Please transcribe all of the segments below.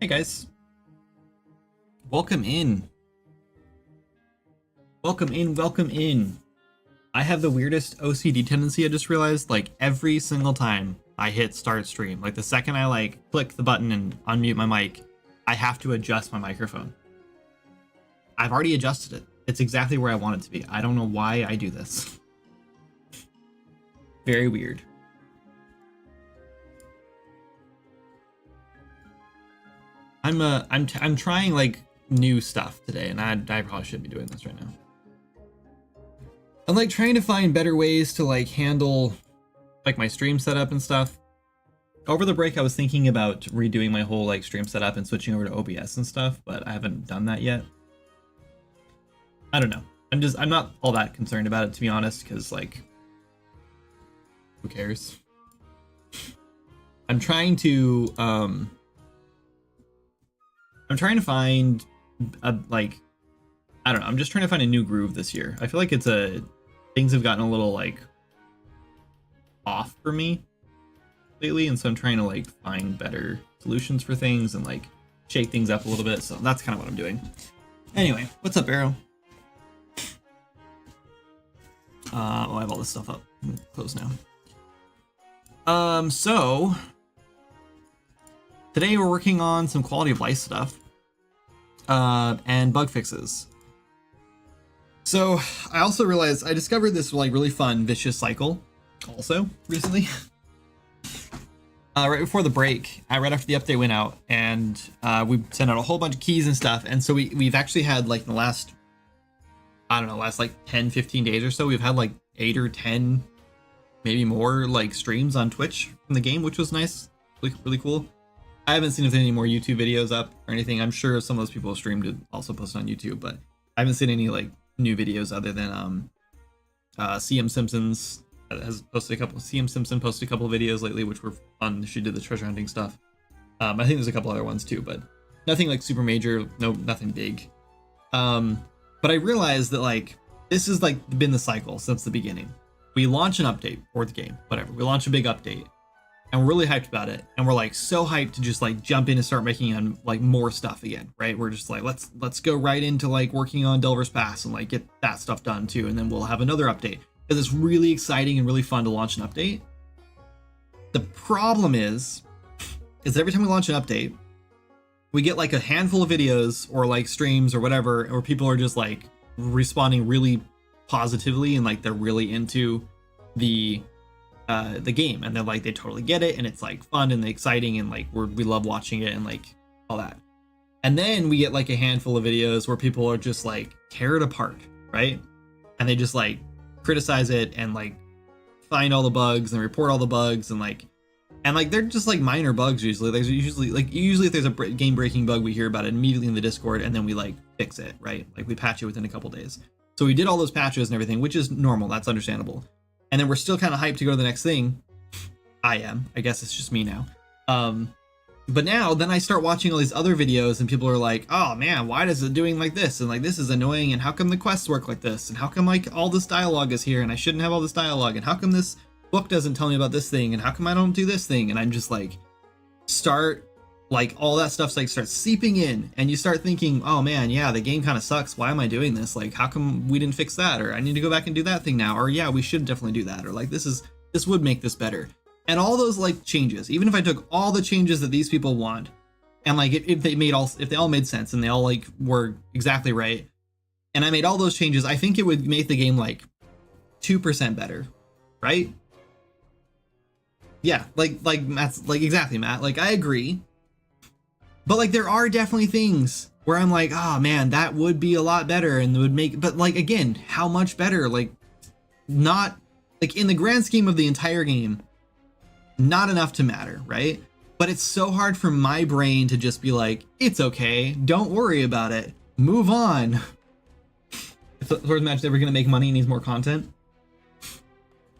Hey guys, welcome in. Welcome in, welcome in. I have the weirdest OCD tendency, I just realized, like every single time I hit start stream, like the second I click the button and unmute my mic, I have to adjust my microphone. I've already adjusted it. It's exactly where I want it to be. I don't know why I do this. Very weird. I'm trying like new stuff today, and I probably shouldn't be doing this right now. I'm like trying to find better ways to like handle like my stream setup and stuff. Over the break, I was thinking about redoing my whole like stream setup and switching over to OBS and stuff, but I haven't done that yet. I don't know. I'm not all that concerned about it, to be honest, because like, who cares? I'm trying to find a like, I don't know. I'm just trying to find a new groove this year. I feel like things have gotten a little like off for me lately, and so I'm trying to like find better solutions for things and like shake things up a little bit. So that's kind of what I'm doing. Anyway, what's up, Arrow? I have all this stuff up. Close now. So today we're working on some quality of life stuff and bug fixes. So I also realized I discovered this like really fun vicious cycle also recently. Right before the break, right after the update went out, and we sent out a whole bunch of keys and stuff, and so we've actually had like in the last, I don't know, last like 10-15 days or so, we've had like 8 or 10 maybe more like streams on Twitch from the game, which was nice. Really cool. I haven't seen if there are any more YouTube videos up or anything. I'm sure some of those people have streamed it, also posted on YouTube, but I haven't seen any like new videos other than CM Simpson's has posted a couple. CM Simpson posted a couple of videos lately, which were fun. She did the treasure hunting stuff. I think there's a couple other ones too, but nothing like super major. No, nothing big. But I realized that like this has like been the cycle since the beginning. We launch an update for the game, whatever. We launch a big update, and we're really hyped about it, and we're like so hyped to just like jump in and start making on like more stuff again, right? We're just like let's go right into like working on Delver's Pass and like get that stuff done too, and then we'll have another update because it's really exciting and really fun to launch an update. The problem is every time we launch an update, we get like a handful of videos or like streams or whatever, where people are just like responding really positively and like they're really into the game, and they're like they totally get it, and it's like fun and exciting, and like we love watching it and like all that. And then we get like a handful of videos where people are just like tear it apart, right? And they just like criticize it and like find all the bugs and report all the bugs, and they're just like minor bugs usually. There's usually if there's a game breaking bug, we hear about it immediately in the Discord, and then we like fix it, right? Like we patch it within a couple days. So we did all those patches and everything, which is normal, that's understandable. And then we're still kind of hyped to go to the next thing. I guess it's just me now. But now then I start watching all these other videos, and people are like, oh man, why is it doing like this? And like, this is annoying. And how come the quests work like this? And how come like all this dialogue is here and I shouldn't have all this dialogue? And how come this book doesn't tell me about this thing? And how come I don't do this thing? And I'm just like, all that stuff's like starts seeping in, and you start thinking, oh man, yeah, the game kind of sucks. Why am I doing this? Like, how come we didn't fix that? Or I need to go back and do that thing now. Or yeah, we should definitely do that. Or like, this would make this better. And all those like changes, even if I took all the changes that these people want, and like if they all made sense and they all like were exactly right, and I made all those changes, I think it would make the game like 2% better, right? Yeah, like Matt's like, exactly, Matt. Like I agree. But like there are definitely things where I'm like, oh man, that would be a lot better and would make, but like again, how much better? Like not like in the grand scheme of the entire game, not enough to matter, right? But it's so hard for my brain to just be like, it's okay, don't worry about it, move on. If Swords Match ever gonna make money and needs more content,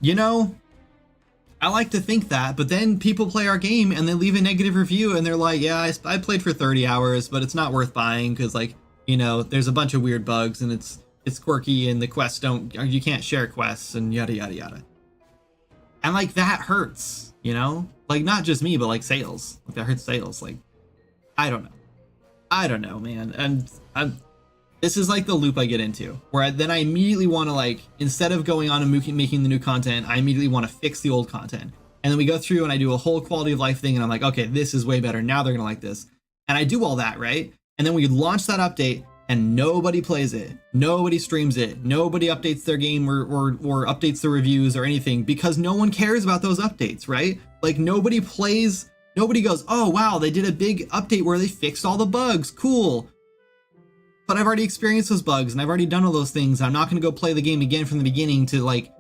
you know, I like to think that, but then people play our game and they leave a negative review and they're like, yeah, I played for 30 hours, but it's not worth buying because like, you know, there's a bunch of weird bugs and it's quirky and the quests you can't share quests and yada, yada, yada. And like that hurts, you know, like not just me, but like sales, like that hurts sales. Like I don't know. I don't know, man. And this is like the loop I get into, where then I immediately want to, like, instead of going on and making the new content, I immediately want to fix the old content. And then we go through and I do a whole quality of life thing, and I'm like, okay, this is way better. Now they're gonna like this. And I do all that, right? And then we launch that update and nobody plays it. Nobody streams it. Nobody updates their game or updates the reviews or anything, because no one cares about those updates, right? Like, nobody plays, nobody goes, oh wow, they did a big update where they fixed all the bugs. Cool. But I've already experienced those bugs and I've already done all those things. I'm not going to go play the game again from the beginning to, like,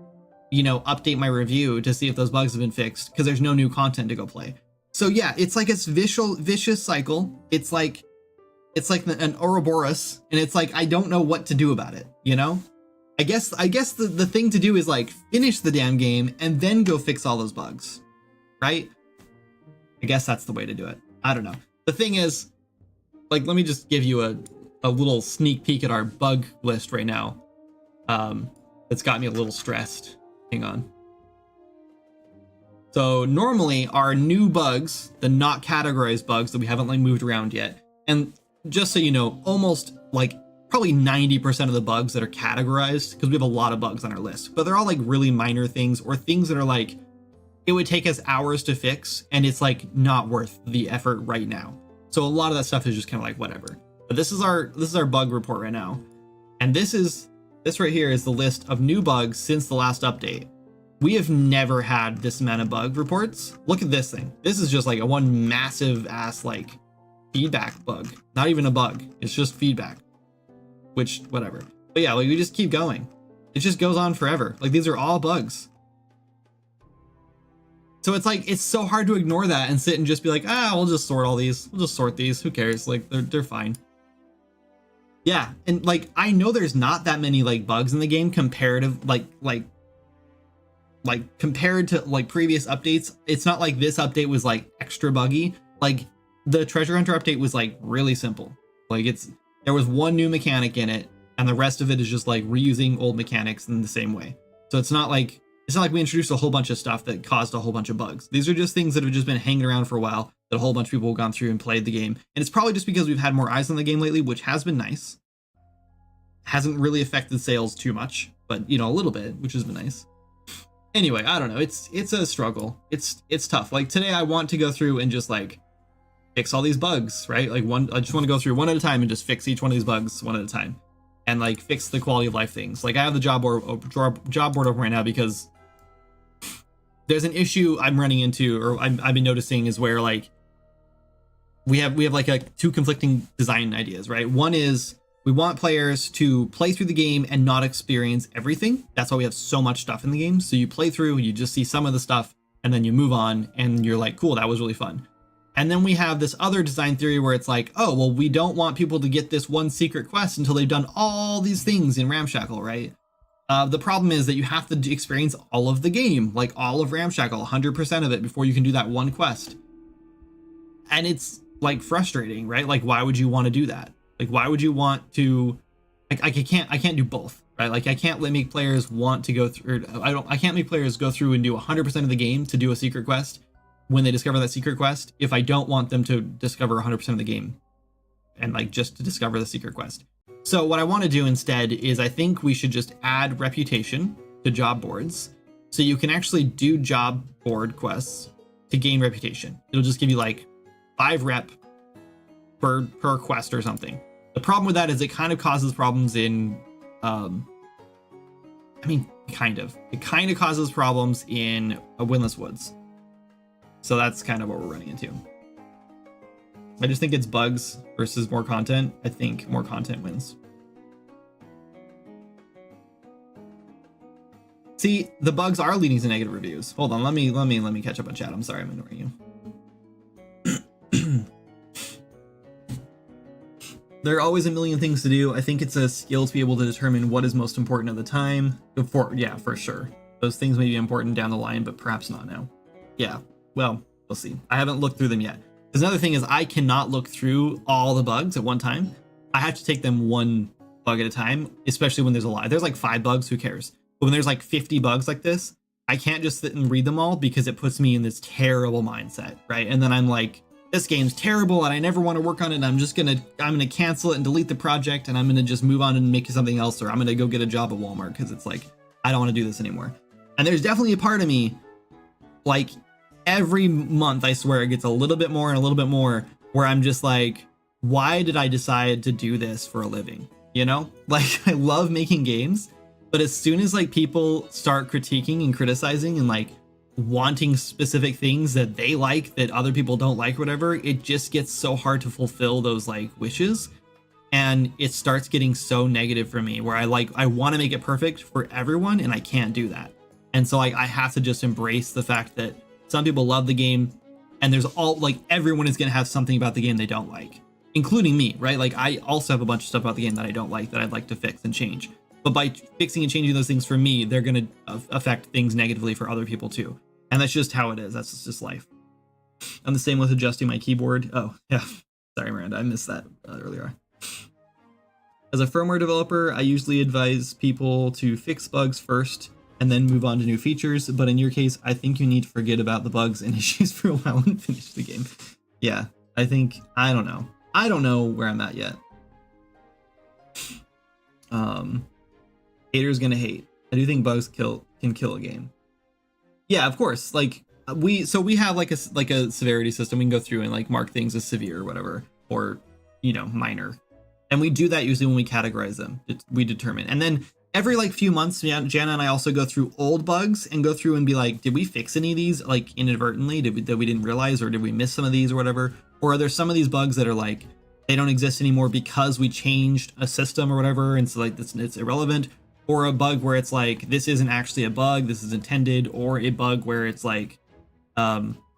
you know, update my review to see if those bugs have been fixed, because there's no new content to go play. So yeah, it's like this vicious cycle. It's like an Ouroboros, and it's like, I don't know what to do about it, you know? I guess the thing to do is, like, finish the damn game and then go fix all those bugs, right? I guess that's the way to do it. I don't know. The thing is, like, let me just give you a little sneak peek at our bug list right now. That's got me a little stressed. Hang on. So normally our new bugs, the not categorized bugs that we haven't, like, moved around yet, and just so you know, almost, like, probably 90% of the bugs that are categorized, because we have a lot of bugs on our list, but they're all, like, really minor things, or things that are, like, it would take us hours to fix, and it's, like, not worth the effort right now. So a lot of that stuff is just kind of like whatever. But this is our bug report right now, and this right here is the list of new bugs since the last update. We have never had this amount of bug reports. Look at this thing. This is just like a one massive ass, like, feedback bug. Not even a bug. It's just feedback. Which, whatever. But yeah, like, we just keep going. It just goes on forever. Like, these are all bugs. So it's like, it's so hard to ignore that and sit and just be like, we'll just sort all these. We'll just sort these. Who cares? Like, they're fine. Yeah, and, like, I know there's not that many, like, bugs in the game comparative, like compared to, like, previous updates. It's not like this update was, like, extra buggy. Like, the treasure hunter update was, like, really simple. Like, there was one new mechanic in it, and the rest of it is just, like, reusing old mechanics in the same way. So it's not like we introduced a whole bunch of stuff that caused a whole bunch of bugs. These are just things that have just been hanging around for a while, that a whole bunch of people have gone through and played the game. And it's probably just because we've had more eyes on the game lately, which has been nice. Hasn't really affected sales too much, but, you know, a little bit, which has been nice. Anyway, I don't know. It's a struggle. It's tough. Like, today I want to go through and just, like, fix all these bugs, right? Like, I just want to go through one at a time and just fix each one of these bugs one at a time, and, like, fix the quality of life things. Like, I have the job board open right now because there's an issue I'm running into, or I've been noticing, is where, like, we have like two conflicting design ideas, right? One is we want players to play through the game and not experience everything. That's why we have so much stuff in the game. So you play through, you just see some of the stuff, and then you move on, and you're like, cool, that was really fun. And then we have this other design theory where it's like, oh, well, we don't want people to get this one secret quest until they've done all these things in Ramshackle, right? The problem is that you have to experience all of the game, like all of Ramshackle, 100% of it, before you can do that one quest. And it's, like, frustrating, right? Like, why would you want to do that? Like, why would you want to, like, I can't do both, right? Like, I can't make players want to go through, I can't make players go through and do 100% of the game to do a secret quest when they discover that secret quest, if I don't want them to discover 100% of the game and, like, just to discover the secret quest. So what I want to do instead is, I think we should just add reputation to job boards, so you can actually do job board quests to gain reputation. It'll just give you, like, 5 rep per quest or something. The problem with that is it kind of causes problems in, it kind of causes problems in Windless Woods. So that's kind of what we're running into. I just think it's bugs versus more content. I think more content wins. See, the bugs are leading to negative reviews. Hold on, let me catch up on chat. I'm sorry, I'm ignoring you. There are always a million things to do. I think it's a skill to be able to determine what is most important at the time. Yeah, for sure. Those things may be important down the line, but perhaps not now. Yeah, well, we'll see. I haven't looked through them yet. Because another thing is, I cannot look through all the bugs at one time. I have to take them one bug at a time, especially when there's a lot. There's like 5 bugs, who cares? But when there's like 50 bugs like this, I can't just sit and read them all, because it puts me in this terrible mindset, right? And then I'm like this game's terrible and I never want to work on it, and I'm gonna cancel it and delete the project, and I'm gonna just move on and make something else, or I'm gonna go get a job at Walmart because it's like I don't want to do this anymore. And there's definitely a part of me, like every month, I swear it gets a little bit more and a little bit more, where I'm just like, why did I decide to do this for a living? You know, like I love making games, but as soon as like people start critiquing and criticizing and like wanting specific things that they like that other people don't like or whatever, it just gets so hard to fulfill those like wishes, and it starts getting so negative for me where I want to make it perfect for everyone and I can't do that. And so like I have to just embrace the fact that some people love the game, and there's all like everyone is going to have something about the game they don't like, including me, right? Like I also have a bunch of stuff about the game that I don't like that I'd like to fix and change, but by fixing and changing those things for me, they're going to affect things negatively for other people too. And that's just how it is. That's just life. I'm the same with adjusting my keyboard. Oh, yeah. Sorry, Miranda. I missed that earlier. As a firmware developer, I usually advise people to fix bugs first and then move on to new features. But in your case, I think you need to forget about the bugs and issues for a while and finish the game. Yeah, I don't know. I don't know where I'm at yet. Haters gonna hate. I do think bugs can kill a game. Yeah, of course. Like we have like a severity system. We can go through and like mark things as severe or whatever, or minor, and we do that usually when we categorize them. We determine, and then every like few months, Jana and I also go through old bugs and go through and be like, did we fix any of these like inadvertently? That we didn't realize, or did we miss some of these or whatever? Or are there some of these bugs that are like they don't exist anymore because we changed a system or whatever, and so like it's irrelevant? Or a bug where it's like, this isn't actually a bug, this is intended, or a bug where it's like,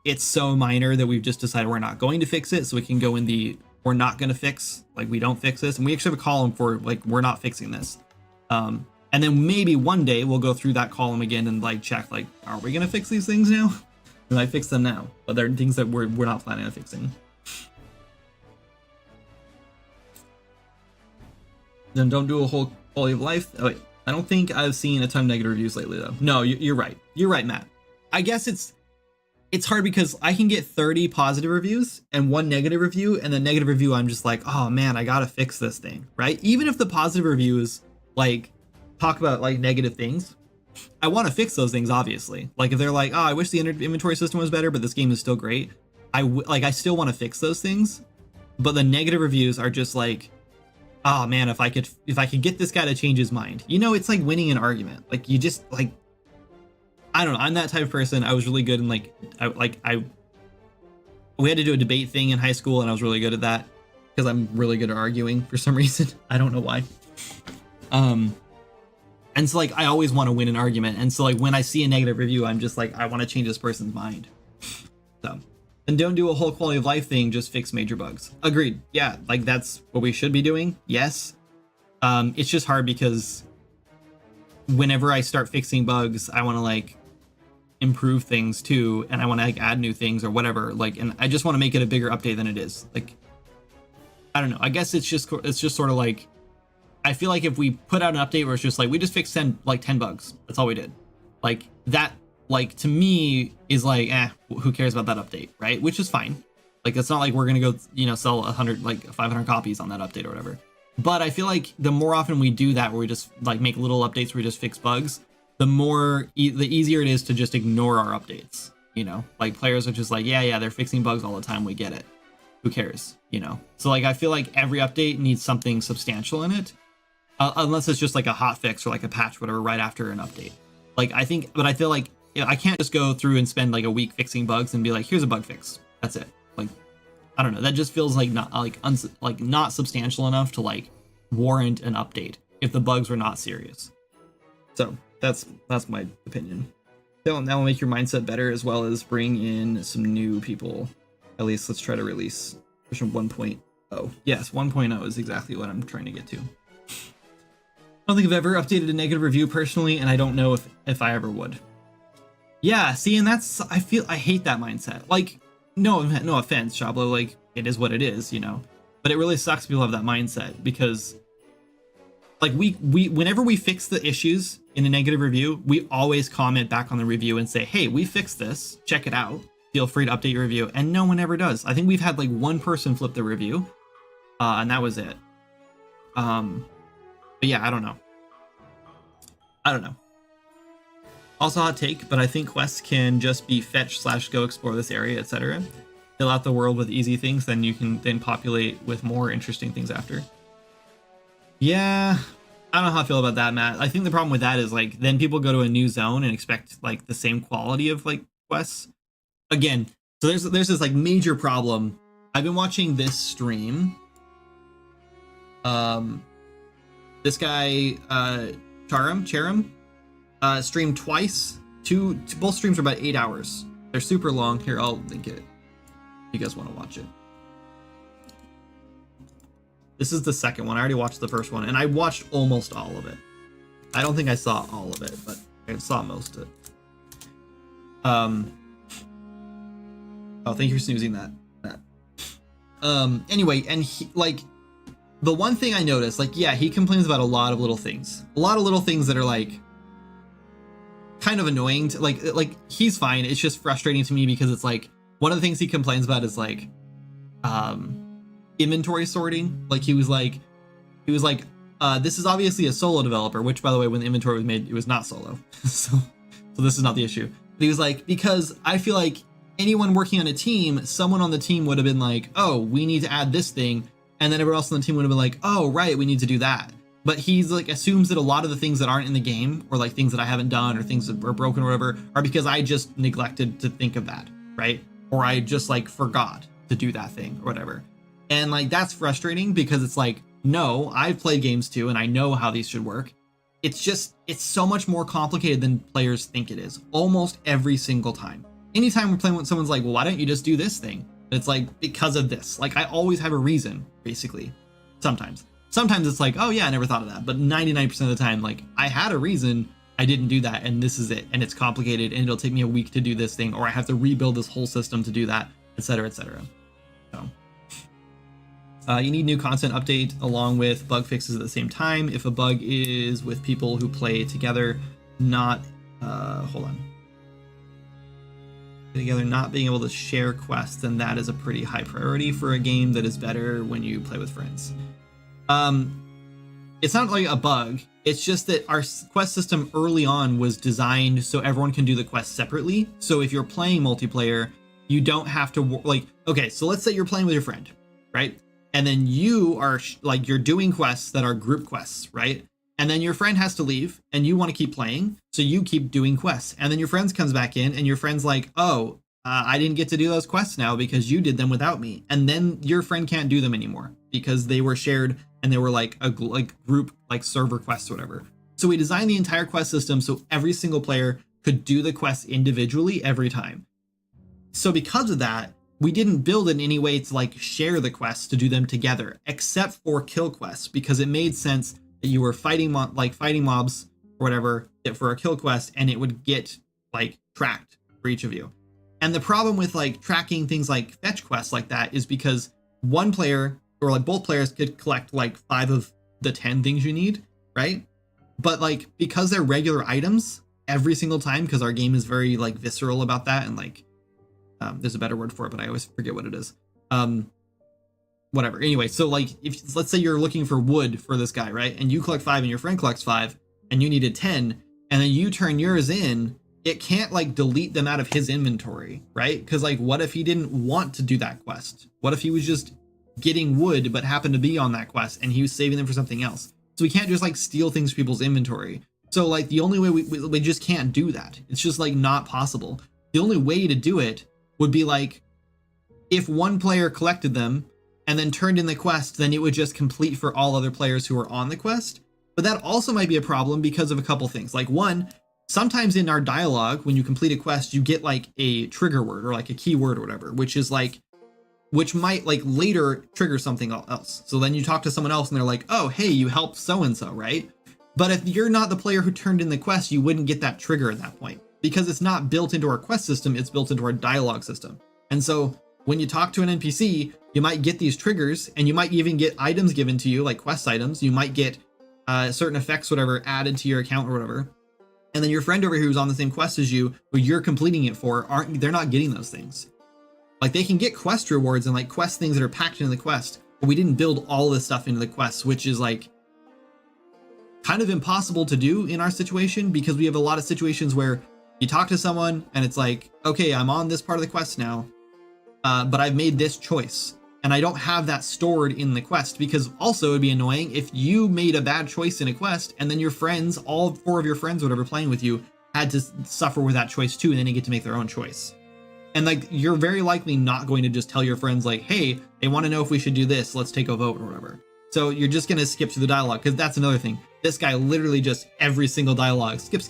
it's so minor that we've just decided we're not going to fix it, so we can go in the, we're not going to fix, like we don't fix this, and we actually have a column for like, we're not fixing this. And then maybe one day we'll go through that column again and like check, like, are we going to fix these things now? And I fix them now, but they're things that we're not planning on fixing. Then don't do a whole quality of life. Oh wait. I don't think I've seen a ton of negative reviews lately, though. No, you're right. You're right, Matt. I guess it's hard because I can get 30 positive reviews and 1 negative review, and the negative review, I'm just like, oh man, I gotta fix this thing, right? Even if the positive reviews like talk about like negative things, I want to fix those things, obviously. Like if they're like, oh, I wish the inventory system was better, but this game is still great. I still want to fix those things, but the negative reviews are just like, oh man, if I could get this guy to change his mind. It's like winning an argument. Like you just like, I don't know. I'm that type of person. I was really good in we had to do a debate thing in high school, and I was really good at that because I'm really good at arguing for some reason. I don't know why. And so like I always want to win an argument, and so like when I see a negative review, I'm just like, I want to change this person's mind. So. And don't do a whole quality of life thing, just fix major bugs. Agreed. Yeah, like that's what we should be doing. Yes. It's just hard because whenever I start fixing bugs, I want to like improve things too, and I want to like add new things or whatever. Like, and I just want to make it a bigger update than it is. Like, I don't know. I guess it's just sort of like, I feel like if we put out an update where it's just like we just fixed 10 bugs, that's all we did. Like that. Like to me is like, who cares about that update, right? Which is fine. Like it's not like we're gonna go, sell 500 copies on that update or whatever. But I feel like the more often we do that, where we just like make little updates where we just fix bugs, the more the easier it is to just ignore our updates. Like players are just like, yeah, they're fixing bugs all the time. We get it. Who cares? So like I feel like every update needs something substantial in it, unless it's just like a hot fix or like a patch, whatever, right after an update. Like I feel like. I can't just go through and spend like a week fixing bugs and be like, here's a bug fix. That's it. Like, I don't know. That just feels like not not substantial enough to like warrant an update if the bugs were not serious. So that's my opinion. That will make your mindset better, as well as bring in some new people. At least let's try to release version 1.0. Yes, 1.0 is exactly what I'm trying to get to. I don't think I've ever updated a negative review personally, and I don't know if I ever would. Yeah, see, and I hate that mindset. Like, no offense, Shablo, like, it is what it is, but it really sucks people have that mindset, because like we whenever we fix the issues in a negative review, we always comment back on the review and say, hey, we fixed this, check it out. feel free to update your review. And no one ever does. I think we've had like one person flip the review, and that was it. But yeah, I don't know. Also, hot take, but I think quests can just be fetch / go explore this area, etc. Fill out the world with easy things, then you can then populate with more interesting things after. Yeah, I don't know how I feel about that, Matt. I think the problem with that is like then people go to a new zone and expect like the same quality of like quests. Again, so there's this like major problem. I've been watching this stream. This guy Charum streamed twice. Both streams are about 8 hours. They're super long. Here, I'll link it if you guys want to watch it. This is the second one. I already watched the first one, and I watched almost all of it. I don't think I saw all of it, but I saw most of it. Oh, thank you for snoozing that. Anyway, and he, like, the one thing I noticed, like, yeah, he complains about a lot of little things. A lot of little things that are, like, kind of annoying. Like, he's fine. It's just frustrating to me because it's, like, one of the things he complains about is, like, inventory sorting. Like, he was like, this is obviously a solo developer, which, by the way, when the inventory was made, it was not solo. so this is not the issue. But he was like, because I feel like anyone working on a team, someone on the team would have been like, oh, we need to add this thing. And then everyone else on the team would have been like, oh, right, we need to do that. But he's like, assumes that a lot of the things that aren't in the game, or like things that I haven't done, or things that are broken or whatever, are because I just neglected to think of that, right? Or I just like forgot to do that thing or whatever. And like, that's frustrating because it's like, no, I've played games too, and I know how these should work. It's just, it's so much more complicated than players think it is, almost every single time. Anytime we're playing with someone's like, well, why don't you just do this thing? It's like, because of this. Like, I always have a reason, basically. Sometimes it's like, oh yeah, I never thought of that. But 99% of the time, like, I had a reason, I didn't do that, and this is it. And it's complicated, and it'll take me a week to do this thing, or I have to rebuild this whole system to do that, etc., etc. So, you need new content update along with bug fixes at the same time. If a bug is with people who play together, not not being able to share quests, then that is a pretty high priority for a game that is better when you play with friends. It's not like a bug. It's just that our quest system early on was designed so everyone can do the quests separately. So if you're playing multiplayer, you don't have to like, okay, so let's say you're playing with your friend, right? And then you are like, you're doing quests that are group quests, right? And then your friend has to leave and you want to keep playing. So you keep doing quests. And then your friend comes back in and your friend's like, oh, I didn't get to do those quests now because you did them without me. And then your friend can't do them anymore because they were shared and they were like a group, like server quests or whatever. So we designed the entire quest system so every single player could do the quests individually every time. So because of that, we didn't build in any way to like share the quests to do them together, except for kill quests, because it made sense that you were fighting mobs or whatever for a kill quest, and it would get like tracked for each of you. And the problem with like tracking things like fetch quests like that is because one player or like both players could collect like 5 of the 10 things you need, right? But like, because they're regular items every single time, because our game is very like visceral about that, and like there's a better word for it, but I always forget what it is. Whatever. Anyway, so like, if let's say you're looking for wood for this guy, right? And you collect 5 and your friend collects 5 and you needed 10, and then you turn yours in, it can't like delete them out of his inventory, right? Because like, what if he didn't want to do that quest? What if he was just getting wood but happened to be on that quest and he was saving them for something else? So we can't just like steal things from people's inventory. So like, the only way we just can't do that. It's just like not possible. The only way to do it would be like, if one player collected them and then turned in the quest, then it would just complete for all other players who are on the quest. But that also might be a problem because of a couple things. Like, one, sometimes in our dialogue, when you complete a quest, you get like a trigger word or like a keyword or whatever, which might like later trigger something else. So then you talk to someone else and they're like, oh, hey, you helped so-and-so, right? But if you're not the player who turned in the quest, you wouldn't get that trigger at that point because it's not built into our quest system. It's built into our dialogue system. And so when you talk to an NPC, you might get these triggers, and you might even get items given to you, like quest items. You might get certain effects, whatever, added to your account or whatever. And then your friend over here who's on the same quest as you, who you're completing it for, they're not getting those things. Like they can get quest rewards and like quest things that are packed into the quest, but we didn't build all this stuff into the quest, which is like kind of impossible to do in our situation, because we have a lot of situations where you talk to someone and it's like, okay, I'm on this part of the quest now, but I've made this choice and I don't have that stored in the quest, because also it'd be annoying if you made a bad choice in a quest and then your friends, all 4 of your friends, whatever, playing with you, had to suffer with that choice too, and then they get to make their own choice. And like, you're very likely not going to just tell your friends like, hey, they want to know if we should do this, let's take a vote or whatever. So you're just going to skip through the dialogue, because that's another thing. This guy literally just every single dialogue, skip.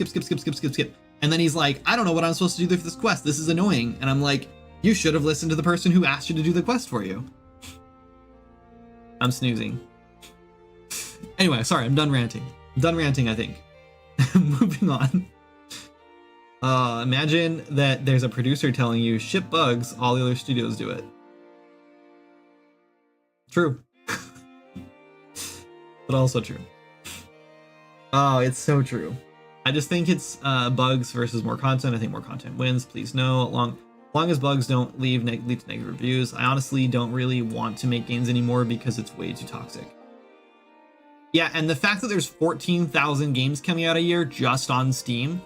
And then he's like, I don't know what I'm supposed to do for this quest. This is annoying. And I'm like, you should have listened to the person who asked you to do the quest for you. I'm snoozing. Anyway, sorry, I'm done ranting. I think. Moving on. Imagine that there's a producer telling you, ship bugs, all the other studios do it. True. But also true. Oh, it's so true. I just think it's bugs versus more content. I think more content wins. Please no. Long as bugs don't lead to negative reviews. I honestly don't really want to make games anymore because it's way too toxic. Yeah, and the fact that there's 14,000 games coming out a year just on Steam,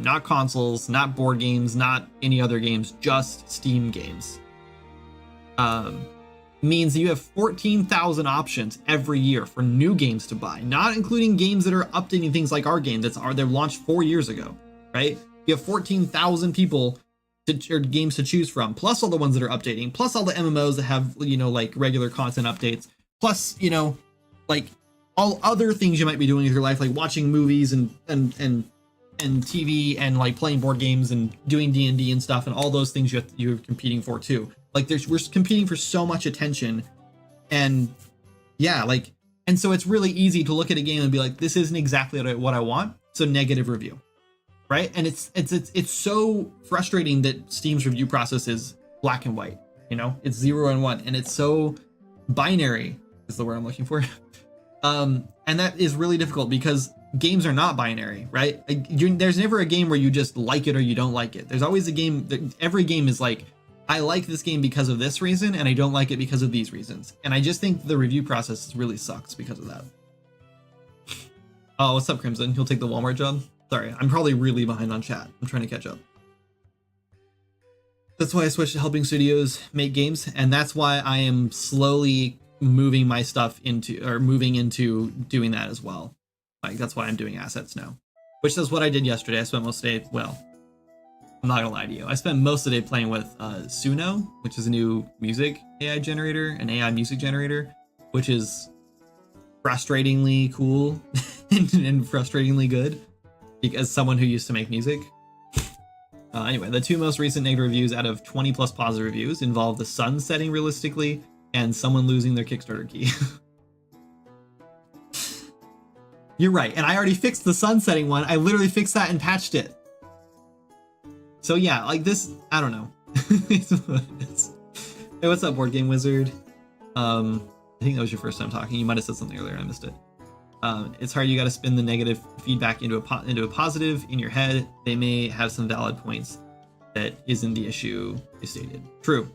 not consoles, not board games, not any other games, just Steam games, means you have 14,000 options every year for new games to buy, not including games that are updating things like our game they're launched 4 years ago, right? You have 14,000 games to choose from, plus all the ones that are updating, plus all the MMOs that have, like regular content updates, plus, like all other things you might be doing with your life, like watching movies and TV and like playing board games and doing D&D and stuff, and all those things you're competing for too. Like we're competing for so much attention, and yeah, like, and so it's really easy to look at a game and be like, this isn't exactly what I want, so negative review, right? And it's so frustrating that Steam's review process is black and white, it's 0 and 1, and it's so binary is the word I'm looking for. And that is really difficult because games are not binary, right? There's never a game where you just like it or you don't like it. There's always a game that every game is like, I like this game because of this reason, and I don't like it because of these reasons. And I just think the review process really sucks because of that. Oh, what's up, Crimson? You'll take the Walmart job? Sorry, I'm probably really behind on chat. I'm trying to catch up. That's why I switched to helping studios make games, and that's why I am slowly moving my stuff moving into doing that as well. Like, that's why I'm doing assets now, which is what I did yesterday. I spent most of the day, well, I'm not gonna lie to you, I spent most of the day playing with Suno, which is a new music AI generator, an AI music generator, which is frustratingly cool and frustratingly good as someone who used to make music. Anyway, the 2 most recent negative reviews out of 20 plus positive reviews involve the sun setting realistically and someone losing their Kickstarter key. You're right, and I already fixed the sun setting one. I literally fixed that and patched it. So yeah, like this, I don't know. It's what it is. Hey, what's up, Board Game Wizard? I think that was your first time talking. You might have said something earlier, I missed it. It's hard. You got to spin the negative feedback into a positive in your head. They may have some valid points. That isn't the issue you stated. True.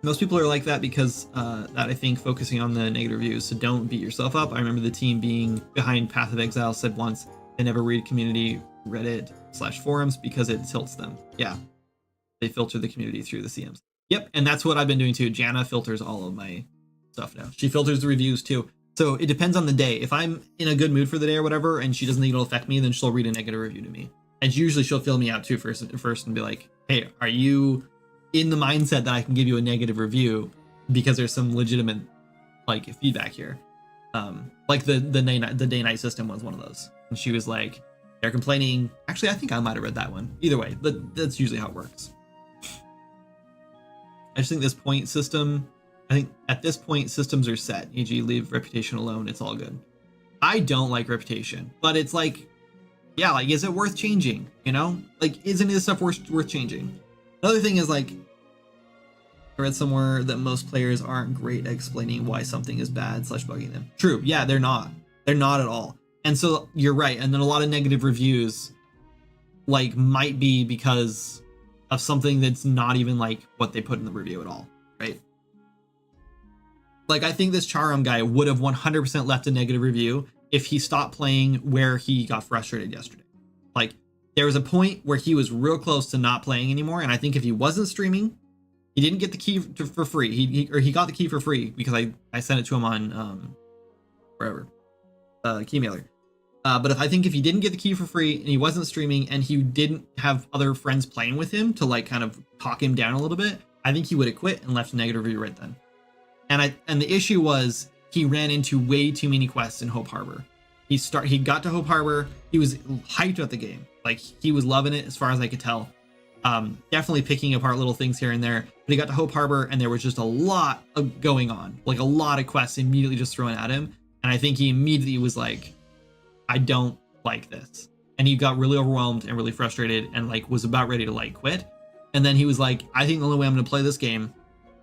Most people are like that because that I think focusing on the negative reviews. So don't beat yourself up. I remember the team being behind Path of Exile said once they never read community Reddit/forums because it tilts them. Yeah, they filter the community through the CMs. Yep, and that's what I've been doing too. Jana filters all of my stuff now. She filters the reviews too. So it depends on the day. If I'm in a good mood for the day or whatever, and she doesn't think it'll affect me, then she'll read a negative review to me. And usually she'll fill me out too first and be like, hey, are you in the mindset that I can give you a negative review because there's some legitimate like feedback here? Like the day night system was one of those. And she was like, they're complaining. Actually, I think I might have read that one. Either way, that's usually how it works. I just think this point system, I think at this point systems are set, e.g. leave reputation alone, it's all good. I don't like reputation, but it's like, yeah, like, is it worth changing? Like, isn't this stuff worth changing? Another thing is like, I read somewhere that most players aren't great at explaining why something is bad / bugging them. True, yeah, they're not at all. And so you're right. And then a lot of negative reviews like might be because of something that's not even like what they put in the review at all, right? Like I think this Charam guy would have 100% left a negative review if he stopped playing where he got frustrated yesterday. Like there was a point where he was real close to not playing anymore, and I think if he wasn't streaming, he didn't get the key for free. He got the key for free because I sent it to him on wherever Keymailer. But if he didn't get the key for free and he wasn't streaming and he didn't have other friends playing with him to like kind of talk him down a little bit, I think he would have quit and left a negative review right then. And the issue was he ran into way too many quests in Hope Harbor. He got to Hope Harbor. He was hyped about the game. Like he was loving it as far as I could tell. Definitely picking apart little things here and there. But he got to Hope Harbor and there was just a lot of going on. Like a lot of quests immediately just thrown at him. And I think he immediately was like, I don't like this. And he got really overwhelmed and really frustrated and like was about ready to like quit. And then he was like, I think the only way I'm going to play this game,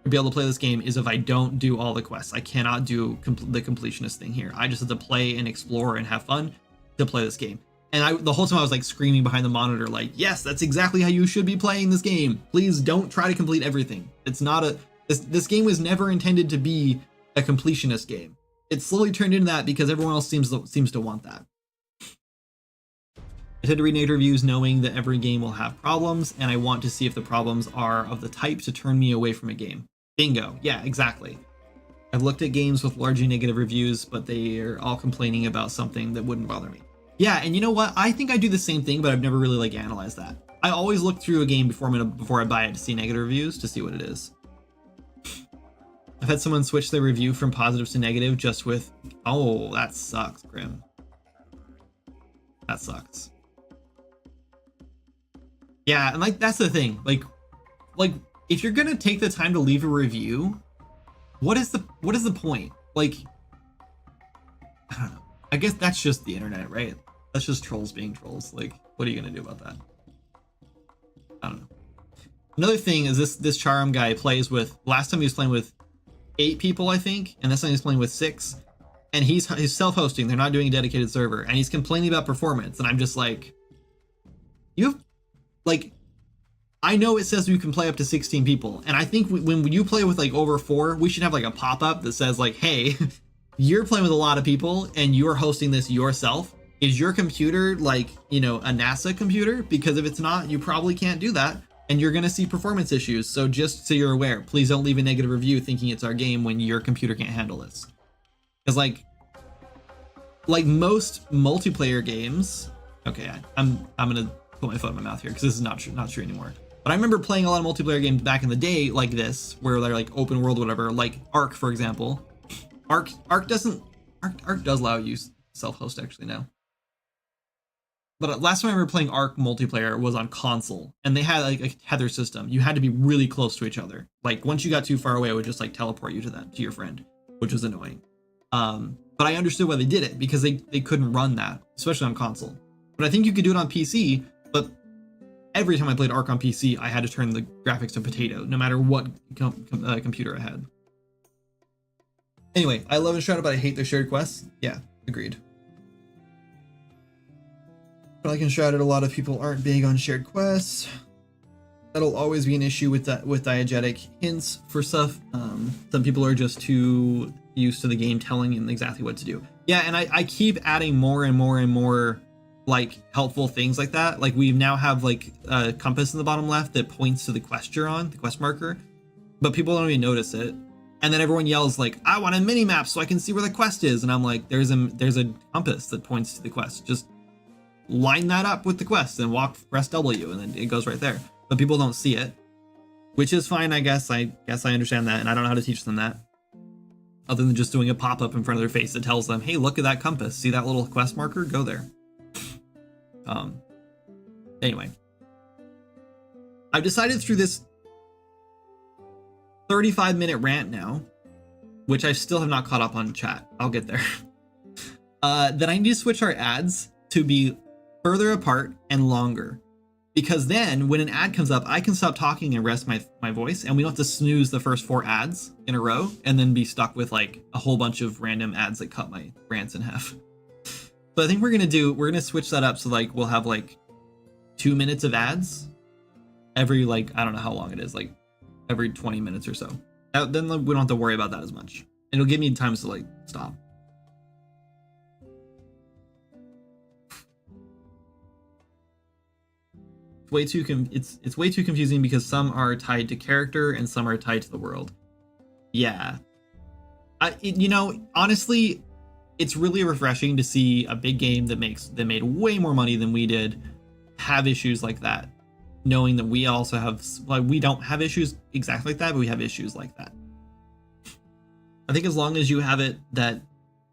or be able to play this game, is if I don't do all the quests. I cannot do the completionist thing here. I just have to play and explore and have fun to play this game. And the whole time I was like screaming behind the monitor, like, yes, that's exactly how you should be playing this game. Please don't try to complete everything. It's not this game was never intended to be a completionist game. It slowly turned into that because everyone else seems to want that. I tend to read negative reviews knowing that every game will have problems, and I want to see if the problems are of the type to turn me away from a game. Bingo. Yeah, exactly. I've looked at games with largely negative reviews, but they are all complaining about something that wouldn't bother me. Yeah, and you know what? I think I do the same thing, but I've never really like analyzed that. I always look through a game before I buy it to see negative reviews to see what it is. I've had someone switch their review from positive to negative just with, oh, that sucks, Grim. That sucks. Yeah, and like that's the thing. Like if you're gonna take the time to leave a review, what is the point? Like, I don't know. I guess that's just the internet, right? That's just trolls being trolls. Like, what are you gonna do about that? I don't know. Another thing is this Charam guy plays with. Last time he was playing with 8 people, I think, and this time he's playing with 6. And he's self-hosting. They're not doing a dedicated server, and he's complaining about performance. And I'm just like, like, I know it says you can play up to 16 people, and I think when you play with like over 4, we should have like a pop-up that says like, hey, you're playing with a lot of people and you're hosting this yourself. Is your computer like, you know, a NASA computer? Because if it's not, you probably can't do that, and you're gonna see performance issues. So just so you're aware, please don't leave a negative review thinking it's our game when your computer can't handle this. Because like most multiplayer games, okay, I'm gonna put my foot in my mouth here because this is not true anymore. But I remember playing a lot of multiplayer games back in the day like this, where they're like open world, whatever, like Ark, for example. Ark does allow you self-host actually now. But last time I remember playing Ark multiplayer was on console, and they had like a tether system. You had to be really close to each other. Like once you got too far away, it would just like teleport you to your friend, which was annoying. But I understood why they did it, because they couldn't run that, especially on console. But I think you could do it on PC, but every time I played Ark on PC, I had to turn the graphics to potato, no matter what computer I had. Anyway, I love Enshrouded, but I hate their shared quests. Yeah, agreed. But like Enshrouded, a lot of people aren't big on shared quests. That'll always be an issue with diegetic hints for stuff. Some people are just too used to the game telling them exactly what to do. Yeah, and I keep adding more and more and more like helpful things like that. Like we now have like a compass in the bottom left that points to the quest you're on, the quest marker, but people don't even notice it. And then everyone yells like, I want a mini map so I can see where the quest is. And I'm like, there's a compass that points to the quest. Just line that up with the quest and press W, and then it goes right there. But people don't see it, which is fine, I guess. I understand that, and I don't know how to teach them that, other than just doing a pop-up in front of their face that tells them, hey, look at that compass. See that little quest marker? Go there. Anyway, I've decided through this 35-minute rant now, which I still have not caught up on chat. I'll get there. That I need to switch our ads to be further apart and longer. Because then when an ad comes up, I can stop talking and rest my voice, and we don't have to snooze the first 4 ads in a row and then be stuck with like a whole bunch of random ads that cut my rants in half. So I think we're gonna switch that up so like we'll have like 2 minutes of ads every, like, I don't know how long it is, like every 20 minutes or so. Then we don't have to worry about that as much. It'll give me times to like stop. It's way too confusing because some are tied to character and some are tied to the world. Yeah. You know, honestly, it's really refreshing to see a big game that made way more money than we did have issues like that, knowing that we also have, like, we don't have issues exactly like that, but we have issues like that. I think as long as you have it that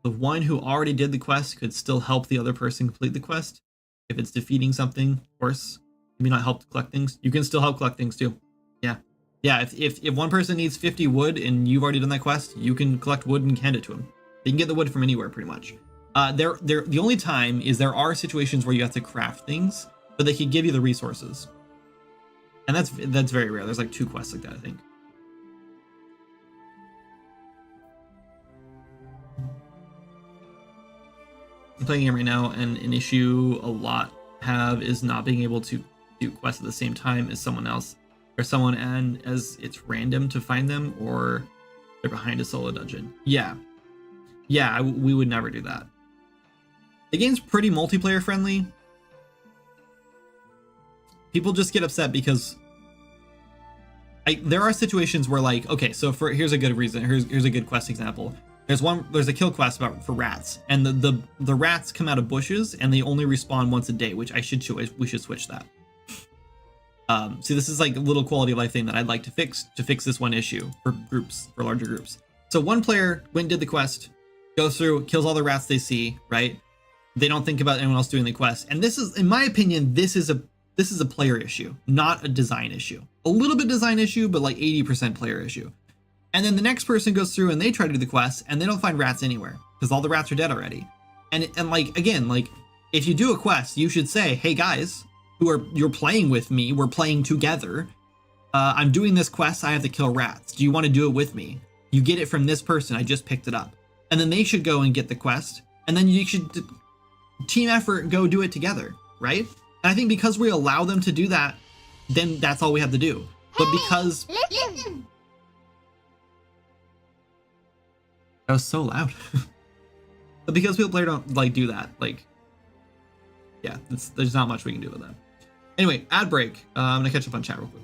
the one who already did the quest could still help the other person complete the quest. If it's defeating something, of course, maybe not help collect things, you can still help collect things too. Yeah, if one person needs 50 wood and you've already done that quest, you can collect wood and hand it to them. They can get the wood from anywhere pretty much. The only time is there are situations where you have to craft things, but they can give you the resources. And that's very rare. There's like 2 quests like that, I think. I'm playing a game right now, and an issue a lot have is not being able to do quests at the same time as someone else or someone, and as it's random to find them or they're behind a solo dungeon. Yeah, we would never do that. The game's pretty multiplayer friendly. People just get upset because there are situations where, like, okay, so here's a good reason. Here's a good quest example. There's a kill quest for rats, and the rats come out of bushes and they only respawn once a day, which we should switch that. See, this is like a little quality of life thing that I'd like to fix this one issue for larger groups. So one player went and did the quest, goes through, kills all the rats they see, right? They don't think about anyone else doing the quest. And this is, in my opinion, this is a player issue, not a design issue. A little bit design issue, but like 80% player issue. And then the next person goes through and they try to do the quest and they don't find rats anywhere because all the rats are dead already. And like, again, like, if you do a quest, you should say, hey guys, you're playing with me, we're playing together. I'm doing this quest, I have to kill rats. Do you want to do it with me? You get it from this person, I just picked it up. And then they should go and get the quest. And then you should team effort, go do it together, right? And I think because we allow them to do that, then that's all we have to do. But because... Listen. That was so loud. But because people player don't like do that, like, yeah, there's not much we can do with that. Anyway, ad break. I'm gonna catch up on chat real quick.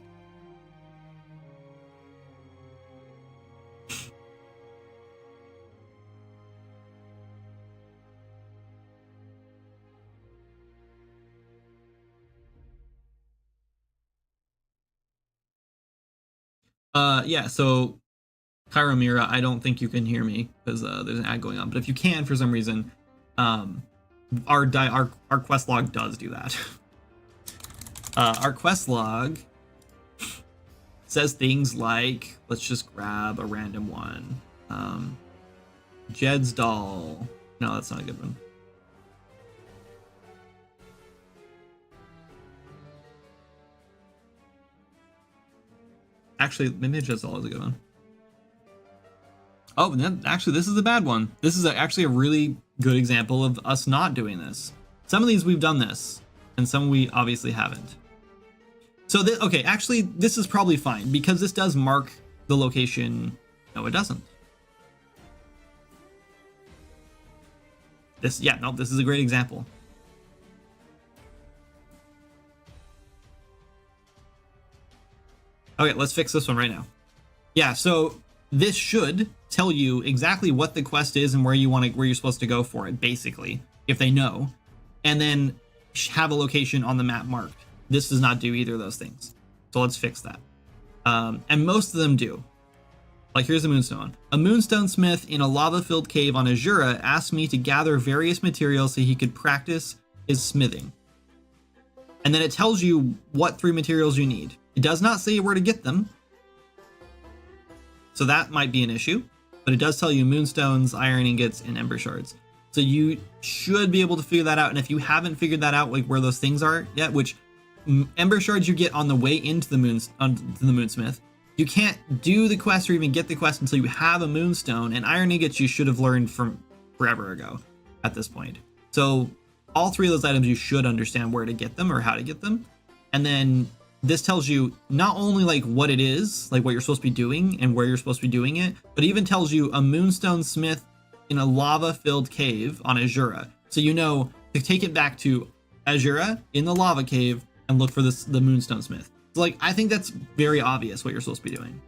Yeah, so Cairo Mira, I don't think you can hear me because there's an ad going on. But if you can, for some reason, our quest log does do that. Our quest log says things like, let's just grab a random one. Jed's doll. No, that's not a good one. Actually, maybe Jed's doll is a good one. Oh, actually, this is a bad one. This is actually a really good example of us not doing this. Some of these we've done this, and some we obviously haven't. So, okay, actually, this is probably fine, because this does mark the location. No, it doesn't. This is a great example. Okay, let's fix this one right now. Yeah, so this should tell you exactly what the quest is and where you're supposed to go for it, basically, if they know, and then have a location on the map marked. This does not do either of those things, so let's fix that. And most of them do. Like, here's a moonstone. A moonstone smith in a lava-filled cave on Azura asked me to gather various materials so he could practice his smithing. And then it tells you what 3 materials you need. It does not say where to get them, so that might be an issue, but it does tell you moonstones, iron ingots, and ember shards. So you should be able to figure that out. And if you haven't figured that out, like where those things are yet, which ember shards you get on the way into the moonsmith, you can't do the quest or even get the quest until you have a moonstone. And iron ingots you should have learned from forever ago at this point. So all three of those items, you should understand where to get them or how to get them. And then this tells you not only like what it is, like what you're supposed to be doing and where you're supposed to be doing it, but even tells you a Moonstone Smith in a lava-filled cave on Azura. So you know to take it back to Azura in the lava cave and look for the Moonstone Smith. So like, I think that's very obvious what you're supposed to be doing.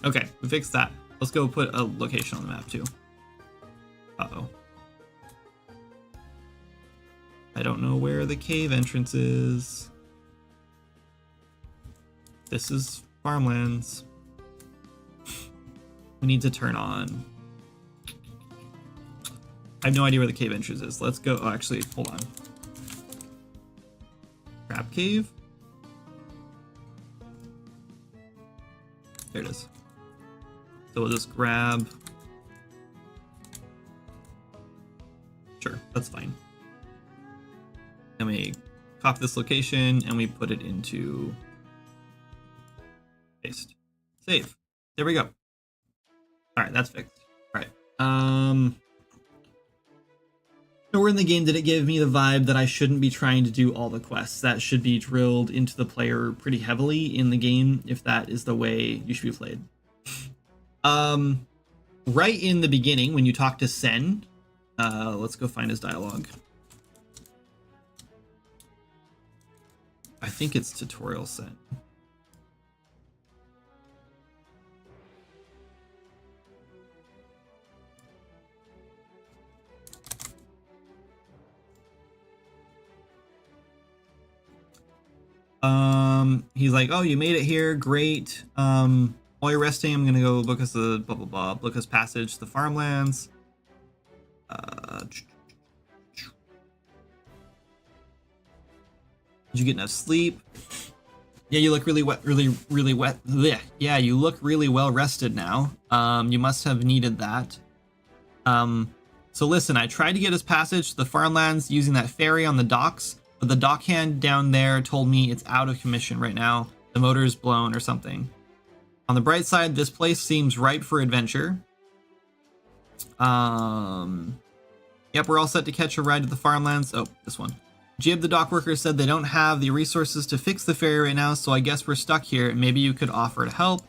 Okay, we fixed that. Let's go put a location on the map too. Uh-oh. I don't know where the cave entrance is. This is farmlands. We need to turn on. I have no idea where the cave entrance is. Let's go. Oh, actually, hold on. Crab cave? There it is. So we'll just grab. Sure, that's fine. Then we copy this location and we put it into paste. Save. There we go. All right, that's fixed. All right. Nowhere in the game did it give me the vibe that I shouldn't be trying to do all the quests. That should be drilled into the player pretty heavily in the game if that is the way you should be played. Right in the beginning when you talk to Sen, let's go find his dialogue. I think it's tutorial Sen. He's like, oh, you made it here, great. While you're resting, I'm gonna go book us the blah blah blah, book us passage to the farmlands. Did you get enough sleep? Yeah, you look really wet, really wet. Blech. Yeah, you look really well rested now. You must have needed that. So listen, I tried to get us passage to the farmlands using that ferry on the docks, but the dockhand down there told me it's out of commission right now. The motor's blown or something. On the bright side, this place seems ripe for adventure. Yep, we're all set to catch a ride to the farmlands. Oh, this one. Jib, the dock worker, said they don't have the resources to fix the ferry right now, so I guess we're stuck here. Maybe you could offer to help.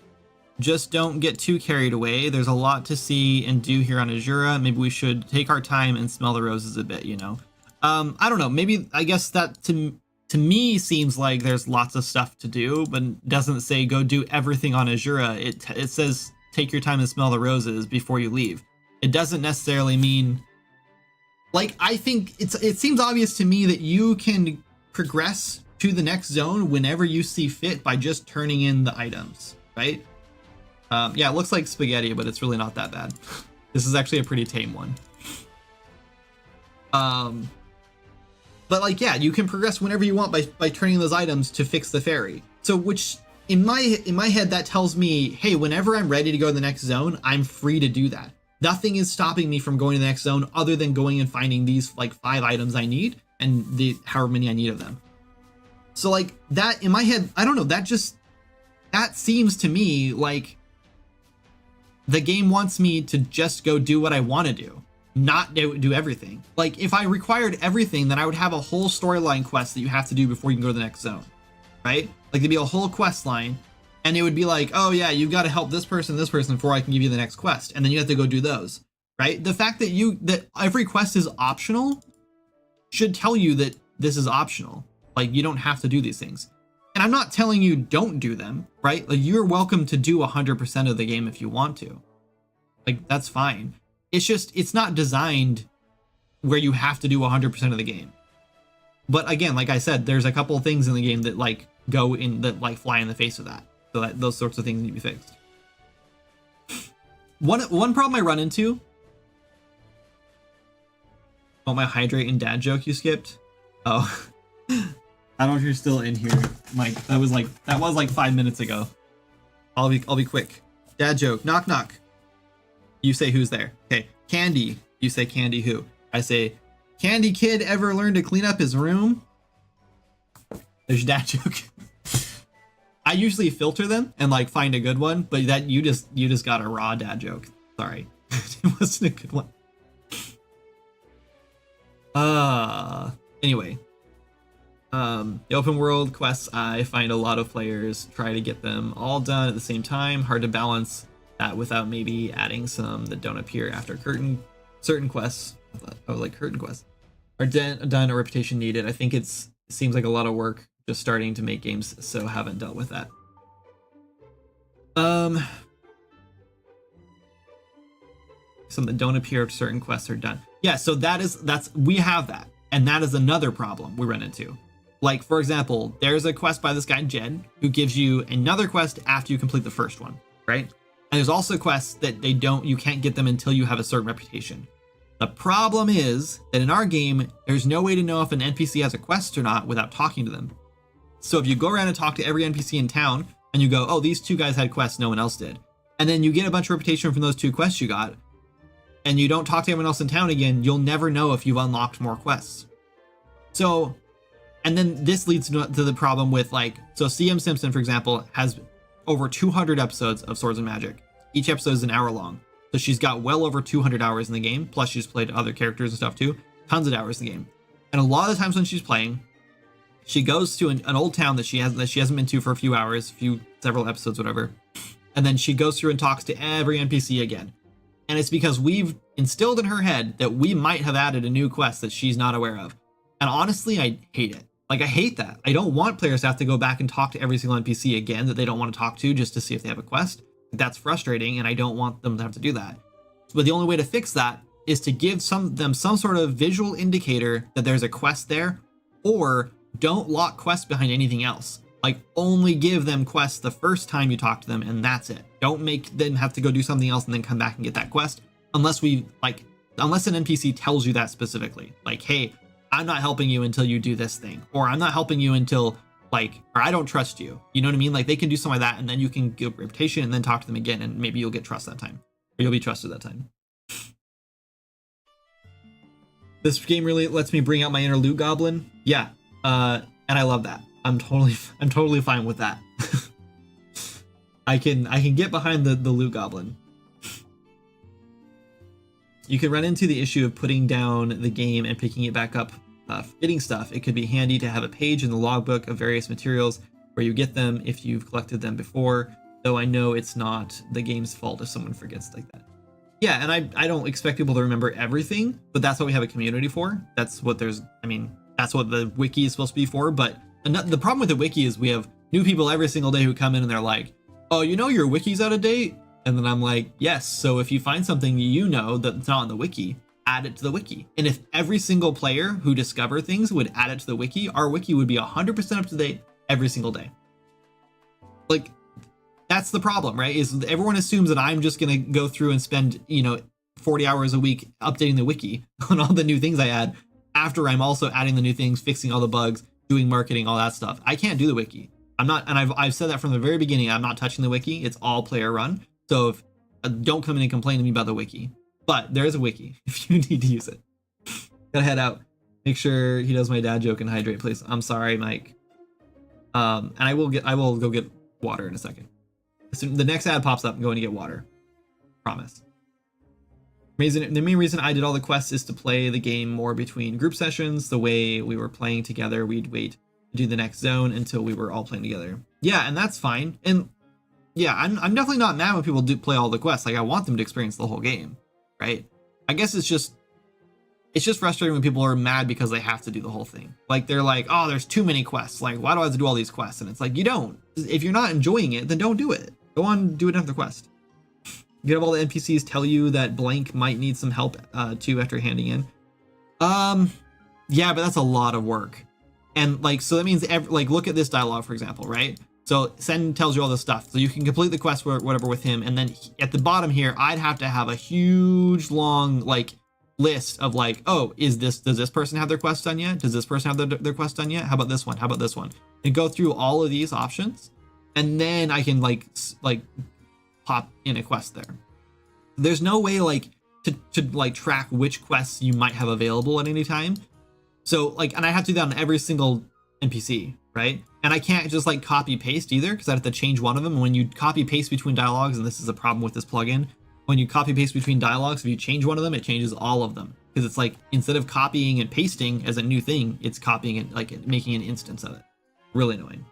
Just don't get too carried away. There's a lot to see and do here on Azura. Maybe we should take our time and smell the roses a bit, you know? I don't know. Maybe, I guess that to me seems like there's lots of stuff to do, but doesn't say go do everything on Azura. It says take your time and smell the roses before you leave. It doesn't necessarily mean... Like, I think it seems obvious to me that you can progress to the next zone whenever you see fit by just turning in the items, right? Yeah, it looks like spaghetti, but it's really not that bad. This is actually a pretty tame one. But like, yeah, you can progress whenever you want by turning those items to fix the ferry. So, which in my head, that tells me, hey, whenever I'm ready to go to the next zone, I'm free to do that. Nothing is stopping me from going to the next zone other than going and finding these like 5 items I need and the however many I need of them. So like that in my head, I don't know, that seems to me like the game wants me to just go do what I want to do, not do everything. Like if I required everything, then I would have a whole storyline quest that you have to do before you can go to the next zone, right? Like there'd be a whole quest line. And it would be like, oh yeah, you've got to help this person before I can give you the next quest. And then you have to go do those, right? The fact that every quest is optional should tell you that this is optional. Like you don't have to do these things. And I'm not telling you don't do them, right? Like you're welcome to do 100% of the game if you want to. Like that's fine. It's just, it's not designed where you have to do 100% of the game. But again, like I said, there's a couple of things in the game that like go in, that like fly in the face of that. So that those sorts of things need to be fixed. One problem I run into Oh, my hydrate and dad joke you skipped? Oh. I don't know if you're still in here, Mike. That was like 5 minutes ago. I'll be quick. Dad joke. Knock knock. You say who's there. Okay. Candy. You say Candy who? I say, Candy kid ever learn to clean up his room? There's your dad joke. I usually filter them and like find a good one, but that you just got a raw dad joke. Sorry. It wasn't a good one. Anyway. The open world quests, I find a lot of players try to get them all done at the same time. Hard to balance that without maybe adding some that don't appear after certain quests. I would like curtain quests are done or reputation needed. I think it seems like a lot of work just starting to make games, so haven't dealt with that. Some that don't appear after certain quests are done. Yeah, so we have that, and that is another problem we run into. Like, for example, there's a quest by this guy Jed who gives you another quest after you complete the first one, right? And there's also quests that you can't get them until you have a certain reputation. The problem is that in our game, there's no way to know if an NPC has a quest or not without talking to them. So if you go around and talk to every NPC in town and you go, oh, these two guys had quests, no one else did. And then you get a bunch of reputation from those two quests you got, and you don't talk to everyone else in town again, you'll never know if you've unlocked more quests. So, and then this leads to the problem with so CM Simpson, for example, has over 200 episodes of Swords and Magic. Each episode is an hour long. So she's got well over 200 hours in the game, plus she's played other characters and stuff too. Tons of hours in the game. And a lot of the times when she's playing, she goes to an old town that she hasn't been to for a few hours, several episodes, whatever. And then she goes through and talks to every NPC again. And it's because we've instilled in her head that we might have added a new quest that she's not aware of. And honestly, I hate it. I hate that. I don't want players to have to go back and talk to every single NPC again that they don't want to talk to just to see if they have a quest. That's frustrating, and I don't want them to have to do that. But the only way to fix that is to give them some sort of visual indicator that there's a quest there, or don't lock quests behind anything else. Only give them quests the first time you talk to them, and that's it. Don't make them have to go do something else and then come back and get that quest, unless an NPC tells you that specifically. Hey, I'm not helping you until you do this thing, or I'm not helping you until or I don't trust you. You know what I mean? They can do something like that, and then you can give reputation and then talk to them again, and maybe you'll get trust that time, or you'll be trusted that time. This game really lets me bring out my inner loot goblin. Yeah, and I love that. I'm totally fine with that. I can get behind the loot goblin. You can run into the issue of putting down the game and picking it back up, forgetting stuff. It could be handy to have a page in the logbook of various materials where you get them if you've collected them before, though I know it's not the game's fault if someone forgets like that. Yeah, and I don't expect people to remember everything, but that's what we have a community for. That's what that's what the wiki is supposed to be for, but the problem with the wiki is we have new people every single day who come in and they're like, oh, your wiki's out of date? And then I'm like, yes, so if you find something that's not on the wiki, add it to the wiki. And if every single player who discover things would add it to the wiki, our wiki would be 100% up to date every single day. That's the problem, right? Is everyone assumes that I'm just going to go through and spend, 40 hours a week updating the wiki on all the new things I add, after I'm also adding the new things, fixing all the bugs, doing marketing, all that stuff. I can't do the wiki. I'm not, and I've said that from the very beginning. I'm not touching the wiki. It's all player run. So don't come in and complain to me about the wiki. But there is a wiki if you need to use it. Gotta head out. Make sure he does my dad joke and hydrate, please. I'm sorry, Mike. And I will go get water in a second. The next ad pops up, I'm going to get water. Promise. The main reason I did all the quests is to play the game more between group sessions. The way we were playing together, we'd wait to do the next zone until we were all playing together. Yeah, and that's fine. And yeah, I'm definitely not mad when people do play all the quests. I want them to experience the whole game, right? I guess it's just frustrating when people are mad because they have to do the whole thing. They're like, oh, there's too many quests. Why do I have to do all these quests? And it's you don't. If you're not enjoying it, then don't do it. Go on, do another quest. You have all the NPCs tell you that blank might need some help too after handing in. Yeah, but that's a lot of work. And so that means look at this dialogue, for example, right? So Sen tells you all this stuff. So you can complete the quest or whatever with him. And then at the bottom here, I'd have to have a huge, long, list of like, oh, does this person have their quest done yet? Does this person have their quest done yet? How about this one? How about this one? And go through all of these options, and then I can like pop in a quest there. There's no way like to like track which quests you might have available at any time. So like, and I have to do that on every single NPC, right? And I can't just like copy paste either, because I have to change one of them. And when you copy paste between dialogues, and this is a problem with this plugin, when you copy paste between dialogues, if you change one of them, it changes all of them, because it's like, instead of copying and pasting as a new thing, it's copying it, like making an instance of it. Really annoying.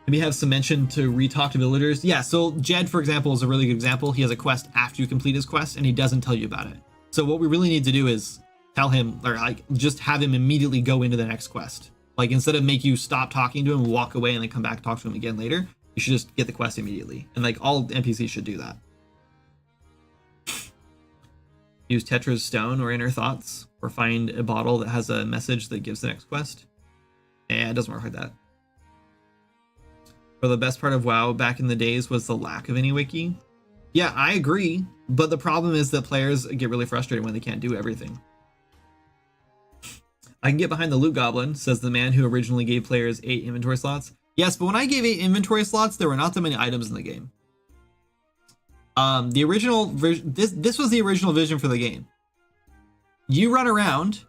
Maybe have some mention to retalk to villagers. Yeah, so Jed, for example, is a really good example. He has a quest after you complete his quest, and he doesn't tell you about it. So what we really need to do is tell him, or like just have him immediately go into the next quest. Like, instead of make you stop talking to him, walk away, and then come back and talk to him again later, you should just get the quest immediately. And like, all NPCs should do that. Use Tetra's Stone or Inner Thoughts, or find a bottle that has a message that gives the next quest. Yeah, it doesn't work like that. But the best part of WoW back in the days was the lack of any wiki. Yeah, I agree, but the problem is that players get really frustrated when they can't do everything. I can get behind the loot goblin, says the man who originally gave players 8 inventory slots. Yes, but when I gave 8 inventory slots, there were not that many items in the game. The original this was the original vision for the game. You run around,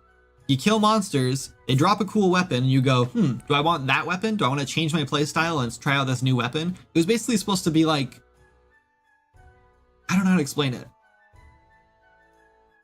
you kill monsters, they drop a cool weapon, and you go, do I want that weapon? Do I want to change my playstyle and try out this new weapon? It was basically supposed to be like, I don't know how to explain it.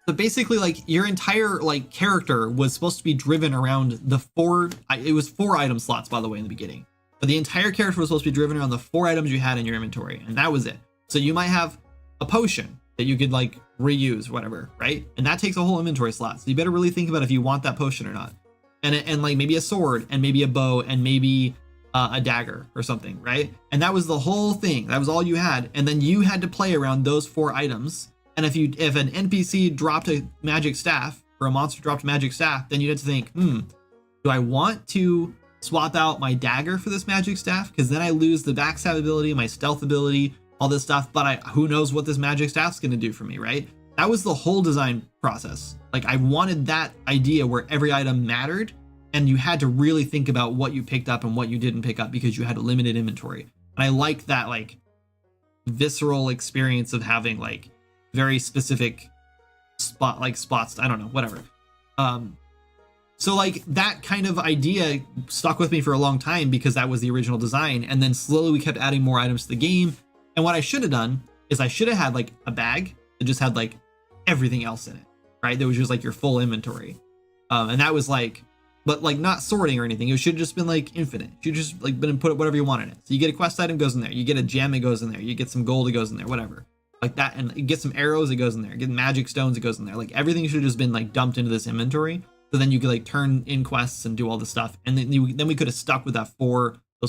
But basically, like, your entire like character was supposed to be driven around the 4. It was 4 item slots, by the way, in the beginning. But the entire character was supposed to be driven around the 4 items you had in your inventory, and that was it. So you might have a potion that you could like reuse, whatever, right? And that takes a whole inventory slot. So you better really think about if you want that potion or not. And like maybe a sword, and maybe a bow, and maybe a dagger or something, right? And that was the whole thing. That was all you had. And then you had to play around those 4 items. And if an NPC dropped a magic staff, or a monster dropped a magic staff, then you'd have to think, do I want to swap out my dagger for this magic staff? Because then I lose the backstab ability, my stealth ability, all this stuff, but who knows what this magic staff's going to do for me, right? That was the whole design process. Like, I wanted that idea where every item mattered, and you had to really think about what you picked up and what you didn't pick up, because you had a limited inventory. And I like that like visceral experience of having like very specific spots. I don't know, whatever. So like that kind of idea stuck with me for a long time, because that was the original design. And then slowly we kept adding more items to the game. And what I should have done is I should have had like a bag that just had like everything else in it, right? That was just like your full inventory. And that was like, but like not sorting or anything. It should have just been like infinite. You just like been put whatever you want in it. So you get a quest item, goes in there. You get a gem, it goes in there. You get some gold, it goes in there, whatever. Like that, and you get some arrows, it goes in there. Get magic stones, it goes in there. Like everything should have just been like dumped into this inventory. So then you could like turn in quests and do all this stuff. And then we could have stuck with those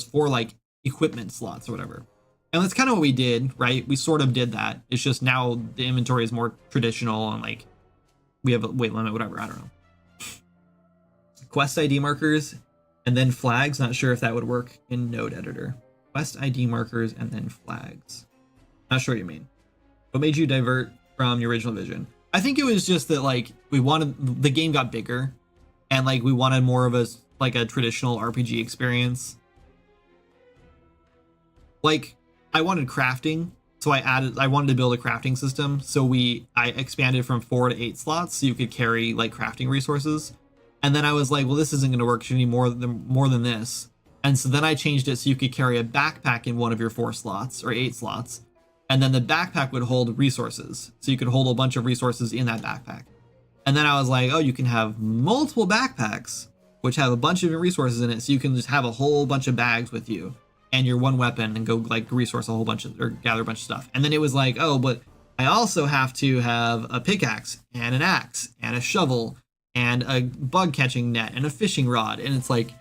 four like equipment slots or whatever. And that's kind of what we did, right? We sort of did that. It's just now the inventory is more traditional, and like we have a weight limit, whatever. I don't know. Quest ID markers and then flags. Not sure if that would work in Node Editor. Quest ID markers and then flags. Not sure what you mean. What made you divert from your original vision? I think it was just that like the game got bigger, and like we wanted more of a traditional RPG experience. Like I wanted crafting, so I wanted to build a crafting system. So I expanded from 4 to 8 slots, so you could carry like crafting resources. And then I was like, well, this isn't going to work. You need more than this. And so then I changed it so you could carry a backpack in one of your 4 slots or 8 slots. And then the backpack would hold resources. So you could hold a bunch of resources in that backpack. And then I was like, oh, you can have multiple backpacks, which have a bunch of different resources in it. So you can just have a whole bunch of bags with you and your one weapon and go like resource a whole bunch of, or gather a bunch of stuff. And then it was like, oh, but I also have to have a pickaxe and an axe and a shovel and a bug catching net and a fishing rod. And it's like,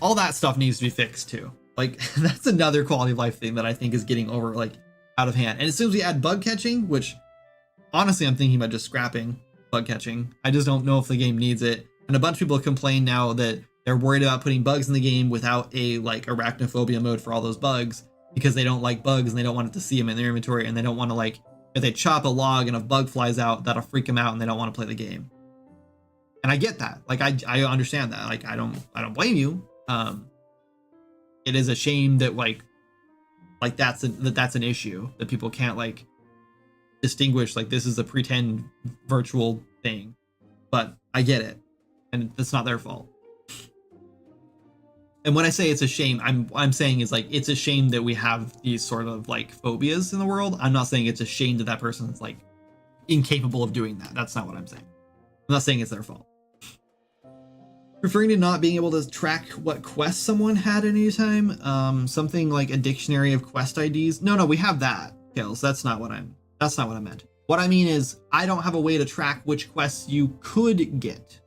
all that stuff needs to be fixed too. Like that's another quality of life thing that I think is getting out of hand. And as soon as we add bug catching, which honestly, I'm thinking about just scrapping bug catching. I just don't know if the game needs it. And a bunch of people complain now that they're worried about putting bugs in the game without a like arachnophobia mode for all those bugs, because they don't like bugs and they don't want to see them in their inventory, and they don't want to like if they chop a log and a bug flies out, that'll freak them out and they don't want to play the game. And I get that. Like I understand that. Like I don't blame you. It is a shame that like that's an issue, that people can't like distinguish like this is a pretend virtual thing. But I get it, and that's not their fault. And when I say it's a shame, I'm saying is like it's a shame that we have these sort of like phobias in the world. I'm not saying it's a shame that that person's like incapable of doing that. That's not what I'm saying. I'm not saying it's their fault. Referring to not being able to track what quests someone had at any time, something like a dictionary of quest IDs. No, we have that, Kills. That's not what I meant. What I mean is I don't have a way to track which quests you could get.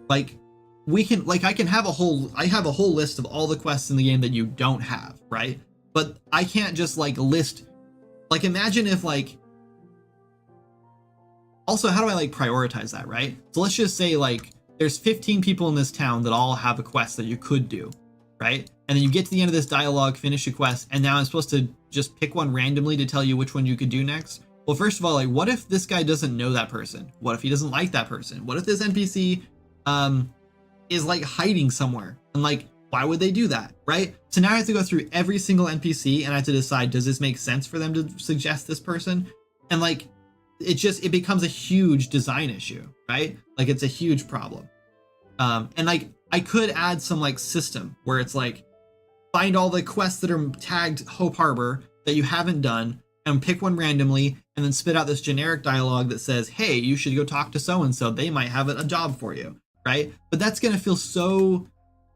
Like we can, like I have a whole list of all the quests in the game that you don't have, right? But I can't just like list, like imagine if like, also, how do I like prioritize that, right? So let's just say like there's 15 people in this town that all have a quest that you could do, right? And then you get to the end of this dialogue, finish a quest, and now I'm supposed to just pick one randomly to tell you which one you could do next. Well, first of all, like what if this guy doesn't know that person? What if he doesn't like that person? What if this NPC is like hiding somewhere? And like, why would they do that, right? So now I have to go through every single NPC and I have to decide, does this make sense for them to suggest this person? And like, it becomes a huge design issue, right? Like it's a huge problem. And like I could add some like system where it's like find all the quests that are tagged Hope Harbor that you haven't done and pick one randomly and then spit out this generic dialogue that says, hey, you should go talk to so-and-so. They might have a job for you, right? But that's going to feel so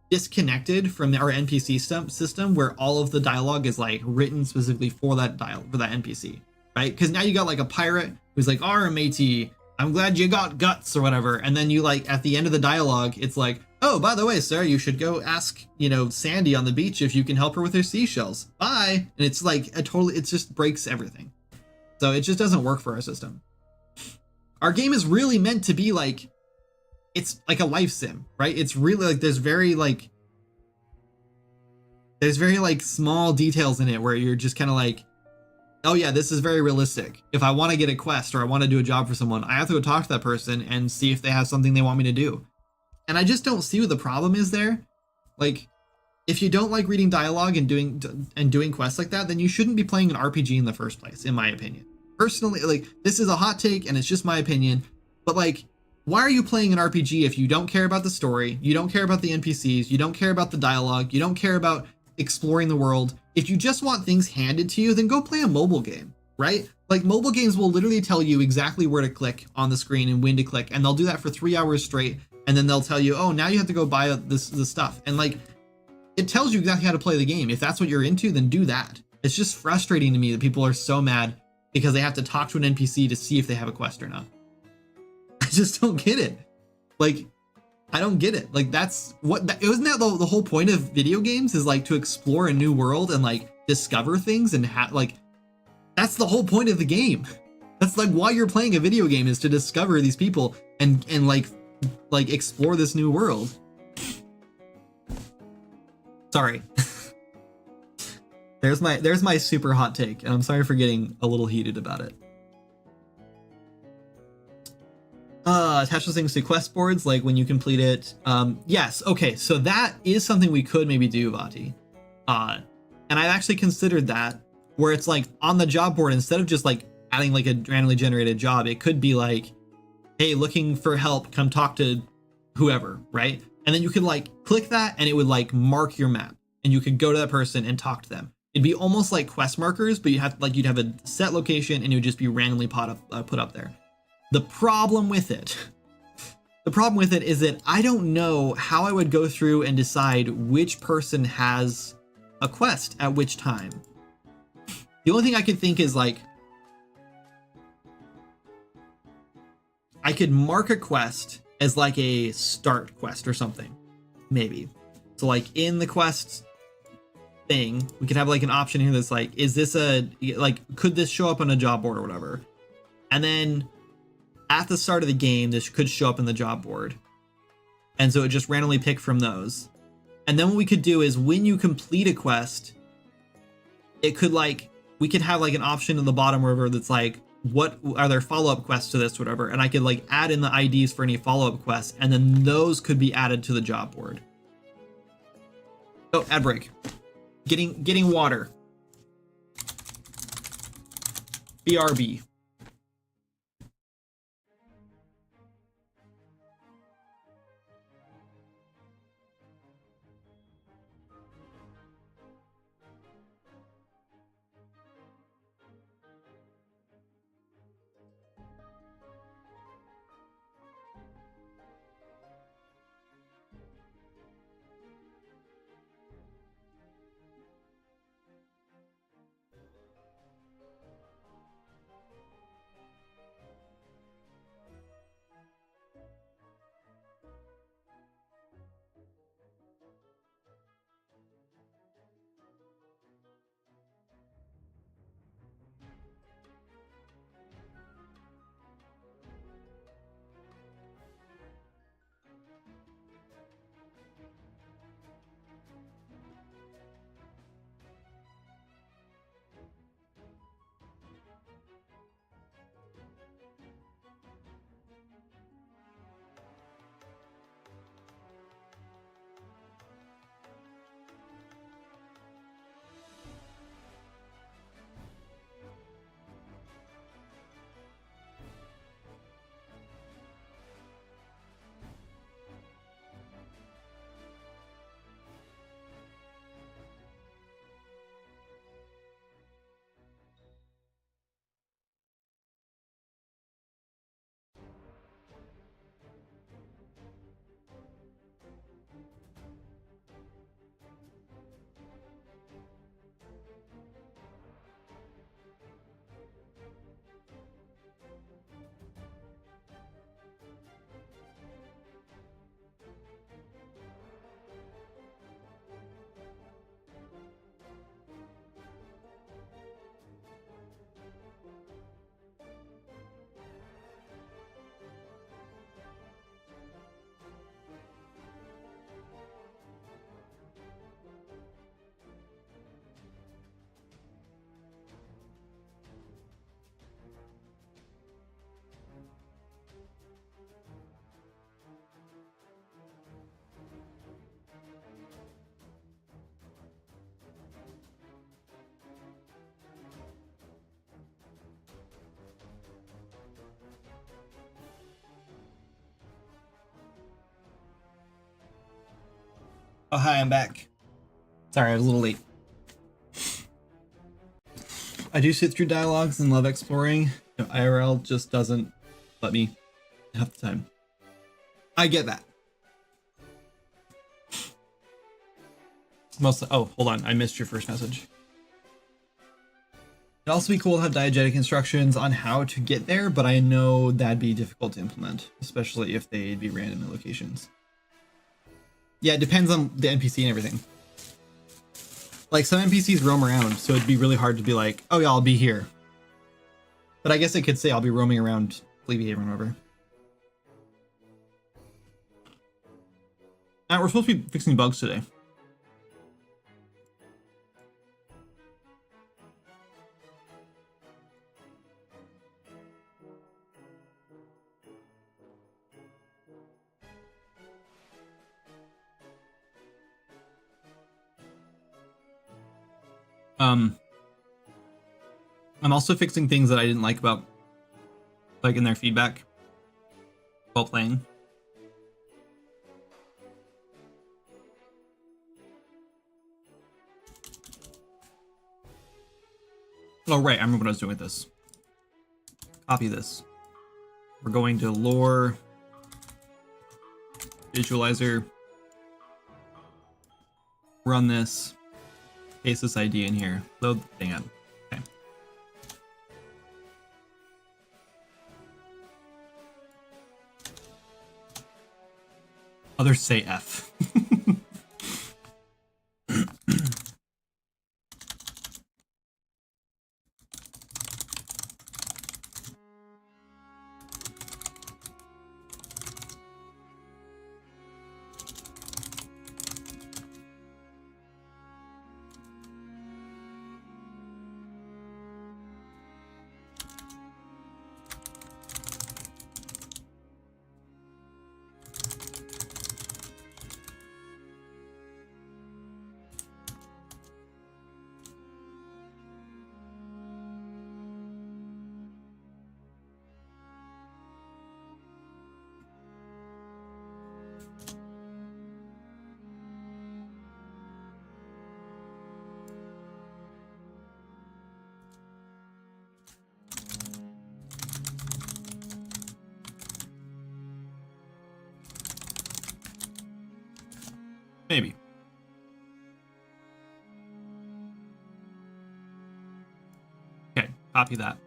disconnected from our NPC system where all of the dialogue is like written specifically for that NPC, right? Because now you got like a pirate who's like, matey, I'm glad you got guts or whatever. And then you like at the end of the dialogue, it's like, oh, by the way, sir, you should go ask, Sandy on the beach if you can help her with her seashells. Bye. And it's like it just breaks everything. So it just doesn't work for our system. Our game is really meant to be like, it's like a life sim, right? It's really like there's very small details in it where you're just kind of like, oh yeah, this is very realistic. If I want to get a quest or I want to do a job for someone, I have to go talk to that person and see if they have something they want me to do. And I just don't see what the problem is there. Like, if you don't like reading dialogue and doing quests like that, then you shouldn't be playing an RPG in the first place, in my opinion. Personally, like, this is a hot take and it's just my opinion, but like, why are you playing an RPG if you don't care about the story, you don't care about the NPCs, you don't care about the dialogue, you don't care about exploring the world? If you just want things handed to you, then go play a mobile game, right? Like mobile games will literally tell you exactly where to click on the screen and when to click, and they'll do that for 3 hours straight, and then they'll tell you, oh, now you have to go buy this stuff. And like, it tells you exactly how to play the game. If that's what you're into, then do that. It's just frustrating to me that people are so mad because they have to talk to an NPC to see if they have a quest or not. I just don't get it. Like, I don't get it. Like, that's what, isn't that the whole point of video games, is like to explore a new world and like discover things and like, that's the whole point of the game. That's like why you're playing a video game, is to discover these people and like explore this new world. Sorry. There's my super hot take, and I'm sorry for getting a little heated about it. Attach those things to quest boards, like when you complete it. Yes, okay, so that is something we could maybe do, Vati. And I've actually considered that, where it's like on the job board, instead of just like adding like a randomly generated job, it could be like, hey, looking for help, come talk to whoever, right? And then you could like click that and it would like mark your map, and you could go to that person and talk to them. It'd be almost like quest markers, but you'd have a set location and it would just be randomly put up there. The problem with it is that I don't know how I would go through and decide which person has a quest at which time. The only thing I could think is like, I could mark a quest as like a start quest or something, maybe. So like in the quest thing, we could have like an option here that's like, is this could this show up on a job board or whatever? And then at the start of the game, this could show up in the job board. And so it just randomly pick from those. And then what we could do is when you complete a quest, it could like we could have like an option in the bottom river that's like, what are there follow-up quests to this, whatever, and I could like add in the IDs for any follow-up quests, and then those could be added to the job board. Oh, ad break. Getting water. BRB. Oh, hi, I'm back. Sorry, I was a little late. I do sit through dialogues and love exploring. You know, IRL just doesn't let me half the time. I get that. Mostly. Oh, hold on. I missed your first message. It'd also be cool to have diegetic instructions on how to get there, but I know that'd be difficult to implement, especially if they'd be random in locations. Yeah, it depends on the NPC and everything. Like, some NPCs roam around, so it'd be really hard to be like, oh yeah, I'll be here. But I guess I could say I'll be roaming around Fleavyhaven or whatever. We're supposed to be fixing bugs today. I'm also fixing things that I didn't like about, like, in their feedback while playing. Oh, right, I remember what I was doing with this. Copy this. We're going to lore, visualizer, run this, paste this ID in here, load the thing up. Okay. Others say F. Maybe. Okay, copy that.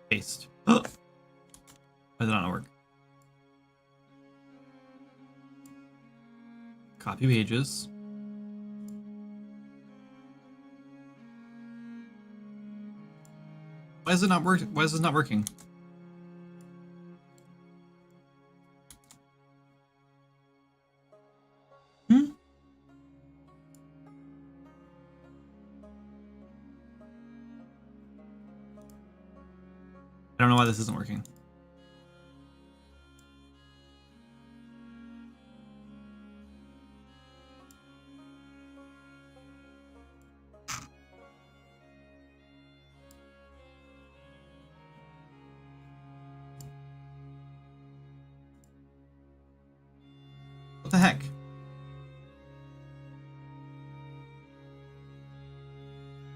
Paste. Why did that not work? Copy pages. Why is it not working? Why is this not working? I don't know why this isn't working. What the heck?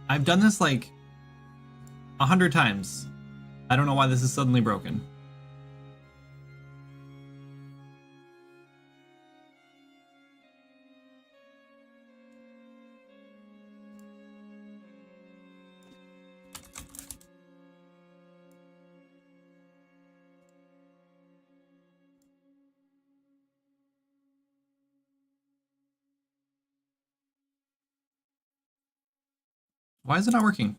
I've done this like 100 times. I don't know why this is suddenly broken. Why is it not working?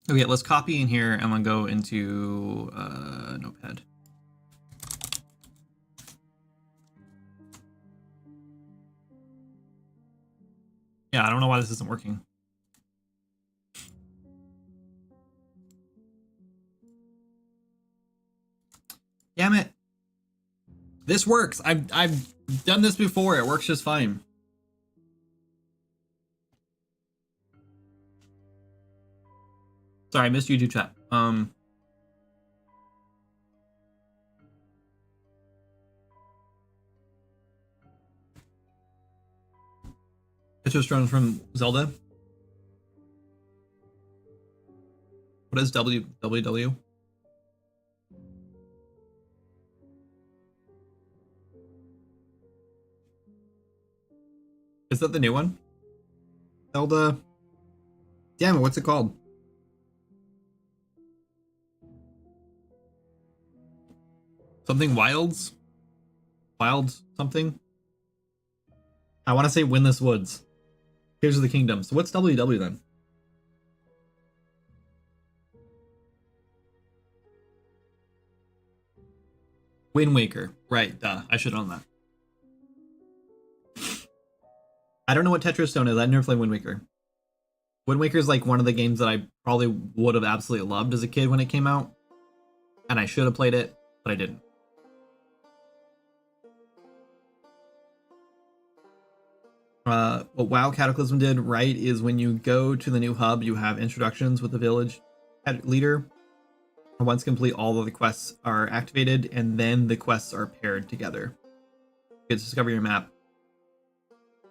Okay, let's copy in here and then go into Notepad. Yeah, I don't know why this isn't working. Damn it. This works. I've done this before. It works just fine. Sorry, I missed YouTube chat. It's just runs from Zelda. What is WWW? Is that the new one? Zelda. Damn it, what's it called? Something Wilds? Wild something? I want to say Windless Woods. Here's the Kingdom. So what's WW then? Wind Waker. Right, duh. I should own that. I don't know what Tetris Stone is. I never played Wind Waker. Wind Waker is like one of the games that I probably would have absolutely loved as a kid when it came out. And I should have played it, but I didn't. What WoW Cataclysm did right is when you go to the new hub, you have introductions with the village leader. Once complete, all of the quests are activated, and then the quests are paired together. You get to discover your map.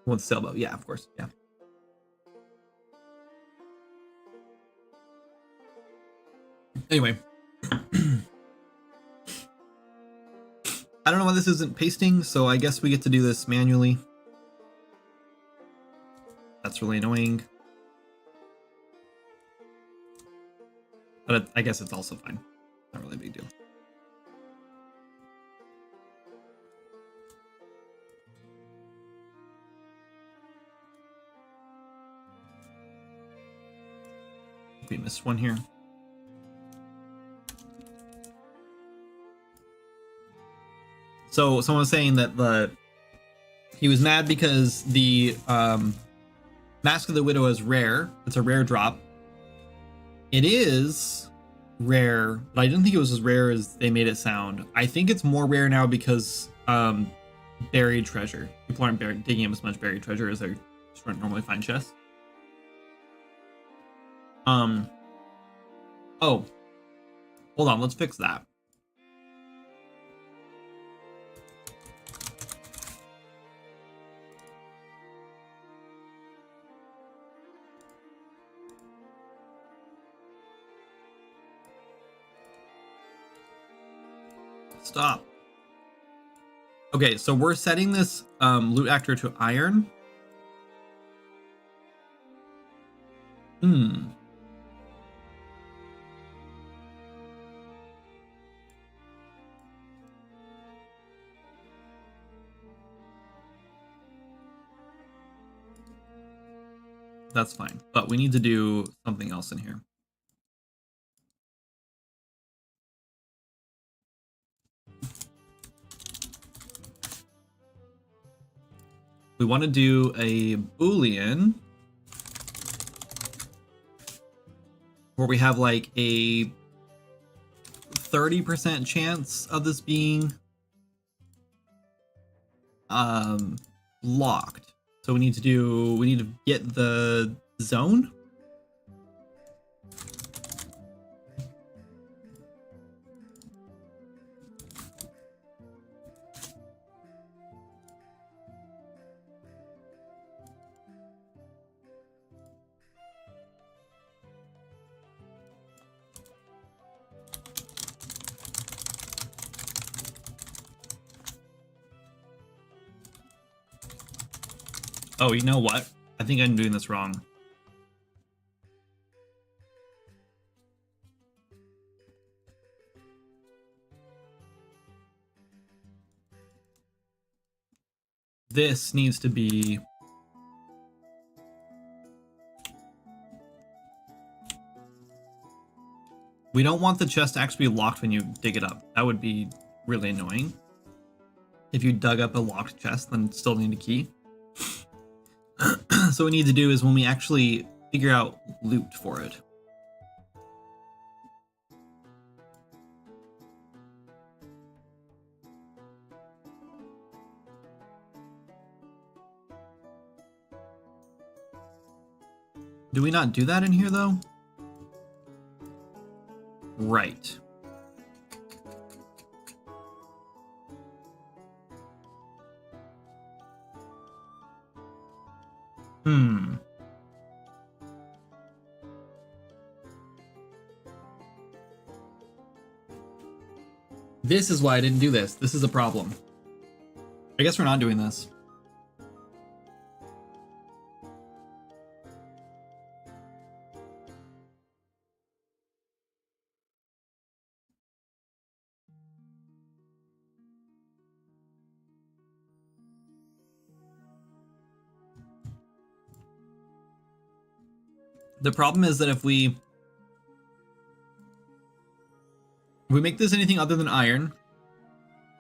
With sailboat, yeah, of course, yeah. Anyway, I don't know why this isn't pasting, so I guess we get to do this manually. That's really annoying. But I guess it's also fine. Not really a big deal. We missed one here. So someone was saying that he was mad because the Mask of the Widow is rare. It's a rare drop. It is rare, but I didn't think it was as rare as they made it sound. I think it's more rare now because buried treasure. People aren't digging up as much buried treasure as they normally find chests. Oh, hold on. Let's fix that. Stop. Okay, so we're setting this loot actor to iron. That's fine, but we need to do something else in here. We want to do a Boolean where we have like a 30% chance of this being locked. So we need to get the zone. Oh, you know what? I think I'm doing this wrong. This needs to be... We don't want the chest to actually be locked when you dig it up. That would be really annoying. If you dug up a locked chest, then still need a key. So what we need to do is when we actually figure out loot for it. Do we not do that in here though? Right. This is why I didn't do this. This is a problem. I guess we're not doing this. The problem is that if we make this anything other than iron,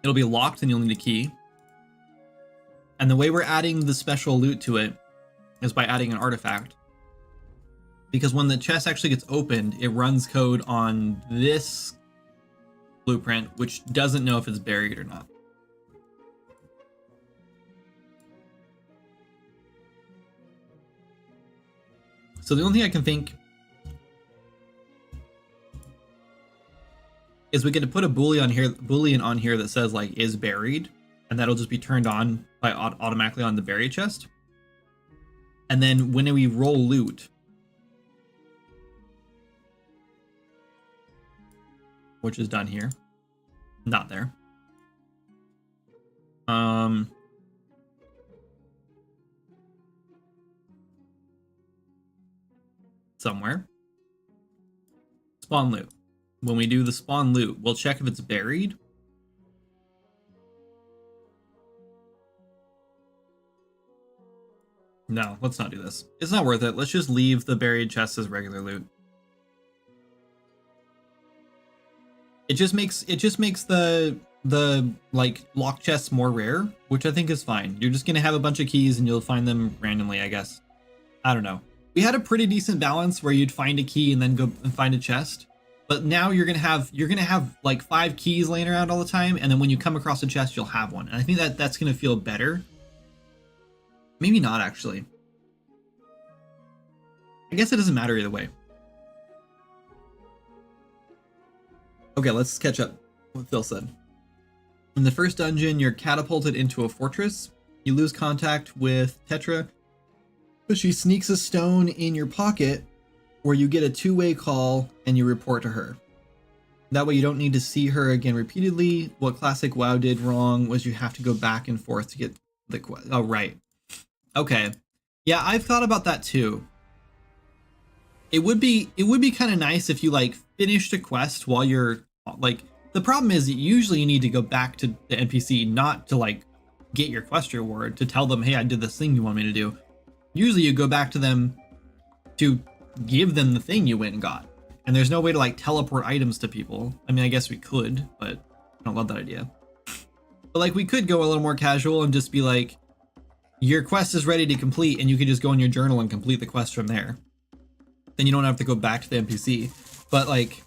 it'll be locked and you'll need a key. And the way we're adding the special loot to it is by adding an artifact. Because when the chest actually gets opened, it runs code on this blueprint, which doesn't know if it's buried or not. So the only thing I can think is we get to put a boolean on here that says like is buried, and that'll just be turned on by automatically on the buried chest. And then when we roll loot, which is done here, not there. Somewhere. Spawn loot. When we do the spawn loot, we'll check if it's buried. No, let's not do this. It's not worth it. Let's just leave the buried chest as regular loot. It just makes the like lock chests more rare, which I think is fine. You're just gonna have a bunch of keys and you'll find them randomly, I guess. I don't know. We had a pretty decent balance where you'd find a key and then go and find a chest. But now you're gonna have like 5 keys laying around all the time, and then when you come across a chest, you'll have one. And I think that's gonna feel better. Maybe not actually. I guess it doesn't matter either way. Okay, let's catch up what Phil said. In the first dungeon, you're catapulted into a fortress. You lose contact with Tetra, but she sneaks a stone in your pocket where you get a two-way call and you report to her. That way you don't need to see her again repeatedly. What classic WoW did wrong was you have to go back and forth to get the quest. Oh, right. Okay. Yeah, I've thought about that too. It would be kind of nice if you like finished a quest while you're like, the problem is that usually you need to go back to the NPC not to like get your quest reward, to tell them, hey, I did this thing you want me to do. Usually you go back to them to give them the thing you went and got. And there's no way to like teleport items to people. I mean, I guess we could, but I don't love that idea. But like we could go a little more casual and just be like, your quest is ready to complete, and you can just go in your journal and complete the quest from there. Then you don't have to go back to the NPC. But like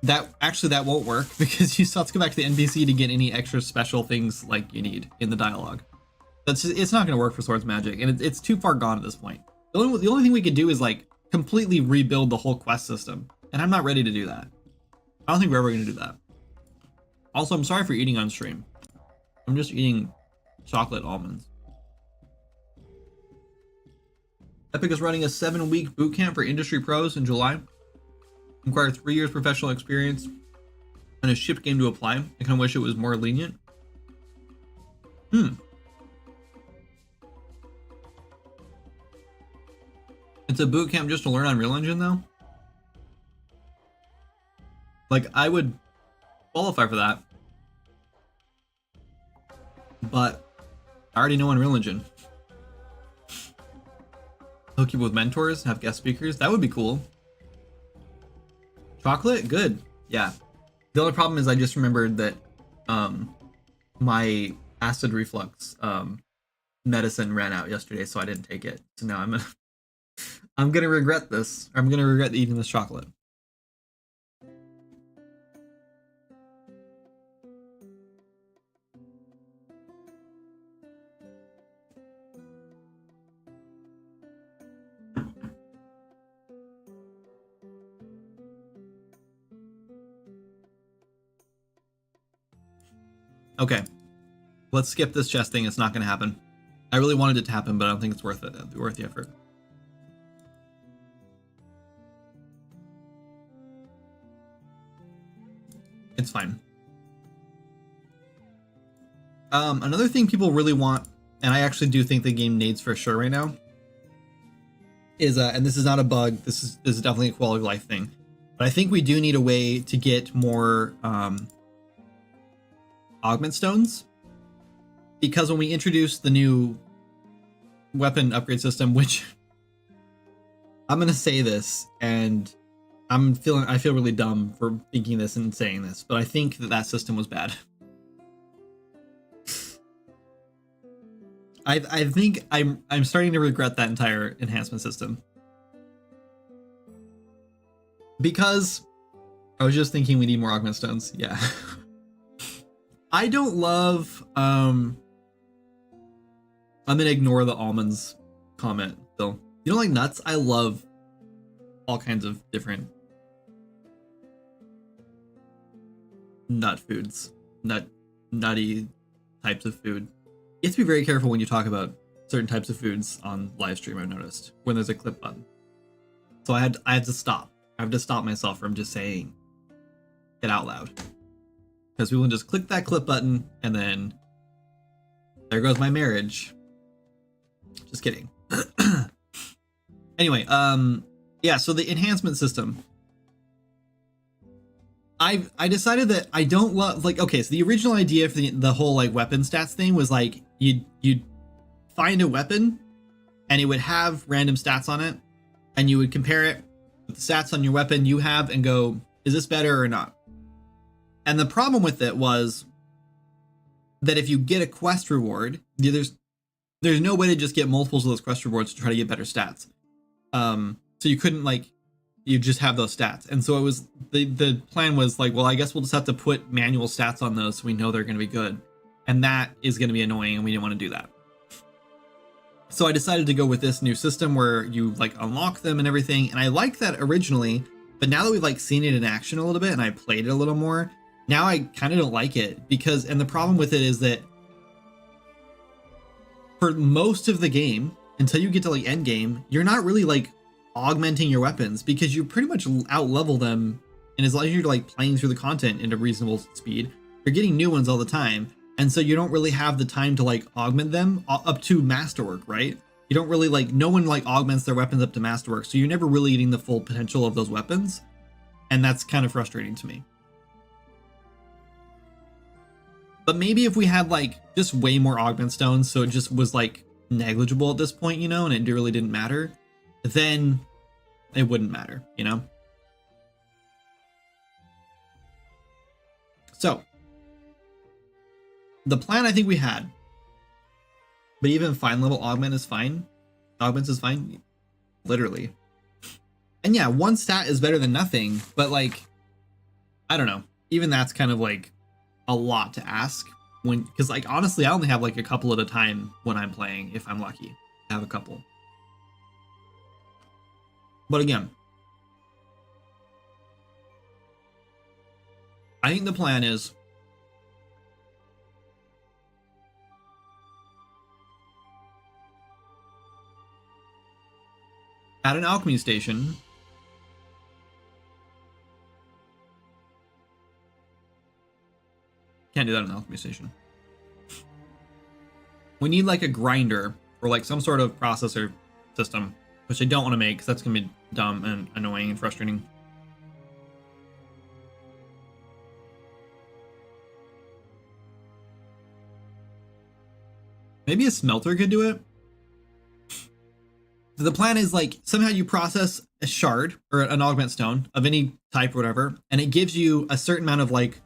that won't work because you still have to go back to the NPC to get any extra special things like you need in the dialogue. It's not going to work for Swords Magic, and it's too far gone at this point. The only thing we could do is like completely rebuild the whole quest system, and I'm not ready to do that. I don't think we're ever going to do that. Also, I'm sorry for eating on stream. I'm just eating chocolate almonds. Epic is running a 7-week bootcamp for industry pros in July. Require 3 years professional experience and a shipped game to apply. I kind of wish it was more lenient. It's a bootcamp just to learn Unreal Engine though? Like, I would qualify for that. But I already know Unreal Engine. Hook you up with mentors, have guest speakers. That would be cool. Chocolate? Good. Yeah. The only problem is I just remembered that my acid reflux medicine ran out yesterday, so I didn't take it. So now I'm gonna regret this. I'm gonna regret eating this chocolate. Okay, let's skip this chest thing. It's not going to happen. I really wanted it to happen, but I don't think it's worth it. Worth the effort. It's fine. Another thing people really want, and I actually do think the game needs for sure right now, is and this is not a bug. This is definitely a quality of life thing, but I think we do need a way to get more augment stones, because when we introduced the new weapon upgrade system, which I'm gonna say this, and I feel really dumb for thinking this and saying this, but I think that system was bad. I think I'm starting to regret that entire enhancement system, because I was just thinking we need more augment stones. Yeah. I don't love I'm gonna ignore the almonds comment though. You don't like nuts? I love all kinds of different nut foods, nutty types of food. You have to be very careful when you talk about certain types of foods on live stream. I've noticed when there's a clip button, so I had to stop. I have to stop myself from just saying it out loud, because we will just click that clip button and then there goes my marriage. Just kidding. Anyway, yeah, so the enhancement system. I decided that I don't love, like, okay, so the original idea for the whole like weapon stats thing was like you'd find a weapon and it would have random stats on it, and you would compare it with the stats on your weapon you have and go, is this better or not? And the problem with it was that if you get a quest reward, there's no way to just get multiples of those quest rewards to try to get better stats. So you couldn't, like, you just have those stats. And so it was, the plan was like, well, I guess we'll just have to put manual stats on those so we know they're going to be good. And that is going to be annoying, and we didn't want to do that. So I decided to go with this new system where you like unlock them and everything. And I liked that originally, but now that we've like seen it in action a little bit and I played it a little more, now I kind of don't like it, because, and the problem with it is that for most of the game, until you get to like end game, you're not really like augmenting your weapons, because you pretty much out level them And as long as you're like playing through the content at a reasonable speed, you're getting new ones all the time. And so you don't really have the time to like augment them up to masterwork, right? You don't really like, no one like augments their weapons up to masterwork. So you're never really getting the full potential of those weapons. And that's kind of frustrating to me. But maybe if we had like just way more augment stones, so it just was like negligible at this point, you know, and it really didn't matter, then it wouldn't matter, you know? So the plan I think we had, but even fine level augment is fine. Augments is fine, literally. And yeah, one stat is better than nothing, but like, I don't know. Even that's kind of like a lot to ask when, because like honestly, I only have like a couple at a time when I'm playing, if I'm lucky. I have a couple. But again, I think the plan is at an alchemy station, can't do that in an alchemy station. We need like a grinder or like some sort of processor system, which I don't want to make because that's going to be dumb and annoying and frustrating. Maybe a smelter could do it. The plan is like somehow you process a shard or an augment stone of any type or whatever, and it gives you a certain amount of like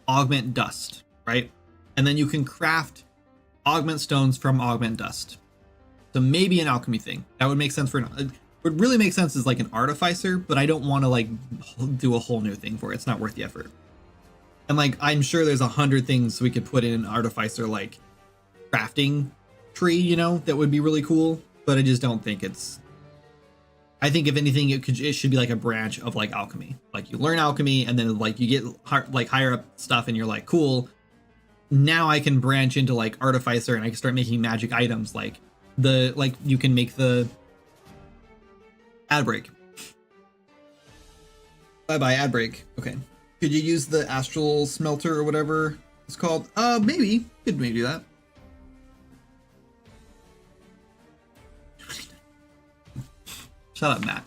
augment dust, right? And then you can craft augment stones from augment dust. So maybe an alchemy thing that would make sense for what would really make sense is like an artificer, but I don't want to like do a whole new thing for it. It's not worth the effort. And like I'm sure there's 100 things we could put in an artificer like crafting tree, you know, that would be really cool. But I just don't think it's. I think if anything, it should be like a branch of like alchemy. Like you learn alchemy, and then like you get like higher up stuff, and you're like, cool. Now I can branch into like artificer, and I can start making magic items. Like you can make the ad break. Bye bye ad break. Okay. Could you use the astral smelter or whatever it's called? Maybe. Could maybe do that. Shut up, Matt.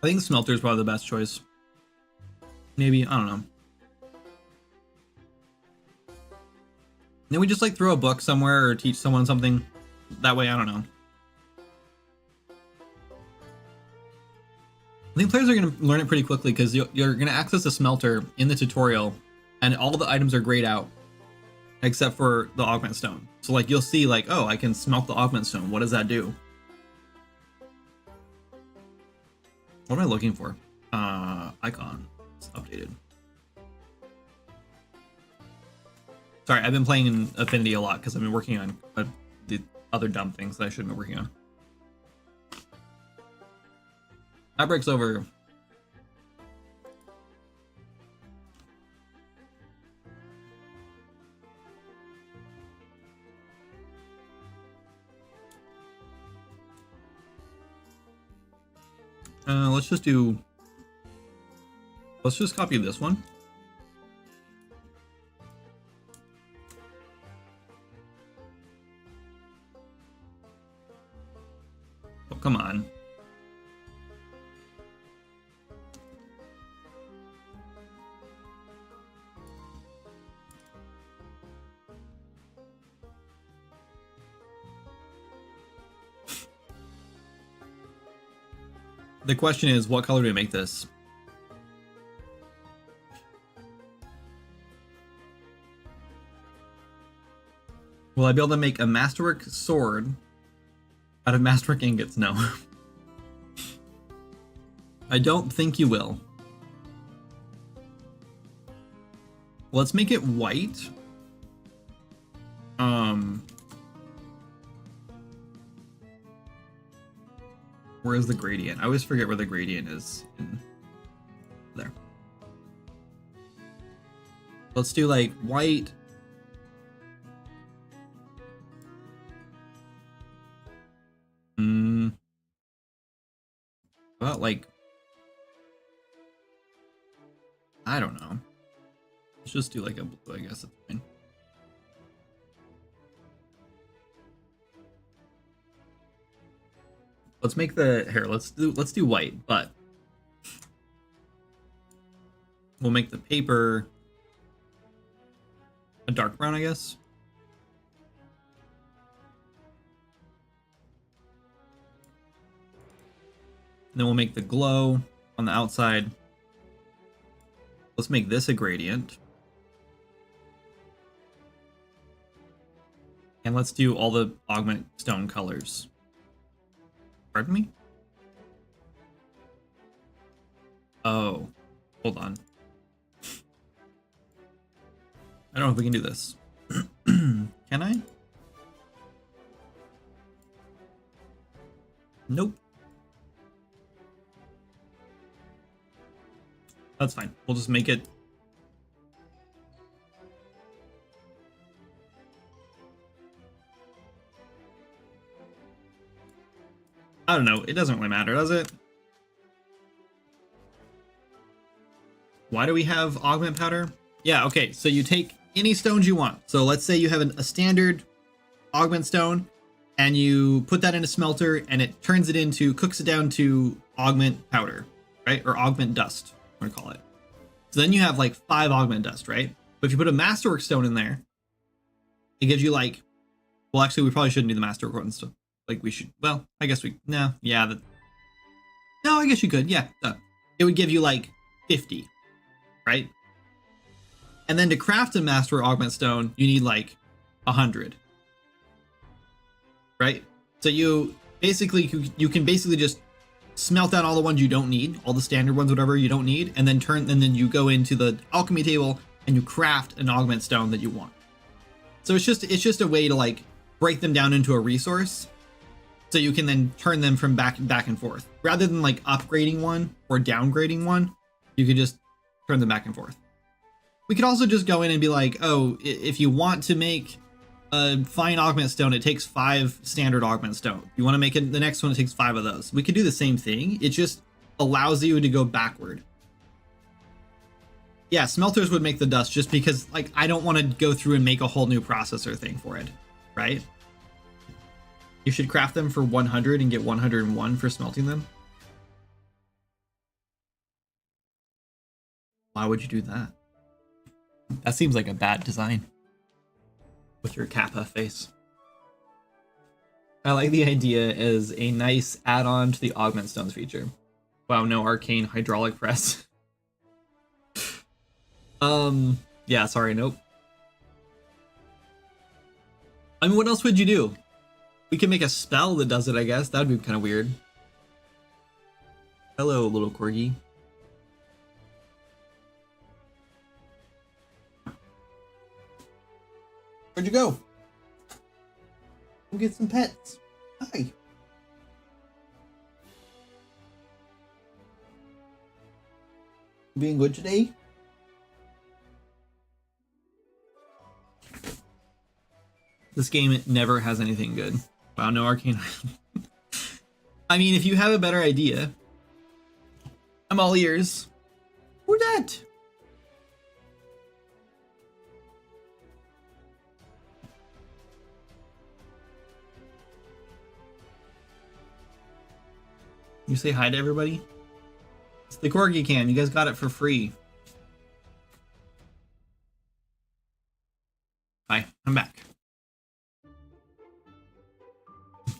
I think smelter is probably the best choice. Maybe, I don't know. Then we just like throw a book somewhere or teach someone something that way. I don't know. I think players are going to learn it pretty quickly because you're going to access the smelter in the tutorial and all the items are grayed out except for the augment stone. So like you'll see like, oh, I can smelt the augment stone. What does that do? What am I looking for? Icon. It's updated. Sorry, I've been playing in Affinity a lot because I've been working on the other dumb things that I shouldn't be working on. That breaks over. Let's just copy this one. Oh, come on. The question is, what color do we make this? Will I be able to make a masterwork sword out of masterwork ingots? No. I don't think you will. Let's make it white. Where is the gradient? I always forget where the gradient is. There. Let's do like white. About like, I don't know. Let's just do like a blue, I guess it's fine. Let's make the here. Let's do white, but we'll make the paper a dark brown, I guess. And then we'll make the glow on the outside. Let's make this a gradient. And let's do all the augment stone colors. Pardon me? Oh, hold on. I don't know if we can do this. Can I? Nope. That's fine. We'll just make it. I don't know. It doesn't really matter, does it? Why do we have augment powder? Yeah, okay. So you take any stones you want. So let's say you have a standard augment stone and you put that in a smelter and it turns it into, cooks it down to augment powder, right? Or augment dust, I'm gonna call it. So then you have like 5 augment dust, right? But if you put a masterwork stone in there, it gives you like, well, actually, we probably shouldn't do the masterwork stuff. Like we should, well, I guess we, no, yeah. No, I guess you could, yeah. It would give you like 50, right? And then to craft a master augment stone, you need like 100, right? So you can basically just smelt down all the ones you don't need, all the standard ones, whatever you don't need, and then you go into the alchemy table and you craft an augment stone that you want. So it's just a way to like break them down into a resource, so you can then turn them from back and forth rather than like upgrading one or downgrading one. You could just turn them back and forth. We could also just go in and be like, oh, if you want to make a fine augment stone, it takes 5 standard augment stone. You want to make it the next one, it takes 5 of those. We could do the same thing. It just allows you to go backward. Yeah, smelters would make the dust just because like I don't want to go through and make a whole new processor thing for it, right? You should craft them for 100 and get 101 for smelting them. Why would you do that? That seems like a bad design. With your Kappa face. I like the idea as a nice add-on to the augment stones feature. Wow, no arcane hydraulic press. Yeah, sorry, nope. I mean, what else would you do? We can make a spell that does it, I guess. That'd be kind of weird. Hello, little corgi. Where'd you go? Go get some pets. Hi. Being good today? This game never has anything good. Wow, no arcane. I mean, if you have a better idea, I'm all ears. Who's that? You say hi to everybody? It's the Corgi Cam. You guys got it for free. Hi, I'm back.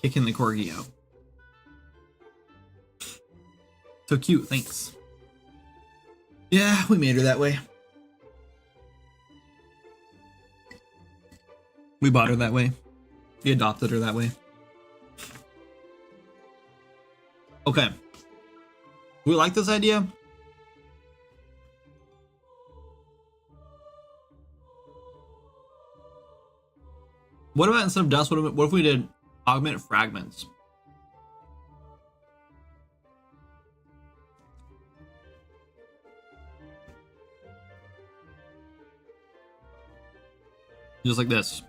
Kicking the Corgi out. So cute, thanks. Yeah, we made her that way. We bought her that way. We adopted her that way. Okay. We like this idea. What about instead of dust, what if we did augment fragments? just like this.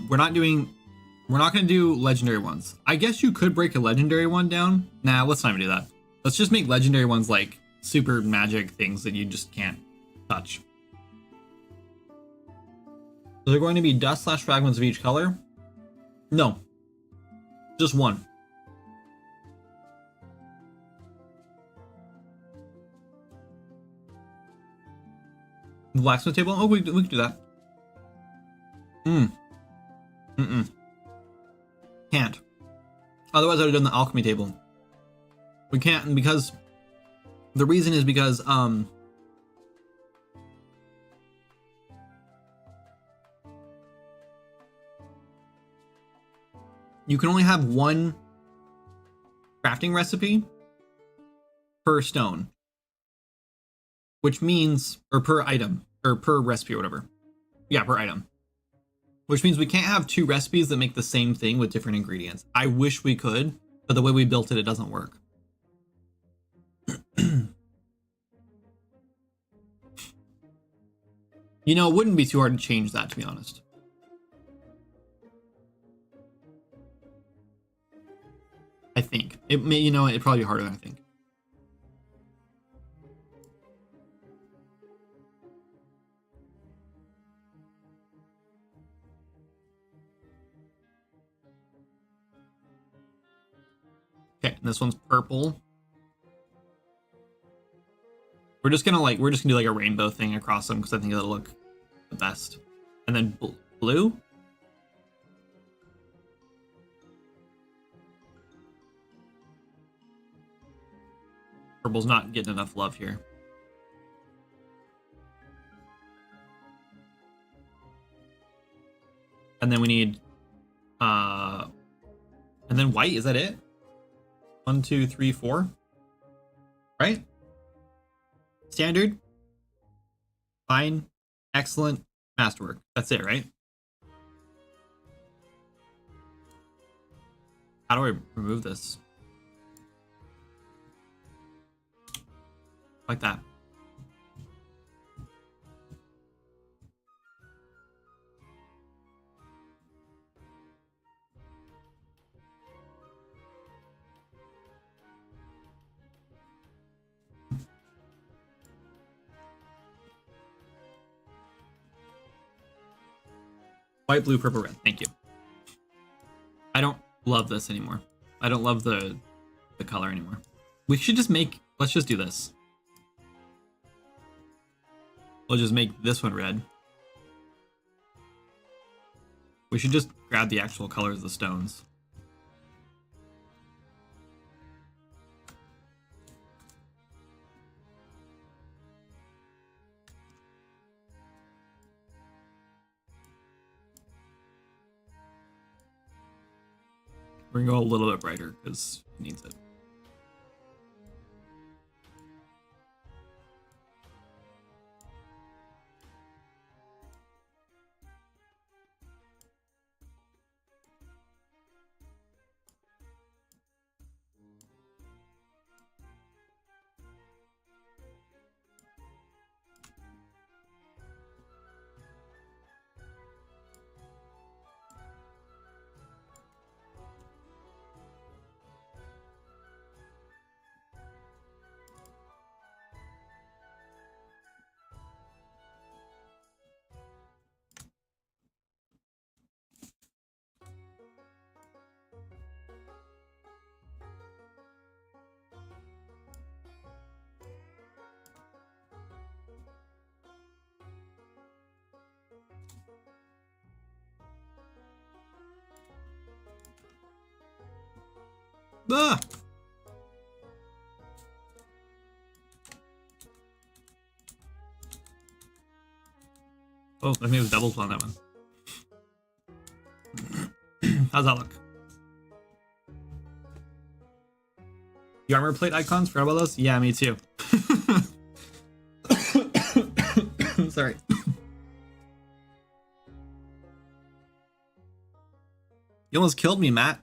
We're not going to do legendary ones. I guess you could break a legendary one down. Nah, let's not even do that. Let's just make legendary ones like super magic things that you just can't touch. So they're going to be dust / fragments of each color? No. Just one. The blacksmith table? Oh, we can do that. Can't. Otherwise, I would have done the alchemy table. We can't because the reason is because you can only have one crafting recipe per stone, which means, or per item, or per recipe or whatever. Yeah, per item. Which means we can't have two recipes that make the same thing with different ingredients. I wish we could, but the way we built it, it doesn't work. You know, it wouldn't be too hard to change that, to be honest. I think. It may, you know, it'd probably be harder than I think. Okay, this one's purple. We're just gonna do like a rainbow thing across them because I think it'll look the best. And then blue. Purple's not getting enough love here. And then we need, and then white. Is that it? 1, 2, 3, 4. Right? Standard. Fine. Excellent. Masterwork. That's it, right? How do I remove this? Like that. White, blue, purple, red. Thank you. I don't love this anymore. I don't love the color anymore. We should just make, let's just do this. We'll just make this one red. We should just grab the actual colors of the stones. We're gonna go a little bit brighter because it needs it. Ah! Oh, I think it was doubles on that one. How's that look? The armor plate icons, forgot about those? Yeah, me too. Sorry. You almost killed me, Matt.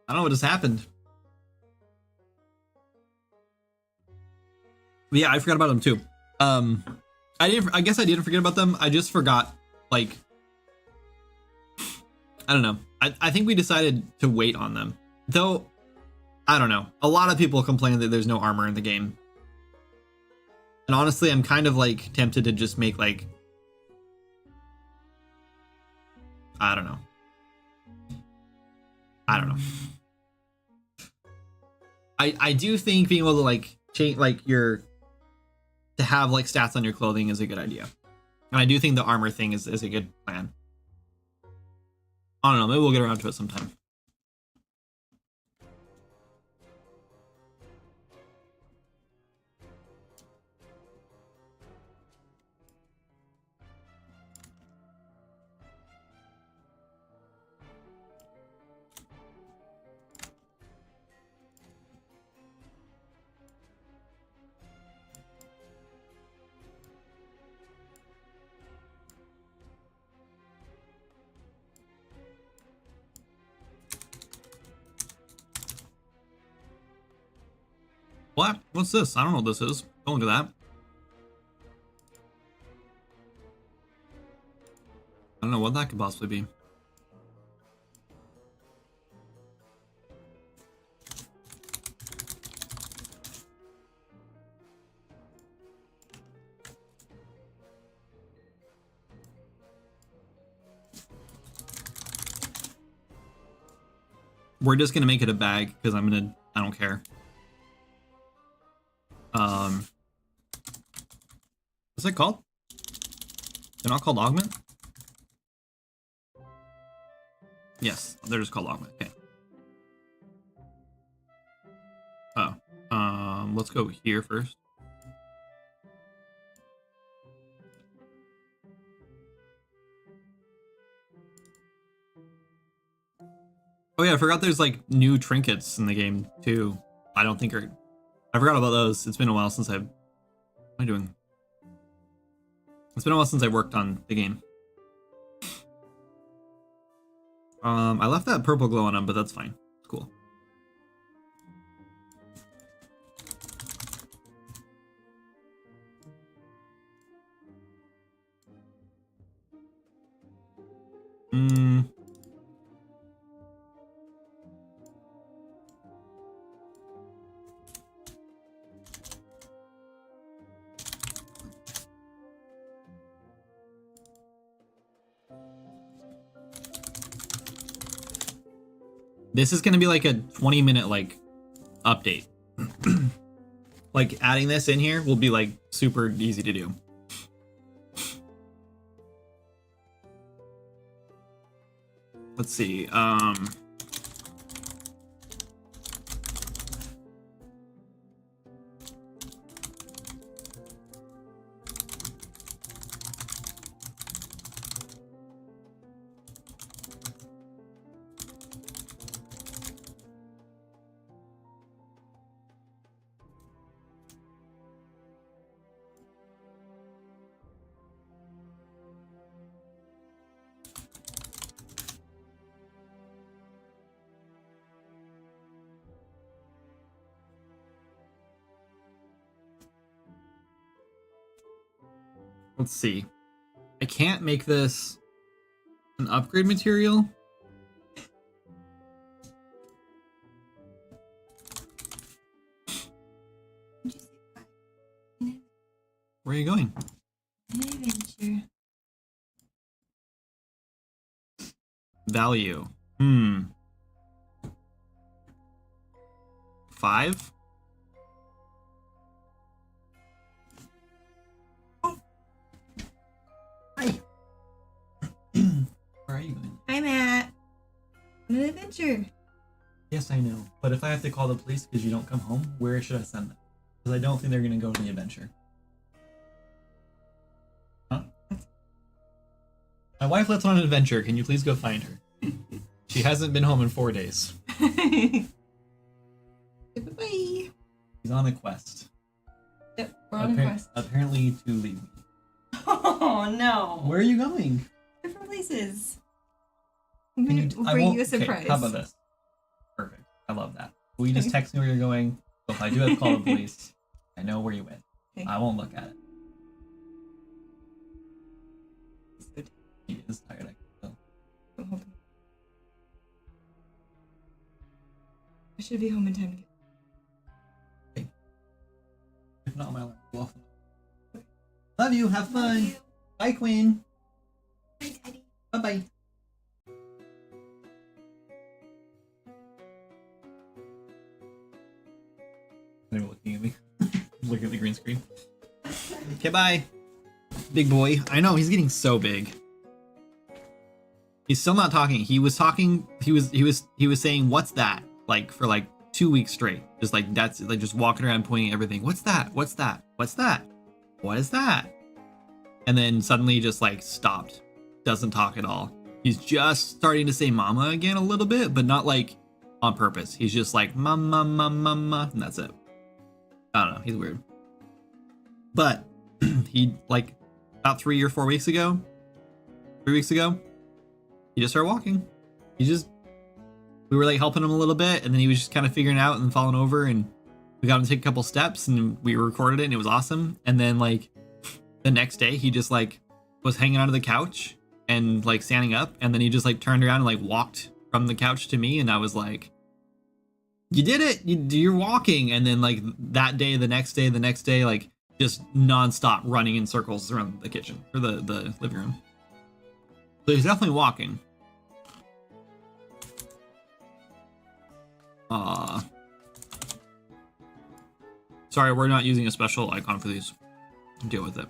I don't know what just happened. But yeah, I forgot about them too. I guess I didn't forget about them. I just forgot, like, I don't know. I think we decided to wait on them. Though, I don't know. A lot of people complain that there's no armor in the game. And honestly, I'm kind of like tempted to just make like, I don't know. I do think being able to like change like to have like stats on your clothing is a good idea. And I do think the armor thing is a good plan. I don't know, maybe we'll get around to it sometime. What? What's this? I don't know what this is. Don't look at that. I don't know what that could possibly be. We're just gonna make it a bag because I don't care. What's it called? They're not called augment? Yes, they're just called augment. Okay. Oh, let's go here first. Oh yeah, I forgot there's like new trinkets in the game too. I don't think I forgot about those. It's been a while since what am I doing? It's been a while since I worked on the game. I left that purple glow on him, but that's fine. It's cool. This is gonna be like a 20-minute like update. Like adding this in here will be like super easy to do. Let's see. Let's see. I can't make this an upgrade material. Where are you going? Adventure. Value. 5? Hi. Where are you going? Hi, Matt. On an adventure. Yes, I know. But if I have to call the police because you don't come home, where should I send them? Because I don't think they're going to go to the adventure. Huh? My wife left on an adventure. Can you please go find her? She hasn't been home in 4 days. Bye. She's on a quest. Yep, we're on a quest. Apparently to leave me. Oh no. Where are you going? Different places. Can We'll bring you a okay, surprise. how about this? Perfect. I love that. Will you just text me where you're going? So if I do have to call the police, I know where you went. Okay. I won't look at it. He is tired. I can tell. I'm hoping. I should be home in time to get. If not, my alarm will go off. Love you. Have fun. Love you. Bye, Queen. Bye, Daddy. Bye bye. They're looking at me. Looking at the green screen. Okay, bye. Big boy. I know, he's getting so big. He's still not talking. He was talking, he was saying, "What's that?" like for like 2 weeks straight. Just like that's like just walking around pointing at everything. "What's that? What's that? What's that? What is that?" And then suddenly just like stopped. Doesn't talk at all. He's just starting to say mama again a little bit, but not like on purpose. He's just like mama, mama, mama, and that's it. I don't know. He's weird. But he like about 3 or 4 weeks ago, 3 weeks ago, he just started walking. We were like helping him a little bit, and then he was just kind of figuring it out and falling over, and we got him to take a couple steps, and we recorded it, and it was awesome. And then like the next day, he just like was hanging onto the couch and like standing up, and then he just like turned around and like walked from the couch to me, and I was like, "You did it! You're walking!" And then like that day, the next day, like just nonstop running in circles around the kitchen or the living room. So he's definitely walking. Sorry, we're not using a special icon for these. Deal with it.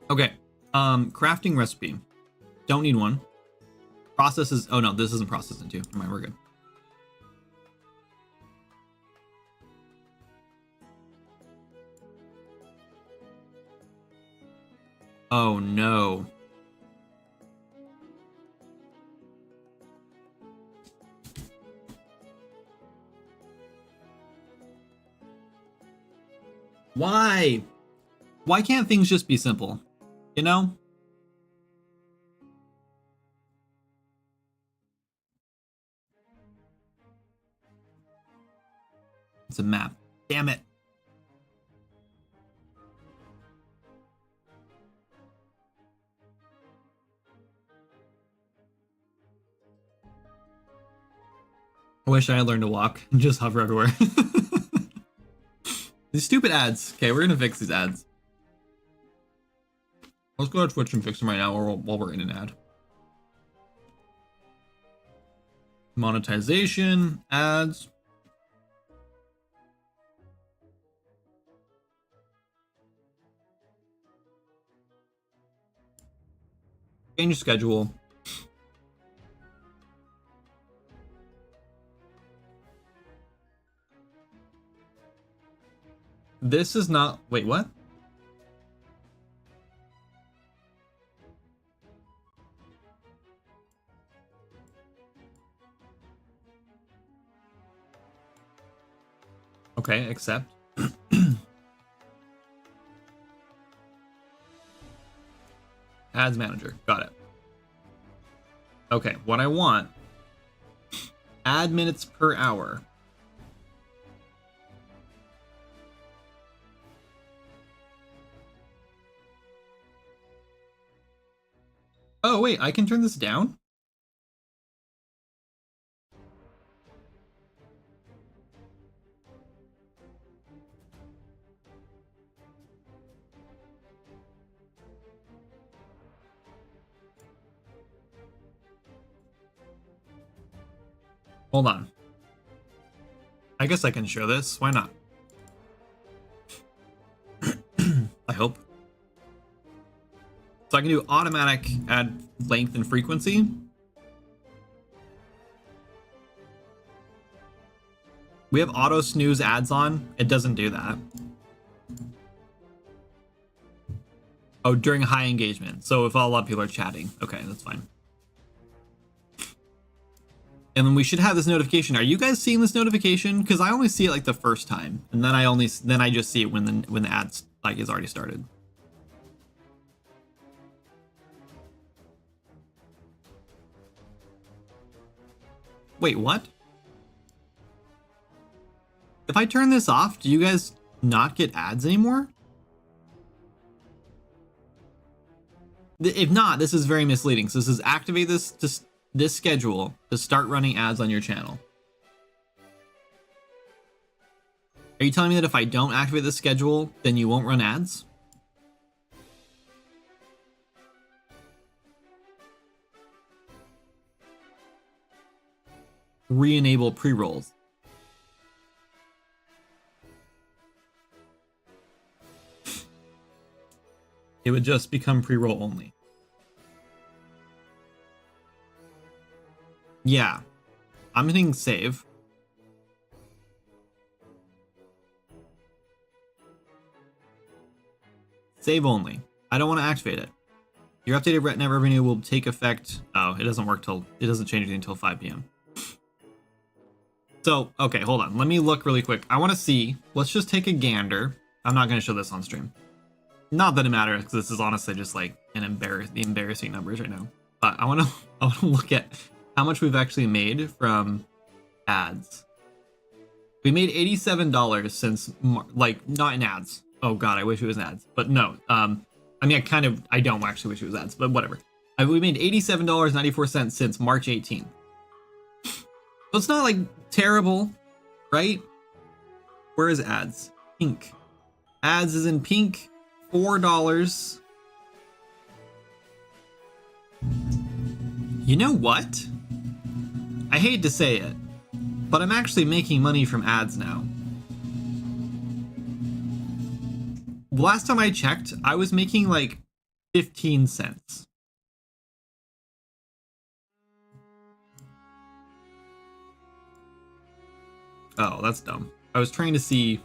Okay, crafting recipe. Don't need one. Processes. Oh no, this isn't processing too. Never mind, we're good. Oh no. Why? Why can't things just be simple? You know? It's a map. Damn it. I wish I had learned to walk and just hover everywhere. These stupid ads. Okay, we're gonna fix these ads. Let's go to Twitch and fix them right now while we're in an ad. Monetization, ads. Change schedule. This is not. Wait, what? Okay, accept. Ads manager. Got it. Okay, what I want. Ad minutes per hour. Oh, wait, I can turn this down? Hold on. I guess I can show this. Why not? I hope. So I can do automatic ad length and frequency. We have auto snooze ads on. It doesn't do that. Oh, during high engagement. So if a lot of people are chatting. Okay, that's fine. And then we should have this notification. Are you guys seeing this notification? Because I only see it like the first time, and then I just see it when the ads like is already started. Wait, what? If I turn this off, do you guys not get ads anymore? If not, this is very misleading. So this is activate this schedule to start running ads on your channel. Are you telling me that if I don't activate this schedule, then you won't run ads? Re-enable pre-rolls. It would just become pre-roll only. Yeah. I'm hitting save. Save only. I don't want to activate it. Your updated net revenue will take effect. Oh, it doesn't work it doesn't change anything until 5 p.m. So, okay, hold on. Let me look really quick. I want to see. Let's just take a gander. I'm not going to show this on stream. Not that it matters, because this is honestly just like the embarrassing numbers right now. But I want to look at how much we've actually made from ads. We made $87 since like not in ads. Oh god, I wish it was ads, but no. I mean, I don't actually wish it was ads, but whatever. We made $87.94 since March 18th. So it's not like terrible, right? Where is ads? Pink. Ads is in pink. $4. You know what? I hate to say it, but I'm actually making money from ads now. Last time I checked, I was making like 15 cents. Oh, that's dumb. I was trying to see.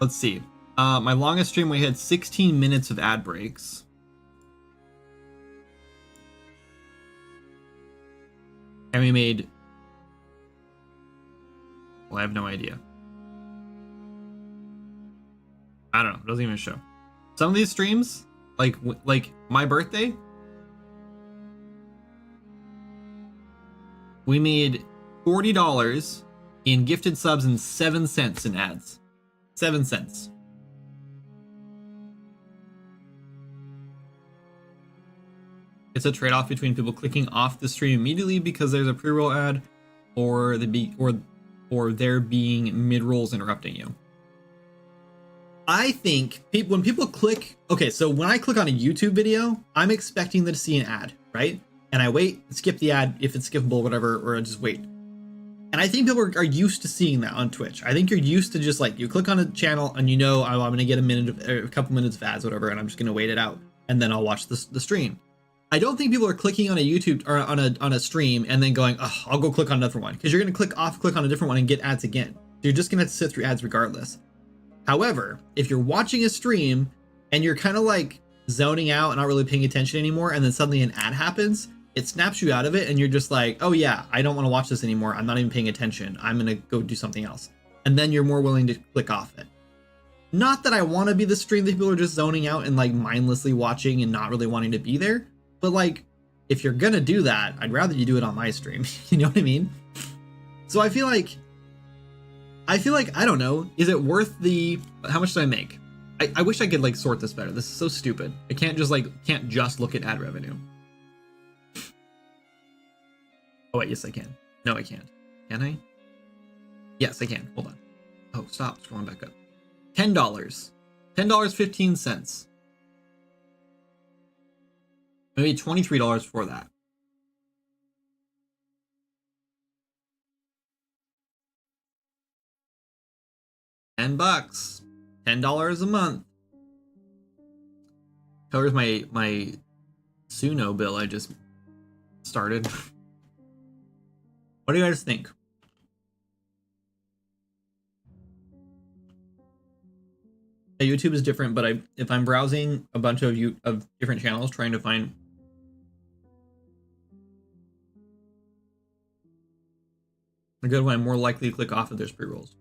Let's see. My longest stream, we had 16 minutes of ad breaks. And we made... Well, I have no idea. I don't know. It doesn't even show. Some of these streams, like my birthday, we made $40 in gifted subs and 7 cents in ads. 7 cents. It's a trade-off between people clicking off the stream immediately because there's a pre-roll ad, or there being mid-rolls interrupting you. I think when people click, okay, so when I click on a YouTube video, I'm expecting them to see an ad, right? And I wait, skip the ad if it's skippable, whatever, or I just wait. And I think people are used to seeing that on Twitch. I think you're used to just like, you click on a channel and you know, I'm going to get a couple minutes of ads, whatever, and I'm just going to wait it out. And then I'll watch the stream. I don't think people are clicking on a YouTube or on a stream and then going, oh, I'll go click on another one. Because you're going to click on a different one and get ads again. So you're just going to have to sit through ads regardless. However, if you're watching a stream and you're kind of like zoning out and not really paying attention anymore, and then suddenly an ad happens, it snaps you out of it and you're just like, oh yeah, I don't want to watch this anymore. I'm not even paying attention. I'm going to go do something else. And then you're more willing to click off it. Not that I want to be the stream that people are just zoning out and like mindlessly watching and not really wanting to be there. But like, if you're going to do that, I'd rather you do it on my stream. You know what I mean? So I feel like, I don't know, is it worth how much do I make? I wish I could like sort this better. This is so stupid. I can't just look at ad revenue. Oh wait, yes I can. No, I can't. Can I? Yes, I can. Hold on. Oh, stop scrolling back up. $10. $10.15. Maybe $23 for that. $10. $10 a month. Covers my Suno bill I just started. What do you guys think? YouTube is different, but if I'm browsing a bunch of different channels trying to find a good one, I'm more likely to click off if there's pre-rolls.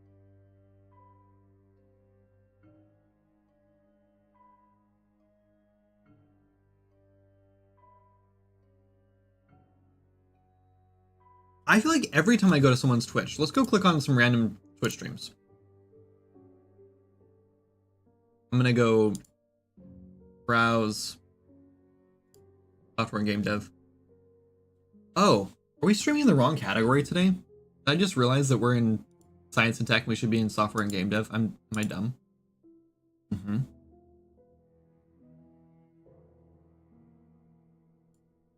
I feel like every time I go to someone's Twitch, let's go click on some random Twitch streams. I'm gonna go browse software and game dev. Oh, are we streaming in the wrong category today? I just realized that we're in science and tech and we should be in software and game dev. Am I dumb? Mm-hmm.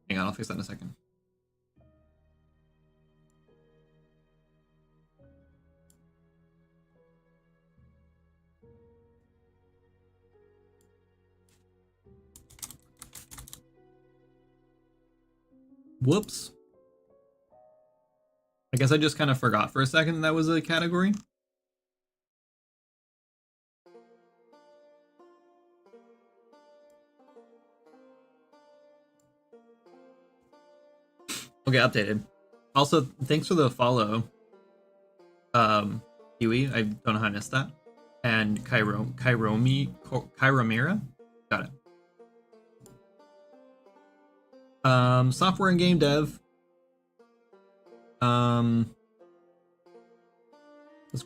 Hang on, I'll fix that in a second. Whoops. I guess I just kind of forgot for a second that was a category. Okay, updated. Also, thanks for the follow. Huey, I don't know how I missed that. And Kyromira? Got it. Software and game dev. Does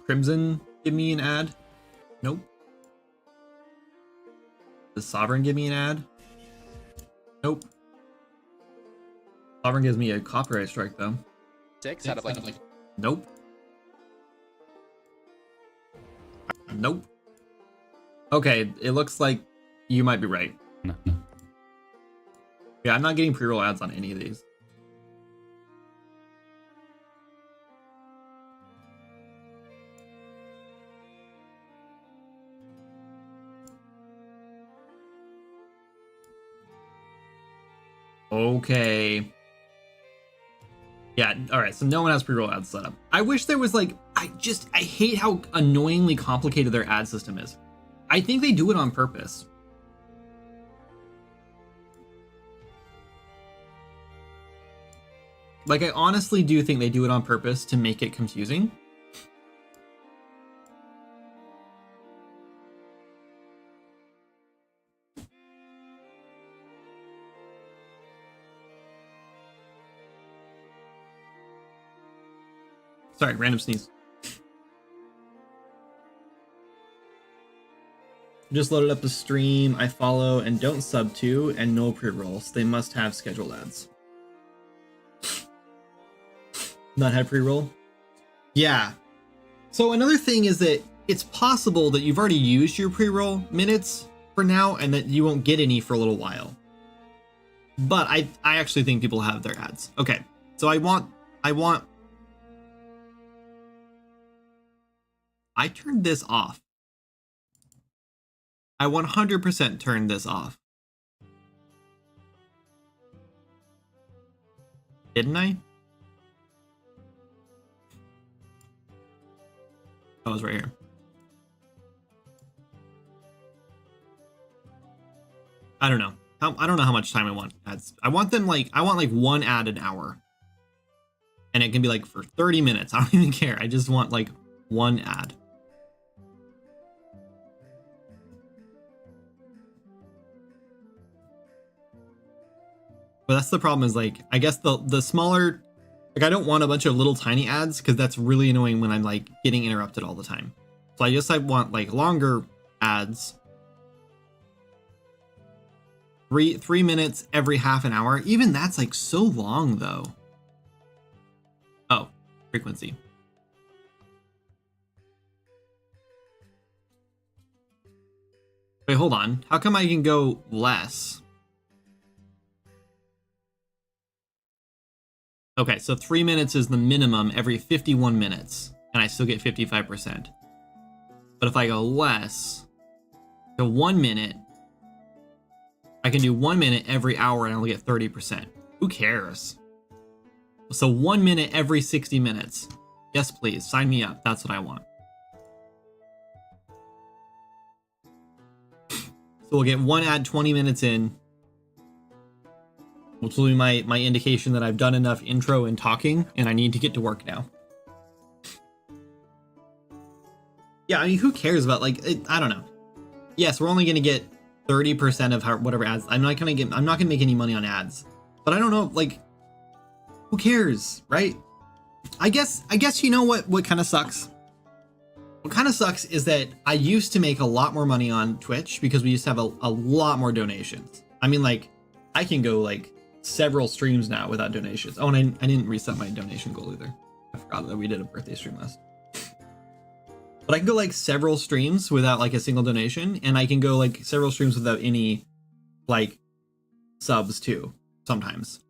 Crimson give me an ad? Nope. Does Sovereign give me an ad? Nope. Sovereign gives me a copyright strike though. 6 out of like. Nope. Nope. Okay, it looks like you might be right. No. Yeah, I'm not getting pre-roll ads on any of these. Okay. Yeah, alright, so no one has pre-roll ads set up. I wish there was like, I hate how annoyingly complicated their ad system is. I think they do it on purpose. Like, I honestly do think they do it on purpose to make it confusing. Sorry, random sneeze. Just loaded up the stream I follow and don't sub to, and no pre-rolls. They must have scheduled ads. Not have pre-roll? Yeah. So another thing is that it's possible that you've already used your pre-roll minutes for now and that you won't get any for a little while. But I actually think people have their ads. Okay. So I turned this off. I 100% turned this off. Didn't I? Oh, it's right here. I don't know. I don't know how much time I want ads. I want like one ad an hour. And it can be like for 30 minutes. I don't even care. I just want like one ad. But that's the problem is like, I guess the smaller, like I don't want a bunch of little tiny ads because that's really annoying when I'm like getting interrupted all the time. So I want like longer ads. 3 minutes every half an hour. Even that's like so long though. Oh, frequency. Wait, hold on. How come I can go less? Okay, so 3 minutes is the minimum every 51 minutes, and I still get 55%. But if I go less to 1 minute, I can do 1 minute every hour and I'll get 30%. Who cares? So 1 minute every 60 minutes. Yes, please. Sign me up. That's what I want. So we'll get one ad 20 minutes in, which will be my indication that I've done enough intro and talking and I need to get to work now. Yeah, I mean, who cares about, like, I don't know. Yes, we're only going to get 30% of whatever ads. I'm not going to make any money on ads. But I don't know, like, who cares, right? I guess you know what kind of sucks? What kind of sucks is that I used to make a lot more money on Twitch because we used to have a lot more donations. I mean, like, I can go, like, several streams now without donations. Oh, and I didn't reset my donation goal either. I forgot that we did a birthday stream last. But I can go, like, several streams without, like, a single donation, and I can go, like, several streams without any, like, subs too sometimes.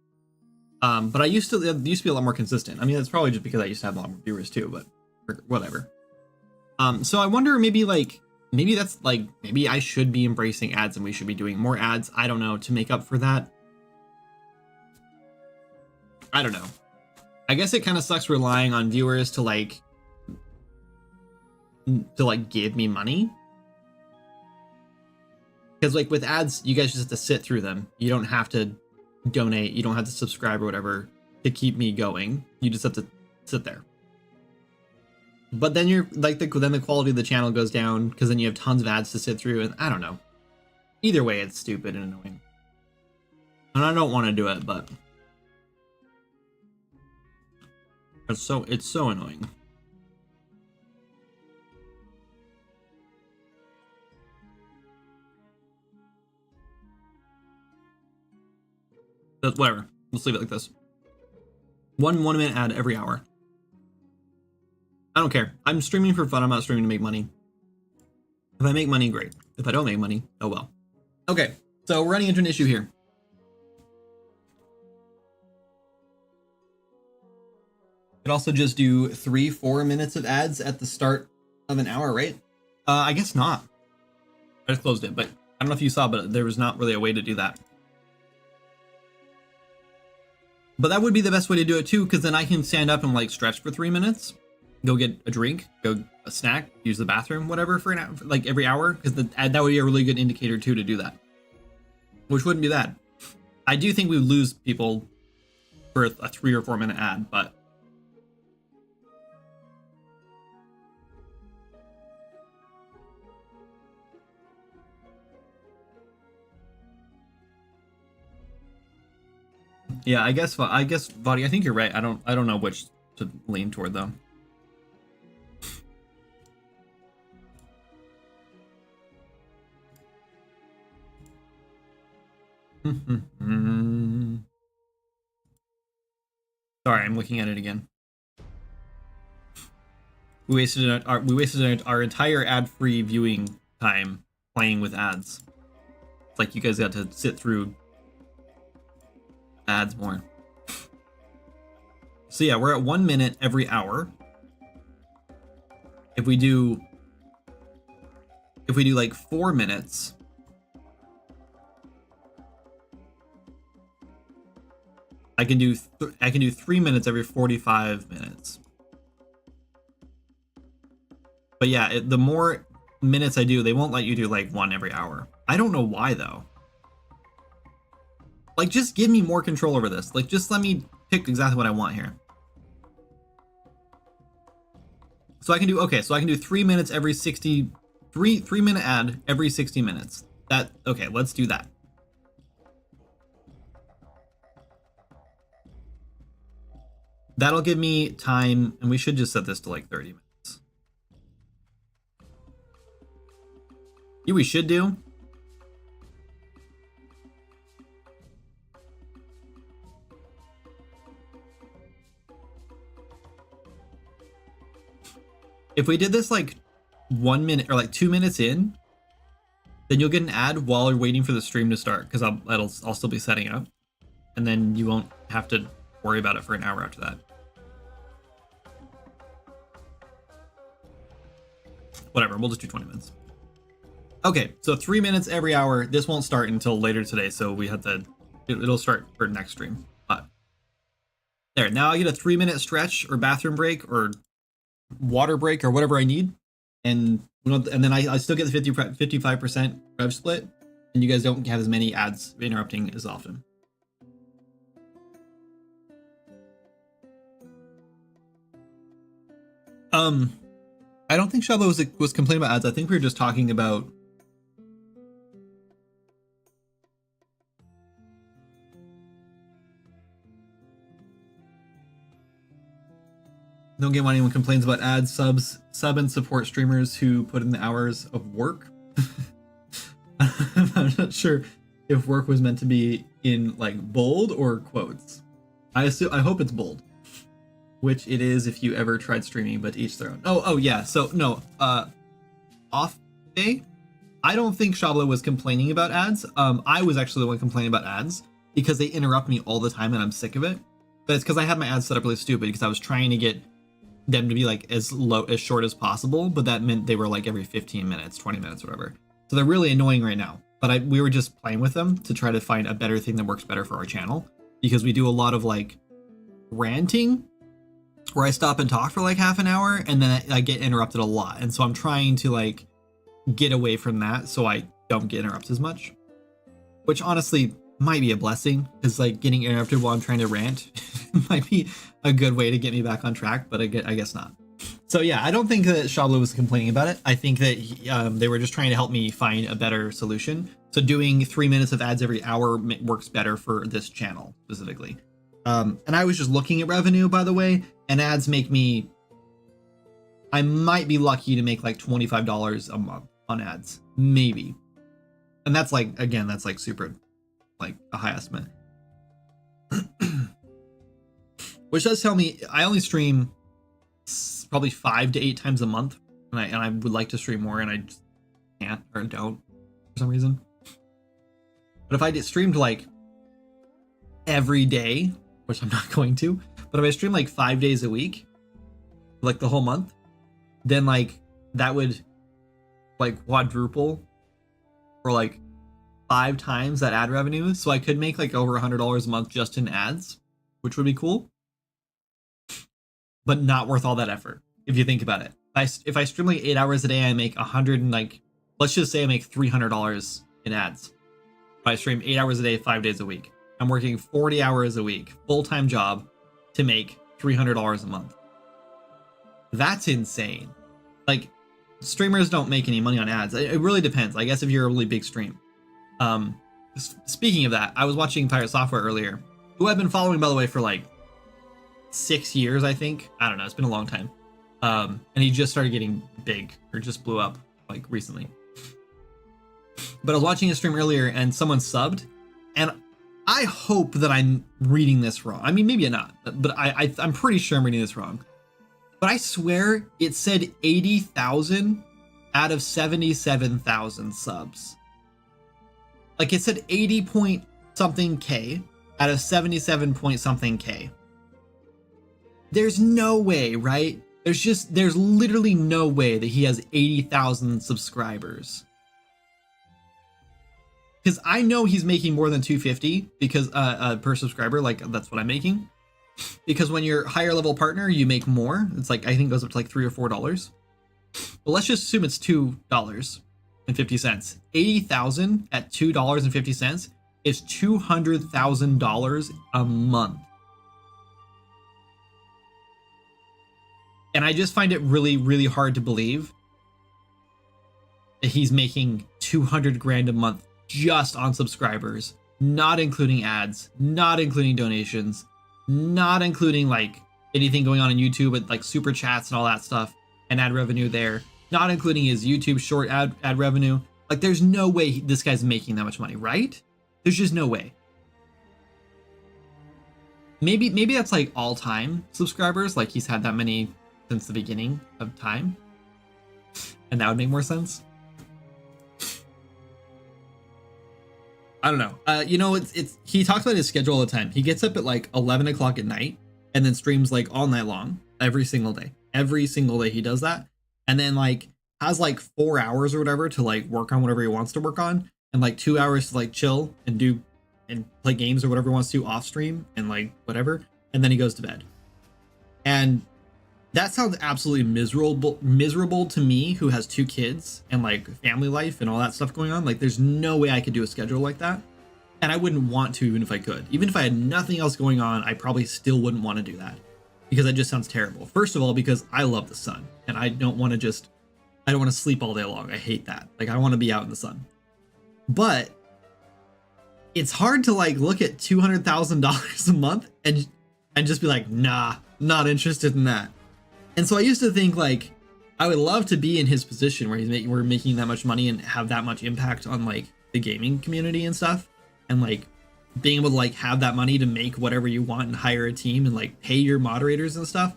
But it used to be a lot more consistent. I mean, that's probably just because I used to have a lot more viewers too, but whatever. So I wonder, maybe that's like, maybe I should be embracing ads and we should be doing more ads. I don't know, to make up for that. I don't know. I guess it kind of sucks relying on viewers to give me money. Because, like, with ads, you guys just have to sit through them. You don't have to donate, you don't have to subscribe or whatever to keep me going. You just have to sit there. But then you're like, then the quality of the channel goes down because then you have tons of ads to sit through, and I don't know. Either way, it's stupid and annoying. And I don't want to do it, but it's so annoying. But whatever. Let's leave it like this. One minute ad every hour. I don't care. I'm streaming for fun. I'm not streaming to make money. If I make money, great. If I don't make money, oh well. Okay, so we're running into an issue here. Could also just do 3-4 minutes of ads at the start of an hour, right? I guess not. I just closed it, but I don't know if you saw, but there was not really a way to do that. But that would be the best way to do it too, because then I can stand up and, like, stretch for 3 minutes, go get a drink, go a snack, use the bathroom, whatever, for an hour, like every hour, because that would be a really good indicator too to do that, which wouldn't be bad. I do think we would lose people for a 3 or 4 minute ad, but yeah, I guess Vadi, I think you're right. I don't know which to lean toward though. Sorry, I'm looking at it again. We wasted our entire ad-free viewing time playing with ads. It's like you guys got to sit through ads more. So yeah, we're at 1 minute every hour. If we do like 4 minutes, I can do 3 minutes every 45 minutes. But yeah, the more minutes I do, they won't let you do like one every hour. I don't know why though. Like, just give me more control over this. Like, just let me pick exactly what I want here. So I can do 3 minutes every 60, 3 minute ad every 60 minutes. Okay, let's do that. That'll give me time, and we should just set this to like 30 minutes. Yeah, we should do. If we did this like 1 minute or like 2 minutes in, then you'll get an ad while you're waiting for the stream to start, because I'll still be setting up, and then you won't have to worry about it for an hour after that. whatever. We'll just do 20 minutes. Okay, so 3 minutes every hour. This won't start until later today, so we have to. It'll start for next stream. But there. Now I get a 3-minute stretch or bathroom break or water break or whatever I need, and then I still get the 55% rev split, and you guys don't have as many ads interrupting as often. I don't think Shablo was complaining about ads. I think we were just talking about don't get why anyone complains about ads. Sub and support streamers who put in the hours of work. I'm not sure if work was meant to be in like bold or quotes. I hope it's bold. Which it is if you ever tried streaming, but each their own. Oh yeah. So no, off day. I don't think Shablo was complaining about ads. I was actually the one complaining about ads because they interrupt me all the time and I'm sick of it. But it's because I had my ads set up really stupid because I was trying to get them to be like as short as possible, but that meant they were like every 15 minutes, 20 minutes, whatever. So they're really annoying right now. But we were just playing with them to try to find a better thing that works better for our channel because we do a lot of like ranting where I stop and talk for like half an hour and then I get interrupted a lot. And so I'm trying to like get away from that so I don't get interrupted as much, which honestly might be a blessing because like getting interrupted while I'm trying to rant might be a good way to get me back on track, but I guess not. So yeah, I don't think that Shablo was complaining about it. I think that they were just trying to help me find a better solution. So doing 3 minutes of ads every hour works better for this channel specifically. And I was just looking at revenue, by the way, and ads make me, I might be lucky to make like $25 a month on ads, maybe. And that's like, again, that's like super, like a high estimate. Which does tell me I only stream probably 5 to 8 times a month. And I would like to stream more and I just can't or don't for some reason. But if I did streamed like every day, which I'm not going to, but if I stream like 5 days a week, like the whole month, then like that would like quadruple or like 5 times that ad revenue. So I could make like over $100 a month just in ads, which would be cool, but not worth all that effort. If you think about it, if I stream like 8 hours a day, I make 100 and like, let's just say I make $300 in ads. If I stream 8 hours a day, 5 days a week, I'm working 40 hours a week, full-time job to make $300 a month. That's insane. Like streamers don't make any money on ads. It really depends. I guess if you're a really big stream. Speaking of that, I was watching Pirate Software earlier, who I've been following, by the way, for like 6 years, I think. I don't know. It's been a long time. And he just started getting big or just blew up like recently. But I was watching his stream earlier and someone subbed, and I hope that I'm reading this wrong. I mean, maybe I'm not, but I'm pretty sure I'm reading this wrong. But I swear it said 80,000 out of 77,000 subs. Like it said 80 point something K out of 77 point something K. There's no way, right? There's literally no way that he has 80,000 subscribers. Because I know he's making more than $250 because per subscriber, like that's what I'm making. Because when you're higher level partner, you make more. It's like I think it goes up to like $3 or $4. But let's just assume it's $2.50. 80,000 at $2.50 is $200,000 a month. And I just find it really, really hard to believe that he's making 200 grand a month just on subscribers, not including ads, not including donations, not including like anything going on in YouTube with like super chats and all that stuff and ad revenue there, not including his YouTube short ad revenue. Like there's no way this guy's making that much money, right? There's just no way. Maybe that's like all time subscribers, like he's had that many since the beginning of time, and that would make more sense. I don't know. You know, it's he talks about his schedule all the time. He gets up at like 11 o'clock at night and then streams like all night long, every single day. Every single day he does that. And then like has like 4 hours or whatever to like work on whatever he wants to work on, and like 2 hours to like chill and do and play games or whatever he wants to off stream and like whatever, and then he goes to bed. And that sounds absolutely miserable to me, who has 2 kids and like family life and all that stuff going on. Like there's no way I could do a schedule like that. And I wouldn't want to, even if I could. Even if I had nothing else going on, I probably still wouldn't want to do that, because that just sounds terrible. First of all, because I love the sun and I don't want to sleep all day long. I hate that. Like I want to be out in the sun. But it's hard to like look at $200,000 a month and just be like, nah, not interested in that. And so I used to think like I would love to be in his position where we're making that much money and have that much impact on like the gaming community and stuff, and like being able to like have that money to make whatever you want and hire a team and like pay your moderators and stuff.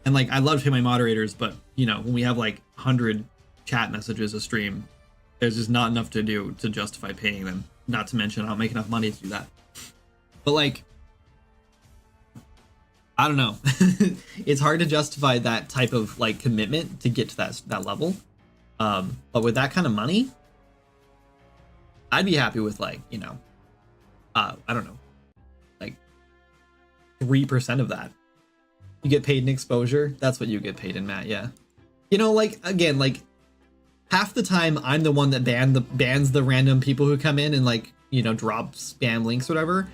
And like I love to pay my moderators, but you know, when we have like 100 chat messages a stream, there's just not enough to do to justify paying them. Not to mention I don't make enough money to do that. But like, I don't know. It's hard to justify that type of like commitment to get to that level. But with that kind of money, I'd be happy with like, you know, I don't know, like 3% of that. You get paid in exposure. That's what you get paid in, Matt. Yeah. You know, like again, like half the time I'm the one that bans the random people who come in and like, you know, drop spam links or whatever.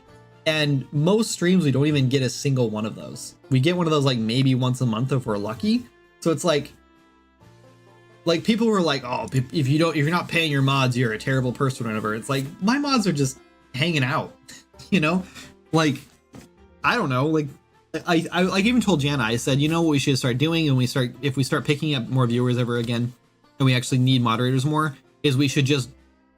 And most streams, we don't even get a single one of those. We get one of those like maybe once a month if we're lucky. So it's like people were like, oh, if you're not paying your mods, you're a terrible person or whatever. It's like, my mods are just hanging out, you know? Like, I don't know. Like, I like even told Jana, I said, you know what we should start doing, and if we start picking up more viewers ever again, and we actually need moderators more, is we should just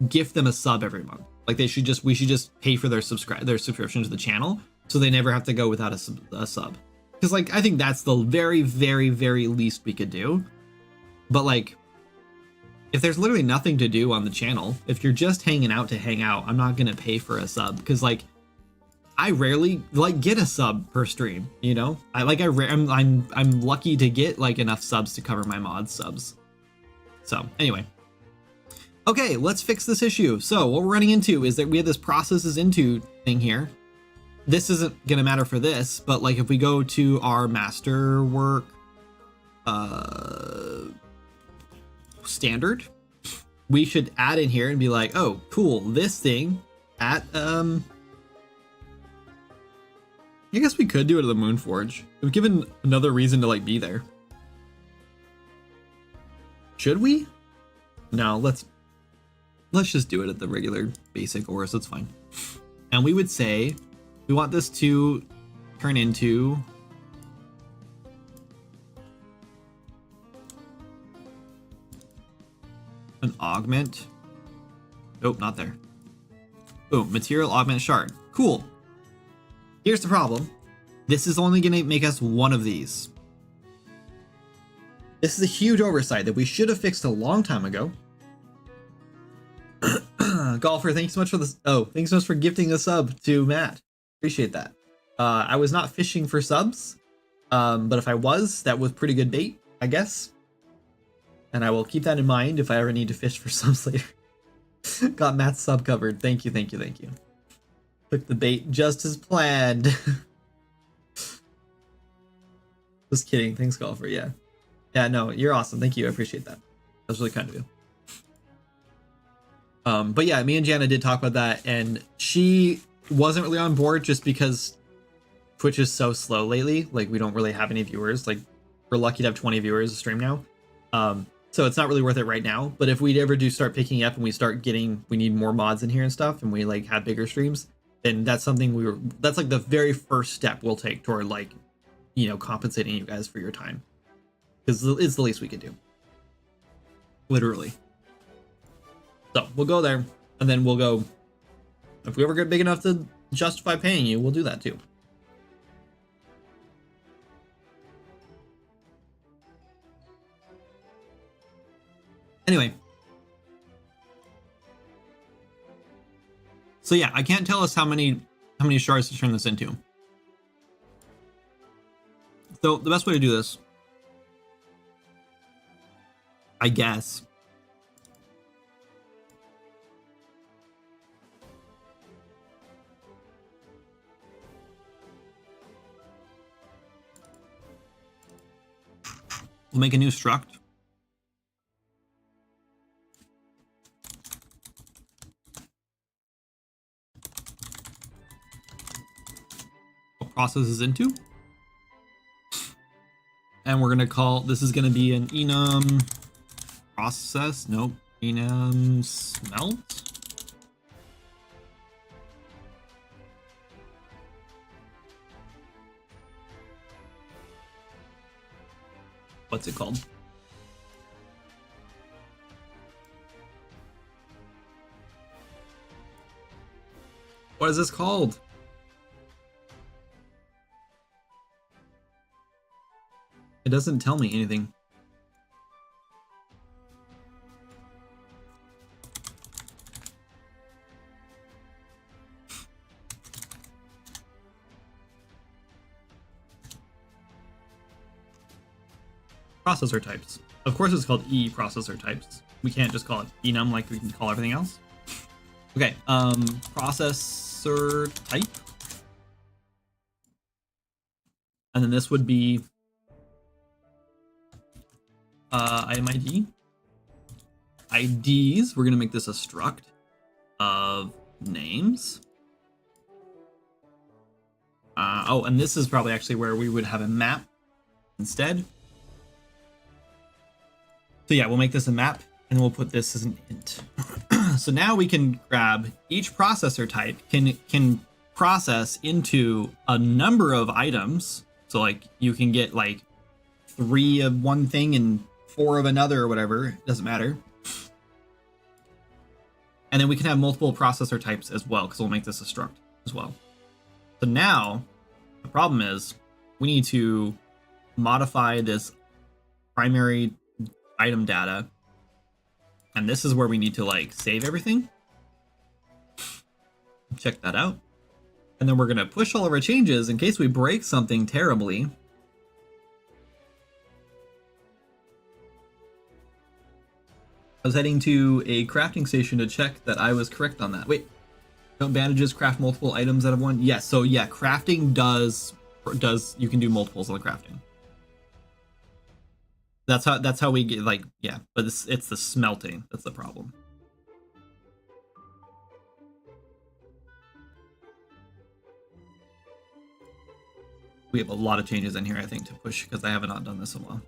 gift them a sub every month. Like we should just pay for their subscription to the channel, so they never have to go without a sub. Because like I think that's the very, very, very least we could do. But like, if there's literally nothing to do on the channel, if you're just hanging out to hang out, I'm not gonna pay for a sub, because like I rarely like get a sub per stream. You know, I'm lucky to get like enough subs to cover my mod subs. So anyway. Okay, let's fix this issue. So what we're running into is that we have this processes into thing here. This isn't gonna matter for this, but like if we go to our masterwork standard, we should add in here and be like, oh, cool, this thing at I guess we could do it at the Moonforge. We've given another reason to like be there. Should we? No, let's just do it at the regular basic ores. That's fine. And we would say we want this to turn into an augment. Nope, not there. Boom, material augment shard. Cool. Here's the problem. This is only going to make us one of these. This is a huge oversight that we should have fixed a long time ago. Golfer, thanks so much for this. Oh, thanks so much for gifting a sub to Matt. Appreciate that. I was not fishing for subs, but if I was, that was pretty good bait, I guess. And I will keep that in mind if I ever need to fish for subs later. Got Matt's sub covered. Thank you, thank you, thank you. Took the bait just as planned. Just kidding. Thanks, Golfer. Yeah. Yeah, no, you're awesome. Thank you. I appreciate that. That's really kind of you. But yeah, me and Jana did talk about that, and she wasn't really on board just because Twitch is so slow lately. Like, we don't really have any viewers. Like, we're lucky to have 20 viewers a stream now. So it's not really worth it right now. But if we ever do start picking up and we need more mods in here and stuff, and we like have bigger streams, then that's something that's like the very first step we'll take toward like, you know, compensating you guys for your time. Because it's the least we could do. Literally. So we'll go there, and then we'll go, if we ever get big enough to justify paying you, we'll do that too. Anyway. So yeah, I can't tell us how many shards to turn this into. So the best way to do this I guess. We'll make a new struct. What process is into. And we're going to call, this is going to be an enum process. Nope. Enum smelt. What's it called? What is this called? It doesn't tell me anything. Processor types. Of course it's called E processor types. We can't just call it enum like we can call everything else. Okay, processor type. And then this would be item ID. IDs, we're gonna make this a struct of names. Oh, and this is probably actually where we would have a map instead. So yeah, we'll make this a map and we'll put this as an int. So now we can grab each processor type can process into a number of items. So like you can get like 3 of one thing and 4 of another or whatever, it doesn't matter. And then we can have multiple processor types as well, because we'll make this a struct as well. So now the problem is we need to modify this primary item data. And this is where we need to like save everything. Check that out. And then we're going to push all of our changes in case we break something terribly. I was heading to a crafting station to check that I was correct on that. Wait, don't bandages craft multiple items out of one? Yes, so yeah, crafting does you can do multiples on the crafting. That's how we get, like, yeah, but it's the smelting that's the problem. We have a lot of changes in here, I think, to push, because I have not done this in a while.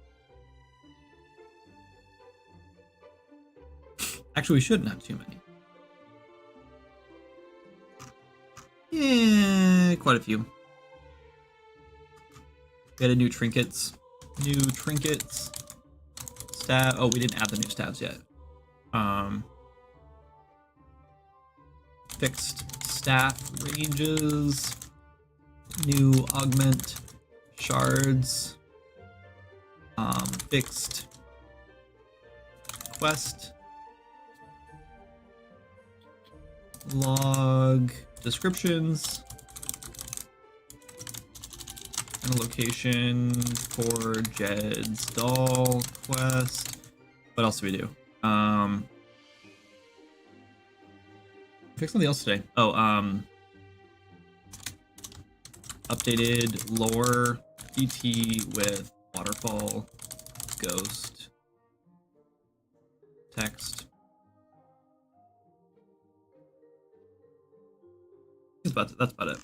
Actually, we shouldn't have too many. Yeah, quite a few. We had a new trinkets. New trinkets. Stat. Oh, we didn't add the new stats yet. Fixed staff ranges. New augment shards. Fixed quest log descriptions and a location for Jed's doll quest. What else do we do? Fix something else today. Oh, updated lore PT with waterfall, ghost, text. That's about it.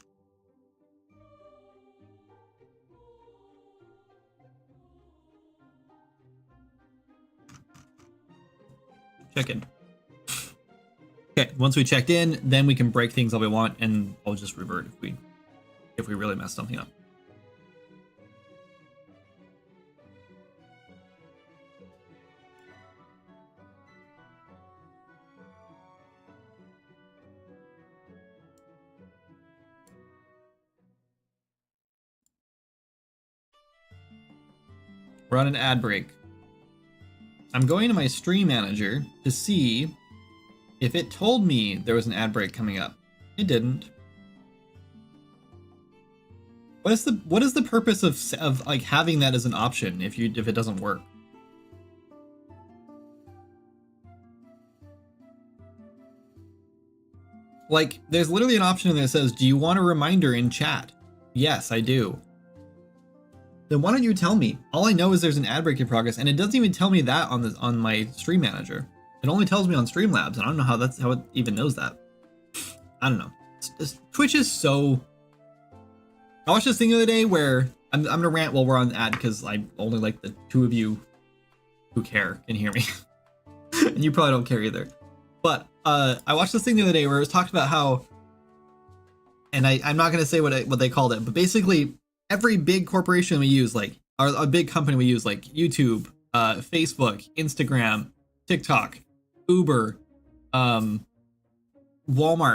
Check in. Okay, once we checked in, then we can break things all we want, and I'll just revert if we really mess something up. We're on an ad break. I'm going to my stream manager to see if it told me there was an ad break coming up. It didn't. What is the purpose of like having that as an option if it doesn't work? Like, there's literally an option that says, do you want a reminder in chat? Yes, I do. Then why don't you tell me? All I know is there's an ad break in progress, and it doesn't even tell me that on my stream manager. It only tells me on Streamlabs, and I don't know how it even knows that. I don't know. Twitch is so... I watched this thing the other day where I'm gonna rant while we're on the ad because I only like the two of you who care can hear me. And you probably don't care either. But I watched this thing the other day where it was talked about how, and I'm not gonna say what they called it, but basically every big corporation we use, like, or a big company we use, like YouTube, Facebook, Instagram, TikTok, Uber, Walmart,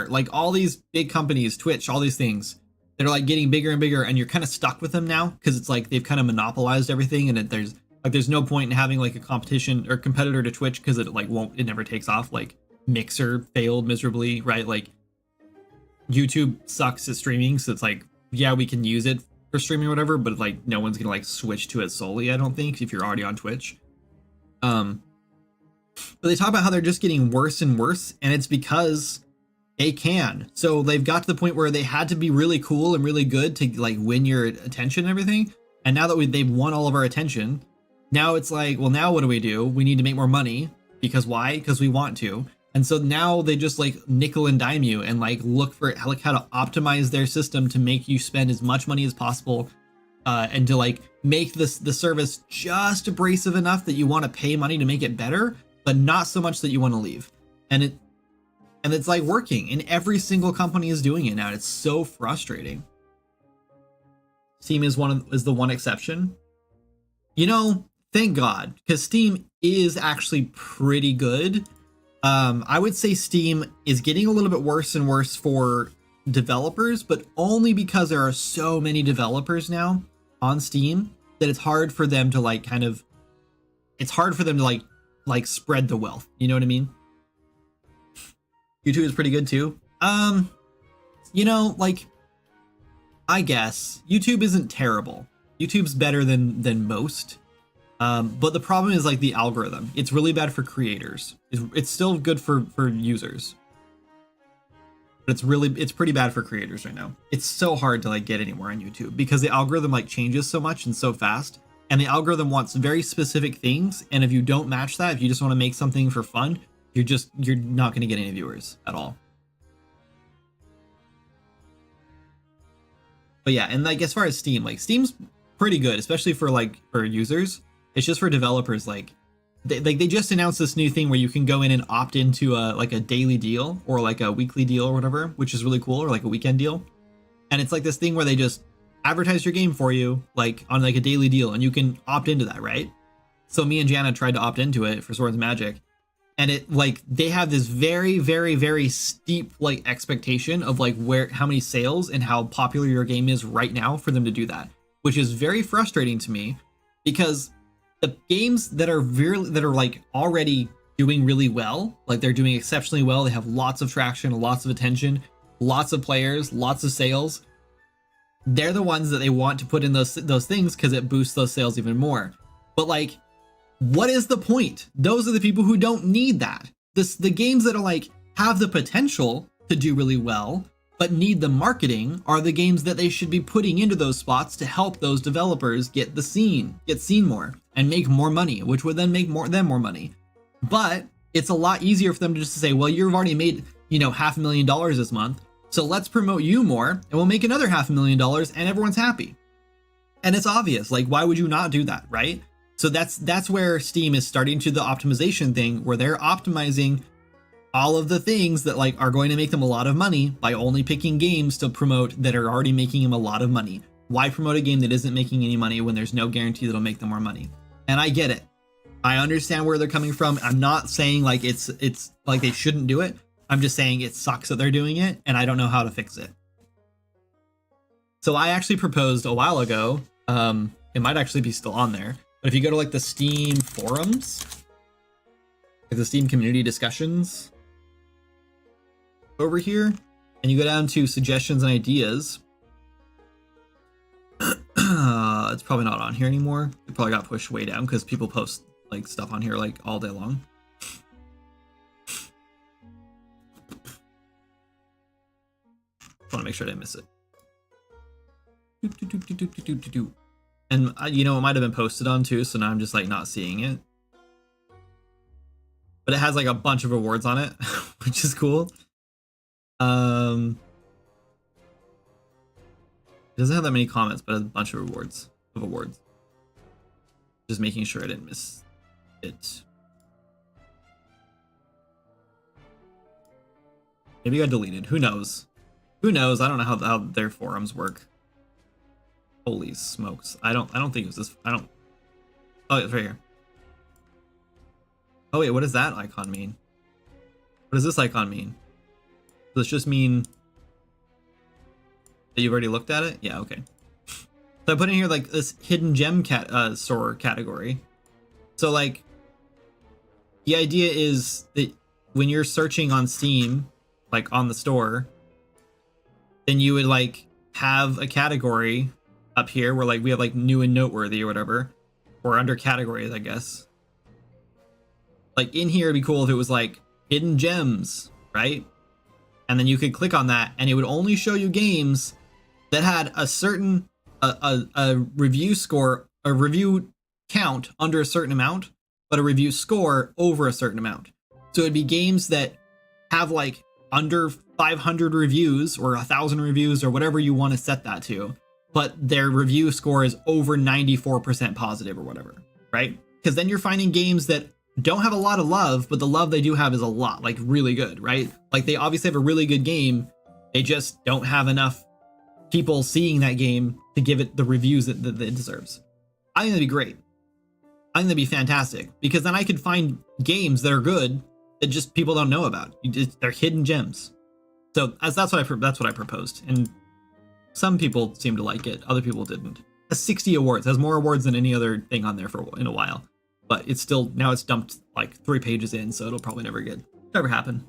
like all these big companies, Twitch, all these things, they're like getting bigger and bigger, and you're kind of stuck with them now because it's like they've kind of monopolized everything, and there's no point in having like a competition or competitor to Twitch because it never takes off. Like Mixer failed miserably, right? Like YouTube sucks at streaming, so it's like, yeah, we can use it for streaming or whatever, but like no one's gonna like switch to it solely, I don't think, if you're already on Twitch. But they talk about how they're just getting worse and worse, and it's because they can. So they've got to the point where they had to be really cool and really good to like win your attention and everything. And now that they've won all of our attention, now it's like, well, now what do? We need to make more money. Because why? Because we want to. And so now they just like nickel and dime you and like look for like how to optimize their system to make you spend as much money as possible, and to like make the service just abrasive enough that you want to pay money to make it better, but not so much that you want to leave. And it's like working, and every single company is doing it now. It's so frustrating. Steam is the one exception. You know, thank God, because Steam is actually pretty good. I would say Steam is getting a little bit worse and worse for developers, but only because there are so many developers now on Steam that it's hard for them to like like spread the wealth. You know what I mean? YouTube is pretty good too. You know, like, I guess YouTube isn't terrible. YouTube's better than most. But the problem is like the algorithm. It's really bad for creators. It's still good for users, but it's pretty bad for creators right now. It's so hard to like get anywhere on YouTube because the algorithm like changes so much and so fast, and the algorithm wants very specific things. And if you don't match that, if you just want to make something for fun, you're not going to get any viewers at all. But yeah, and like as far as Steam, like Steam's pretty good, especially for users. It's just for developers. Like they just announced this new thing where you can go in and opt into a daily deal or like a weekly deal or whatever, which is really cool, or like a weekend deal. And it's like this thing where they just advertise your game for you, like on like a daily deal, and you can opt into that, right? So me and Jana tried to opt into it for Swords and Magic. And it like they have this very, very, very steep like expectation of like how many sales and how popular your game is right now for them to do that, which is very frustrating to me because the games that are like already doing really well, like they're doing exceptionally well, they have lots of traction, lots of attention, lots of players, lots of sales. They're the ones that they want to put in those things because it boosts those sales even more. But like, what is the point? Those are the people who don't need that. The games that are like have the potential to do really well but need the marketing are the games that they should be putting into those spots to help those developers get seen more and make more money, which would then make them more money. But it's a lot easier for them to just say, well, you've already made, $500,000 this month, so let's promote you more and we'll make another $500,000 and everyone's happy. And it's obvious, like, why would you not do that, right? So that's where Steam is starting to the optimization thing, where they're optimizing all of the things that like are going to make them a lot of money by only picking games to promote that are already making them a lot of money. Why promote a game that isn't making any money when there's no guarantee that it'll make them more money? And I get it. I understand where they're coming from. I'm not saying like it's like they shouldn't do it. I'm just saying it sucks that they're doing it and I don't know how to fix it. So I actually proposed a while ago, it might actually be still on there, but if you go to like the Steam forums, like the Steam community discussions over here, and you go down to suggestions and ideas, it's probably not on here anymore. It probably got pushed way down because people post like stuff on here like all day long. make sure I didn't miss it. And you know, it might have been posted on too, so now I'm just like not seeing it. But it has like a bunch of awards on it, which is cool. It doesn't have that many comments, but it has a bunch of awards. Just making sure I didn't miss it. Maybe I got deleted. Who knows? Who knows? I don't know how their forums work. Holy smokes! I don't think it was this. Oh, it's right here. Oh wait, what does that icon mean? What does this icon mean? Does this just mean that you've already looked at it? Yeah, okay. So I put in here like this hidden gem store category. So like, the idea is that when you're searching on Steam, like on the store, then you would like have a category up here where like we have like new and noteworthy or whatever, or under categories, I guess. Like in here, it'd be cool if it was like hidden gems, right? And then you could click on that and it would only show you games that had a certain a review score, a review count under a certain amount, but a review score over a certain amount. So it'd be games that have like under 500 reviews or 1,000 reviews or whatever you want to set that to, but their review score is over 94% positive or whatever, right? Because then you're finding games that don't have a lot of love, but the love they do have is a lot, like really good, right? Like they obviously have a really good game, they just don't have enough people seeing that game to give it the reviews that it deserves. I think that'd be great. I think that'd be fantastic, because then I could find games that are good that just people don't know about. They're hidden gems. So that's what I proposed, and some people seem to like it, other people didn't. It has 60 awards, it has more awards than any other thing on there in a while, but it's still, now it's dumped like 3 pages in, so it'll probably never happen.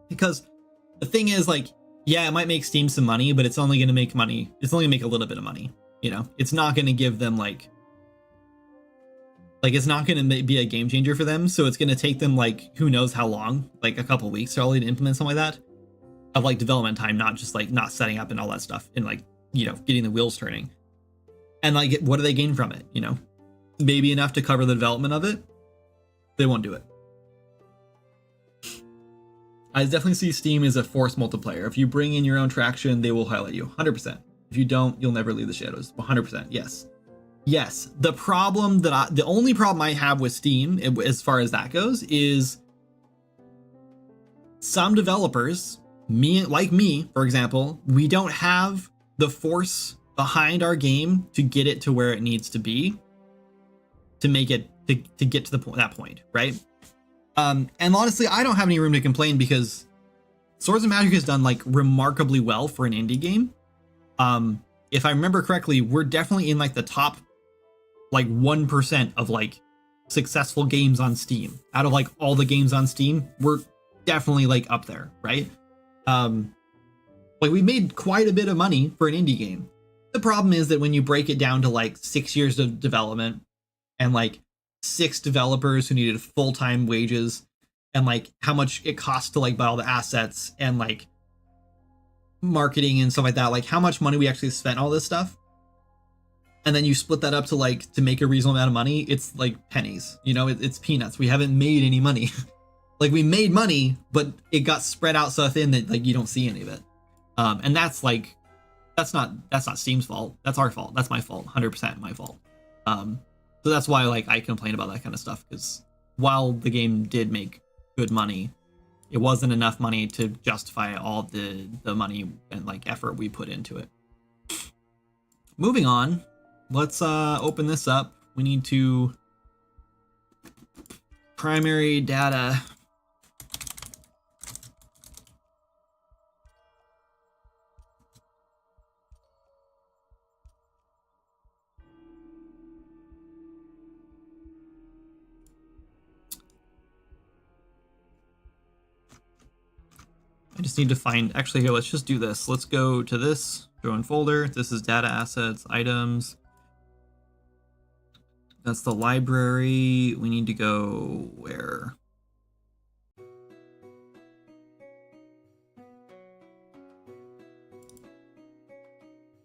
Because the thing is, like, yeah, it might make Steam some money, but it's only going to make money. It's only going to make a little bit of money. You know, it's not going to give them like it's not going to be a game changer for them. So it's going to take them like who knows how long, like a couple weeks probably to implement something like that, of like development time, not just like not setting up and all that stuff, and like, you know, getting the wheels turning. And like, what do they gain from it? You know, maybe enough to cover the development of it. They won't do it. I definitely see Steam as a force multiplier. If you bring in your own traction, they will highlight you 100%. If you don't, you'll never leave the shadows. 100%. Yes. The problem the only problem I have with Steam, as far as that goes, is some developers, like me, for example, we don't have the force behind our game to get it to where it needs to be, to make it to get to that point, right? And honestly, I don't have any room to complain, because Swords of Magic has done like remarkably well for an indie game. If I remember correctly, we're definitely in like the top like 1% of like successful games on Steam. Out of like all the games on Steam, we're definitely like up there, right? Like we made quite a bit of money for an indie game. The problem is that when you break it down to like 6 years of development and like 6 developers who needed full-time wages, and like how much it costs to like buy all the assets and like marketing and stuff like that, like how much money we actually spent all this stuff, and then you split that up to like to make a reasonable amount of money, it's like pennies, you know, it's peanuts. We haven't made any money. Like we made money, but it got spread out so thin that like you don't see any of it. And that's like, that's not Steam's fault. That's our fault. That's my fault. 100% my fault. So that's why like I complain about that kind of stuff, because while the game did make good money, it wasn't enough money to justify all the money and like effort we put into it. Moving on, let's open this up. We need to primary data. I just need to find, actually here, let's just do this. Let's go to this, go in folder. This is data assets, items. That's the library. We need to go where?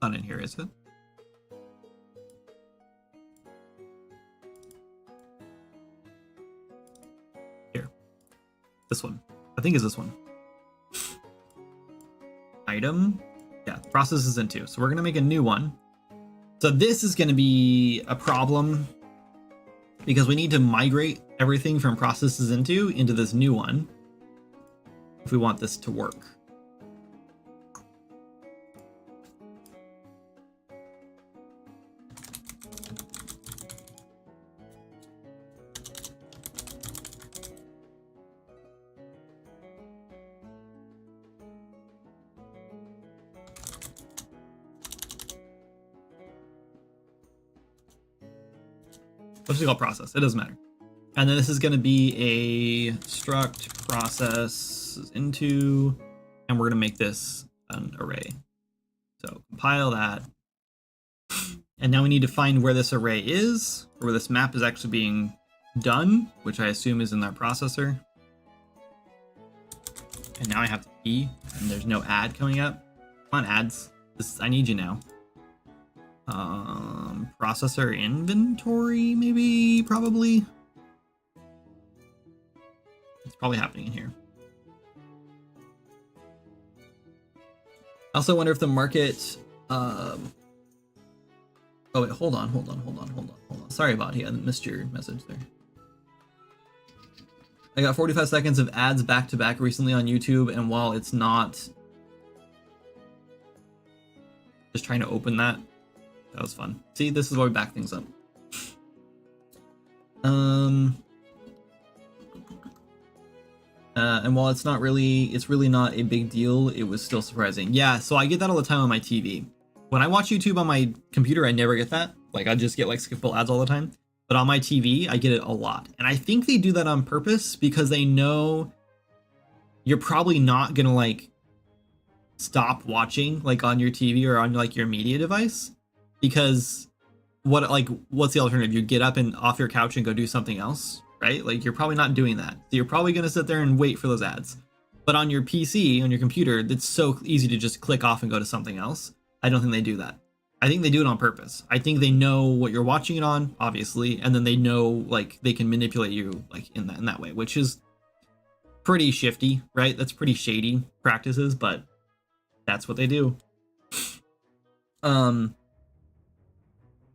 Not in here, is it? Here. This one. I think is this one. Item. Yeah, processes into. So we're going to make a new one. So this is going to be a problem because we need to migrate everything from processes into this new one if we want this to work. Let's just call process. It doesn't matter. And then this is going to be a struct process into, and we're going to make this an array. So compile that. And now we need to find where this array is, or where this map is actually being done, which I assume is in our processor. And now I have to key, and there's no ad coming up. Come on, ads. I need you now. Processor inventory, maybe, probably. It's probably happening in here. I also wonder if the market, oh wait, hold on. Sorry about it, I missed your message there. I got 45 seconds of ads back to back recently on YouTube, and while it's not, just trying to open that. That was fun. See, this is why we back things up. And while it's really not a big deal, it was still surprising. Yeah, so I get that all the time on my TV. When I watch YouTube on my computer, I never get that. Like, I just get like skippable ads all the time. But on my TV, I get it a lot. And I think they do that on purpose because they know you're probably not gonna like stop watching like on your TV or on like your media device. Because what's the alternative? You get up and off your couch and go do something else, right? Like, you're probably not doing that. So you're probably going to sit there and wait for those ads. But on your PC, on your computer, it's so easy to just click off and go to something else. I don't think they do that. I think they do it on purpose. I think they know what you're watching it on, obviously, and then they know like they can manipulate you like in that way, which is pretty shifty, right? That's pretty shady practices, but that's what they do.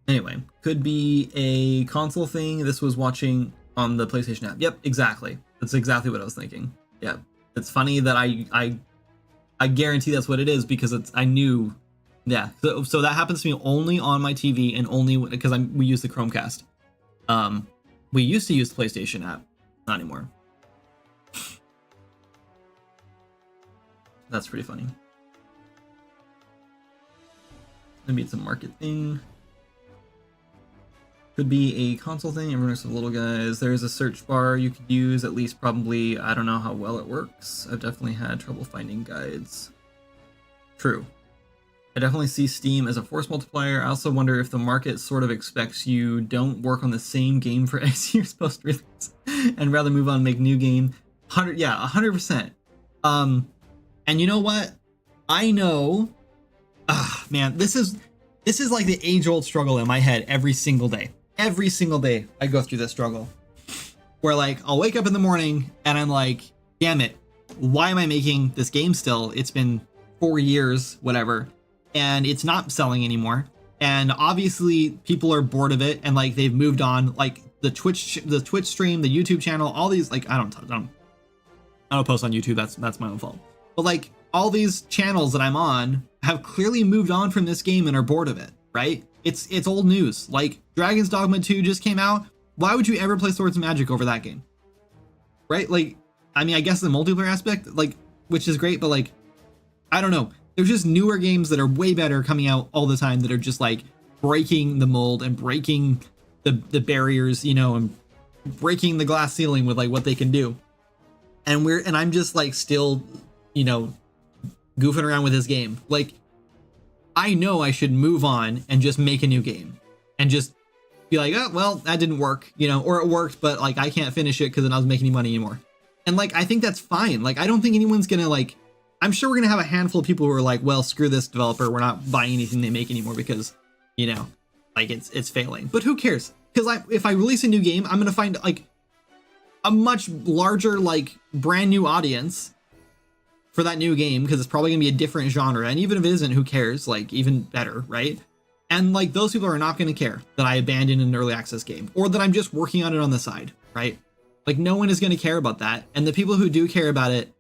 Anyway, could be a console thing. This was watching on the PlayStation app. Yep, exactly. That's exactly what I was thinking. Yeah, it's funny that I guarantee that's what it is because I knew. Yeah, so that happens to me only on my TV and only because we use the Chromecast. We used to use the PlayStation app, not anymore. That's pretty funny. Maybe it's a market thing. Could be a console thing. Everyone's the little guys. There's a search bar you could use, at least probably. I don't know how well it works. I've definitely had trouble finding guides. True. I definitely see Steam as a force multiplier. I also wonder if the market sort of expects you don't work on the same game for X years post-release and rather move on and make new game. 100%. And you know what? I know. Man, this is like the age-old struggle in my head every single day. Every single day I go through this struggle where like I'll wake up in the morning and I'm like, damn it, why am I making this game still? It's been 4 years, whatever, and it's not selling anymore. And obviously people are bored of it and like they've moved on. Like the Twitch stream, the YouTube channel, all these, like I don't post on YouTube. That's my own fault. But like all these channels that I'm on have clearly moved on from this game and are bored of it, right? It's old news. Like Dragon's Dogma 2 just came out. Why would you ever play Swords and Magic over that game? Right? Like, I mean, I guess the multiplayer aspect, like, which is great, but like, I don't know. There's just newer games that are way better coming out all the time that are just like breaking the mold and breaking the barriers, you know, and breaking the glass ceiling with like what they can do. And I'm just like still, you know, goofing around with this game. Like, I know I should move on and just make a new game and just be like, oh, well, that didn't work, you know, or it worked, but like, I can't finish it because it doesn't make any money anymore. And like, I think that's fine. Like, I don't think anyone's gonna like I'm sure we're gonna have a handful of people who are like, well, screw this developer, we're not buying anything they make anymore because, you know, like it's failing. But who cares? Because if I release a new game, I'm gonna find like a much larger, like brand new audience for that new game, because it's probably gonna be a different genre. And even if it isn't, who cares? Like, even better, right? And like, those people are not gonna care that I abandoned an early access game or that I'm just working on it on the side, right? Like, no one is gonna care about that. And the people who do care about it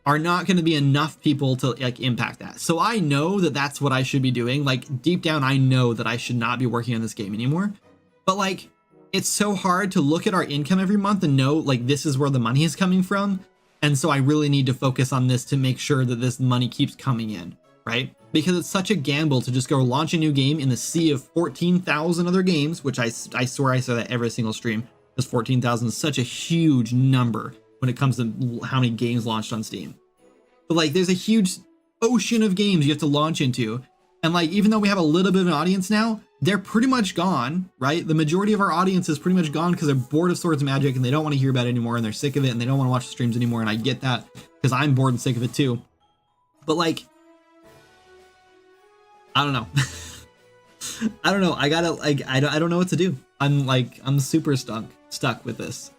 are not going to be enough people to like impact that. So I know that that's what I should be doing. Like, deep down, I know that I should not be working on this game anymore. But like, it's so hard to look at our income every month and know like this is where the money is coming from. And so I really need to focus on this to make sure that this money keeps coming in, right? Because it's such a gamble to just go launch a new game in the sea of 14,000 other games, which I swear I say that every single stream, because 14,000 is such a huge number when it comes to how many games launched on Steam. But like, there's a huge ocean of games you have to launch into. And like, even though we have a little bit of an audience now, they're pretty much gone, right? The majority of our audience is pretty much gone because they're bored of Swords of Magic and they don't want to hear about it anymore, and they're sick of it and they don't want to watch the streams anymore. And I get that because I'm bored and sick of it too. But like, I don't know. I don't know. I gotta like, I don't know what to do. I'm super stuck with this.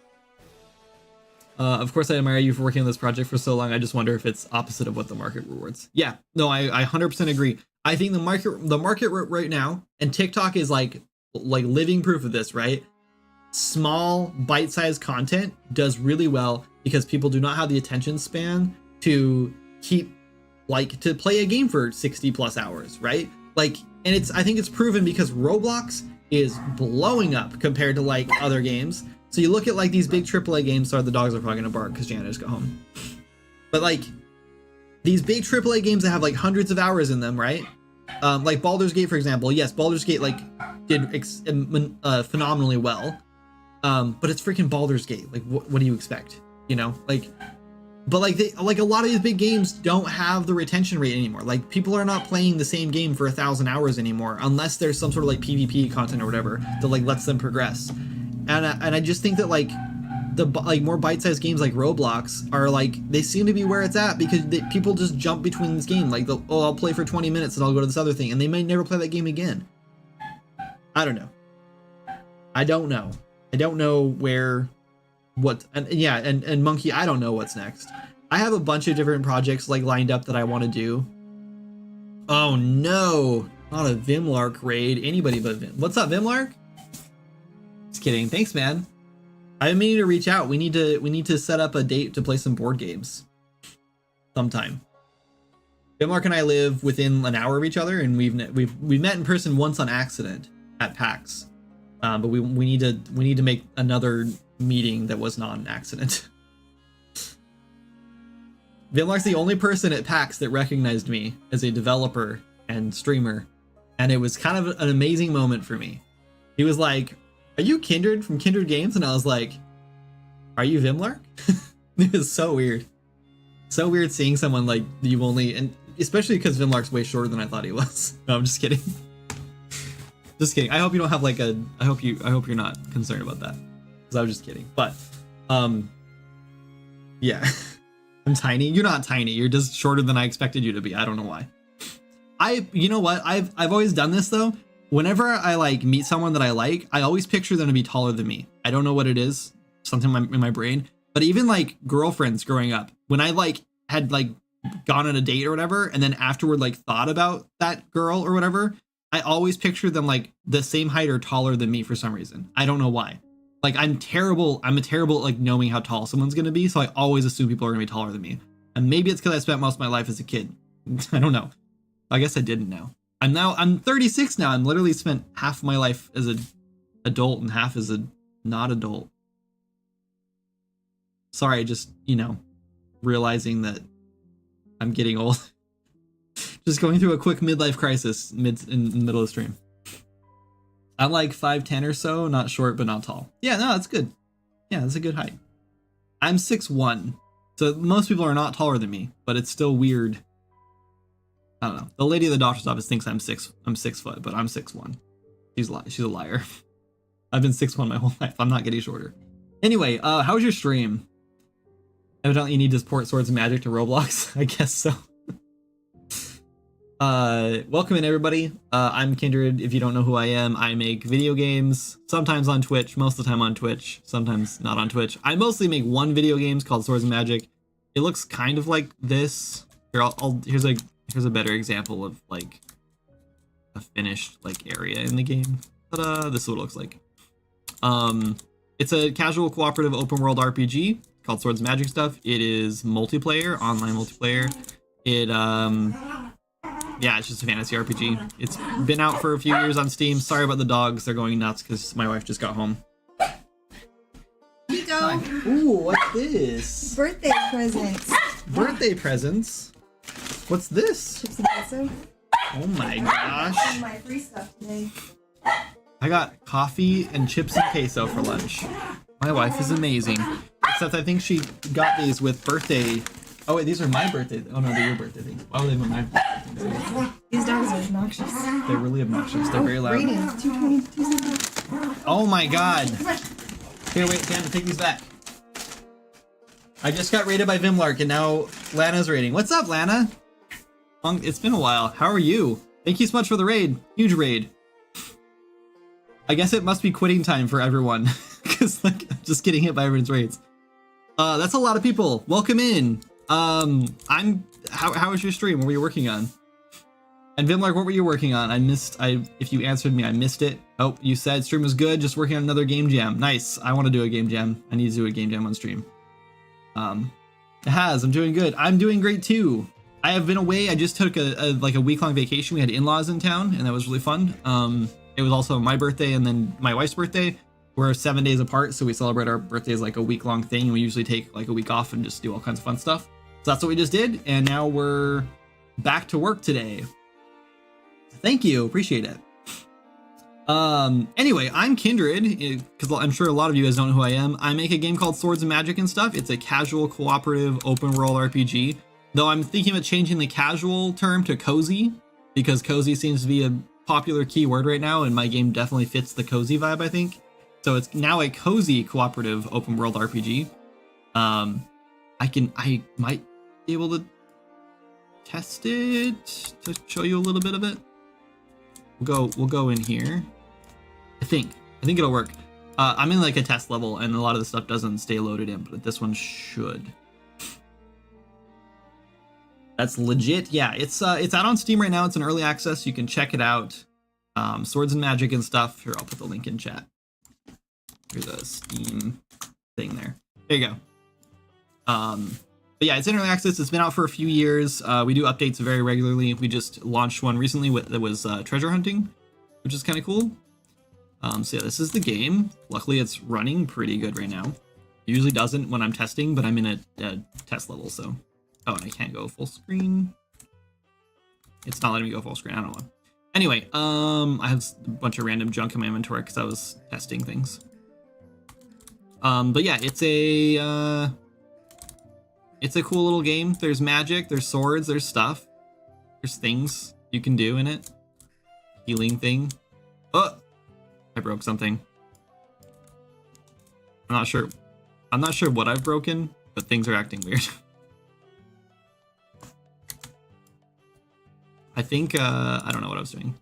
Of course, I admire you for working on this project for so long. I just wonder if it's opposite of what the market rewards. Yeah, no, I 100% agree. I think the market right now, and TikTok is like living proof of this, right? Small bite-sized content does really well because people do not have the attention span to to play a game for 60 plus hours, right? Like, and I think it's proven because Roblox is blowing up compared to like other games. So you look at like these big AAA games. Sorry, the dogs are probably gonna bark because Jana just got home. But like these big AAA games that have like hundreds of hours in them, right? Like Baldur's Gate, for example. Yes, Baldur's Gate like did phenomenally well. But it's freaking Baldur's Gate. Like, what do you expect? You know, like, but like a lot of these big games don't have the retention rate anymore. Like, people are not playing the same game for 1,000 hours anymore unless there's some sort of like PvP content or whatever that like lets them progress. And I just think that like the like more bite-sized games like Roblox are like, they seem to be where it's at because people just jump between this game. Like, I'll play for 20 minutes and I'll go to this other thing, and they may never play that game again. I don't know. I don't know and Monkey, I don't know what's next. I have a bunch of different projects like lined up that I want to do. Oh no, not a Vimlark raid. Anybody but Vim. What's up, Vimlark? Just kidding. Thanks, man. I've been meaning to reach out. We need to set up a date to play some board games sometime. Vimlark and I live within an hour of each other, and we've met in person once on accident at PAX. But we need to make another meeting that was not an accident. Vimlark's the only person at PAX that recognized me as a developer and streamer, and it was kind of an amazing moment for me. He was like, "Are you Kindred from Kindred Games?" And I was like, "Are you Vimlark?" It was so weird. So weird seeing someone like you only, and especially because Vimlark's way shorter than I thought he was. No, I'm just kidding. Just kidding. I hope you don't have like I hope you're not concerned about that. Because I was just kidding. But yeah. I'm tiny. You're not tiny. You're just shorter than I expected you to be. I don't know why. You know what? I've always done this though. Whenever I like meet someone that I like, I always picture them to be taller than me. I don't know what it is. Something in my brain. But even like girlfriends growing up, when I like had like gone on a date or whatever, and then afterward like thought about that girl or whatever, I always picture them like the same height or taller than me for some reason. I don't know why. Like, I'm a terrible at like knowing how tall someone's gonna be, so I always assume people are gonna be taller than me. And maybe it's because I spent most of my life as a kid. I don't know. I guess I didn't know. I'm 36 now. I'm literally spent half my life as an adult and half as a not adult. Sorry, just, realizing that I'm getting old. Just going through a quick midlife crisis in the middle of the stream. I'm like 5'10" or so, not short, but not tall. Yeah, no, that's good. Yeah, that's a good height. I'm 6'1", so most people are not taller than me, but it's still weird. I don't know. The lady at the doctor's office thinks I'm 6 foot, but I'm 6'1". She's a liar. I've been 6'1" my whole life. I'm not getting shorter. Anyway, how was your stream? Evidently, you need to port Swords of Magic to Roblox. I guess so. Welcome in, everybody. I'm Kindred. If you don't know who I am, I make video games, sometimes on Twitch, most of the time on Twitch, sometimes not on Twitch. I mostly make one video games called Swords of Magic. It looks kind of like this. Here, here's a better example of like a finished like area in the game. Ta-da! This is what it looks like. It's a casual cooperative open world RPG called Swords of Magic Stuff. It is multiplayer, online multiplayer. It yeah, it's just a fantasy RPG. It's been out for a few years on Steam. Sorry about the dogs; they're going nuts because my wife just got home. Nico, Hi. Ooh, what's this? birthday presents. Birthday presents. What's this? Chips and queso. Oh my gosh! My free stuff today. I got coffee and chips and queso for lunch. My wife is amazing. Except I think she got these with birthday. Oh wait, these are my birthday. Oh no, they're your birthday things. Why would they be my birthday things? These dogs are obnoxious. They're really obnoxious. They're very loud. Ratings 220. Oh my god. Here, wait, Sam, take these back. I just got rated by Vimlark and now Lana's rating. What's up, Lana? It's been a while. How are you? Thank you so much for the raid. Huge raid. I guess it must be quitting time for everyone. Because like I'm just getting hit by everyone's raids. That's a lot of people. Welcome in. How was your stream? What were you working on? And Vimlark, what were you working on? If you answered me, I missed it. Oh, you said stream was good, just working on another game jam. Nice. I want to do a game jam. I need to do a game jam on stream. I'm doing good. I'm doing great too. I have been away. I just took a week-long vacation. We had in-laws in town and that was really fun. It was also my birthday and then my wife's birthday. We're 7 days apart, so we celebrate our birthdays like a week-long thing, and we usually take like a week off and just do all kinds of fun stuff. So that's what we just did, and now we're back to work today. Thank you, appreciate it. Anyway, I'm Kindred, because I'm sure a lot of you guys don't know who I am. I make a game called Swords of Magic and Stuff. It's a casual, cooperative, open-world RPG. Though I'm thinking of changing the casual term to cozy, because cozy seems to be a popular keyword right now, and my game definitely fits the cozy vibe, I think. So it's now a cozy cooperative open world RPG. I might be able to test it to show you a little bit of it. We'll go in here. I think it'll work. I'm in like a test level and a lot of the stuff doesn't stay loaded in, but this one should. That's legit. Yeah, it's out on Steam right now. It's in early access. You can check it out. Swords and Magic and Stuff. Here, I'll put the link in chat. Here's a Steam thing there. There you go. But yeah, it's in early access. It's been out for a few years. We do updates very regularly. We just launched one recently that was treasure hunting, which is kind of cool. So yeah, this is the game. Luckily, it's running pretty good right now. It usually doesn't when I'm testing, but I'm in a test level, so. Oh, and I can't go full screen. It's not letting me go full screen. I don't know. Anyway, I have a bunch of random junk in my inventory because I was testing things. But yeah, it's a cool little game. There's magic, there's swords, there's stuff. There's things you can do in it. Healing thing. Oh, I broke something. I'm not sure what I've broken, but things are acting weird. I think, I don't know what I was doing.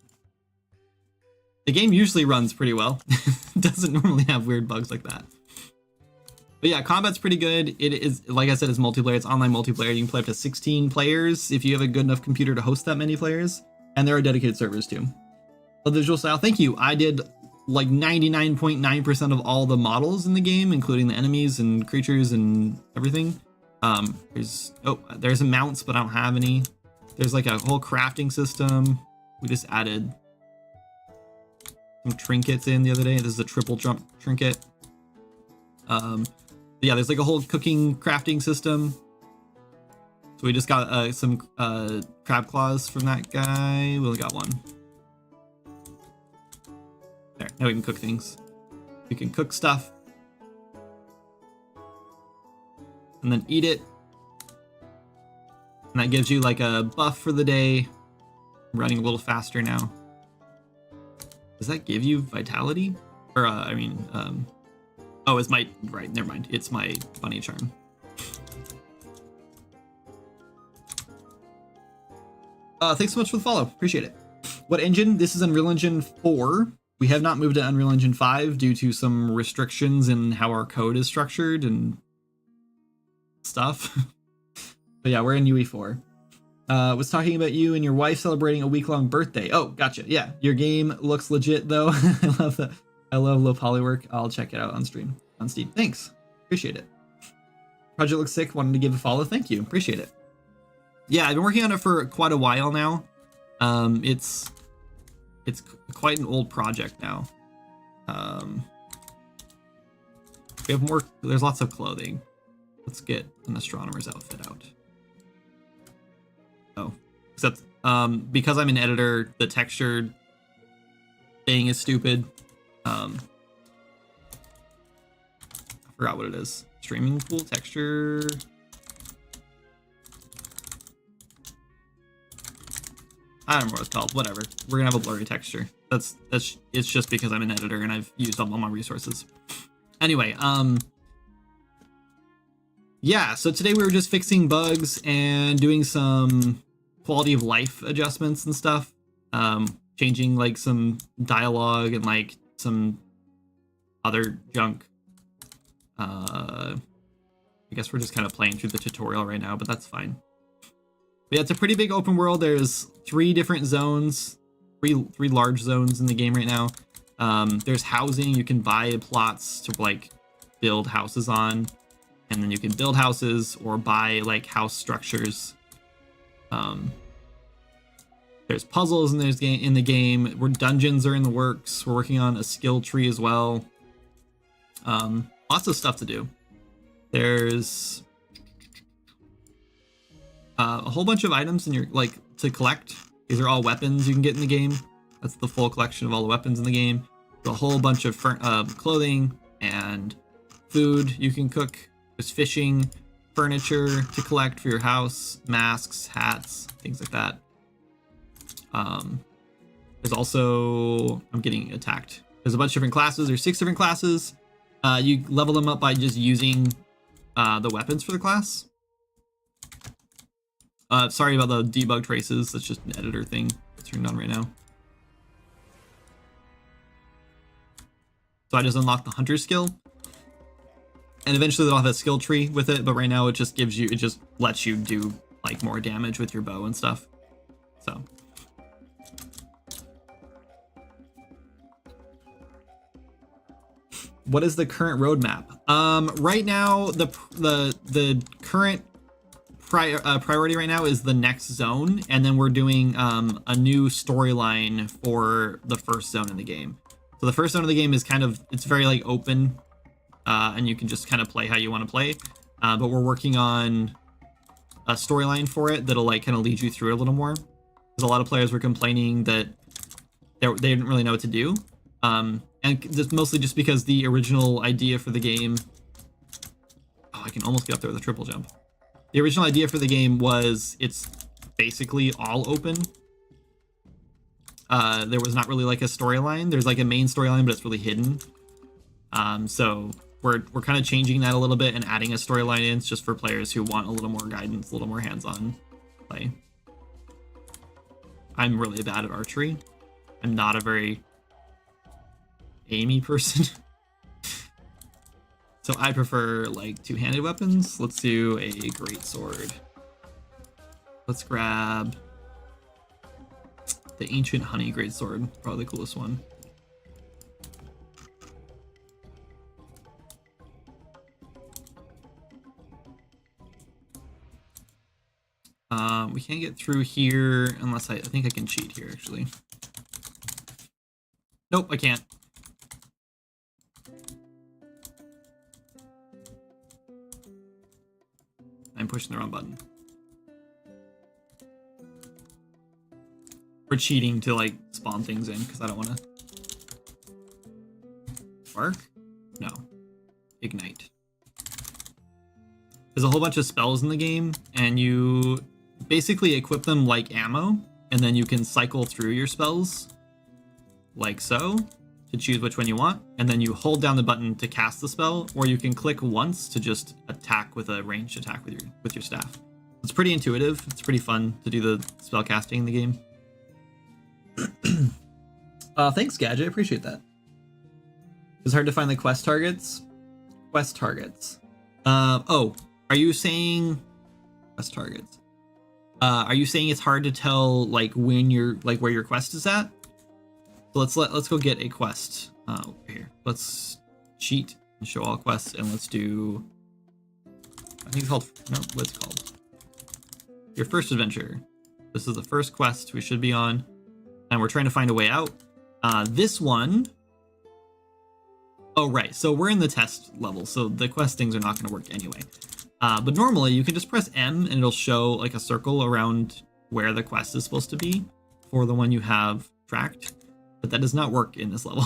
The game usually runs pretty well. It doesn't normally have weird bugs like that. But yeah, combat's pretty good. It is, like I said, it's multiplayer. It's online multiplayer. You can play up to 16 players if you have a good enough computer to host that many players. And there are dedicated servers too. The visual style, thank you. I did like 99.9% of all the models in the game, including the enemies and creatures and everything. There's some mounts, but I don't have any. There's like a whole crafting system. We just added some trinkets in the other day. This is a triple jump trinket. Yeah, there's like a whole cooking crafting system. So we just got some crab claws from that guy. We only got one. There, now we can cook things. We can cook stuff. And then eat it. And that gives you like a buff for the day. I'm running a little faster now. Does that give you vitality? Or, oh, it's my, right, never mind. It's my bunny charm. Thanks so much for the follow. Appreciate it. What engine? This is Unreal Engine 4. We have not moved to Unreal Engine 5 due to some restrictions in how our code is structured and stuff. But yeah, we're in UE4. Was talking about you and your wife celebrating a week-long birthday. Oh, gotcha. Yeah, your game looks legit though. I love that. I love low poly work. I'll check it out on stream on Steam. Thanks. Appreciate it. Project looks sick. Wanted to give a follow. Thank you. Appreciate it. Yeah, I've been working on it for quite a while now. It's quite an old project now. We have more. There's lots of clothing. Let's get an astronomer's outfit out. Oh, except because I'm an editor, the texture thing is stupid. I forgot what it is. Streaming pool texture. I don't know what it's called. Whatever. We're gonna have a blurry texture. That's it's just because I'm an editor and I've used up all my resources. Anyway, yeah, so today we were just fixing bugs and doing some quality of life adjustments and stuff. Changing like some dialogue and like some other junk. I guess we're just kind of playing through the tutorial right now, but that's fine. But yeah, it's a pretty big open world. There's 3 different zones, three large zones in the game right now. There's housing. You can buy plots to like build houses on, and then you can build houses or buy like house structures. There's puzzles in the game. Where dungeons are in the works. We're working on a skill tree as well. Lots of stuff to do. There's a whole bunch of items in your like to collect. These are all weapons you can get in the game. That's the full collection of all the weapons in the game. There's a whole bunch of clothing and food you can cook. There's fishing, furniture to collect for your house, masks, hats, things like that. There's also, I'm getting attacked. There's a bunch of different classes. There's 6 different classes. You level them up by just using the weapons for the class. Sorry about the debug traces. That's just an editor thing that's turned on right now. So I just unlocked the hunter skill. And eventually they'll have a skill tree with it, but right now it just gives you, it just lets you do like more damage with your bow and stuff. So. What is the current roadmap? Right now, the current priority right now is the next zone, and then we're doing a new storyline for the first zone in the game. So the first zone of the game is kind of, it's very like open, and you can just kind of play how you want to play. But we're working on a storyline for it that'll like kind of lead you through it a little more. Because a lot of players were complaining that they didn't really know what to do. And just mostly just because the original idea for the game, oh, I can almost get up there with a triple jump. The original idea for the game was it's basically all open. There was not really like a storyline. There's like a main storyline, but it's really hidden. So we're kind of changing that a little bit and adding a storyline in just for players who want a little more guidance, a little more hands-on play. I'm really bad at archery. I'm not a very aimy person. So I prefer like two-handed weapons. Let's do a greatsword. Let's grab the ancient honey greatsword, probably the coolest one. We can't get through here unless I think I can cheat here actually. Nope, I can't. I'm pushing the wrong button. We're cheating to like spawn things in because I don't want to. Spark? No. Ignite. There's a whole bunch of spells in the game, and you basically equip them like ammo, and then you can cycle through your spells like so to choose which one you want, and then you hold down the button to cast the spell, or you can click once to just attack with a ranged attack with your staff. It's pretty intuitive. It's pretty fun to do the spell casting in the game. Thanks, Gadget. I appreciate that. It's hard to find the quest targets. Quest targets. Oh, are you saying quest targets? Are you saying it's hard to tell like when you're like where your quest is at? So let's go get a quest over here. Let's cheat and show all quests, and let's do. I think it's called what's it called? Your first adventure. This is the first quest we should be on, and we're trying to find a way out. This one. Oh right, so we're in the test level, so the quest things are not going to work anyway. But normally you can just press M and it'll show like a circle around where the quest is supposed to be for the one you have tracked. But that does not work in this level.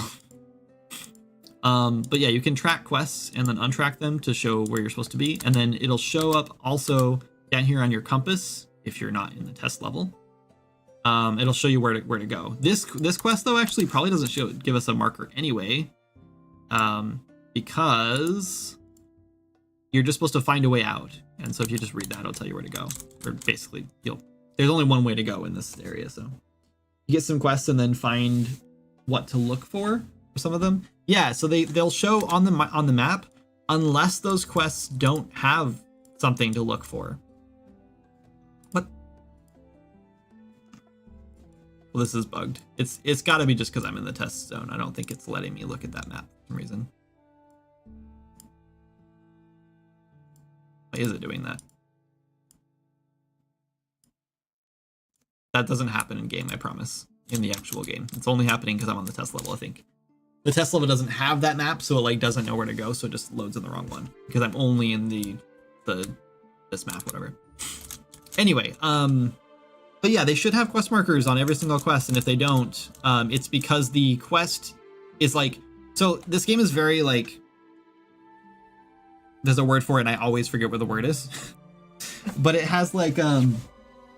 But yeah, you can track quests and then untrack them to show where you're supposed to be. And then it'll show up also down here on your compass if you're not in the test level. It'll show you where to go. This quest though actually probably doesn't give us a marker anyway. Because you're just supposed to find a way out, and so if you just read that, it'll tell you where to go. Or basically, there's only one way to go in this area, so you get some quests and then find what to look for some of them. Yeah, so they'll show on the map unless those quests don't have something to look for. What? Well, this is bugged. It's got to be just because I'm in the test zone. I don't think it's letting me look at that map for some reason. Why is it doing that? That doesn't happen in game, I promise. In the actual game, it's only happening because I'm on the test level. I think the test level doesn't have that map, so it like doesn't know where to go, so it just loads in the wrong one because I'm only in this map, whatever. Anyway, but yeah, they should have quest markers on every single quest, and if they don't, it's because the quest is like, so this game is very like, there's a word for it and I always forget what the word is. But it has like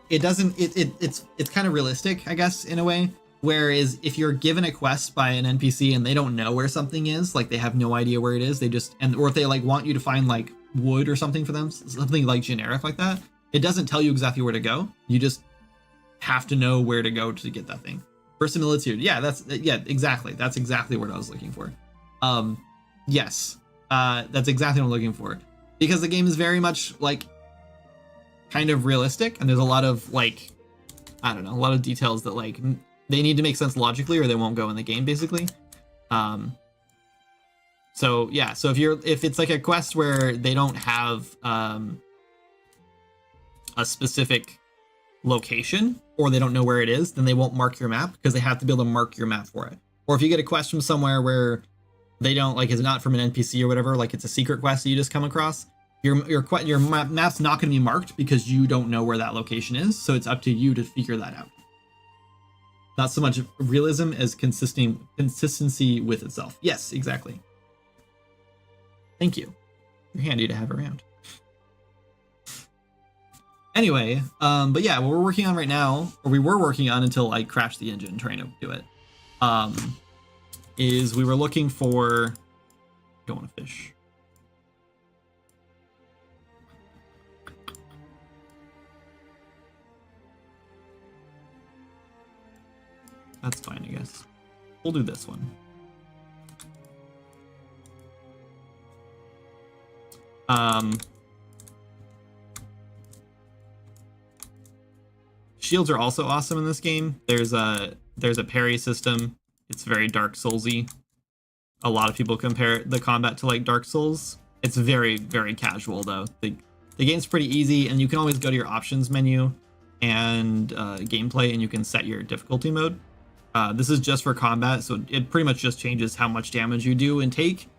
it's kind of realistic, I guess, in a way. Whereas if you're given a quest by an NPC and they don't know where something is, like they have no idea where it is, or if they like want you to find like wood or something for them, something like generic like that, it doesn't tell you exactly where to go. You just have to know where to go to get that thing. Verisimilitude. Yeah, exactly. That's exactly what I was looking for. Yes. That's exactly what I'm looking for, because the game is very much like kind of realistic, and there's a lot of like, I don't know, a lot of details that like they need to make sense logically or they won't go in the game basically. So yeah, so if it's like a quest where they don't have a specific location or they don't know where it is, then they won't mark your map because they have to be able to mark your map for it. Or if you get a quest from somewhere where they don't like, it's not from an NPC or whatever, like it's a secret quest that you just come across, your map's not going to be marked because you don't know where that location is. So it's up to you to figure that out. Not so much realism as consistency with itself. Yes, exactly. Thank you. You're handy to have around. Anyway, but yeah, what we're working on right now, or we were working on until I crashed the engine trying to do it, is we were looking for, don't want to fish. That's fine, I guess. We'll do this one. Shields are also awesome in this game. There's a parry system. It's very Dark Soulsy. A lot of people compare the combat to like Dark Souls. It's very, very casual though. The game's pretty easy, and you can always go to your options menu and gameplay, and you can set your difficulty mode. This is just for combat, so it pretty much just changes how much damage you do and take.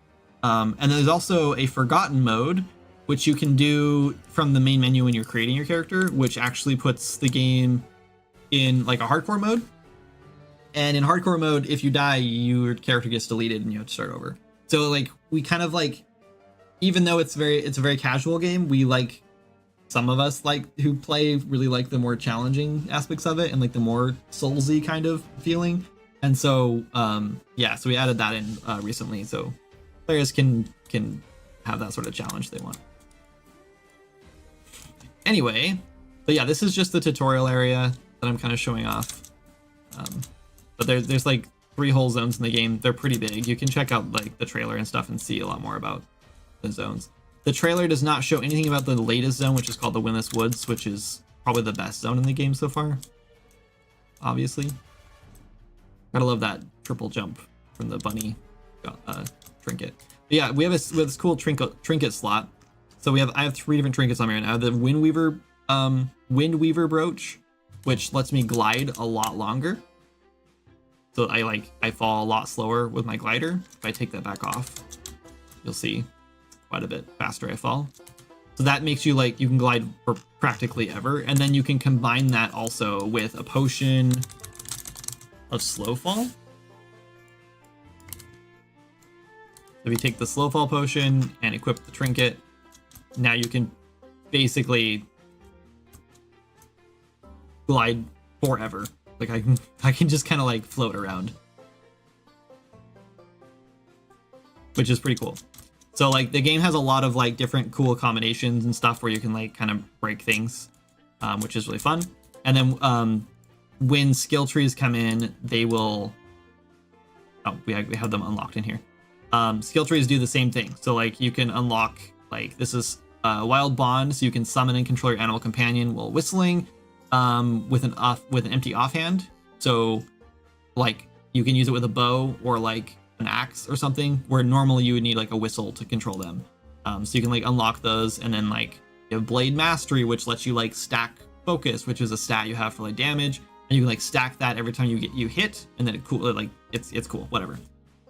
And there's also a forgotten mode, which you can do from the main menu when you're creating your character, which actually puts the game in like a hardcore mode. And in hardcore mode, if you die, your character gets deleted and you have to start over. So like we kind of like, even though it's a very casual game, we like, some of us like who play really like the more challenging aspects of it and like the more soulsy kind of feeling. And so yeah, so we added that in recently, so players can have that sort of challenge they want. Anyway, But yeah, this is just the tutorial area that I'm kind of showing off. But there's like 3 whole zones in the game. They're pretty big. You can check out like the trailer and stuff and see a lot more about the zones. The trailer does not show anything about the latest zone, which is called the Windless Woods, which is probably the best zone in the game so far. Obviously. Gotta love that triple jump from the bunny trinket. But yeah, we have this cool trinket slot. So I have 3 different trinkets on me right now. I have the Windweaver brooch, which lets me glide a lot longer. So I fall a lot slower with my glider. If I take that back off, you'll see quite a bit faster I fall. So that makes you you can glide for practically ever. And then you can combine that also with a potion of slow fall. If you take the slow fall potion and equip the trinket, now you can basically glide forever. Like I can just kind of float around, which is pretty cool. So the game has a lot of different cool combinations and stuff where you can kind of break things, which is really fun. And then when skill trees come in, they will. Oh, we have them unlocked in here. Skill trees do the same thing. So you can unlock this is Wild Bond, so you can summon and control your animal companion while whistling. With an empty offhand, so you can use it with a bow or an axe or something, where normally you would need a whistle to control them. So you can unlock those, and then you have Blade Mastery, which lets you stack focus, which is a stat you have for damage, and you can stack that every time you hit, and then it's cool, whatever.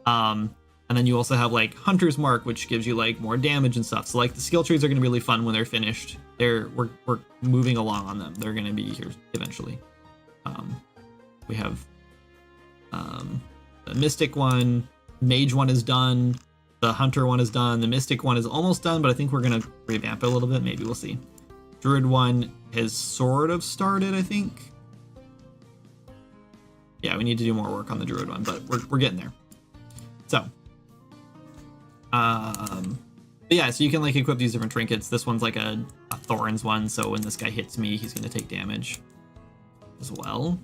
And then you also have Hunter's Mark, which gives you more damage and stuff. So the skill trees are going to be really fun when they're finished. We're moving along on them. They're going to be here eventually. We have the Mystic one, Mage one is done, the Hunter one is done, the Mystic one is almost done, but I think we're going to revamp it a little bit. Maybe we'll see. Druid one has sort of started, I think. Yeah, we need to do more work on the Druid one, but we're getting there. So. But yeah, so you can equip these different trinkets. This one's a Thorns one, so when this guy hits me, he's going to take damage as well.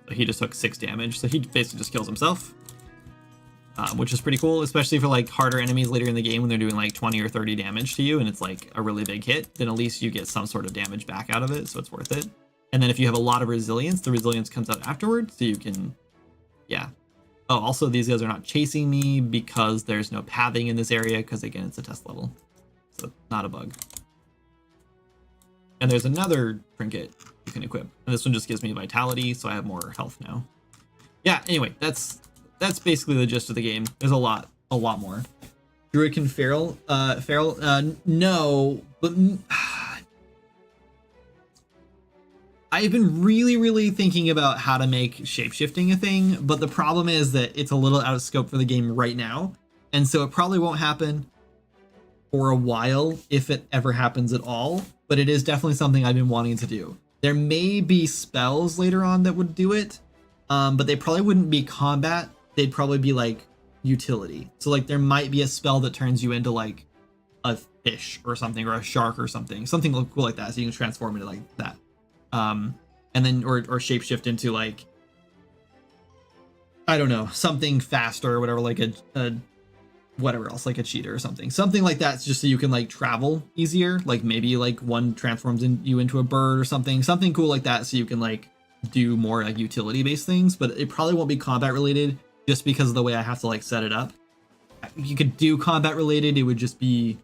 So he just took 6 damage, so he basically just kills himself, which is pretty cool, especially for harder enemies later in the game when they're doing 20 or 30 damage to you, and it's a really big hit. Then at least you get some sort of damage back out of it, so it's worth it. And then if you have a lot of resilience, the resilience comes out afterwards, so you can, yeah. Oh, also these guys are not chasing me because there's no pathing in this area, because again, it's a test level. So not a bug. And there's another trinket you can equip. And this one just gives me vitality, so I have more health now. Yeah, anyway, that's basically the gist of the game. There's a lot more. Druid Feral, no, but I've been really thinking about how to make shapeshifting a thing, but the problem is that it's a little out of scope for the game right now, and so it probably won't happen for a while, if it ever happens at all, but it is definitely something I've been wanting to do. There may be spells later on that would do it, but they probably wouldn't be combat. They'd probably be utility. So there might be a spell that turns you into a fish or something, or a shark or something cool like that, so you can transform into that. And then or shapeshift into I don't know, something faster or whatever, a whatever else, a cheetah or something like that, just so you can travel easier. Maybe one transforms you into a bird or something cool like that, so you can do more utility based things. But it probably won't be combat related, just because of the way I have to set it up. If you could do combat related, it would just be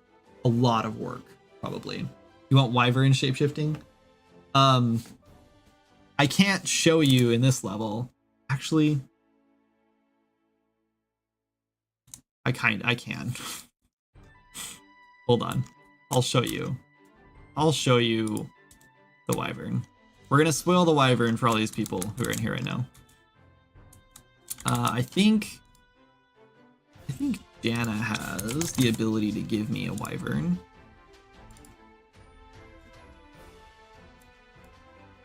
a lot of work probably. You want wyvern shapeshifting? I can't show you in this level. Actually, I can. Hold on. I'll show you the wyvern. We're gonna spoil the wyvern for all these people who are in here right now. I think Jana has the ability to give me a wyvern.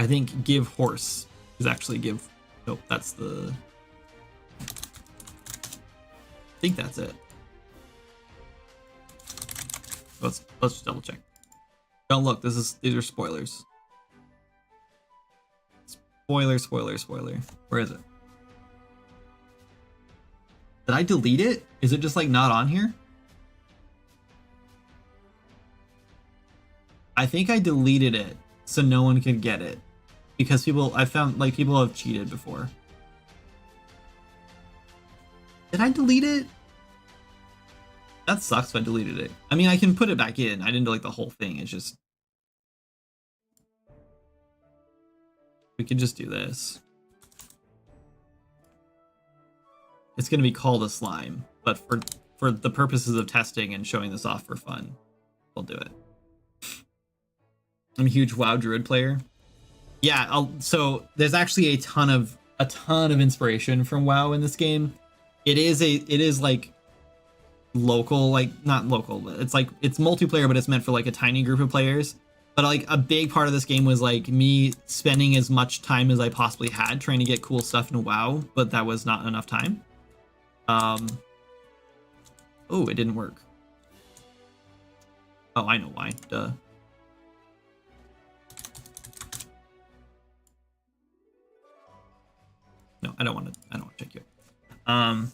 I think give horse is actually give. Nope, that's the. I think that's it. Let's just double check. Don't look. These are spoilers. Spoiler. Where is it? Did I delete it? Is it just like not on here? I think I deleted it so no one could get it because I found like people have cheated before. Did I delete it? That sucks if I deleted it. I mean, I can put it back in. I didn't delete the whole thing. It's just we can just do this. It's going to be called a slime, but for the purposes of testing and showing this off for fun, we'll do it. I'm a huge WoW Druid player. Yeah, so there's actually a ton of inspiration from WoW in this game. It is like local, like not local, but it's multiplayer, but it's meant for like a tiny group of players. But like a big part of this game was like me spending as much time as I possibly had trying to get cool stuff in WoW, but that was not enough time. Oh, it didn't work. Oh, I know why. Duh. No, I don't want to check you out.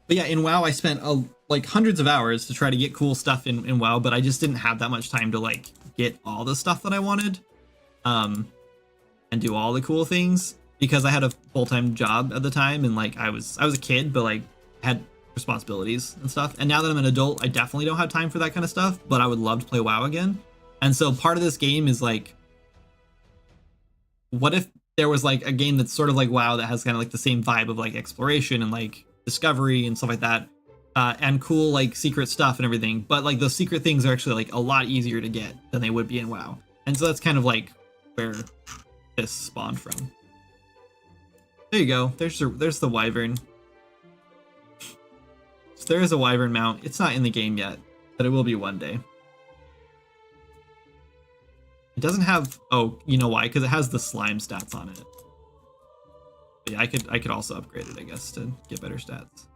But yeah, in WoW I spent like hundreds of hours to try to get cool stuff in WoW, but I just didn't have that much time to like get all the stuff that I wanted and do all the cool things because I had a full-time job at the time and like I was a kid but like had responsibilities and stuff. And now that I'm an adult, I definitely don't have time for that kind of stuff, but I would love to play WoW again. And so part of this game is like, what if there was like a game that's sort of like WoW that has kind of like the same vibe of like exploration and like discovery and stuff like that, and cool like secret stuff and everything, but like those secret things are actually like a lot easier to get than they would be in WoW. And so that's kind of like where this spawned from. There you go. There's the wyvern. So there is a wyvern mount. It's not in the game yet, but it will be one day. It doesn't have, oh, you know why? Because it has the slime stats on it. But yeah, I could also upgrade it, I guess, to get better stats.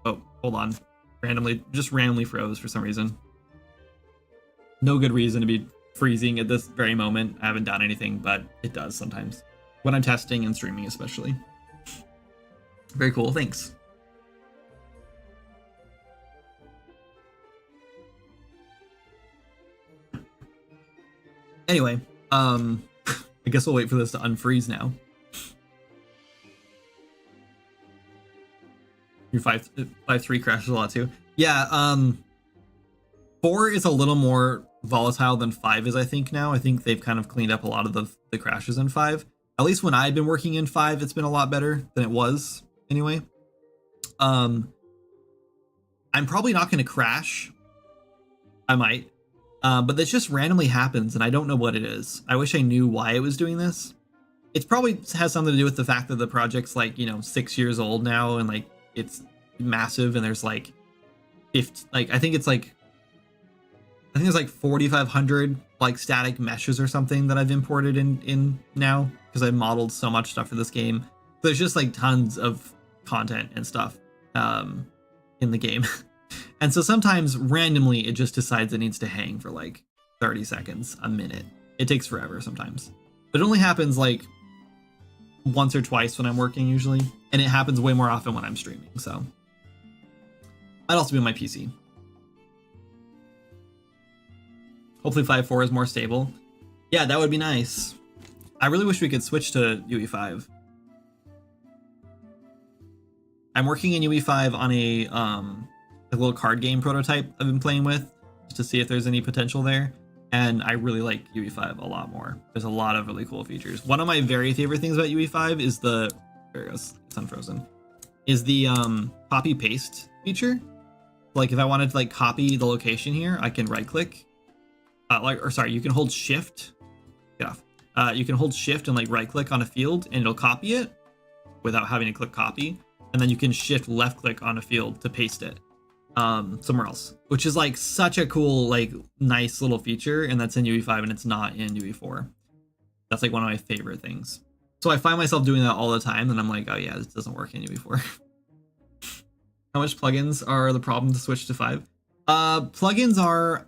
Oh, hold on. Just randomly froze for some reason. No good reason to be freezing at this very moment. I haven't done anything, but it does sometimes. When I'm testing and streaming especially. Very cool, thanks. Anyway, I guess we'll wait for this to unfreeze now. Your 5.3 crashes a lot too. Yeah, 4 is a little more volatile than 5 is, I think, now. I think they've kind of cleaned up a lot of the crashes in 5. At least when I've been working in 5, it's been a lot better than it was anyway. I'm probably not going to crash. I might. But this just randomly happens, and I don't know what it is. I wish I knew why it was doing this. It probably has something to do with the fact that the project's like, 6 years old now, and like it's massive, and there's like 50, like I think it's like 4,500 like static meshes or something that I've imported in now because I modeled so much stuff for this game. So there's just like tons of content and stuff in the game. And so sometimes randomly it just decides it needs to hang for like 30 seconds, a minute. It takes forever sometimes. But it only happens like once or twice when I'm working usually. And it happens way more often when I'm streaming. So might also be on my PC. Hopefully 5.4 is more stable. Yeah, that would be nice. I really wish we could switch to UE5. I'm working in UE5 on a little card game prototype I've been playing with just to see if there's any potential there. And I really like UE5 a lot more. There's a lot of really cool features. One of my very favorite things about UE5 is there it goes, it's unfrozen, is the copy paste feature. Like if I wanted to like copy the location here, I can right click, you can hold shift, get off. You can hold shift and like right click on a field and it'll copy it without having to click copy. And then you can shift left click on a field to paste it somewhere else, which is like such a cool, like nice little feature. And that's in UE5 and it's not in UE4. That's like one of my favorite things. So I find myself doing that all the time and I'm like, oh yeah, this doesn't work in UE4. How much plugins are the problem to switch to 5? Plugins are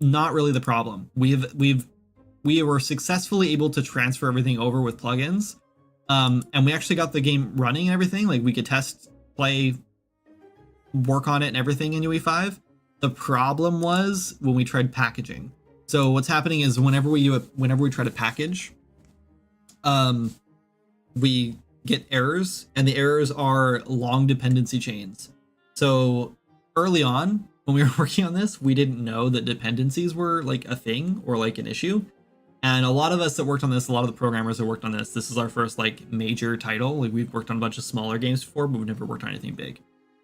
not really the problem. We were successfully able to transfer everything over with plugins. And we actually got the game running and everything. Like we could test, play, work on it and everything in UE5. The problem was when we tried packaging. So what's happening is whenever we try to package, we get errors, and the errors are long dependency chains. So early on, when we were working on this, we didn't know that dependencies were like a thing or like an issue. And a lot of us that worked on this, a lot of the programmers that worked on this is our first like major title. Like we've worked on a bunch of smaller games before, but we've never worked on anything big.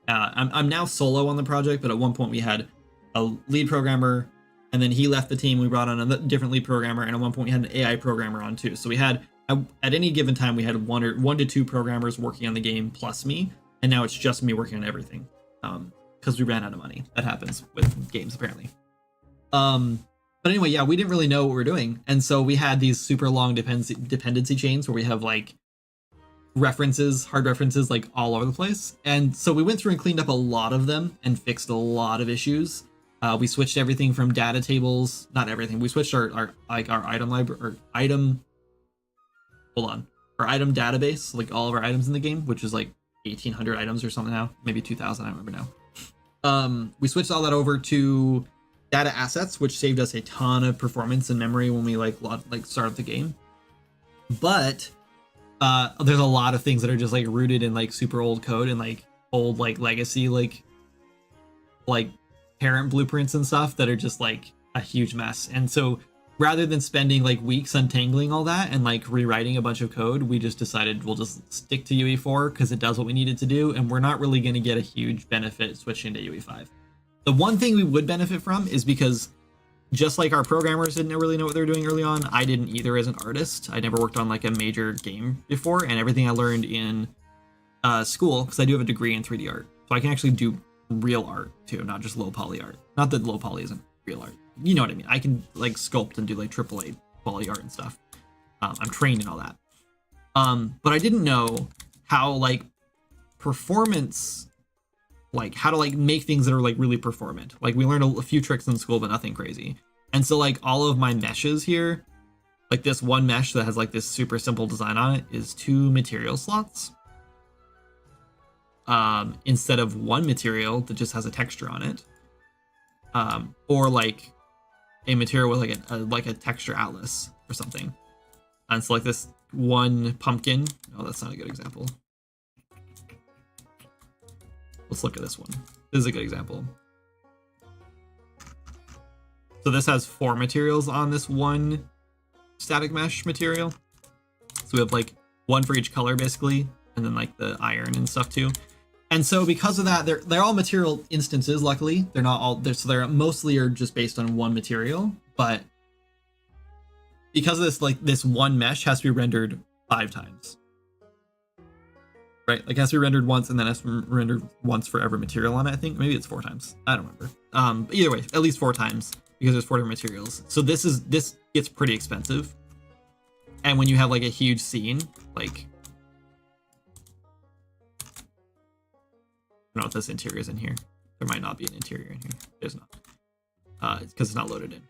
I'm now solo on the project, but at one point we had a lead programmer, and then he left the team. We brought on a different lead programmer, and at one point we had an AI programmer on too. So we had at any given time we had one to two programmers working on the game plus me, and now it's just me working on everything because we ran out of money. That happens with games apparently. But anyway, yeah, we didn't really know what we were doing, and so we had these super long dependency chains where we have like hard references like all over the place. And so we went through and cleaned up a lot of them and fixed a lot of issues. We switched everything from data tables, not everything. We switched our item library or item. Hold on, our item database, like all of our items in the game, which is like 1,800 items or something now, maybe 2,000. I don't remember now. We switched all that over to data assets, which saved us a ton of performance and memory when we like start up the game. But there's a lot of things that are just like rooted in like super old code and like old like legacy like parent blueprints and stuff that are just like a huge mess. And so rather than spending like weeks untangling all that and like rewriting a bunch of code, we just decided we'll just stick to UE4 because it does what we needed to do, and we're not really going to get a huge benefit switching to UE5. The one thing we would benefit from is because just like our programmers didn't really know what they were doing early on, I didn't either as an artist. I never worked on like a major game before, and everything I learned in school, because I do have a degree in 3D art, so I can actually do real art too, not just low poly art. Not that low poly isn't real art. You know what I mean? I can like sculpt and do like AAA quality art and stuff. I'm trained in all that. But I didn't know how like performance, like how to like make things that are like really performant. Like we learned a few tricks in school, but nothing crazy. And so like all of my meshes here, like this one mesh that has like this super simple design on it is 2 material slots. Instead of 1 material that just has a texture on it. Or like a material with like a texture atlas or something. And so like this one pumpkin. Oh, that's not a good example. Let's look at this one. This is a good example. So this has 4 materials on this one static mesh material. So we have like 1 for each color basically, and then like the iron and stuff too. And so because of that, they're all material instances. Luckily, they're not all. They're mostly are just based on 1 material. But because of this, like this one mesh has to be rendered 5 times. Right, like it has to be rendered once, and then it has to be rendered once for every material on it. I think maybe it's 4 times. I don't remember. But either way, at least 4 times because there's 4 different materials. So this gets pretty expensive. And when you have like a huge scene, like I don't know if this interior is in here. There might not be an interior in here. There's not. It's because it's not loaded in.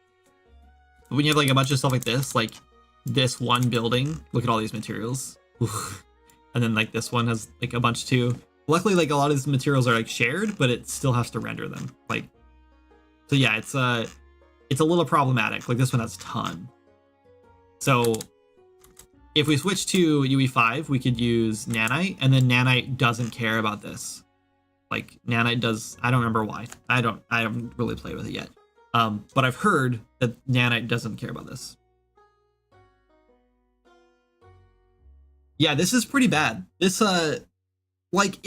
But when you have like a bunch of stuff like this one building, look at all these materials. And then like this one has like a bunch too. Luckily, like a lot of these materials are like shared, but it still has to render them. Like, so yeah, it's a little problematic. Like this one has a ton. So if we switch to UE5, we could use Nanite, and then Nanite doesn't care about this. Like Nanite does. I don't remember why. I haven't really played with it yet. But I've heard that Nanite doesn't care about this. Yeah, this is pretty bad. This like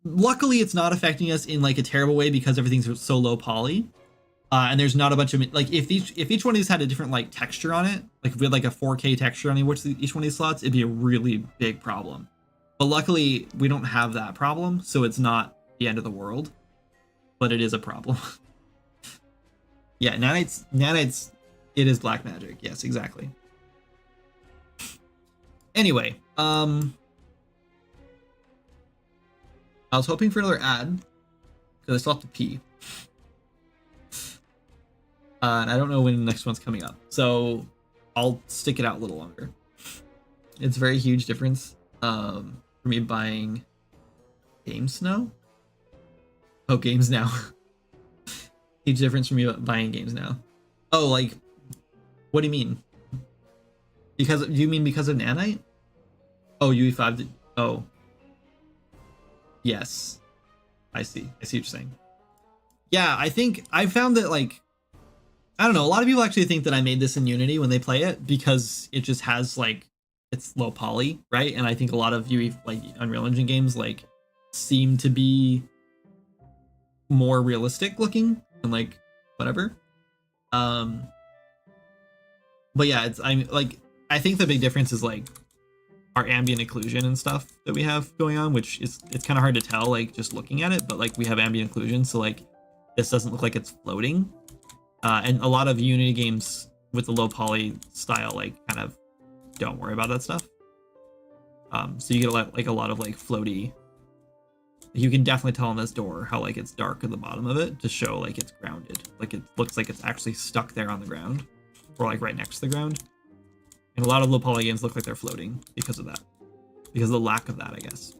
luckily it's not affecting us in like a terrible way because everything's so low poly. And there's not a bunch of like if each one of these had a different like texture on it, like if we had like a 4K texture on each one of these slots, it'd be a really big problem. But luckily we don't have that problem, so it's not the end of the world. But it is a problem. Yeah, Nanite's it is black magic. Yes, exactly. Anyway, I was hoping for another ad because I still have to pee. And I don't know when the next one's coming up, so I'll stick it out a little longer. It's a very huge difference for me buying Games Now. Oh, Games Now. Huge difference for me buying Games Now. Oh, like, what do you mean? Do you mean because of Nanite? Oh, UE5. Oh, yes. I see what you're saying. Yeah, I think I found that, like, I don't know, a lot of people actually think that I made this in Unity when they play it because it just has, like, it's low poly, right? And I think a lot of UE, like, Unreal Engine games, like, seem to be more realistic looking and, like, whatever. But yeah, I think the big difference is, like, our ambient occlusion and stuff that we have going on, which is, it's kind of hard to tell, like, just looking at it, but, like, we have ambient occlusion, so, like, this doesn't look like it's floating. And a lot of Unity games with the low poly style, like, kind of don't worry about that stuff. So you get a lot of, like, floaty. You can definitely tell on this door how, like, it's dark at the bottom of it to show, like, it's grounded. Like, it looks like it's actually stuck there on the ground, or, like, right next to the ground. And a lot of low poly games look like they're floating because of that, because of the lack of that, I guess.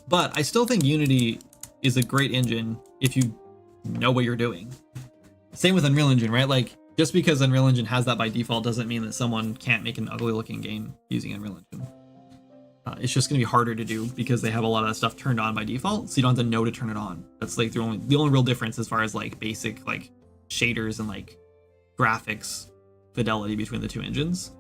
But I still think Unity is a great engine if you know what you're doing. Same with Unreal Engine, right? Like, just because Unreal Engine has that by default doesn't mean that someone can't make an ugly looking game using Unreal Engine. It's just going to be harder to do because they have a lot of that stuff turned on by default, so you don't have to know to turn it on. That's, like, the only real difference as far as, like, basic, like, shaders and, like, graphics fidelity between the two engines.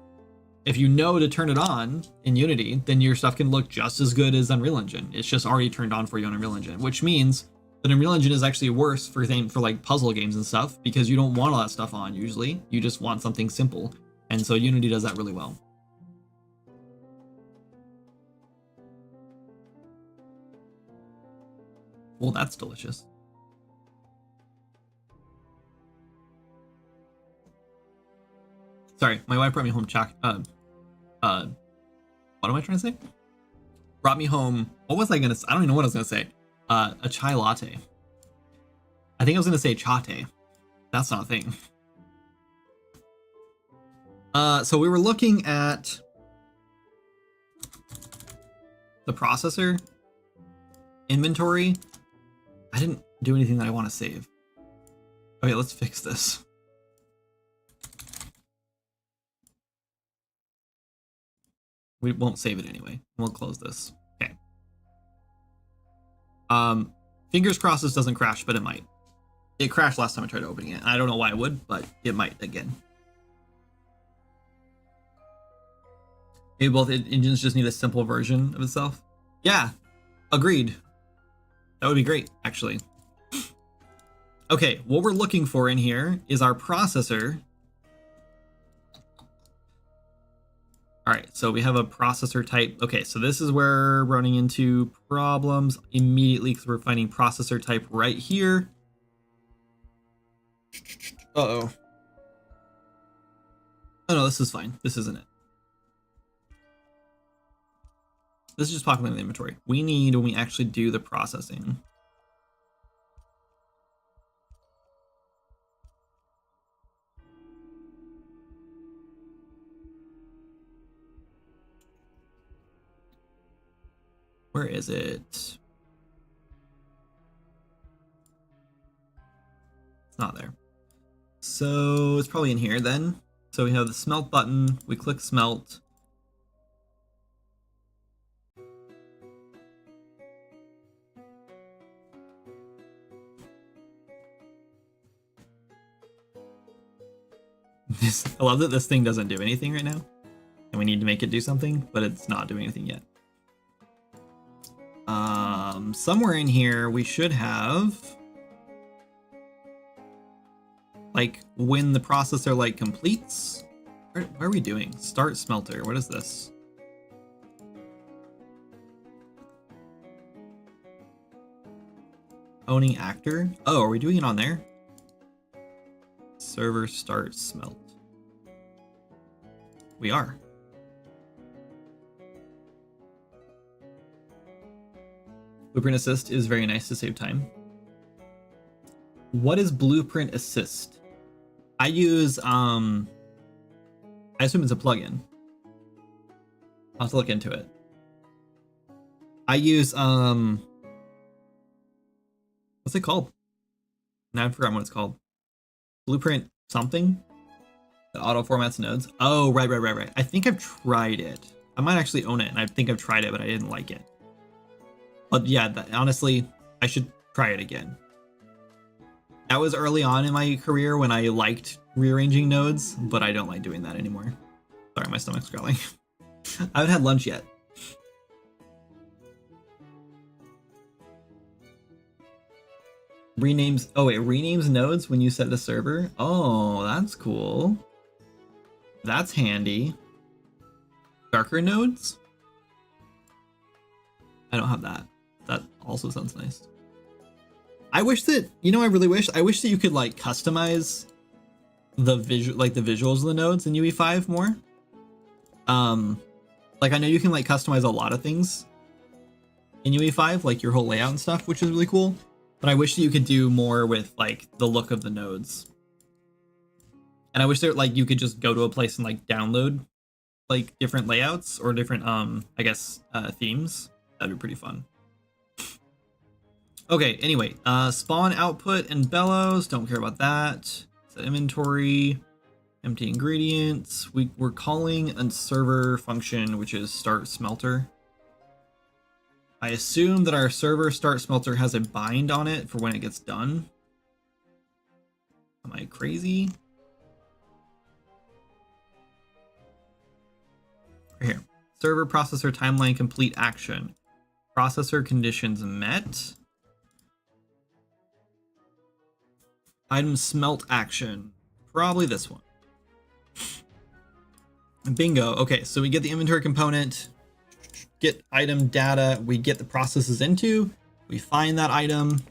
If you know to turn it on in Unity, then your stuff can look just as good as Unreal Engine. It's just already turned on for you on Unreal Engine, which means that Unreal Engine is actually worse for like puzzle games and stuff, because you don't want all that stuff on usually. You just want something simple. And so Unity does that really well. Well, that's delicious. Sorry, my wife brought me home what am I trying to say? Brought me home, what was I gonna say? I don't even know what I was gonna say. A chai latte. I think I was gonna say chate. That's not a thing. So we were looking at the processor inventory. I didn't do anything that I want to save. Okay, let's fix this. We won't save it anyway. We'll close this. Okay. Fingers crossed this doesn't crash, but it might. It crashed last time I tried opening it. I don't know why it would, but it might again. Maybe both engines just need a simple version of itself. Yeah, agreed. That would be great, actually. Okay, what we're looking for in here is our processor. All right, so we have a processor type. Okay, so this is where we're running into problems immediately because we're finding processor type right here. Uh-oh. Oh no, this is fine. This isn't it. This is just populating the inventory. We need when we actually do the processing. Where is it? It's not there. So it's probably in here then. So we have the smelt button. We click smelt. I love that this thing doesn't do anything right now. And we need to make it do something, but it's not doing anything yet. Somewhere in here we should have, like, when the processor, like, completes. What are we doing? Start smelter. What is this? Owning actor. Oh, are we doing it on there? Server start smelt. We are. Blueprint assist is very nice to save time. What is blueprint assist? I use I assume it's a plugin. I'll have to look into it. I use what's it called? Now I've forgotten what it's called. Blueprint something that auto formats nodes. Oh, right. I think I've tried it. I might actually own it, and I think I've tried it, but I didn't like it. But yeah, honestly, I should try it again. That was early on in my career when I liked rearranging nodes, but I don't like doing that anymore. Sorry, my stomach's growling. I haven't had lunch yet. Renames nodes when you set the server. Oh, that's cool. That's handy. Darker nodes? I don't have that. That also sounds nice. I wish that, I wish that you could like customize the visuals of the nodes in UE5 more. Like I know you can like customize a lot of things in UE5, like your whole layout and stuff, which is really cool. But I wish that you could do more with like the look of the nodes. And I wish that like you could just go to a place and like download like different layouts or different themes. That'd be pretty fun. Okay, anyway, spawn output and bellows, don't care about that. Set inventory, empty ingredients. We're calling a server function which is start smelter. I assume that our server start smelter has a bind on it for when it gets done. Am I crazy? Right here. Server processor timeline complete action. Processor conditions met. Item smelt action. Probably this one. Bingo. Okay, so we get the inventory component, get item data, we get the processes into, we find that item,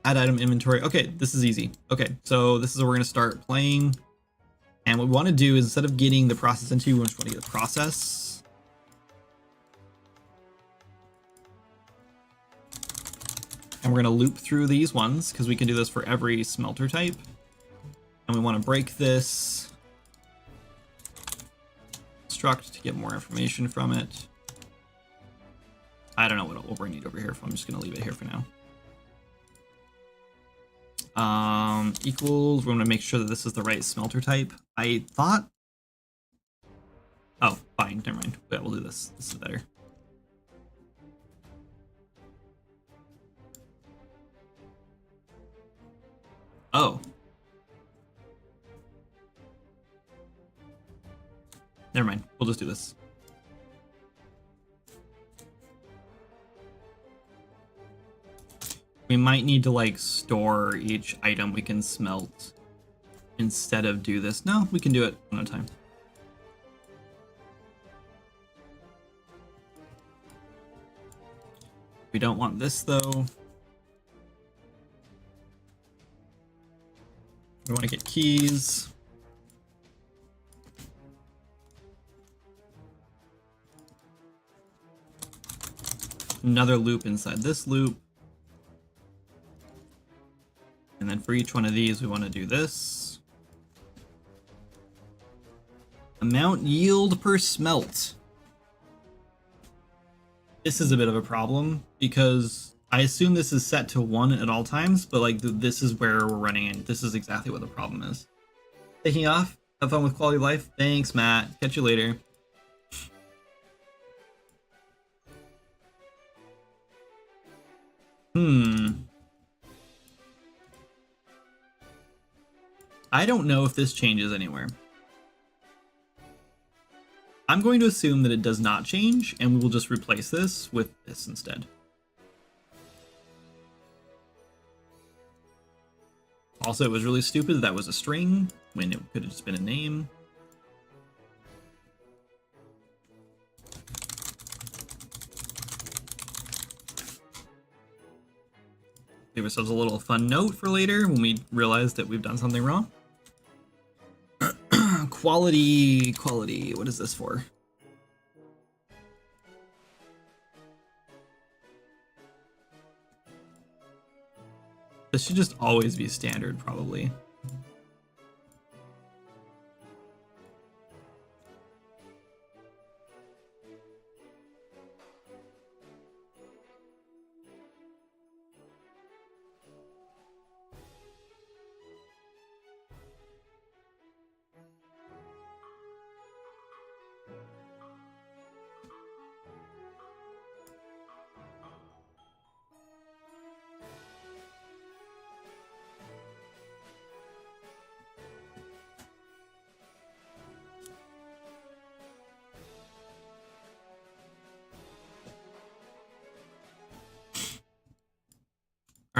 add item inventory. Okay, this is easy. Okay, so this is where we're going to start playing. And what we want to do is instead of getting the process into, we just want to get the process. And we're going to loop through these ones because we can do this for every smelter type. And we want to break this struct to get more information from it. I don't know what we're going to need over here, so I'm just going to leave it here for now. Equals, we're going to make sure that this is the right smelter type. I thought... Oh, fine, never mind. Yeah, we'll do this. This is better. Oh. Never mind. We'll just do this. We might need to like store each item we can smelt instead of do this. No, we can do it one at a time. We don't want this though. We want to get keys. Another loop inside this loop. And then for each one of these, we want to do this. Amount yield per smelt. This is a bit of a problem because I assume this is set to 1 at all times, but like this is where we're running and this is exactly what the problem is. Taking off. Have fun with quality of life. Thanks, Matt. Catch you later. I don't know if this changes anywhere. I'm going to assume that it does not change, and we will just replace this with this instead. Also, it was really stupid that was a string when it could have just been a name. Give ourselves a little fun note for later when we realize that we've done something wrong. Quality, what is this for? This should just always be standard, probably.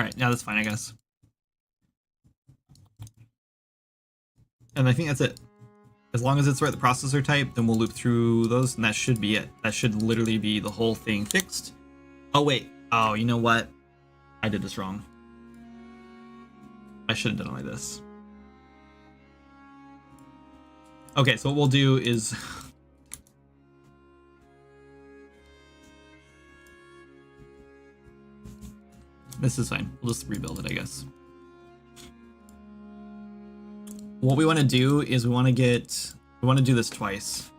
All right, now that's fine, I guess. And I think that's it. As long as it's right the processor type, then we'll loop through those, and that should be it. That should literally be the whole thing fixed. Oh, wait. Oh, you know what? I did this wrong. I should have done it like this. Okay, so what we'll do is... This is fine. We'll just rebuild it, I guess. What we want to do is we want to do this twice.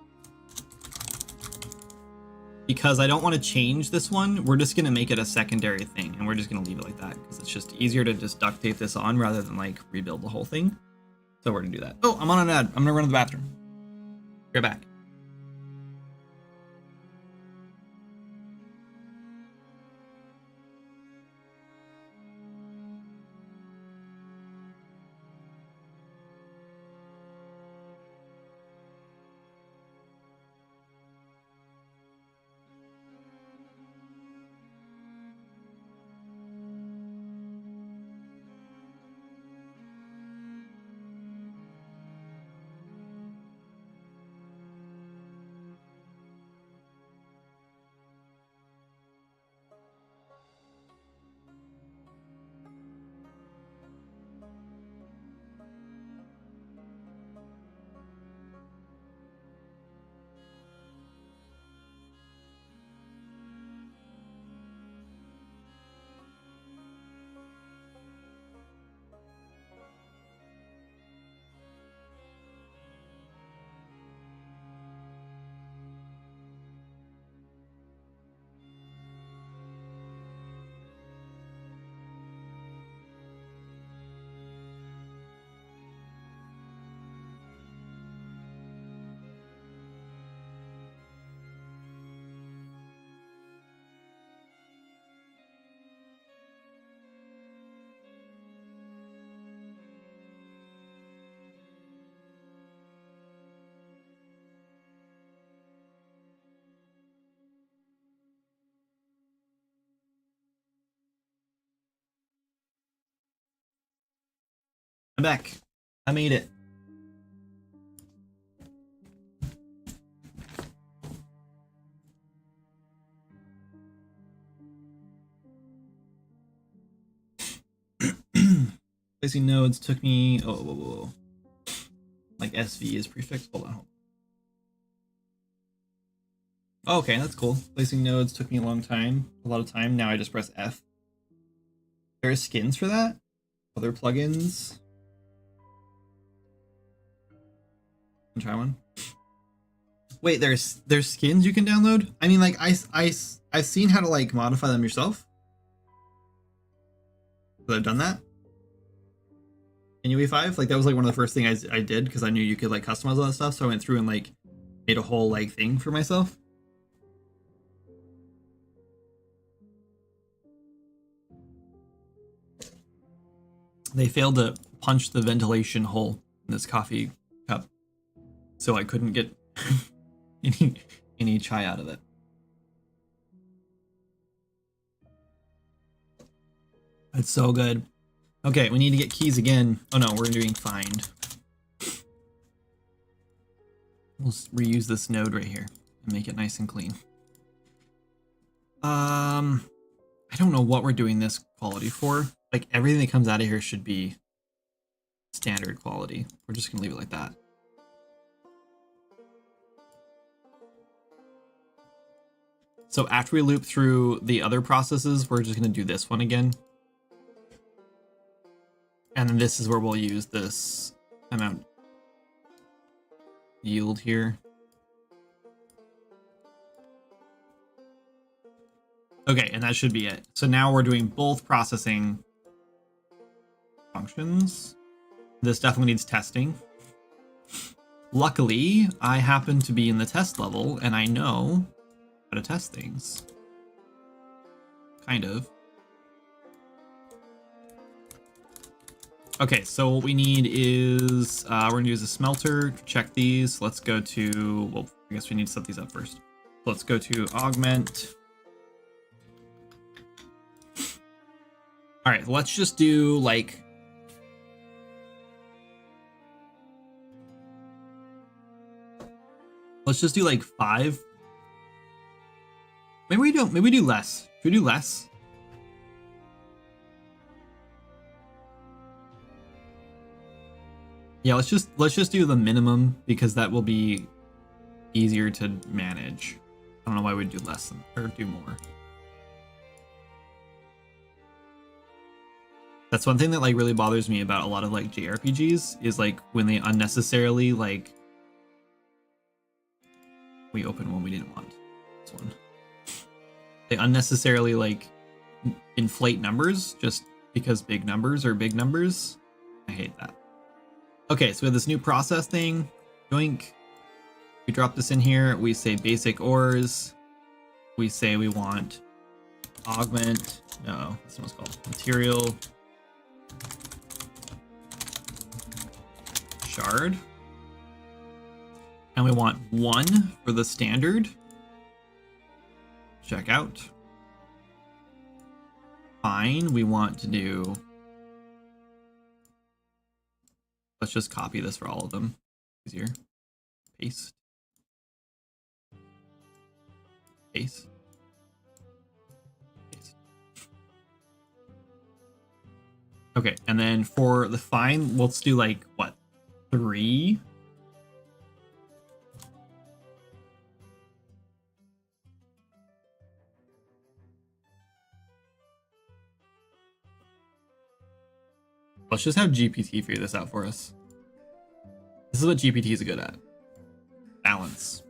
Because I don't want to change this one, we're just going to make it a secondary thing, and we're just going to leave it like that, because it's just easier to just duct tape this on rather than like rebuild the whole thing. So we're going to do that. Oh, I'm on an ad. I'm going to run to the bathroom. Be right back. I'm back. I made it. Placing nodes took me... Oh, whoa, whoa, whoa. Like SV is prefixed. Hold on. Oh, okay, that's cool. Placing nodes took me a lot of time. Now I just press F. There are skins for that? Other plugins? Try one. Wait, there's skins you can download? I mean, like, I've seen how to, like, modify them yourself. But I've done that. In UE5, like, that was, like, one of the first things I did, because I knew you could, like, customize all that stuff, so I went through and, like, made a whole, like, thing for myself. They failed to punch the ventilation hole in this coffee cup, so I couldn't get any chai out of it. It's so good. Okay, we need to get keys again. Oh no, we're doing find. We'll reuse this node right here and make it nice and clean. I don't know what we're doing this quality for. Like, everything that comes out of here should be standard quality. We're just gonna leave it like that. So after we loop through the other processes, we're just gonna do this one again. And then this is where we'll use this amount yield here. Okay, and that should be it. So now we're doing both processing functions. This definitely needs testing. Luckily, I happen to be in the test level and I know how to test things. Kind of. Okay, so what we need is, we're gonna use a smelter to check these. Let's go to, well, I guess we need to set these up first. Let's go to augment. All right, let's just do like. Let's just do like 5. Maybe we don't. Maybe we do less. Should we do less? Yeah, let's just do the minimum because that will be easier to manage. I don't know why we'd do less than, or do more. That's one thing that like really bothers me about a lot of like JRPGs is like when they unnecessarily like we open one we didn't want. This one. They unnecessarily like inflate numbers just because big numbers are big numbers. I hate that. Okay, so we have this new process thing. Yoink. We drop this in here. We say basic ores. We say we want augment. No, that's not what's called. Material shard. And we want 1 for the standard. Check out. Fine. We want to do. Let's just copy this for all of them. Easier. Paste. Paste. Paste. Okay, and then for the fine, let's do like what? 3? Let's just have GPT figure this out for us. This is what GPT is good at. Balance.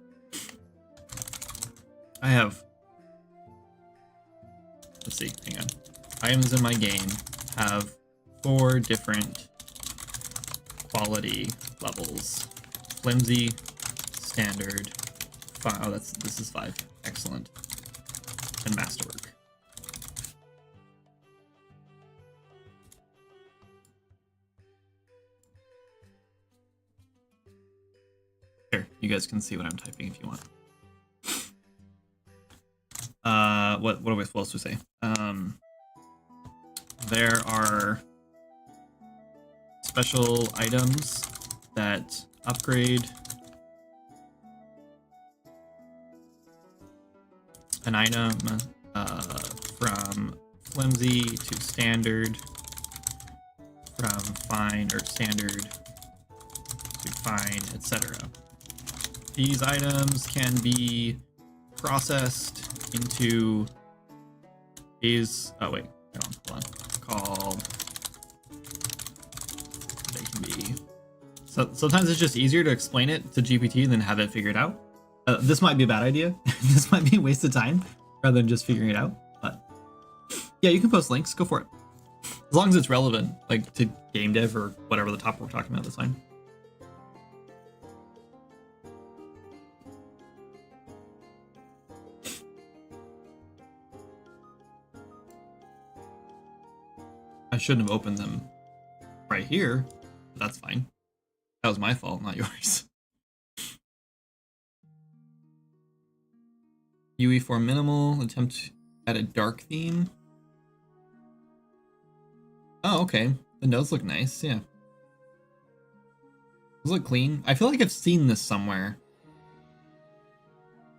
I have... Let's see, hang on. Items in my game have 4 different quality levels. Flimsy, standard, oh, this is 5. Excellent. And masterwork. Here, you guys can see what I'm typing if you want. What are we supposed to say? There are special items that upgrade an item from flimsy to standard, from fine or standard to fine, etc. These items can be processed into these. Oh wait, hold on. Called. They can be. So sometimes it's just easier to explain it to GPT than have it figured out. This might be a bad idea. This might be a waste of time rather than just figuring it out. But yeah, you can post links. Go for it. As long as it's relevant, like to game dev or whatever the topic we're talking about, that's fine. I shouldn't have opened them right here, but that's fine. That was my fault, not yours. UE4 minimal, attempt at a dark theme. Oh, okay. The notes look nice, yeah. Those look clean. I feel like I've seen this somewhere.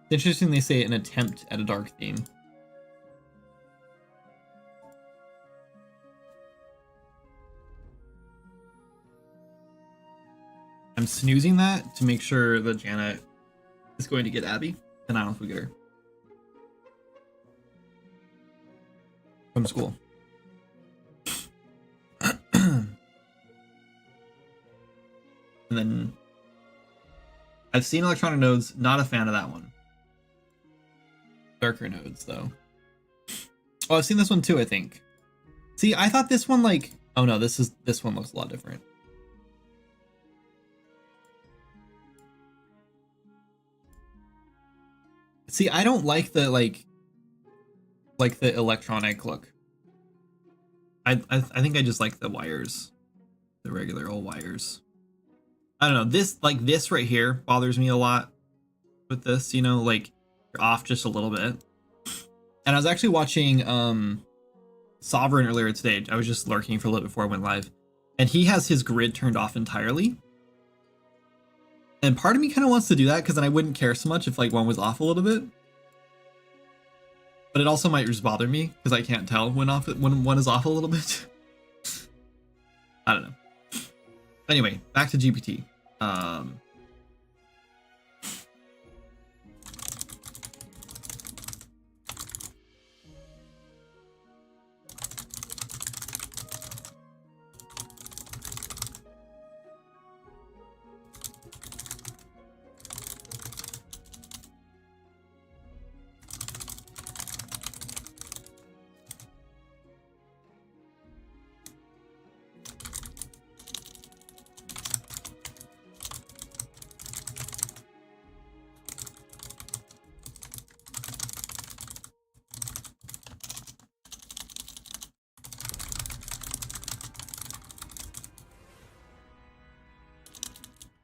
It's interesting they say an attempt at a dark theme. I'm snoozing that to make sure that Janet is going to get Abby, and I don't know if we get her. From school. And then I've seen electronic nodes, not a fan of that one. Darker nodes though. Oh, I've seen this one too, I think. See, I thought this one like, oh no, this one looks a lot different. See, I don't like the like the electronic look. I think I just like the wires, the regular old wires. I don't know, this right here bothers me a lot with this, you know, like you're off just a little bit. And I was actually watching Sovereign earlier today. I was just lurking for a little bit before I went live, and he has his grid turned off entirely. And part of me kind of wants to do that because then I wouldn't care so much if like one was off a little bit. But it also might just bother me because I can't tell when one is off a little bit. I don't know. Anyway, back to GPT.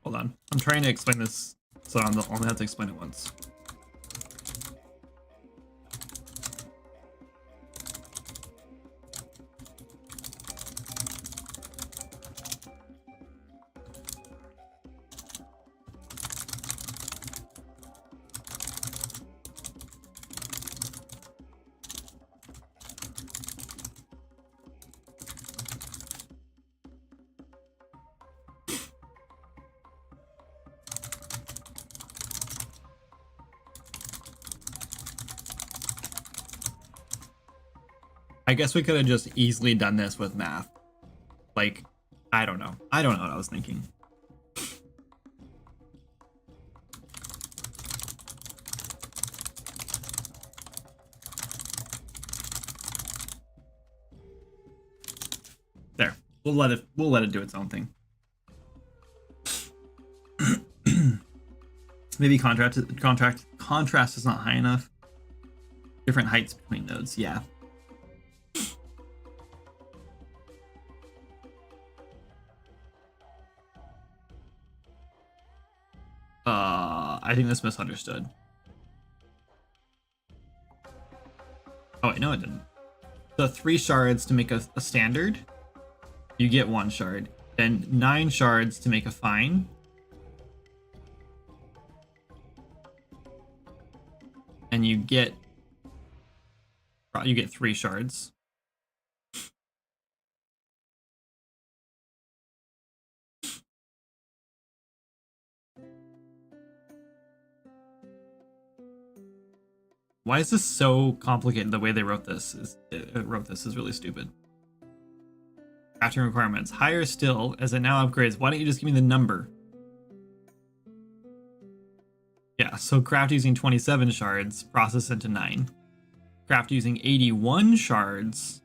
Hold on. I'm trying to explain this, so I'll only have to explain it once. I guess we could have just easily done this with math. Like, I don't know. I don't know what I was thinking. There. We'll let it do its own thing. Maybe contrast is not high enough. Different heights between nodes, yeah. I think this misunderstood. Oh wait, no it didn't. So 3 shards to make a standard, you get 1 shard. Then 9 shards to make a fine. And you get 3 shards. Why is this so complicated? The way they wrote this is really stupid. Crafting requirements higher still, as it now upgrades. Why don't you just give me the number? Yeah, so craft using 27 shards, process into 9. Craft using 81 shards,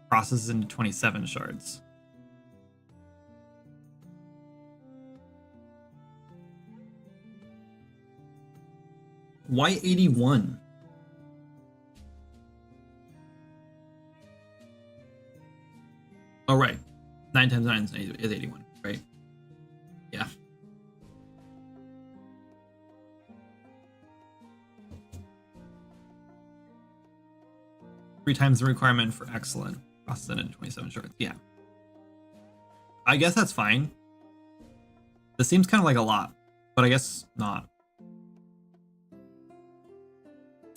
process into 27 shards. Why 81? Oh, right. 9 times 9 is 81, right? Yeah. Three times the requirement for excellent. Process it in 27 shards. Yeah. I guess that's fine. This seems kind of like a lot, but I guess not.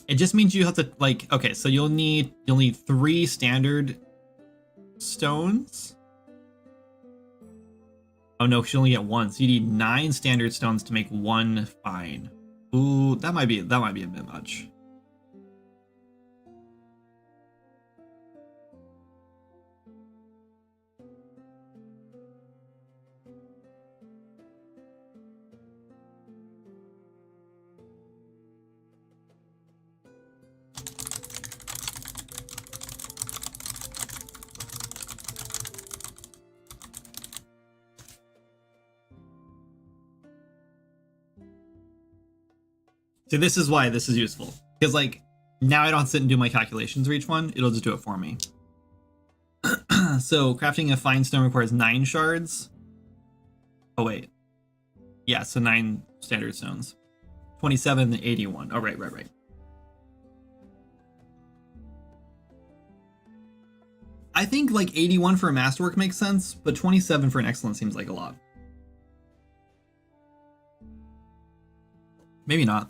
It just means you have to like, okay, so you'll need 3 standard stones. Oh no, you only get 1, so you need 9 standard stones to make 1 fine. Ooh, that might be a bit much. So this is why this is useful. Because like now I don't sit and do my calculations for each one, it'll just do it for me. So crafting a fine stone requires 9 shards. Oh wait. Yeah, so 9 standard stones. 27 and 81. Oh right. I think like 81 for a masterwork makes sense, but 27 for an excellent seems like a lot. Maybe not.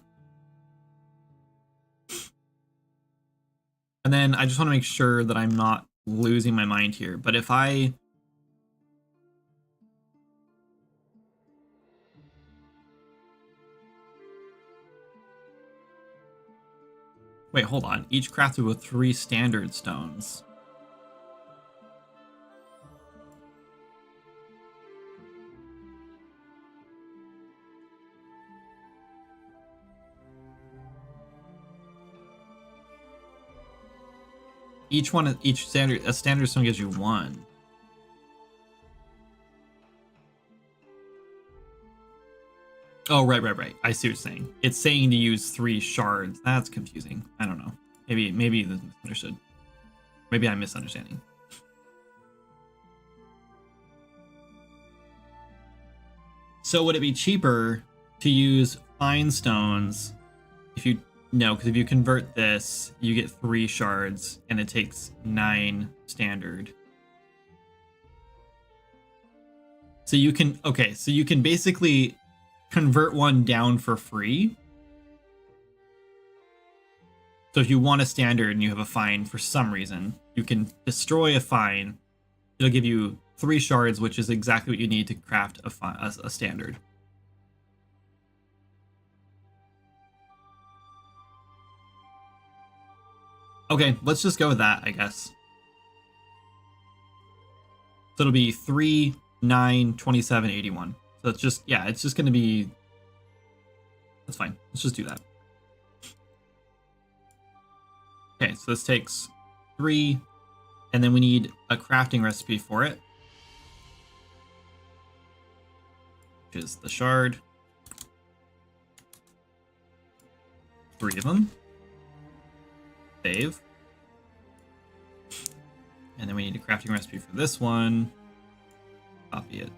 And then I just want to make sure that I'm not losing my mind here. But if I... Wait, hold on. Each crafted with 3 standard stones. Each standard stone gives you 1. Oh, right. I see what you're saying. It's saying to use 3 shards. That's confusing. I don't know. Maybe this is misunderstood. Maybe I'm misunderstanding. So would it be cheaper to use fine stones if you... No, because if you convert this, you get 3 shards, and it takes 9 standard. So you can... Okay, so you can basically convert one down for free. So if you want a standard and you have a fine for some reason, you can destroy a fine. It'll give you 3 shards, which is exactly what you need to craft a standard. Okay, let's just go with that, I guess. So it'll be 3, 9, 27, 81. So it's just, yeah, it's just going to be... That's fine. Let's just do that. Okay, so this takes 3, and then we need a crafting recipe for it, which is the shard. 3 of them. Save. And then we need a crafting recipe for this one. Copy it.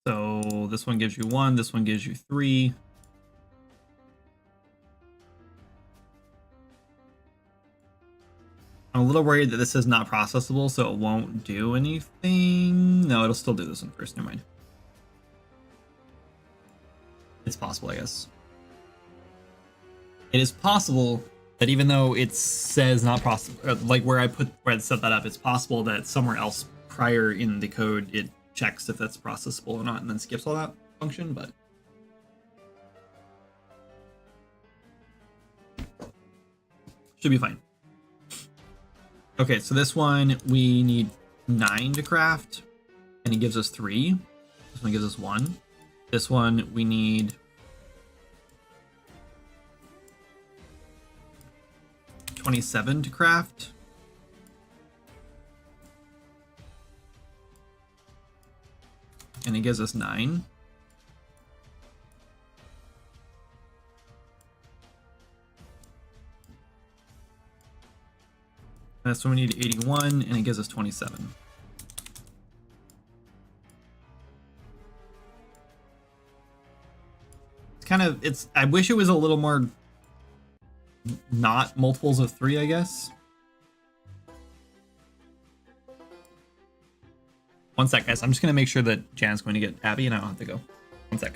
So this one gives you 1, this one gives you 3. I'm a little worried that this is not processable, so it won't do anything. No, it'll still do this one first. Never mind. It's possible, I guess. It is possible that even though it says not possible, like where I set that up, it's possible that somewhere else prior in the code it checks if that's processable or not, and then skips all that function. But should be fine. Okay, so this one we need 9 to craft, and it gives us 3. This one gives us 1. This one we need 27 to craft. And it gives us 9. That's when we need 81, and it gives us 27. It's kind of, I wish it was a little more not multiples of 3, I guess. One sec, guys. I'm just going to make sure that Jan's going to get Abby, and I don't have to go. One sec.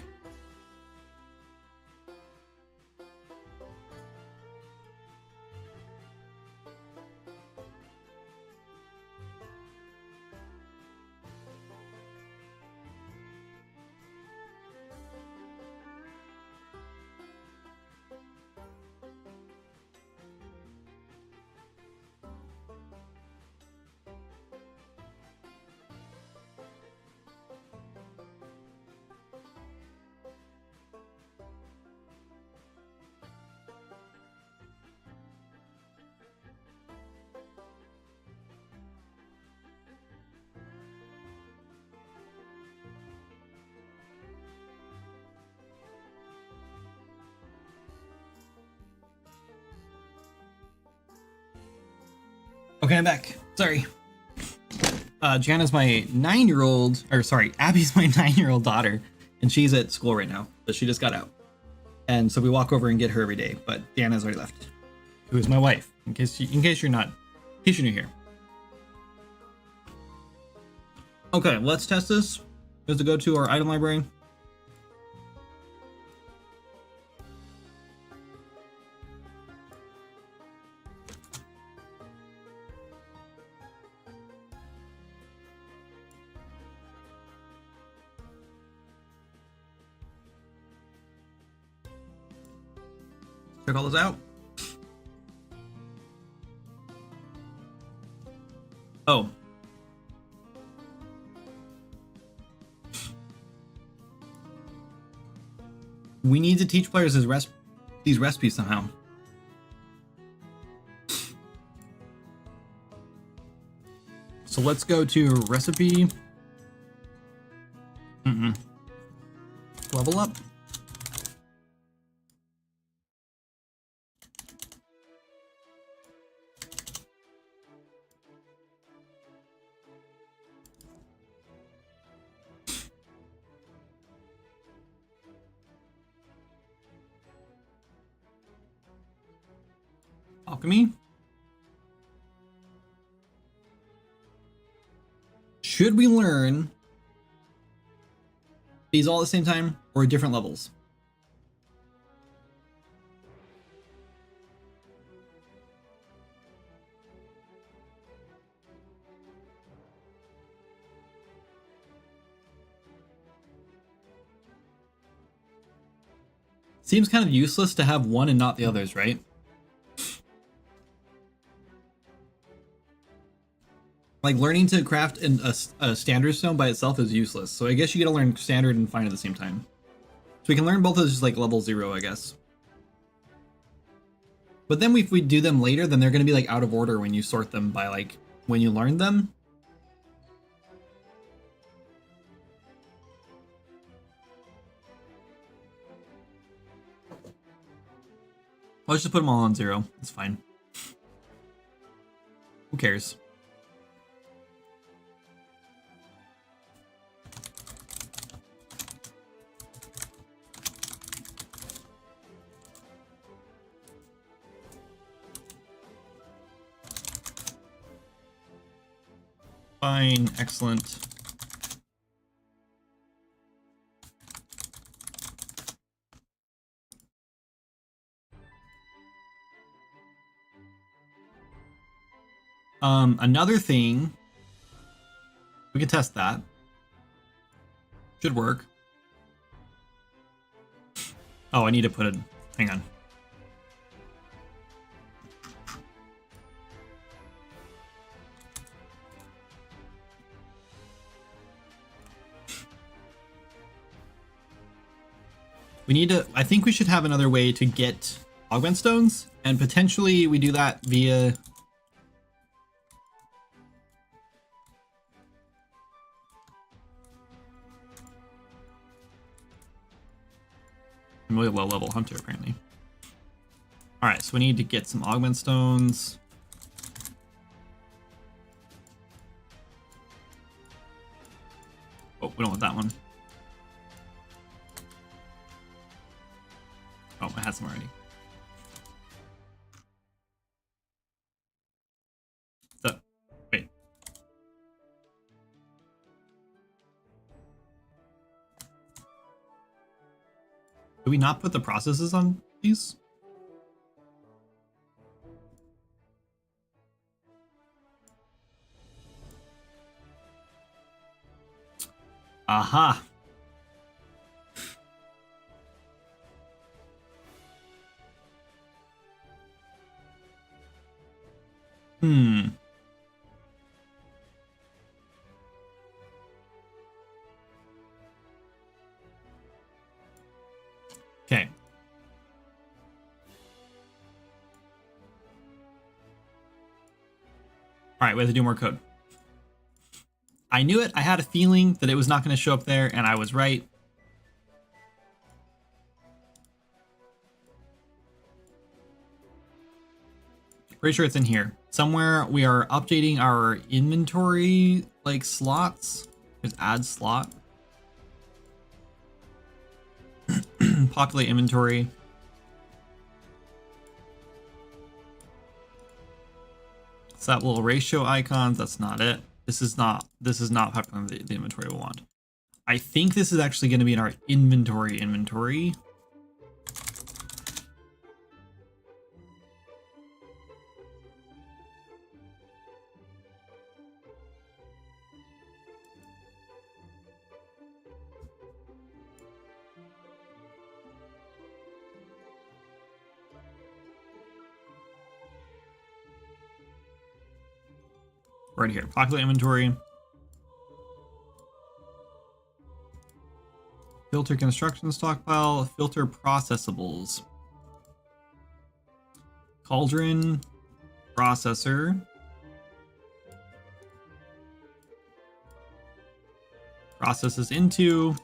Okay, I'm back. Sorry. Jana's my 9-year-old, or sorry, Abby's my 9-year-old daughter, and she's at school right now, but she just got out. And so we walk over and get her every day, but Jana's already left. Who is my wife, in case you're new here. Okay, let's test this. We have to go to our item library. Check all this out. Oh. We need to teach players these recipes somehow. So let's go to recipe. Level up. Alchemy. Should we learn these all at the same time or at different levels? Seems kind of useless to have one and not the others, right? Like learning to craft a standard stone by itself is useless. So I guess you gotta learn standard and fine at the same time. So we can learn both as just like level 0, I guess. But then if we do them later, then they're gonna be like out of order when you sort them by like when you learned them. Let's just put them all on 0. It's fine. Who cares? Fine, excellent. Another thing, we can test that. Should work. Oh, I need to put it, hang on. We need to, I think we should have another way to get augment stones, and potentially we do that via I'm really low level hunter apparently. Alright, so we need to get some augment stones. Oh, we don't want that one. Oh, I had some already. So, wait. Do we not put the processes on these? Aha. Okay. All right, we have to do more code. I knew it. I had a feeling that it was not going to show up there, and I was right. Pretty sure it's in here. Somewhere we are updating our inventory like slots. Just add slot. Populate inventory. Set little ratio icons. That's not it. This is not populating the inventory we want. I think this is actually going to be in our inventory. Right here, populate inventory. Filter construction stockpile, filter processables. Cauldron, processor. Processes into.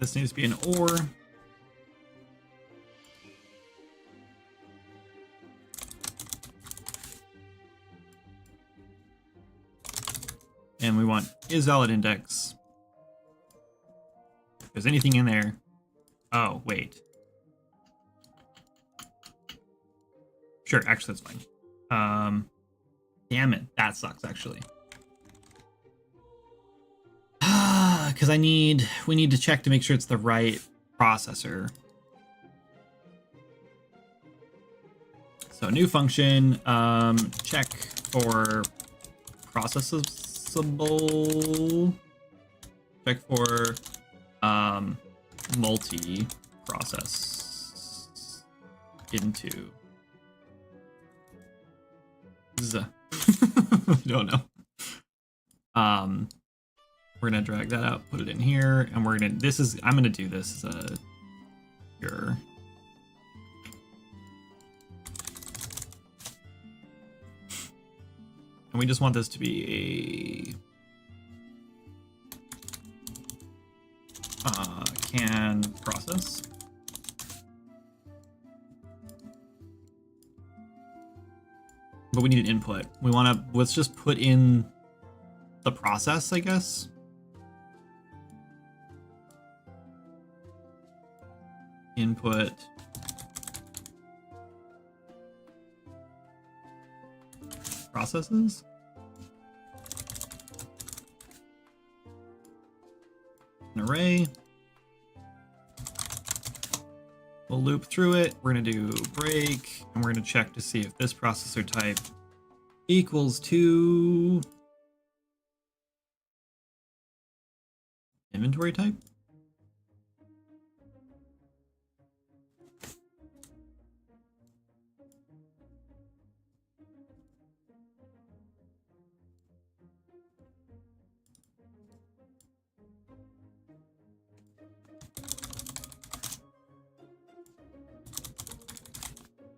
This needs to be an ore. And we want is valid index. If there's anything in there. Oh, wait. Sure, actually that's fine. Damn it, that sucks actually. Because we need to check to make sure it's the right processor. So new function, check for processable, check for multi-process into. I don't know. We're gonna drag that out, put it in here, and I'm gonna do this as a here. And we just want this to be a can process. But we need an input. Let's just put in the process, I guess. Input processes. An array. We'll loop through it. We're going to do break, and we're going to check to see if this processor type equals to inventory type.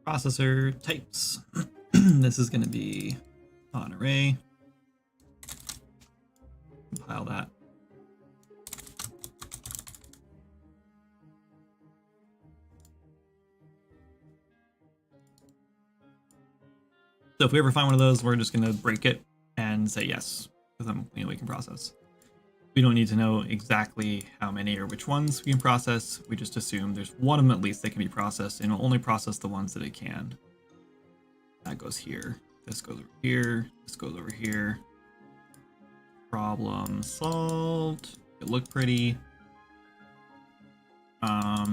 Processor types. This is going to be on array. Compile that. So if we ever find one of those, we're just going to break it and say yes, because then we can process. We don't need to know exactly how many or which ones we can process. We just assume there's one of them at least that can be processed, and we'll only process the ones that it can. That goes here. This goes over here. This goes over here. Problem solved. It looked pretty. I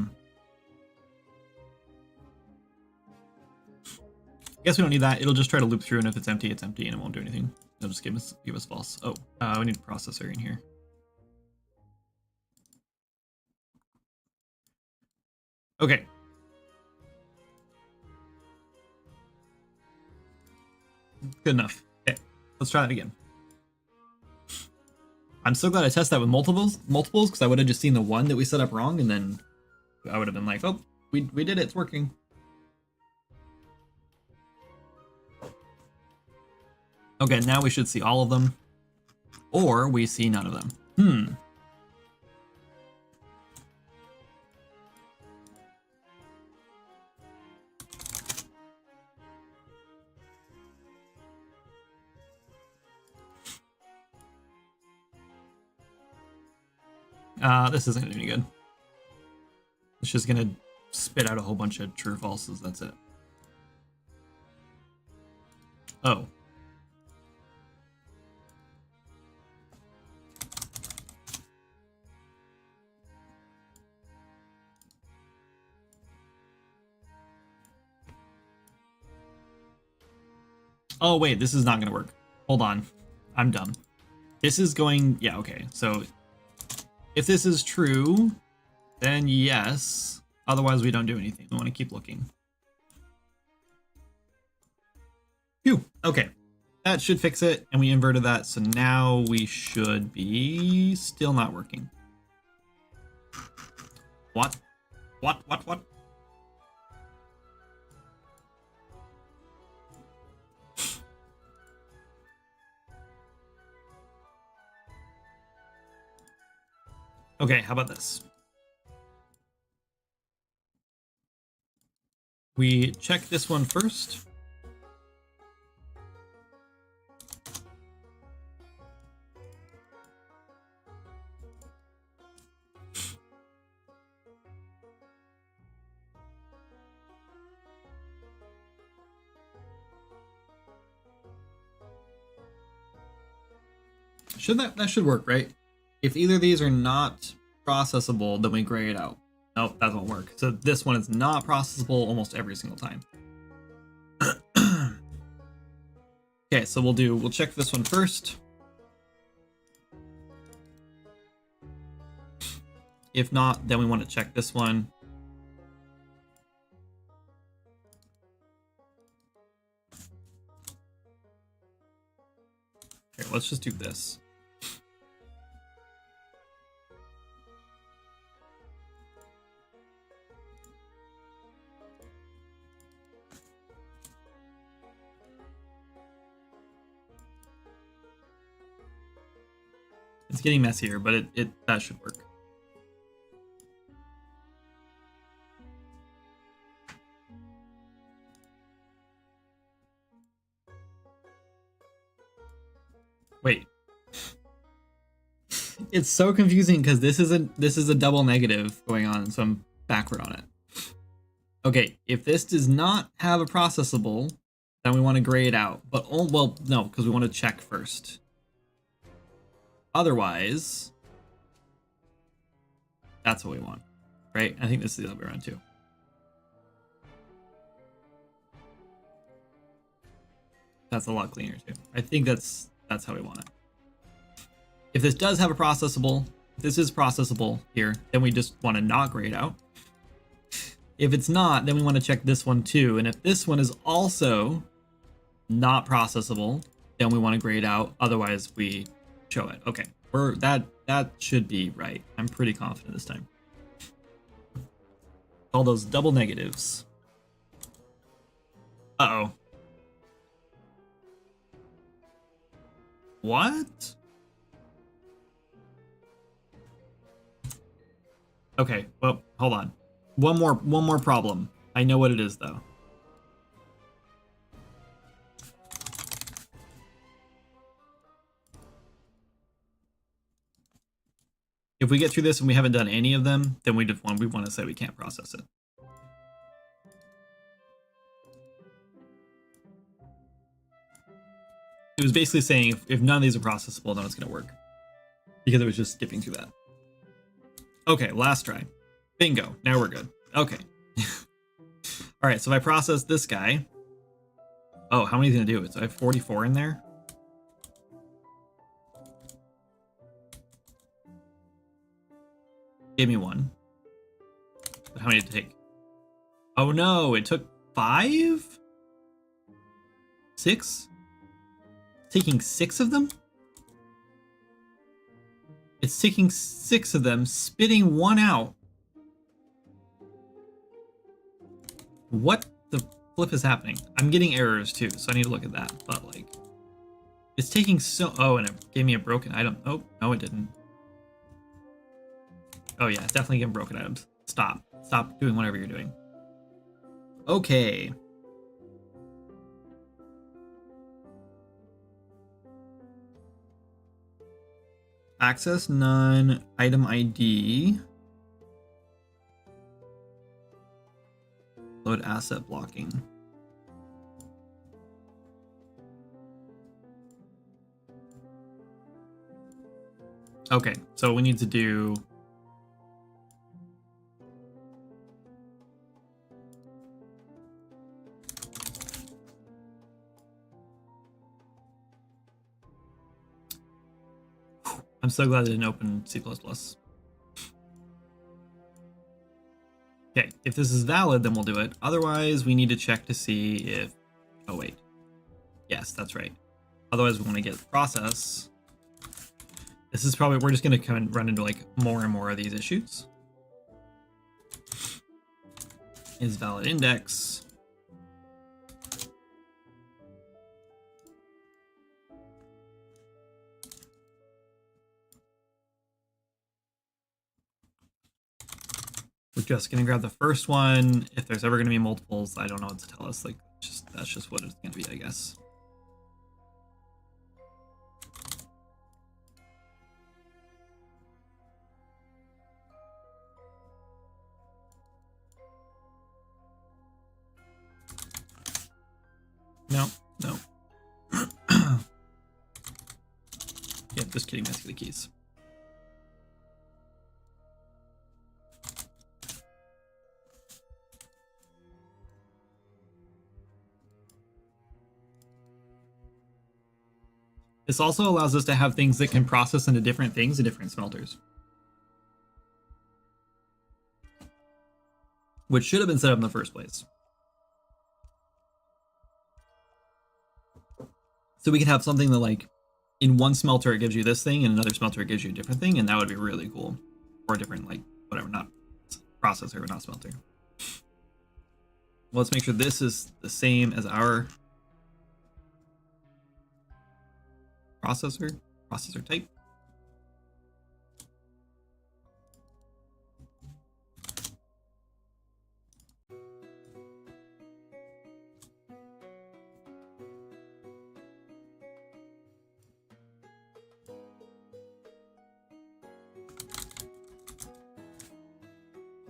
guess we don't need that. It'll just try to loop through, and if it's empty, and it won't do anything. It'll just give us false. Oh, we need a processor in here. Okay. Good enough. Okay, let's try that again. I'm so glad I tested that with multiples, because I would have just seen the one that we set up wrong, and then I would have been like, oh, we did it, it's working. Okay, now we should see all of them, or we see none of them. This isn't gonna do any good. It's just gonna spit out a whole bunch of true falses. That's it. Oh. Oh, wait, this is not going to work. Hold on. I'm dumb. This is going... Yeah, okay. So if this is true, then yes. Otherwise, we don't do anything. We want to keep looking. Phew. Okay. That should fix it, and we inverted that, so now we should be still not working. What? What? Okay, how about this? We check this one first. That should work, right? If either of these are not processable, then we gray it out. Nope, that won't work. So this one is not processable almost every single time. Okay, so we'll check this one first. If not, then we want to check this one. Okay, let's just do this. It's getting messier, but that should work. Wait. It's so confusing because this is a double negative going on, so I'm backward on it. Okay, if this does not have a processable, then we want to gray it out. But well, no, because we want to check first. Otherwise, that's what we want, right? I think this is the other way around too. That's a lot cleaner too. I think that's how we want it. If this does have a processable, if this is processable here, then we just want to not gray it out. If it's not, then we want to check this one too. And if this one is also not processable, then we want to gray it out. Otherwise, we show it. Okay, that should be right. I'm pretty confident this time. All those double negatives. Uh-oh. What? Okay, well, hold on. One more problem. I know what it is though. If we get through this and we haven't done any of them, then we want to say we can't process it. It was basically saying if none of these are processable, then it's going to work. Because it was just skipping through that. Okay, last try. Bingo. Now we're good. Okay. All right, so if I process this guy... Oh, how many is it going to do? So I have 44 in there. Give me one. But how many did it take? Oh no, it took 5? 6? Taking 6 of them? It's taking 6 of them, spitting one out. What the flip is happening? I'm getting errors too, so I need to look at that. But like, it's taking so... Oh, and it gave me a broken item. Oh, no, it didn't. Oh yeah, it's definitely getting broken items. Stop doing whatever you're doing. Okay. access none, item ID. Load asset blocking. Okay, so we need to do I'm so glad I didn't open C++. Okay, if this is valid, then we'll do it. Otherwise, we need to check to see if... Oh, wait. Yes, that's right. Otherwise, we want to get process. This is probably... We're just going to kind of run into, like, more and more of these issues. Is valid index. We're just going to grab the first one. If there's ever going to be multiples, I don't know what to tell us. Like, that's just what it's going to be, I guess. No. Yeah, just kidding. Let's get the keys. This also allows us to have things that can process into different things in different smelters. Which should have been set up in the first place. So we could have something that, like, in one smelter it gives you this thing, and another smelter it gives you a different thing, and that would be really cool. Or a different, like, whatever, not processor, but not smelter. Well, let's make sure this is the same as our processor type.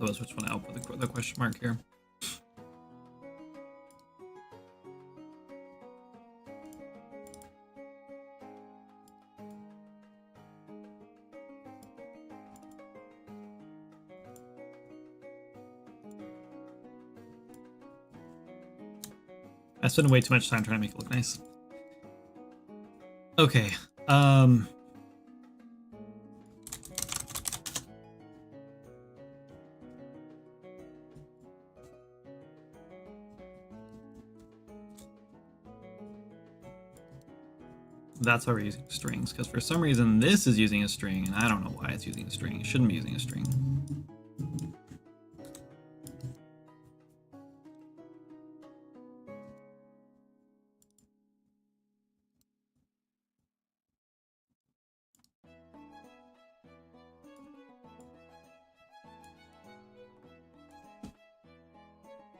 Let's switch one out with the question mark here. I spent way too much time trying to make it look nice. Okay. That's why we're using strings, because for some reason this is using a string, and I don't know why it's using a string. It shouldn't be using a string.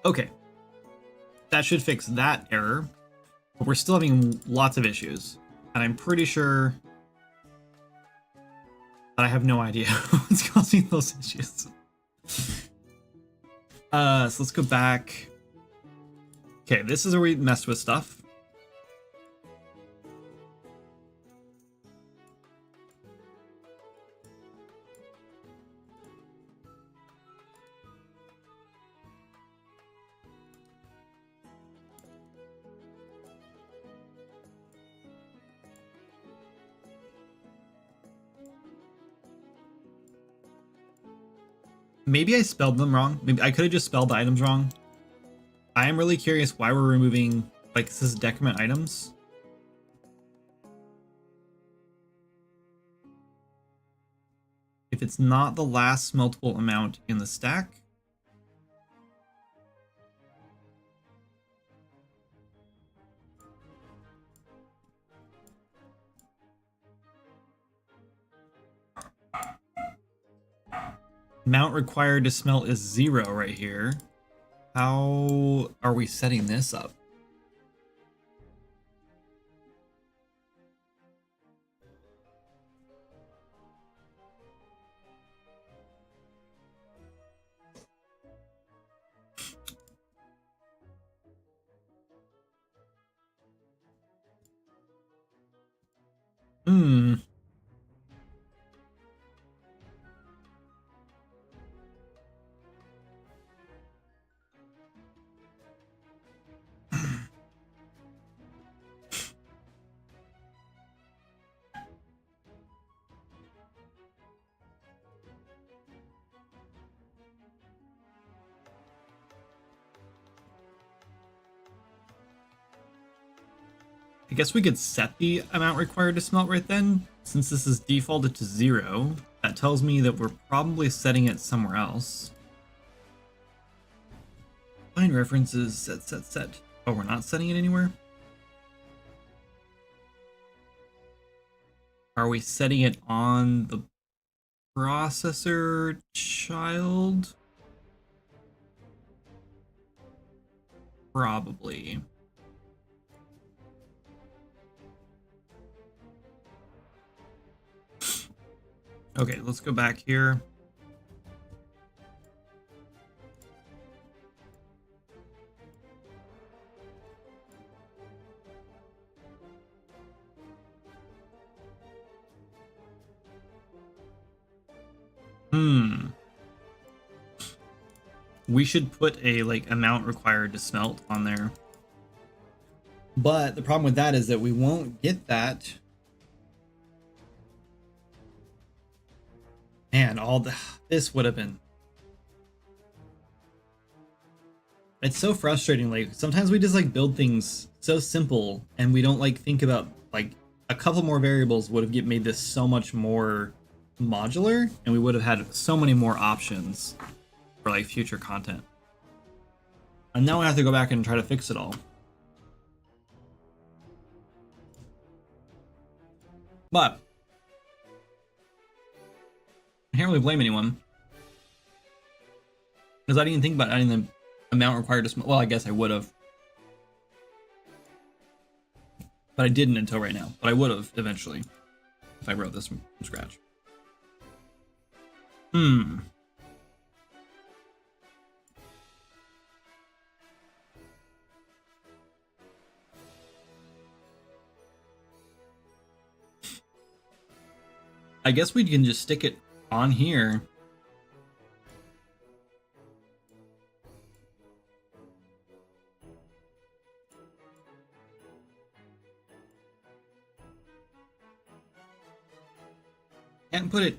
Okay. That should fix that error, but we're still having lots of issues. And I'm pretty sure that I have no idea what's causing those issues. So let's go back. Okay, this is where we messed with stuff. Maybe I spelled them wrong. Maybe I could have just spelled the items wrong. I am really curious why we're removing, like, this is decrement items. If it's not the last smeltable amount in the stack. Amount required to smelt is 0 right here. How are we setting this up? Hmm. I guess we could set the amount required to smelt right then. Since this is defaulted to 0, that tells me that we're probably setting it somewhere else. Find references, set. Oh, we're not setting it anywhere? Are we setting it on the processor child? Probably. Okay, let's go back here. We should put a like amount required to smelt on there. But the problem with that is that we won't get that. Man, this would have been. It's so frustrating. Like sometimes we just like build things so simple and we don't like think about like a couple more variables would have made this so much more modular and we would have had so many more options for like future content. And now I have to go back and try to fix it all. But I can't really blame anyone. Because I didn't think about adding the amount required to smelt. Well, I guess I would have. But I didn't until right now. But I would have eventually if I wrote this from scratch. I guess we can just stick it on here. Can't put it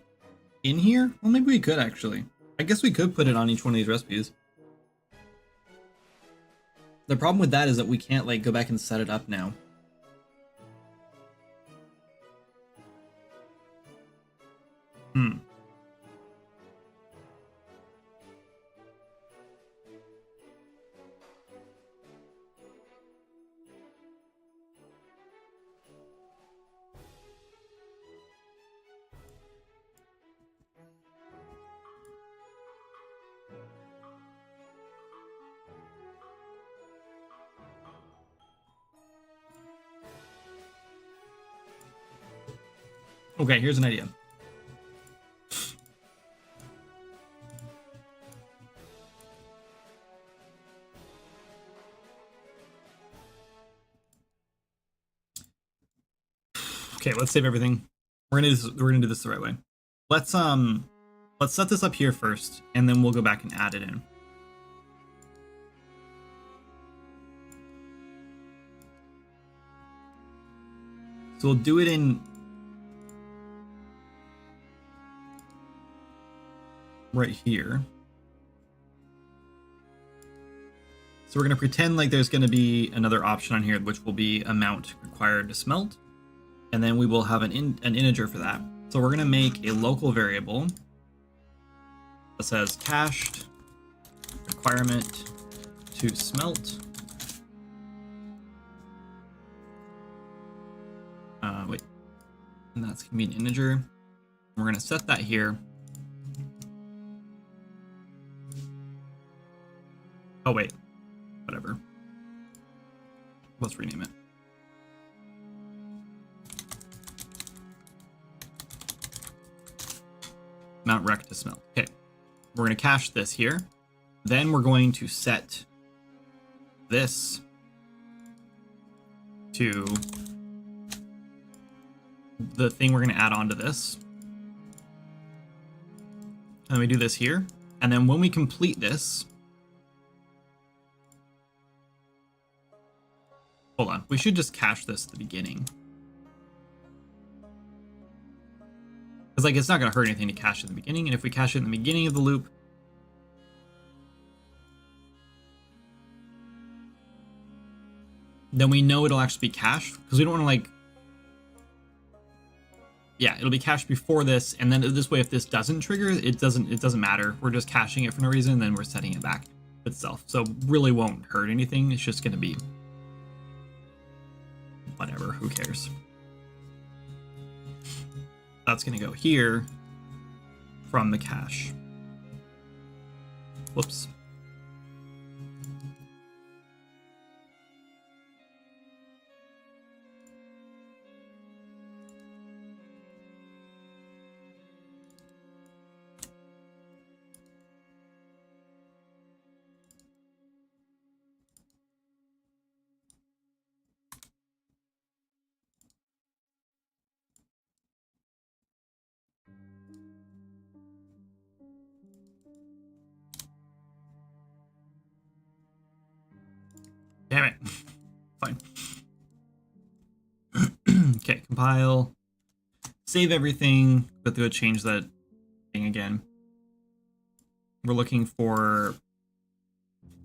in here? Well, maybe we could actually. I guess we could put it on each one of these recipes. The problem with that is that we can't like go back and set it up now. Okay, here's an idea. Okay, let's save everything. We're gonna do this the right way. Let's set this up here first, and then we'll go back and add it in. So we'll do it in right here. So we're going to pretend like there's going to be another option on here, which will be amount required to smelt. And then we will have an integer for that. So we're going to make a local variable that says cached requirement to smelt. Wait, and that's going to be an integer. We're going to set that here. Oh, wait. Whatever. Let's rename it. Mount rec to smelt. Okay. We're going to cache this here. Then we're going to set this to the thing we're going to add on to this. And we do this here. And then when we complete this, hold on, we should just cache this at the beginning. Because like it's not going to hurt anything to cache at the beginning. And if we cache it in the beginning of the loop, then we know it'll actually be cached, because we don't want to like, yeah, it'll be cached before this, and then this way if this doesn't trigger, it doesn't matter. We're just caching it for no reason, and then we're setting it back itself. So really won't hurt anything. It's just going to be whatever, who cares. That's going to go here from the cache. Whoops. Damn it. Fine. Okay, compile. Save everything, but go change that thing again. We're looking for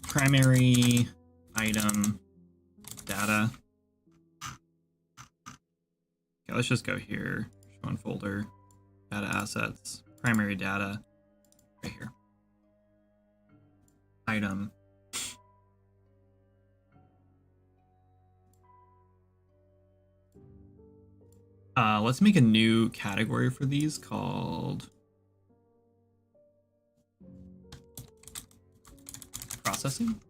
primary item data. Okay, let's just go here. Show in folder, data assets, primary data, right here. Item. Let's make a new category for these called processing.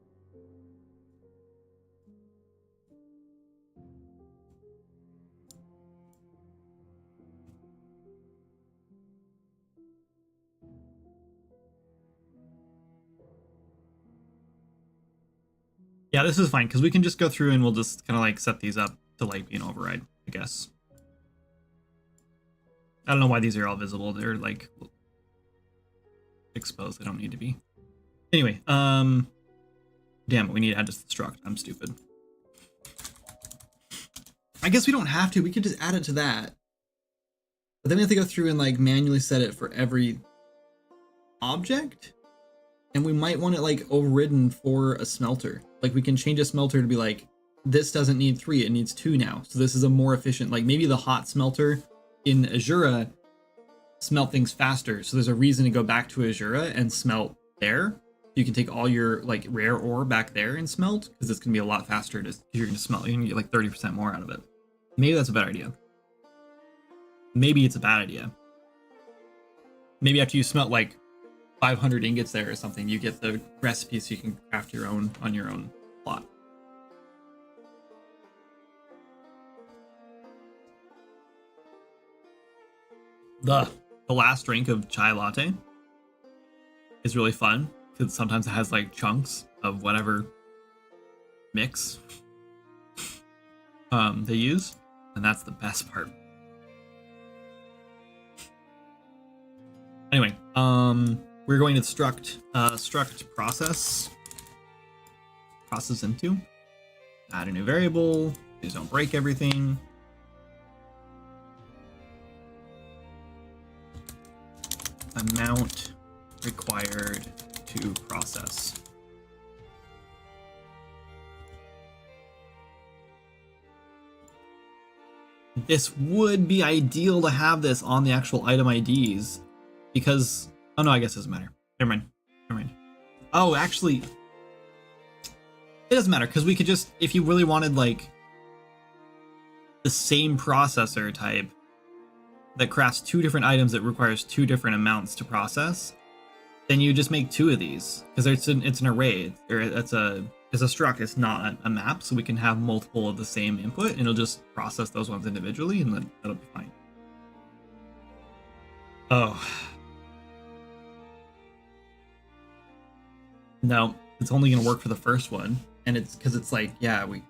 Yeah, this is fine because we can just go through and we'll just kind of like set these up to like be an override, I guess. I don't know why these are all visible. They're like exposed. They don't need to be. Anyway, damn it, we need to add this struct. I'm stupid. I guess we don't have to. We could just add it to that. But then we have to go through and like manually set it for every object. And we might want it like overridden for a smelter. Like we can change a smelter to be like, this doesn't need 3, it needs 2 now. So this is a more efficient, like maybe the hot smelter in Azura smelt things faster. So there's a reason to go back to Azura and smelt there. You can take all your like rare ore back there and smelt, because it's gonna be a lot faster to, you're gonna smelt, you can get like 30% more out of it. Maybe that's a bad idea. Maybe it's a bad idea. Maybe after you smelt like 500 ingots there or something, you get the recipe so you can craft your own on your own plot. The last drink of chai latte is really fun because sometimes it has like chunks of whatever mix they use, and that's the best part. Anyway, we're going to struct process into, add a new variable. Please don't break everything. Amount required to process. This would be ideal to have this on the actual item IDs because, oh no, I guess it doesn't matter. Never mind. Oh, actually, it doesn't matter because we could just, if you really wanted like the same processor type that crafts 2 different items that requires 2 different amounts to process, then you just make 2 of these because it's an array, or it's a struct. It's not a map, so we can have multiple of the same input, and it'll just process those ones individually, and then that'll be fine. Oh no, it's only gonna work for the first one, and it's because it's like, yeah, we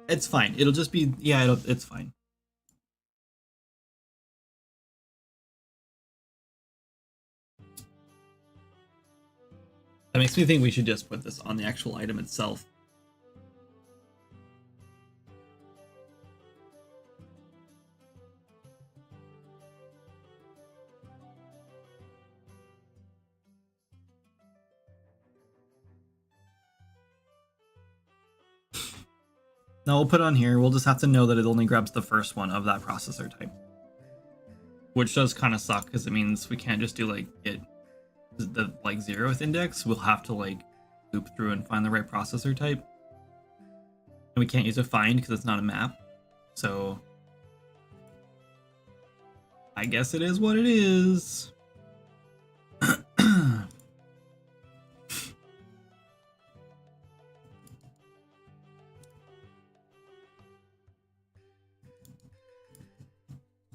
It's fine. It'll just be, yeah, it's fine. That makes me think we should just put this on the actual item itself. No, we'll put it on here. We'll just have to know that it only grabs the first one of that processor type. Which does kind of suck, because it means we can't just do like get the like 0th index. We'll have to like loop through and find the right processor type. And we can't use a find because it's not a map. So I guess it is what it is.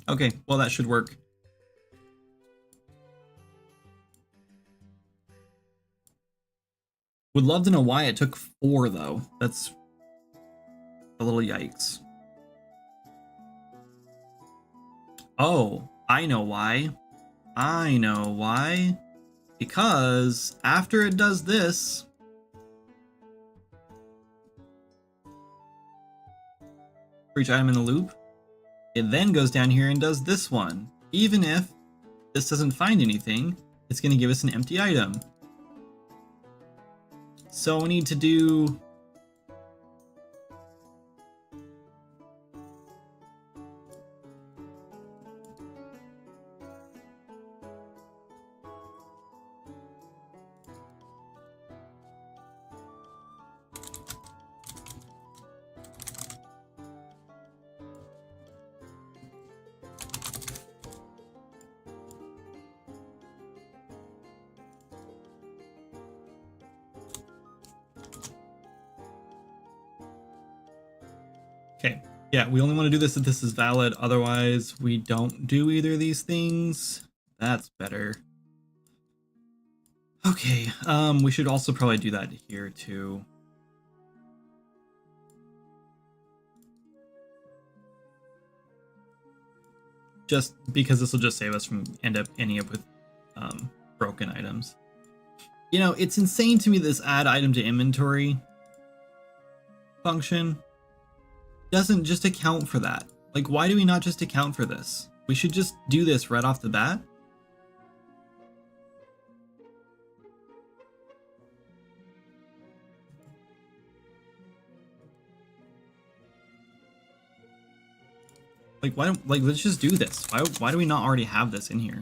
Okay, well that should work. Would love to know why it took 4 though. That's a little yikes. Oh, I know why. I know why. Because after it does this, for each item in the loop, it then goes down here and does this one. Even if this doesn't find anything, it's going to give us an empty item. So we need to do... Okay, yeah, we only want to do this if this is valid. Otherwise, we don't do either of these things. That's better. Okay, we should also probably do that here too. Just because this will just save us from ending up with broken items. You know, it's insane to me this add item to inventory function doesn't just account for that. Like, why do we not just account for this? We should just do this right off the bat. Like, why don't, like, let's just do this. Why do we not already have this in here?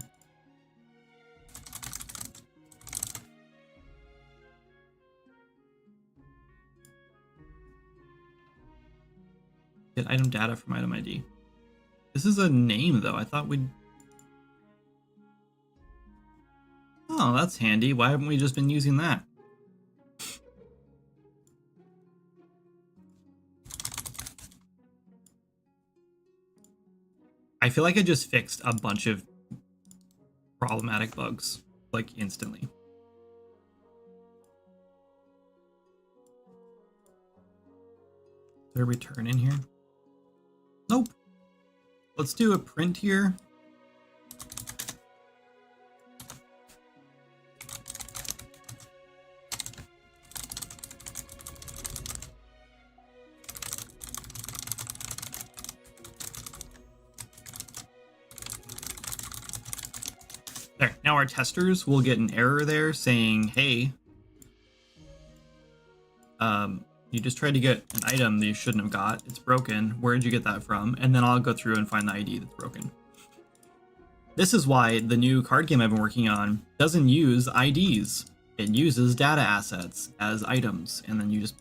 Get item data from item ID. This is a name though. I thought we'd... Oh, that's handy. Why haven't we just been using that? I feel like I just fixed a bunch of problematic bugs, like, instantly. Is there a return in here? Nope. Let's do a print here. There, now our testers will get an error there saying, hey, you just tried to get an item that you shouldn't have got. It's broken. Where did you get that from? And then I'll go through and find the ID that's broken. This is why the new card game I've been working on doesn't use IDs. It uses data assets as items. And then you just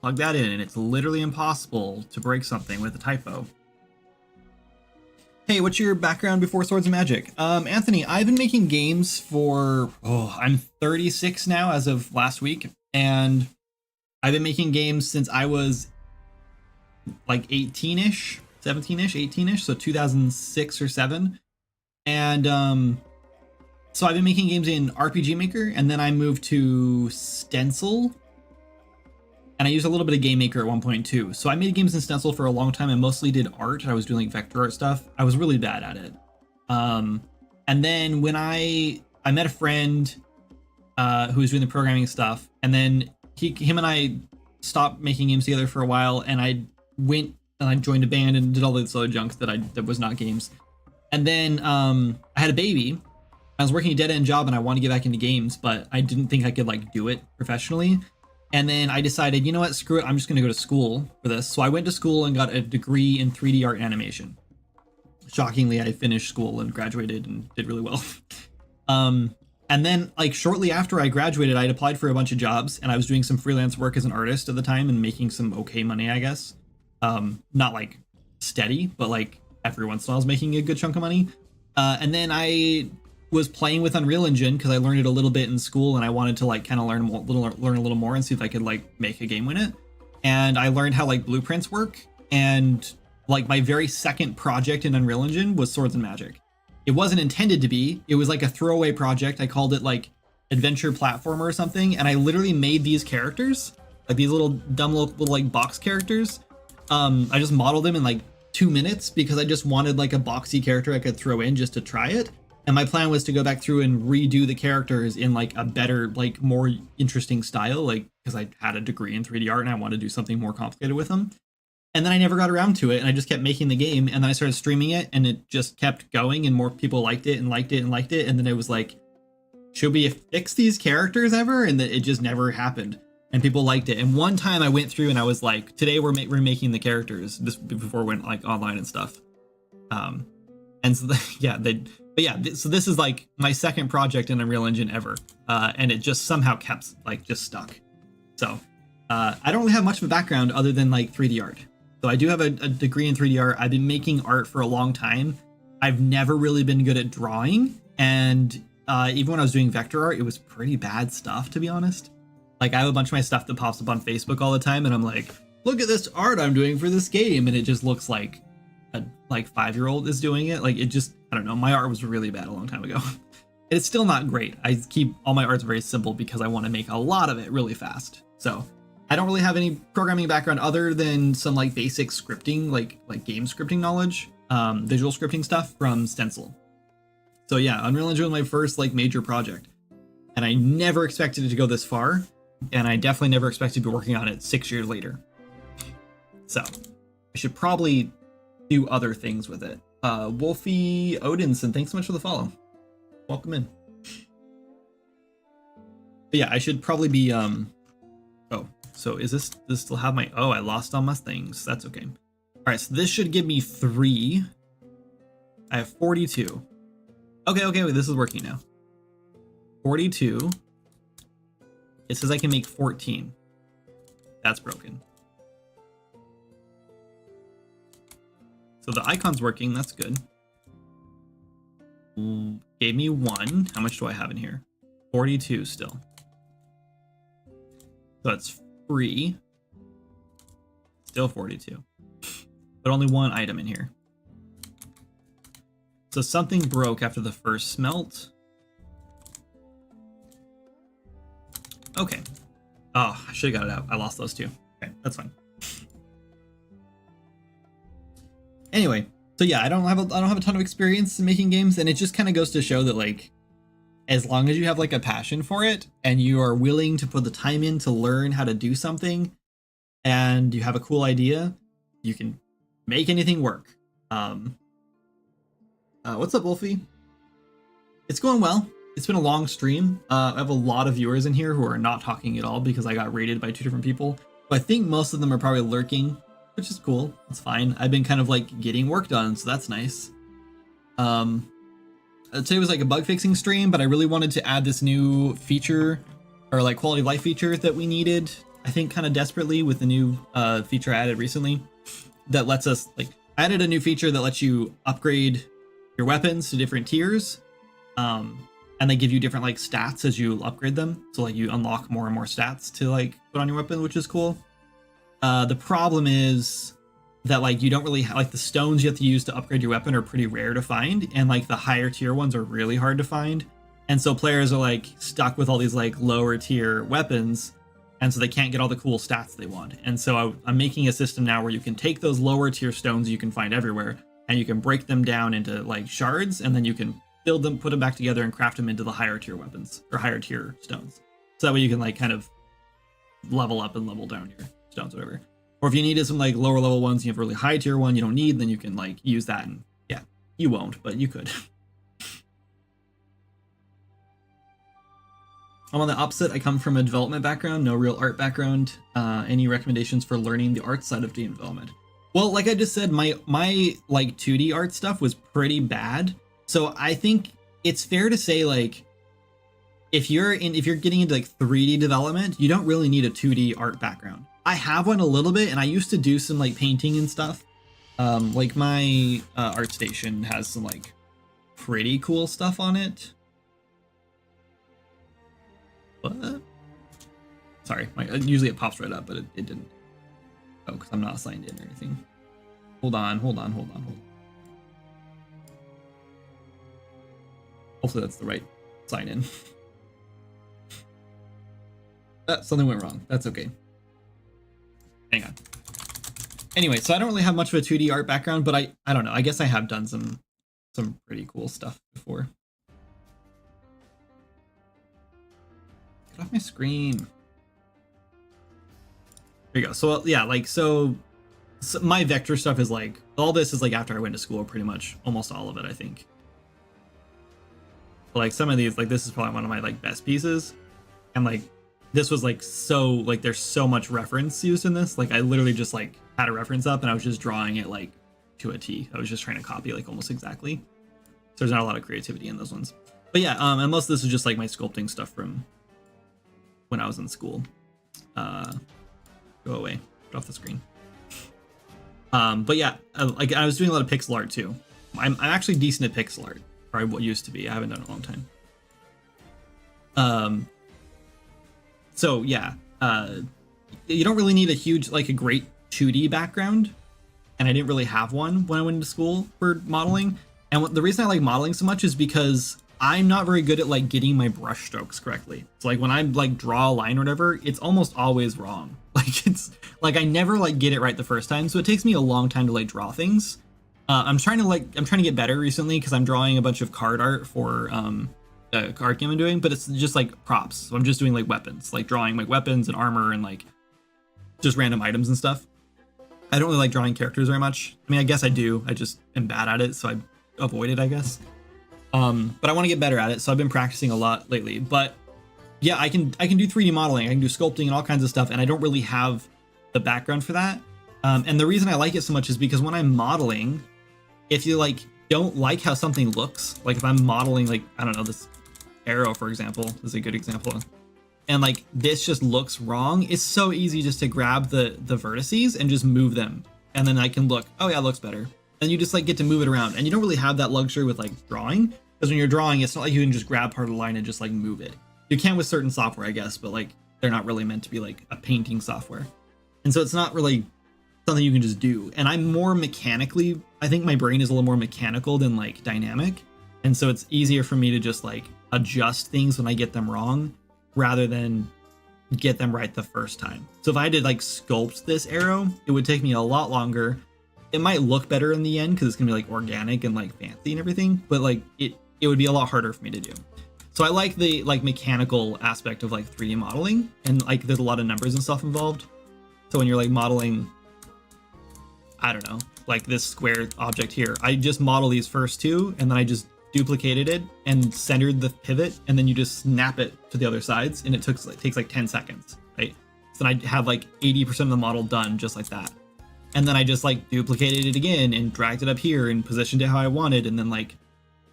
plug that in and it's literally impossible to break something with a typo. Hey, what's your background before Swords and Magic? Anthony, I've been making games for, I'm 36 now as of last week. And I've been making games since I was like 18-ish, 17-ish, 18-ish, so 2006 or 7. And so I've been making games in RPG Maker, and then I moved to Stencil and I used a little bit of Game Maker at one point too. So I made games in Stencil for a long time. I mostly did art. I was doing like vector art stuff. I was really bad at it. And then when I met a friend who was doing the programming stuff, and then him and I stopped making games together for a while, and I went and I joined a band and did all this other junk that was not games. And then I had a baby. I was working a dead end job and I wanted to get back into games, but I didn't think I could like do it professionally. And then I decided, you know what, screw it, I'm just going to go to school for this. So I went to school and got a degree in 3D art animation. Shockingly, I finished school and graduated and did really well. And then like shortly after I graduated, I'd applied for a bunch of jobs and I was doing some freelance work as an artist at the time and making some okay money, I guess. Not like steady, but like every once in a while I was making a good chunk of money. And then I was playing with Unreal Engine because I learned it a little bit in school and I wanted to like kind of learn a little more and see if I could like make a game with it. And I learned how like blueprints work, and like my very second project in Unreal Engine was Swords and Magic. It wasn't intended to be. It was like a throwaway project. I called it like Adventure Platformer or something, and I literally made these characters, like these little dumb little like box characters. I just modeled them in like 2 minutes because I just wanted like a boxy character I could throw in just to try it. And my plan was to go back through and redo the characters in like a better, like more interesting style, like because I had a degree in 3D art and I wanted to do something more complicated with them. And then I never got around to it, and I just kept making the game, and then I started streaming it, and it just kept going, and more people liked it and liked it and liked it, and then it was like, should we fix these characters ever? And it just never happened, and people liked it. And one time I went through and I was like, today we're making the characters, this before it went like online and stuff. And so so this is like my second project in Unreal Engine ever, and it just somehow kept like just stuck. So I don't really have much of a background other than like 3D art. So I do have a degree in 3D art. I've been making art for a long time. I've never really been good at drawing. And even when I was doing vector art, it was pretty bad stuff, to be honest. Like I have a bunch of my stuff that pops up on Facebook all the time, and I'm like, look at this art I'm doing for this game. And it just looks like a 5-year-old is doing it. Like it just, I don't know. My art was really bad a long time ago. It's still not great. I keep all my arts very simple because I want to make a lot of it really fast. So I don't really have any programming background other than some like basic scripting, like game scripting knowledge, visual scripting stuff from Stencil. So yeah, Unreal Engine was my first like major project, and I never expected it to go this far, and I definitely never expected to be working on it 6 years later. So I should probably do other things with it. Wolfie Odinson, thanks so much for the follow. Welcome in. But yeah, I should probably be oh, so is this still have my, oh, I lost all my things. That's okay. All right, so this should give me 3. I have 42. Okay, wait, this is working now. 42. It says I can make 14. That's broken. So the icon's working, that's good. Gave me 1. How much do I have in here? 42 still. So that's free. Still 42. But only 1 item in here. So something broke after the first smelt. Okay. Oh, I should have got it out. I lost those 2. Okay, that's fine. Anyway, so yeah, I don't have a ton of experience in making games, and it just kind of goes to show that like, as long as you have like a passion for it and you are willing to put the time in to learn how to do something, and you have a cool idea, you can make anything work. What's up, Wolfie? It's going well. It's been a long stream. I have a lot of viewers in here who are not talking at all because I got raided by 2 different people. But I think most of them are probably lurking, which is cool. It's fine. I've been kind of like getting work done, so that's nice. Today was like a bug fixing stream, but I really wanted to add this new feature, or like quality of life feature that we needed, I think kind of desperately, with the new feature I added recently that lets us, like, I added a new feature that lets you upgrade your weapons to different tiers, and they give you different like stats as you upgrade them. So like you unlock more and more stats to like put on your weapon, which is cool. The problem is that like you don't really have, like, the stones you have to use to upgrade your weapon are pretty rare to find, and like the higher tier ones are really hard to find, and so players are like stuck with all these like lower tier weapons and so they can't get all the cool stats they want. And so I'm making a system now where you can take those lower tier stones you can find everywhere, and you can break them down into like shards, and then you can build them, put them back together, and craft them into the higher tier weapons or higher tier stones. So that way you can like kind of level up and level down your stones, whatever. Or if you needed some like lower level ones, you have a really high tier one you don't need, then you can like use that. And yeah, you won't, but you could. I'm on the opposite. I come from a development background, no real art background. Any recommendations for learning the art side of game development? Well, like I just said, my like 2D art stuff was pretty bad. So I think it's fair to say like if you're getting into like 3D development, you don't really need a 2D art background. I have one a little bit, and I used to do some like painting and stuff. Like my art station has some like pretty cool stuff on it. What? Sorry, usually it pops right up, but it didn't. Oh, because I'm not signed in or anything. Hold on. Hopefully that's the right sign in. Something went wrong. That's okay. Hang on. Anyway, so I don't really have much of a 2D art background, but I don't know. I guess I have done some pretty cool stuff before. Get off my screen. There you go. So yeah, like so my vector stuff is like all this is like after I went to school, pretty much almost all of it, I think. But like some of these, like this is probably one of my like best pieces, and like this was like so like there's so much reference used in this. Like I literally just like had a reference up and I was just drawing it like to a T. I was just trying to copy like almost exactly. So there's not a lot of creativity in those ones. But yeah, and most of this is just like my sculpting stuff from when I was in school. Go away, get off the screen. But yeah, like I was doing a lot of pixel art too. I'm actually decent at pixel art, or I used to be. I haven't done it in a long time. So yeah, you don't really need a huge, like a great 2D background, and I didn't really have one when I went into school for modeling. And the reason I like modeling so much is because I'm not very good at like getting my brush strokes correctly. So like when I like draw a line or whatever, it's almost always wrong. Like it's like I never like get it right the first time. So it takes me a long time to like draw things. I'm trying to get better recently because I'm drawing a bunch of card art for a card game I'm doing, but it's just like props. So I'm just doing like weapons, like drawing like weapons and armor and like just random items and stuff. I don't really like drawing characters very much. I mean, I guess I do. I just am bad at it, so I avoid it, I guess. But I want to get better at it, so I've been practicing a lot lately. But yeah, I can do 3D modeling, I can do sculpting and all kinds of stuff, and I don't really have the background for that. And the reason I like it so much is because when I'm modeling, if you like don't like how something looks, like if I'm modeling like, I don't know, this arrow, for example, is a good example, and like this just looks wrong, it's so easy just to grab the vertices and just move them, and then I can look, oh yeah, it looks better. And you just like get to move it around, and you don't really have that luxury with like drawing, because when you're drawing, it's not like you can just grab part of the line and just like move it. You can with certain software, I guess, but like they're not really meant to be like a painting software, and so it's not really something you can just do. And I'm more mechanically, I think my brain is a little more mechanical than like dynamic, and so it's easier for me to just like adjust things when I get them wrong rather than get them right the first time. So if I did like sculpt this arrow, it would take me a lot longer. It might look better in the end because it's gonna be like organic and like fancy and everything, but like it would be a lot harder for me to do. So I like the like mechanical aspect of like 3D modeling, and like there's a lot of numbers and stuff involved. So when you're like modeling, I don't know, like this square object here, I just model these first two, and then I just duplicated it and centered the pivot, and then you just snap it to the other sides, and it takes like 10 seconds, right? So then I have like 80% of the model done just like that. And then I just like duplicated it again and dragged it up here and positioned it how I wanted, and then like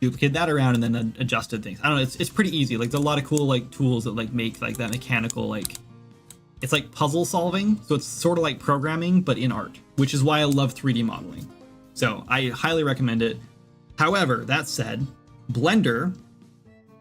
duplicated that around and then adjusted things. I don't know, it's pretty easy. Like there's a lot of cool like tools that like make like that mechanical, like it's like puzzle solving. So it's sort of like programming, but in art, which is why I love 3D modeling. So I highly recommend it. However, that said, Blender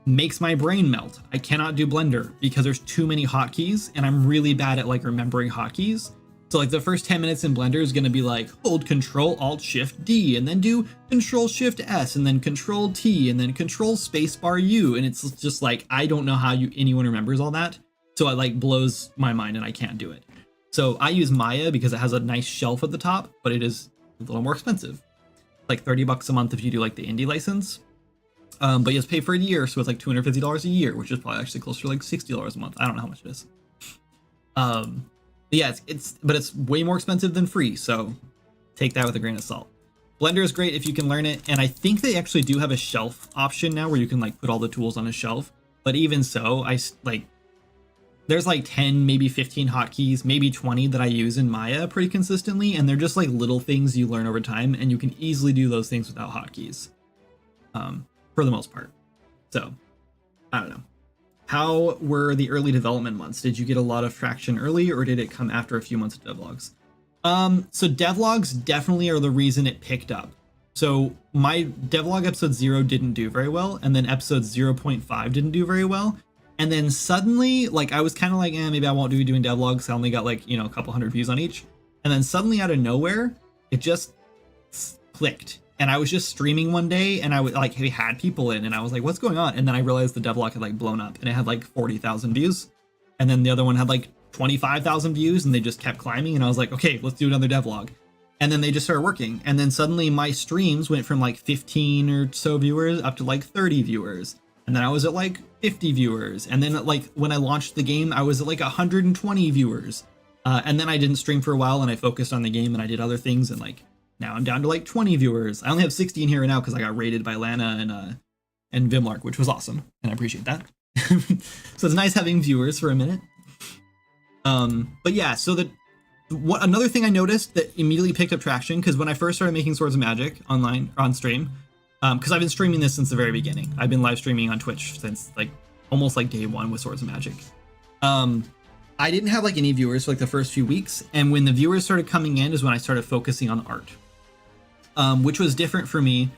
makes my brain melt. I cannot do Blender because there's too many hotkeys, and I'm really bad at like remembering hotkeys. So like the first 10 minutes in Blender is going to be like hold Control Alt Shift D, and then do Control Shift S, and then Control T, and then Control Spacebar U, and it's just like I don't know how anyone remembers all that. So it like blows my mind and I can't do it. So I use Maya because it has a nice shelf at the top, but it is a little more expensive. Like $30 a month if you do like the indie license. But you have to pay for a year, so it's like $250 a year, which is probably actually closer to like $60 a month. I don't know how much it is. Yeah, but it's way more expensive than free, so take that with a grain of salt. Blender is great if you can learn it, and I think they actually do have a shelf option now where you can like put all the tools on a shelf. But even so, there's like 10, maybe 15 hotkeys, maybe 20 that I use in Maya pretty consistently, and they're just like little things you learn over time, and you can easily do those things without hotkeys, for the most part. So, I don't know. How were the early development months? Did you get a lot of traction early, or did it come after a few months of devlogs? So devlogs definitely are the reason it picked up. So my devlog episode 0 didn't do very well, and then episode 0.5 didn't do very well. And then suddenly, like, I was kind of like, maybe I won't be doing devlogs. I only got like, a couple hundred views on each. And then suddenly out of nowhere, it just clicked. And I was just streaming one day and we had people in and I was like, what's going on? And then I realized the devlog had like blown up and it had like 40,000 views. And then the other one had like 25,000 views and they just kept climbing. And I was like, okay, let's do another devlog. And then they just started working. And then suddenly my streams went from like 15 or so viewers up to like 30 viewers. And then I was at like 50 viewers. And then like when I launched the game, I was at like 120 viewers. And then I didn't stream for a while and I focused on the game and I did other things. And like now I'm down to like 20 viewers. I only have 16 here now because I got raided by Lana and Vimlark, which was awesome. And I appreciate that. So it's nice having viewers for a minute. But yeah, so another thing I noticed that immediately picked up traction, because when I first started making Swords of Magic online or on stream, because I've been streaming this since the very beginning. I've been live streaming on Twitch since like almost like day one with Swords of Magic. I didn't have like any viewers for like the first few weeks, and when the viewers started coming in is when I started focusing on art, which was different for me,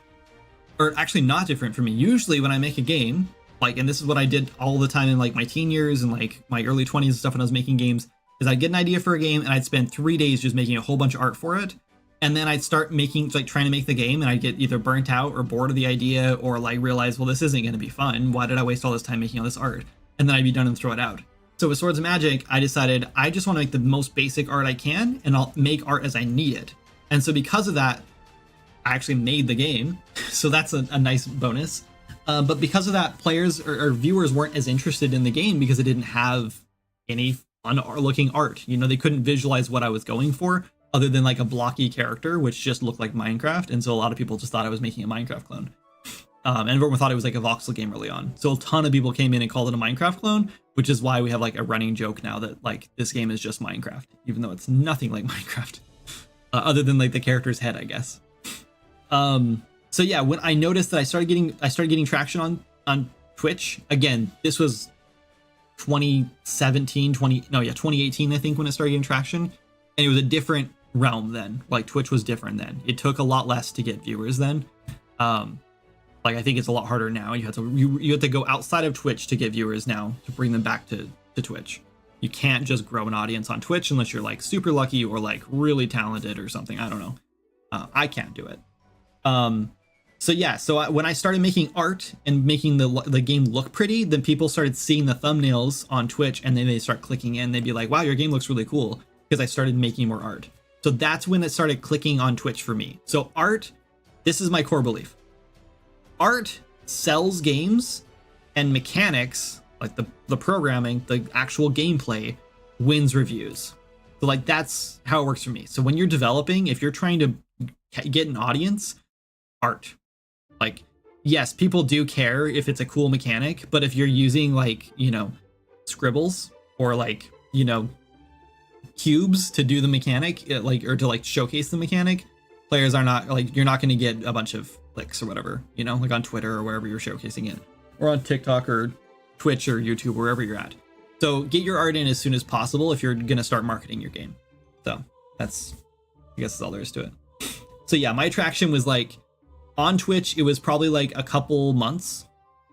or actually not different for me. Usually when I make a game, like, and this is what I did all the time in like my teen years and like my early 20s and stuff when I was making games, is I'd get an idea for a game and I'd spend 3 days just making a whole bunch of art for it. And then I'd start trying to make the game, and I'd get either burnt out or bored of the idea, or like realize, well, this isn't going to be fun. Why did I waste all this time making all this art? And then I'd be done and throw it out. So with Swords of Magic, I decided I just want to make the most basic art I can, and I'll make art as I need it. And so because of that, I actually made the game. So that's a nice bonus. But because of that, players or viewers weren't as interested in the game because it didn't have any fun looking art. They couldn't visualize what I was going for, other than like a blocky character, which just looked like Minecraft. And so a lot of people just thought I was making a Minecraft clone. And everyone thought it was like a voxel game early on. So a ton of people came in and called it a Minecraft clone, which is why we have like a running joke now that like this game is just Minecraft, even though it's nothing like Minecraft, other than like the character's head, I guess. So yeah, when I noticed that I started getting traction on Twitch, again, this was 2018, I think, when it started getting traction. And it was a different realm then. Like Twitch was different then. It took a lot less to get viewers then. Like I think it's a lot harder now. You have to go outside of Twitch to get viewers now to bring them back to Twitch. You can't just grow an audience on Twitch unless you're like super lucky or like really talented or something. I don't know. I can't do it. So yeah, when I started making art and making the game look pretty, then people started seeing the thumbnails on Twitch, and then they start clicking in. They'd be like, wow, your game looks really cool, because I started making more art. So that's when it started clicking on Twitch for me. So art, this is my core belief. Art sells games, and mechanics, like the programming, the actual gameplay, wins reviews. So like that's how it works for me. So when you're developing, if you're trying to get an audience, art. Like, yes, people do care if it's a cool mechanic, but if you're using like, scribbles or like, cubes to do the mechanic, or to like showcase the mechanic, players are not like, you're not going to get a bunch of clicks or whatever, like on Twitter or wherever you're showcasing it, or on TikTok or Twitch or YouTube, wherever you're at. So get your art in as soon as possible if you're going to start marketing your game. So I guess that's all there is to it. So yeah, my traction was like on Twitch. It was probably like a couple months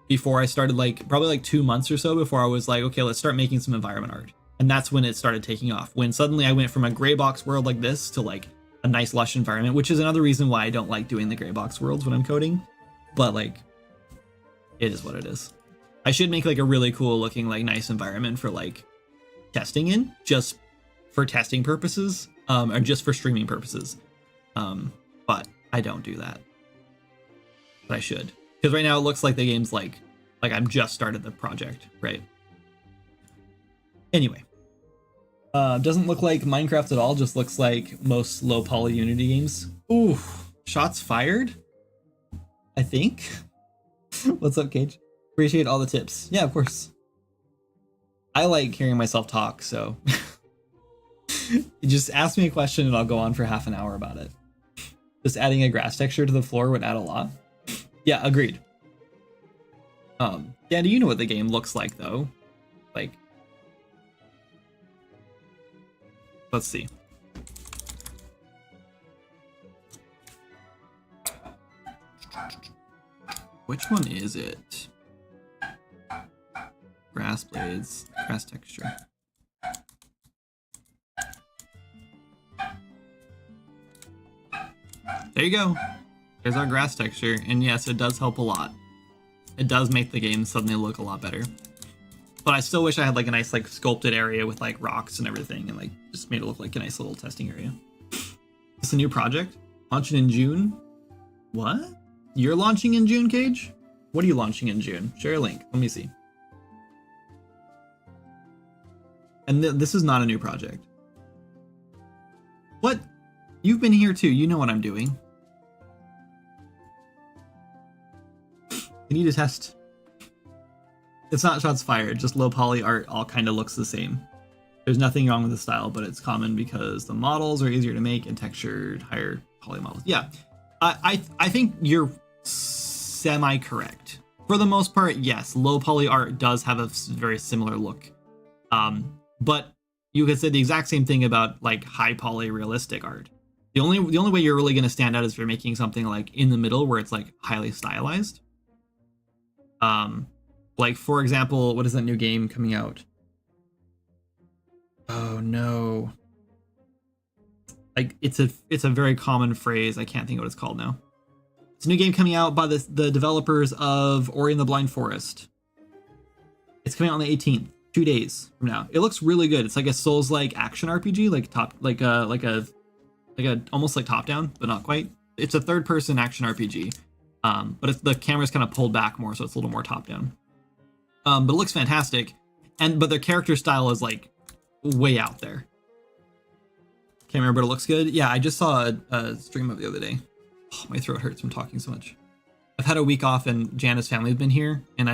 before I started, probably like 2 months or so before I was like, okay, let's start making some environment art. And that's when it started taking off. When suddenly I went from a gray box world like this to like a nice lush environment, which is another reason why I don't like doing the gray box worlds when I'm coding. But like, it is what it is. I should make like a really cool looking, like nice environment for like testing in just for testing purposes, or just for streaming purposes. But I don't do that. But I should, because right now it looks like the game's like I'm just started the project, right? Anyway, doesn't look like Minecraft at all. Just looks like most low poly Unity games. Ooh, shots fired, I think. What's up, Cage? Appreciate all the tips. Yeah, of course. I like hearing myself talk, so you just ask me a question and I'll go on for half an hour about it. Just adding a grass texture to the floor would add a lot. Yeah, agreed. Yeah, do you know what the game looks like though? Like, let's see. Which one is it? Grass blades, grass texture. There you go. There's our grass texture, and yes, it does help a lot. It does make the game suddenly look a lot better. But I still wish I had like a nice like sculpted area with like rocks and everything, and like just made it look like a nice little testing area. It's a new project, launching in June. What? You're launching in June, Cage? What are you launching in June? Share a link. Let me see. And this is not a new project. What? You've been here too. You know what I'm doing. You need to test. It's not shots fired, just low poly art all kind of looks the same. There's nothing wrong with the style, but it's common because the models are easier to make and textured, higher poly models. Yeah, I think you're semi-correct. For the most part, yes, low poly art does have a very similar look. But you could say the exact same thing about like high poly realistic art. The only way you're really going to stand out is if you're making something like in the middle where it's like highly stylized. Like for example, what is that new game coming out? Oh no. Like it's a very common phrase. I can't think of what it's called now. It's a new game coming out by the developers of Ori and the Blind Forest. It's coming out on the 18th, 2 days from now. It looks really good. It's like a Souls-like action RPG, like almost like top down, but not quite. It's a third person action RPG. But the camera's kind of pulled back more, so it's a little more top down. But it looks fantastic. But their character style is like way out there. Can't remember, but it looks good. Yeah, I just saw a stream of it the other day. Oh, my throat hurts from talking so much. I've had a week off and Jana's family's been here, and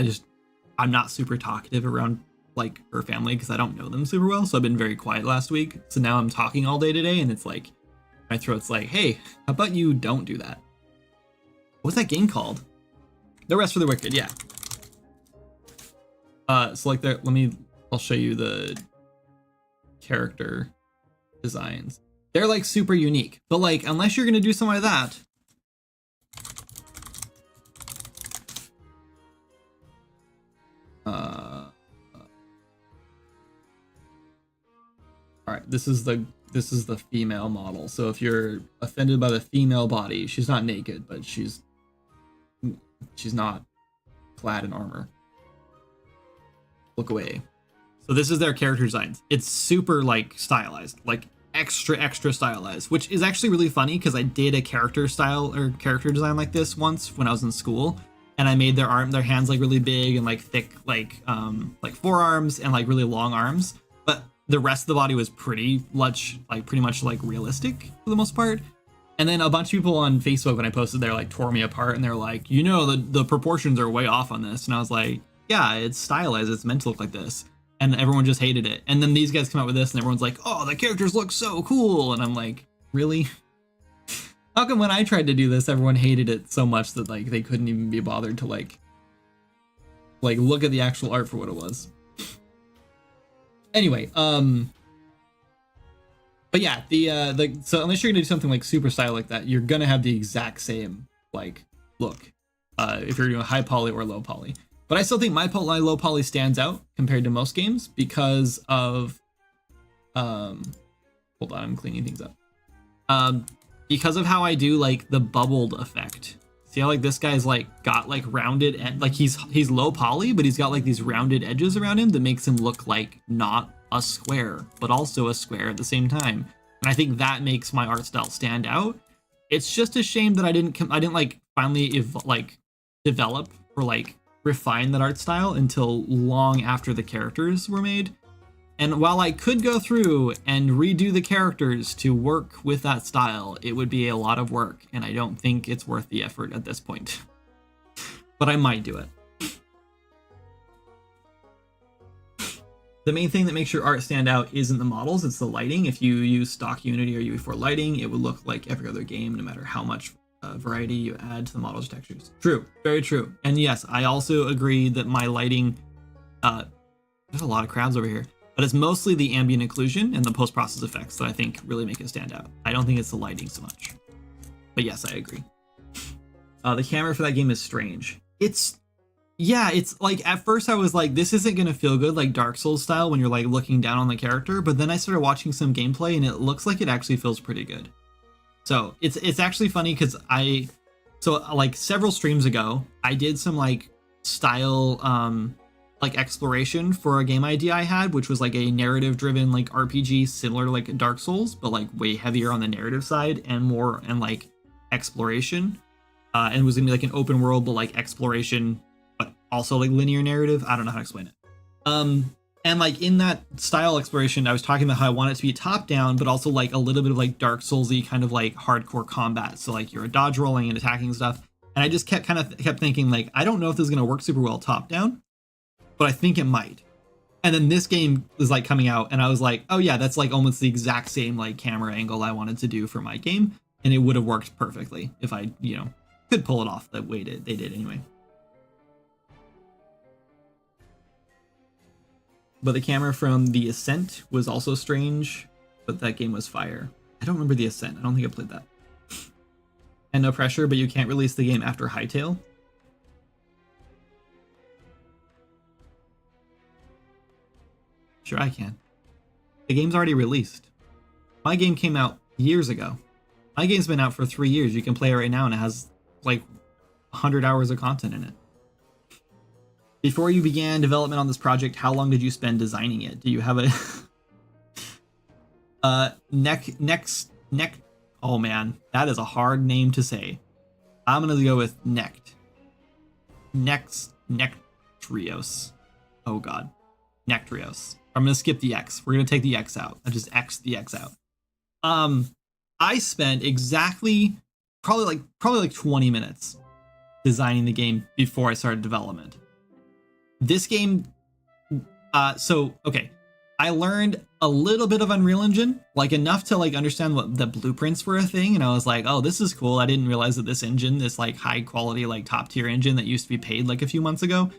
I'm not super talkative around like her family because I don't know them super well, so I've been very quiet last week. So now I'm talking all day today, and it's like my throat's like, hey, how about you don't do that? What's that game called? The Rest for the Wicked, yeah. So like I'll show you the character designs. They're like super unique, but like unless you're gonna do something like that, all right, this is the female model. So if you're offended by the female body, she's not naked, but she's not clad in armor. Look away. So this is their character designs. It's super like stylized, like extra stylized, which is actually really funny because I did a character design like this once when I was in school, and I made their hands like really big and like thick, like forearms and like really long arms. But the rest of the body was pretty much like realistic for the most part. And then a bunch of people on Facebook, when I posted there, like tore me apart, and they're like, the proportions are way off on this. And I was like, yeah, it's stylized. It's meant to look like this. And everyone just hated it. And then these guys come out with this, and everyone's like, oh, the characters look so cool. And I'm like, really? How come when I tried to do this, everyone hated it so much that like they couldn't even be bothered to like look at the actual art for what it was? Anyway, but yeah, so unless you're gonna do something like super style like that, you're gonna have the exact same like look, if you're doing high poly or low poly. But I still think my low poly stands out compared to most games because of, hold on, I'm cleaning things up. Because of how I do like the bubbled effect. See how like this guy's like got like rounded and like he's low poly, but he's got like these rounded edges around him that makes him look like not a square, but also a square at the same time. And I think that makes my art style stand out. It's just a shame that I didn't like finally develop or like refine that art style until long after the characters were made. And while I could go through and redo the characters to work with that style, it would be a lot of work, and I don't think it's worth the effort at this point. But I might do it. The main thing that makes your art stand out isn't the models, it's the lighting. If you use stock Unity or UE4 lighting, it would look like every other game, no matter how much variety you add to the models or textures. True, very true. And yes, I also agree that my lighting, there's a lot of crowds over here, but it's mostly the ambient occlusion and the post-process effects that I think really make it stand out. I don't think it's the lighting so much. But yes, I agree. The camera for that game is strange. It's like, at first I was like, this isn't gonna feel good like Dark Souls style when you're like looking down on the character, but then I started watching some gameplay and it looks like it actually feels pretty good. So it's actually funny because like several streams ago, I did some like style like exploration for a game idea I had, which was like a narrative driven like RPG similar to like Dark Souls, but like way heavier on the narrative side and more and like exploration. And it was gonna be like an open world, but like exploration, but also like linear narrative. I don't know how to explain it. And like in that style exploration, I was talking about how I want it to be top down, but also like a little bit of like Dark Soulsy kind of like hardcore combat. So like you're dodge rolling and attacking stuff. And I just kept thinking like, I don't know if this is gonna work super well top down, but I think it might. And then this game was like coming out, and I was like, oh yeah, that's like almost the exact same like camera angle I wanted to do for my game, and it would have worked perfectly if I, could pull it off the way they did anyway. But the camera from The Ascent was also strange, but that game was fire. I don't remember The Ascent. I don't think I played that. And No Pressure, but you can't release the game after Hytale. Sure I can. The game's already released. My game came out years ago. My game's been out for 3 years. You can play it right now and it has like 100 hours of content in it. Before you began development on this project, how long did you spend designing it? Do you have a next oh man, that is a hard name to say. I'm gonna go with Nectrios. Oh god. Nectrios. I'm gonna skip the X. We're gonna take the X out. I just X the X out. I spent exactly probably like 20 minutes designing the game before I started development. This game, okay, I learned a little bit of Unreal Engine, like enough to like understand what the blueprints were a thing, and I was like, oh, this is cool. I didn't realize that this engine, this like high quality, like top tier engine that used to be paid like a few months ago,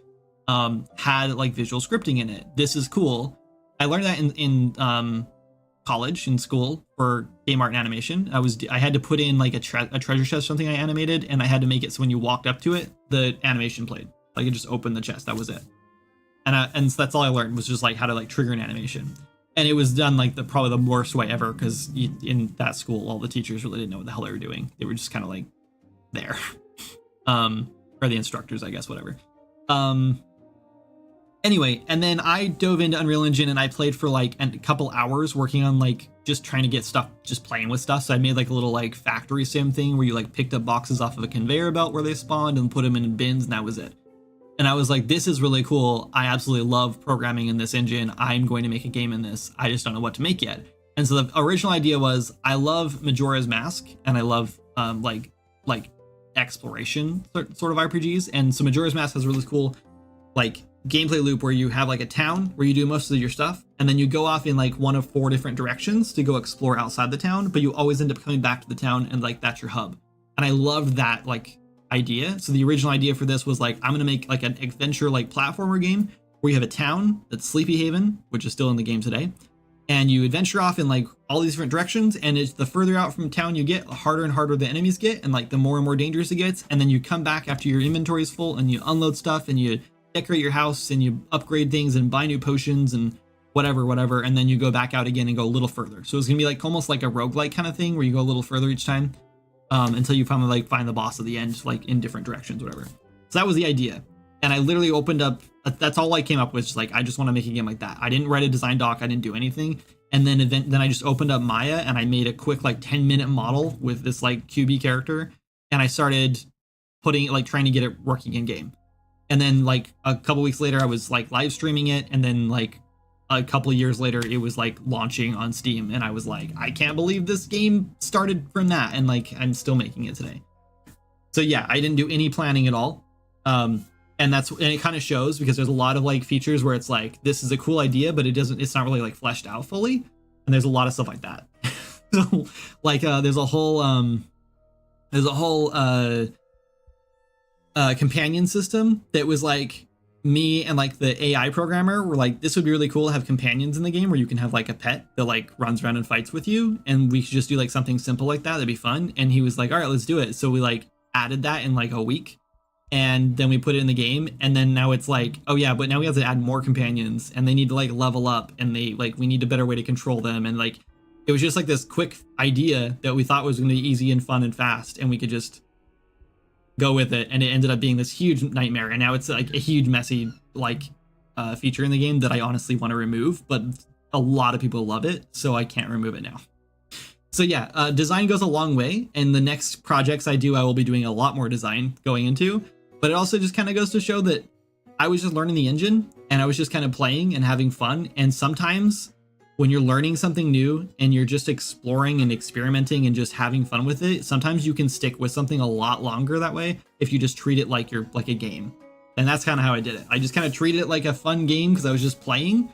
had like visual scripting in it. This is cool. I learned that in college, in school, for game art and animation. I had to put in like a treasure chest, something I animated, and I had to make it so when you walked up to it, the animation played. Like it just opened the chest. That was it. And so that's all I learned, was just like how to like trigger an animation. And it was done like probably the worst way ever, because in that school, all the teachers really didn't know what the hell they were doing. They were just kind of like there, or the instructors, I guess, whatever. Anyway, and then I dove into Unreal Engine and I played for like a couple hours working on like just trying to get stuff, just playing with stuff. So I made like a little like factory sim thing where you like picked up boxes off of a conveyor belt where they spawned and put them in bins, and that was it. And I was like, this is really cool. I absolutely love programming in this engine. I'm going to make a game in this. I just don't know what to make yet. And so the original idea was, I love Majora's Mask and I love like exploration sort of RPGs. And so Majora's Mask has a really cool like gameplay loop where you have like a town where you do most of your stuff, and then you go off in like one of 4 different directions to go explore outside the town, but you always end up coming back to the town, and like that's your hub. And I loved that like idea. So the original idea for this was like, I'm gonna make like an adventure like platformer game where you have a town that's Sleepy Haven, which is still in the game today, and you adventure off in like all these different directions, and it's the further out from town you get, the harder and harder the enemies get, and like the more and more dangerous it gets. And then you come back after your inventory is full and you unload stuff and you decorate your house and you upgrade things and buy new potions and whatever, and then you go back out again and go a little further. So it's gonna be like almost like a roguelike kind of thing where you go a little further each time, until you finally like find the boss at the end, like in different directions, whatever. So that was the idea. And I literally opened up, that's all I came up with, just like, I just want to make a game like that. I didn't write a design doc, I didn't do anything. And then I just opened up Maya and I made a quick like 10-minute model with this like QB character, and I started putting like trying to get it working in game. And then like a couple weeks later I was like live streaming it, and then like a couple years later it was like launching on Steam, and I was like, I can't believe this game started from that, and like I'm still making it today. So yeah, I didn't do any planning at all. And it kind of shows, because there's a lot of like features where it's like, this is a cool idea, but it's not really like fleshed out fully. And there's a lot of stuff like that. So like there's a whole companion system that was like, me and like the AI programmer were like, this would be really cool to have companions in the game where you can have like a pet that like runs around and fights with you, and we should just do like something simple like that. That'd be fun. And he was like, all right, let's do it. So we like added that in like a week, and then we put it in the game. And then now it's like, oh yeah, but now we have to add more companions, and they need to like level up, and we need a better way to control them. And like, it was just like this quick idea that we thought was going to be easy and fun and fast, and we could just go with it. And it ended up being this huge nightmare. And now it's like a huge messy like feature in the game that I honestly want to remove, but a lot of people love it, so I can't remove it now. So yeah, design goes a long way, and the next projects I do, I will be doing a lot more design going into. But it also just kind of goes to show that I was just learning the engine, and I was just kind of playing and having fun. And sometimes when you're learning something new and you're just exploring and experimenting and just having fun with it, sometimes you can stick with something a lot longer that way if you just treat it like you're like a game. And that's kind of how I did it. I just kind of treated it like a fun game because I was just playing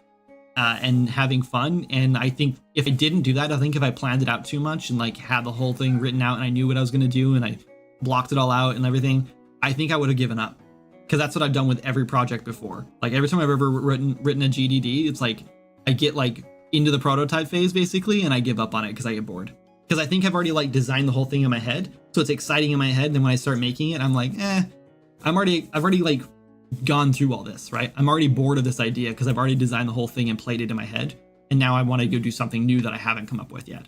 and having fun. And I think if I didn't do that, I think if I planned it out too much and like had the whole thing written out and I knew what I was going to do and I blocked it all out and everything, I think I would have given up, because that's what I've done with every project before. Like every time I've ever written a GDD, it's like I get like into the prototype phase basically, and I give up on it because I get bored. Because I think I've already like designed the whole thing in my head, so it's exciting in my head. And then when I start making it, I'm like, I've already like gone through all this, right? I'm already bored of this idea because I've already designed the whole thing and played it in my head, and now I want to go do something new that I haven't come up with yet.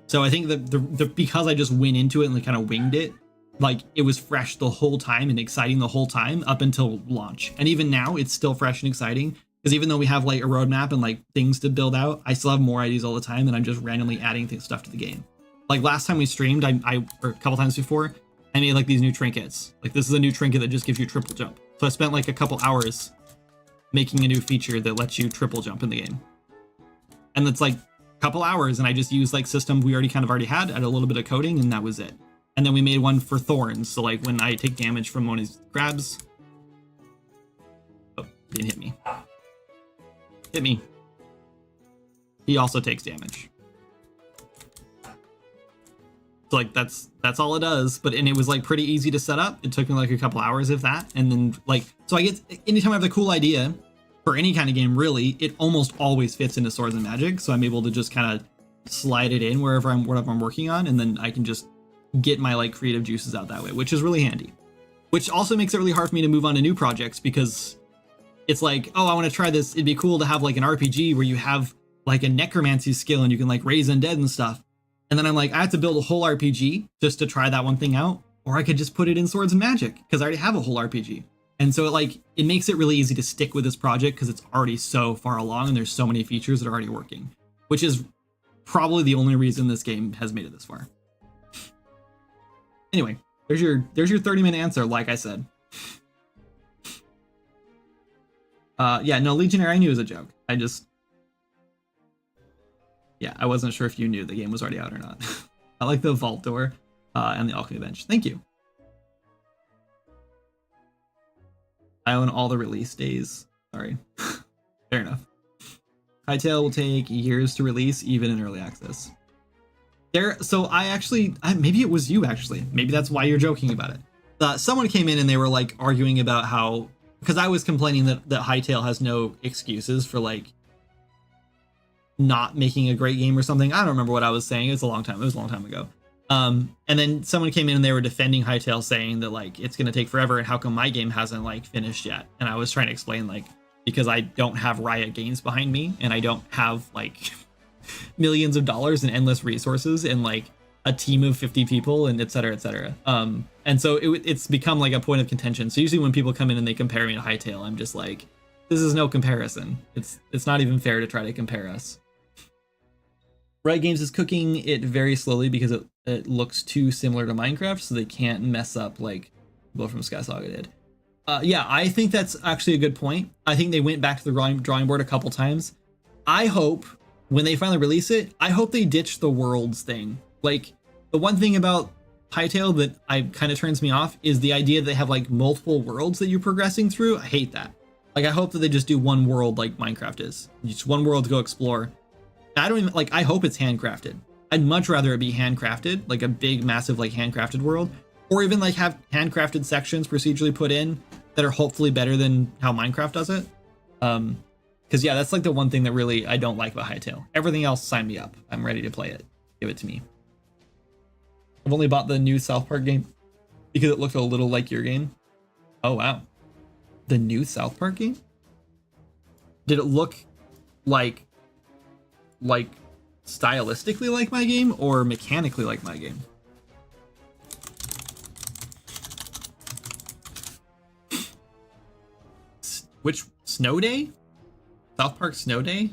So I think that the because I just went into it and like kind of winged it, like it was fresh the whole time and exciting the whole time up until launch. And even now it's still fresh and exciting, because even though we have like a roadmap and like things to build out, I still have more ideas all the time, and I'm just randomly adding stuff to the game. Like last time we streamed, or a couple times before, I made like these new trinkets. Like this is a new trinket that just gives you triple jump. So I spent like a couple hours making a new feature that lets you triple jump in the game. And it's like a couple hours, and I just used like systems we already had, added a little bit of coding, and that was it. And then we made one for thorns. So like when I take damage from one of these crabs. Oh, he didn't hit me. Hit me. He also takes damage. So like that's all it does. And it was like pretty easy to set up. It took me like a couple hours, if that. And then like, so I get, anytime I have a cool idea for any kind of game, really, it almost always fits into Swords and Magic. So I'm able to just kind of slide it in whatever I'm working on, and then I can just get my like creative juices out that way, which is really handy. Which also makes it really hard for me to move on to new projects, because it's like, oh, I want to try this. It'd be cool to have like an RPG where you have like a necromancy skill and you can like raise undead and stuff. And then I'm like, I have to build a whole RPG just to try that one thing out. Or I could just put it in Swords and Magic because I already have a whole RPG. And so it makes it really easy to stick with this project because it's already so far along and there's so many features that are already working, which is probably the only reason this game has made it this far. Anyway, there's your 30-minute answer, like I said. Yeah, no, Legionnaire, I knew it was a joke. I wasn't sure if you knew the game was already out or not. I like the vault door and the alchemy bench. Thank you. I own all the release days. Sorry. Fair enough. Hytale will take years to release, even in early access. So maybe it was you actually. Maybe that's why you're joking about it. Someone came in and they were like arguing about how, because I was complaining that Hytale has no excuses for like not making a great game or something. I don't remember what I was saying. It was a long time ago. And then someone came in and they were defending Hytale, saying that like it's gonna take forever and how come my game hasn't like finished yet. And I was trying to explain like, because I don't have Riot Games behind me and I don't have like millions of dollars and endless resources and like a team of 50 people and et cetera, et cetera. And so it's become like a point of contention. So usually when people come in and they compare me to Hytale, I'm just like, this is no comparison. It's not even fair to try to compare us. Riot Games is cooking it very slowly because it looks too similar to Minecraft, so they can't mess up like people from Sky Saga did. Yeah, I think that's actually a good point. I think they went back to the drawing board a couple times. I hope when they finally release it, I hope they ditch the worlds thing. Like, the one thing about Hytale that kind of turns me off is the idea that they have like multiple worlds that you're progressing through. I hate that. Like, I hope that they just do one world like Minecraft is. Just one world to go explore. I don't even like, I hope it's handcrafted. I'd much rather it be handcrafted, like a big, massive, like handcrafted world, or even like have handcrafted sections procedurally put in that are hopefully better than how Minecraft does it. Because yeah, that's like the one thing that really I don't like about Hytale. Everything else, sign me up. I'm ready to play it. Give it to me. I've only bought the new South Park game because it looked a little like your game. Oh wow, the new South Park game? Did it look like stylistically like my game or mechanically like my game? Which Snow Day? South Park Snow Day?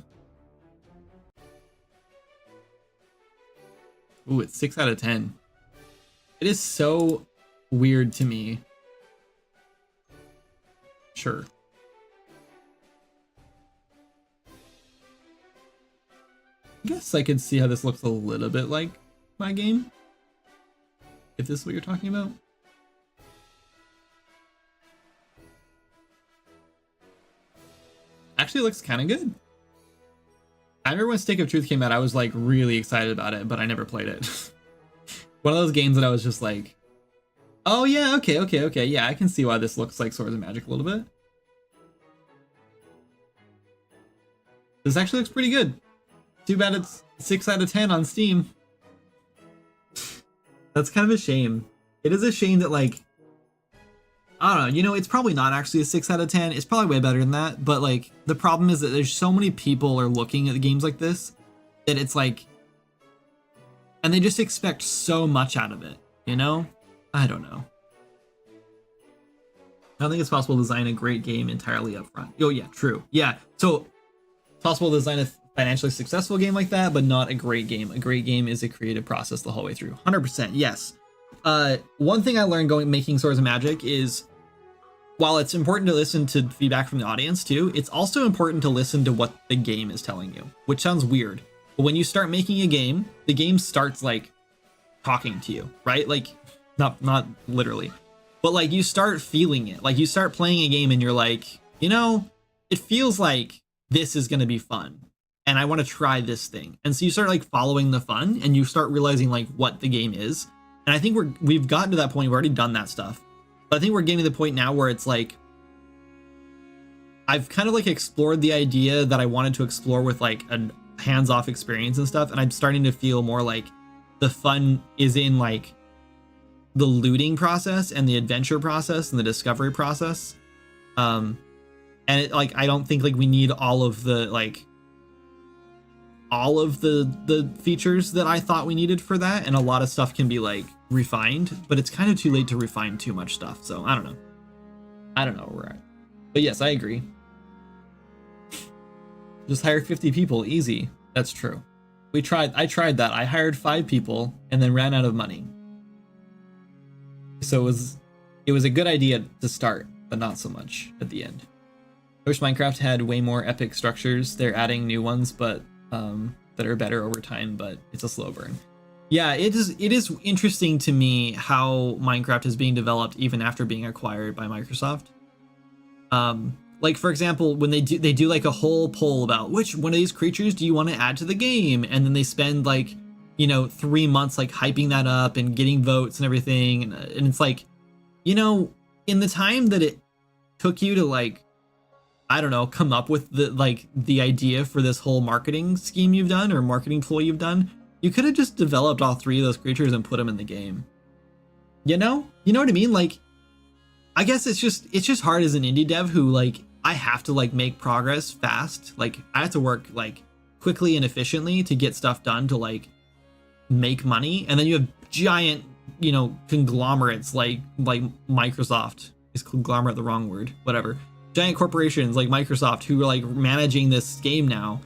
Ooh, it's 6 out of 10. It is so weird to me. Sure. I guess I can see how this looks a little bit like my game. If this is what you're talking about. Actually looks kind of good. I remember when Stick of Truth came out, I was like really excited about it, but I never played it. One of those games that I was just like, oh yeah, okay. Yeah, I can see why this looks like Swords of Magic a little bit. This actually looks pretty good. Too bad it's 6 out of 10 on Steam. That's kind of a shame. It is a shame that, like, I don't know, you know, it's probably not actually a 6 out of 10. It's probably way better than that. But like, the problem is that there's so many people are looking at the games like this that it's like, and they just expect so much out of it, you know? I don't know. I don't think it's possible to design a great game entirely up front. Oh yeah, true. Yeah, so it's possible to design a financially successful game like that, but not a great game. A great game is a creative process the whole way through. 100%, yes. One thing I learned making Swords of Magic is, while it's important to listen to feedback from the audience too, it's also important to listen to what the game is telling you, which sounds weird. But when you start making a game, the game starts like talking to you, right? Like, not literally, but like you start feeling it. Like you start playing a game and you're like, you know, it feels like this is going to be fun and I want to try this thing. And so you start like following the fun and you start realizing like what the game is. And I think we've gotten to that point. We've already done that stuff. But I think we're getting to the point now where it's like, I've kind of like explored the idea that I wanted to explore with like a hands-off experience and stuff. And I'm starting to feel more like the fun is in like the looting process and the adventure process and the discovery process. And it, like, I don't think like we need all of the features that I thought we needed for that. And a lot of stuff can be like refined, but it's kind of too late to refine too much stuff. So I don't know where we're at, but yes, I agree. Just hire 50 people, easy. That's true. I tried that. I hired 5 people and then ran out of money. So it was a good idea to start, but not so much at the end. I wish Minecraft had way more epic structures. They're adding new ones, but that are better over time, but it's a slow burn. Yeah, it is interesting to me how Minecraft is being developed even after being acquired by Microsoft. Like for example, when they do like a whole poll about which one of these creatures do you want to add to the game, and then they spend like, you know, 3 months like hyping that up and getting votes and everything, and it's like, you know, in the time that it took you to like, I don't know, come up with the idea for this whole marketing scheme you've done or marketing tool you've done, you could have just developed all 3 of those creatures and put them in the game. You know what I mean? Like, I guess it's just hard as an indie dev who like, I have to like make progress fast. Like I have to work like quickly and efficiently to get stuff done to like make money. And then you have giant conglomerates like Microsoft. Is conglomerate the wrong word? Whatever. Giant corporations like Microsoft who are like managing this game now,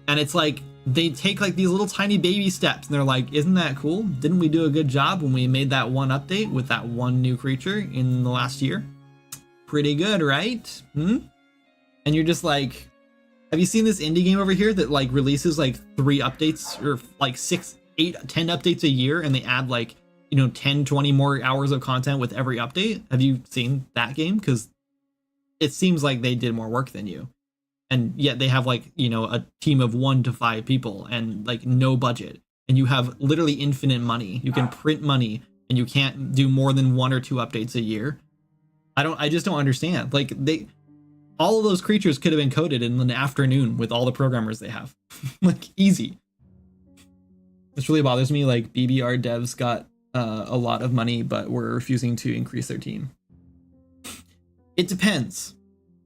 and it's like they take like these little tiny baby steps and they're like, isn't that cool? Didn't we do a good job when we made that one update with that one new creature in the last year? Pretty good, right? And you're just like, have you seen this indie game over here that like releases like 3 updates or like 6, 8, 10 updates a year, and they add like 10, 20 more hours of content with every update? Have you seen that game? Because it seems like they did more work than you, and yet they have like a team of 1 to 5 people and like no budget, and you have literally infinite money. You can print money, and you can't do more than 1 or 2 updates a year. I just don't understand. Like all of those creatures could have been coded in an afternoon with all the programmers they have. Like easy. This really bothers me. Like BBR devs got a lot of money, but we're refusing to increase their team. It depends.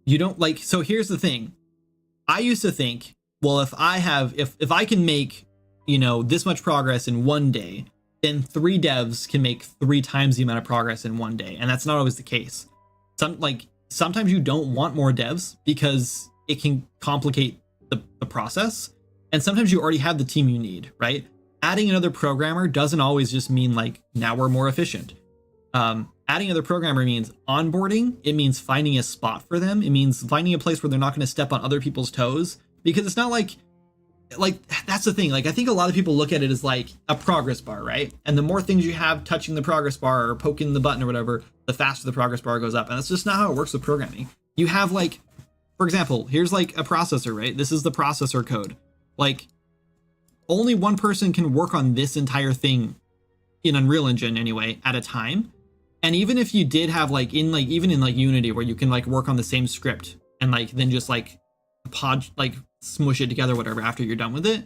You don't like, so here's the thing. I used to think, well, if I can make, this much progress in one day, then 3 devs can make 3 times the amount of progress in one day. And that's not always the case. Sometimes you don't want more devs because it can complicate the process. And sometimes you already have the team you need, right? Adding another programmer doesn't always just mean like, now we're more efficient. Adding another programmer means onboarding. It means finding a spot for them. It means finding a place where they're not going to step on other people's toes, because it's not like that's the thing. Like, I think a lot of people look at it as like a progress bar, right? And the more things you have touching the progress bar or poking the button or whatever, the faster the progress bar goes up. And that's just not how it works with programming. You have like, for example, here's like a processor, right? This is the processor code. Like, only one person can work on this entire thing in Unreal Engine anyway at a time. And even if you did have even in Unity, where you can like work on the same script and like then just like smush it together, whatever, after you're done with it.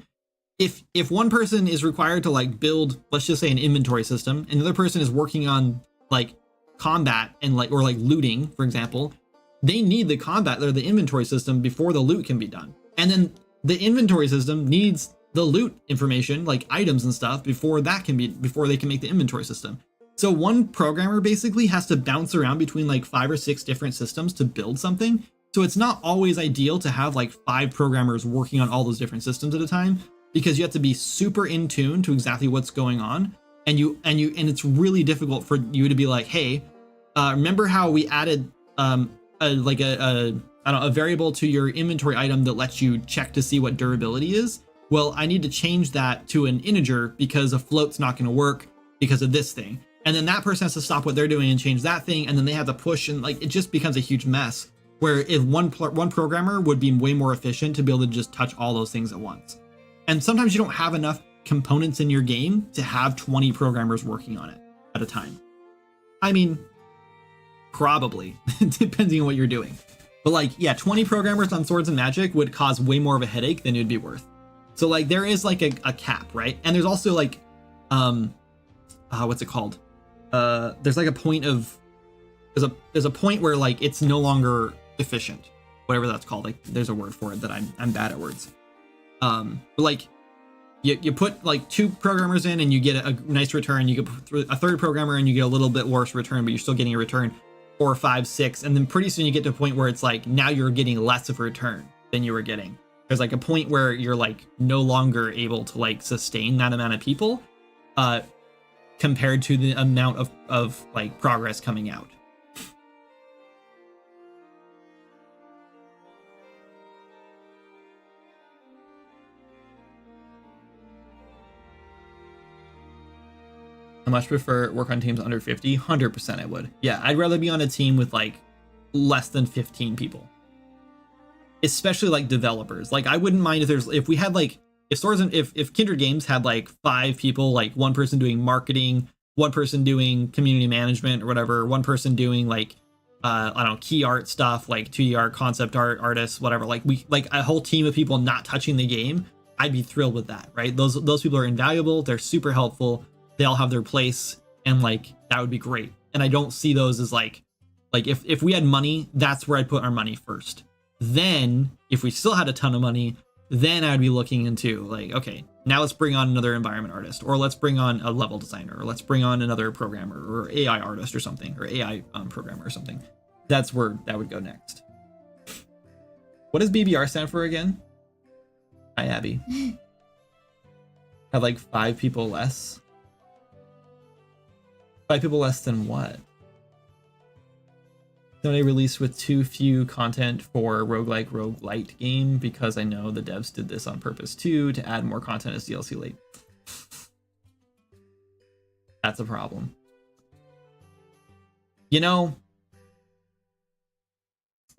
If one person is required to like build, let's just say, an inventory system, and the other person is working on like combat and or looting, for example, they need the combat or the inventory system before the loot can be done. And then the inventory system needs the loot information, like items and stuff, before they can make the inventory system. So one programmer basically has to bounce around between like 5 or 6 different systems to build something. So it's not always ideal to have like 5 programmers working on all those different systems at a time, because you have to be super in tune to exactly what's going on. And it's really difficult for you to be like, hey, remember how we added a variable to your inventory item that lets you check to see what durability is? Well, I need to change that to an integer because a float's not going to work because of this thing. And then that person has to stop what they're doing and change that thing. And then they have to push, and like, it just becomes a huge mess, where if one programmer would be way more efficient to be able to just touch all those things at once. And sometimes you don't have enough components in your game to have 20 programmers working on it at a time. I mean, probably, depending on what you're doing. But like, yeah, 20 programmers on Swords and Magic would cause way more of a headache than it would be worth. So like, there is like a cap, right? And there's also like, what's it called? There's like a point of, there's a point where like it's no longer efficient, whatever that's called. Like, there's a word for it that I'm bad at words. But like, you put like 2 programmers in and you get a nice return. You get a 3rd programmer and you get a little bit worse return, but you're still getting a return. 4, 5, 6, and then pretty soon you get to a point where it's like, now you're getting less of a return than you were getting. There's like a point where you're like no longer able to like sustain that amount of people, compared to the amount of like progress coming out. I much prefer work on teams under 50. 100% I would. Yeah, I'd rather be on a team with like less than 15 people. Especially like developers. Like, I wouldn't mind if we had like, if Kindred Games had like 5 people, like 1 person doing marketing, 1 person doing community management or whatever, 1 person doing like, I don't know, key art stuff, like 2D art, concept art, artists, whatever. Like, like a whole team of people not touching the game. I'd be thrilled with that, right? Those people are invaluable. They're super helpful. They all have their place, and like, that would be great. And I don't see those as like if we had money, that's where I'd put our money first. Then if we still had a ton of money, then I'd be looking into like, okay, Now let's bring on another environment artist, or let's bring on a level designer, or let's bring on another programmer or AI artist or something, or AI programmer or something. That's where that would go next. What does BBR stand for again? Hi, Abby. Have like 5 people less. 5 people less than what? Somebody released with too few content for roguelike roguelite game because I know the devs did this on purpose too to add more content as DLC late. That's a problem. You know,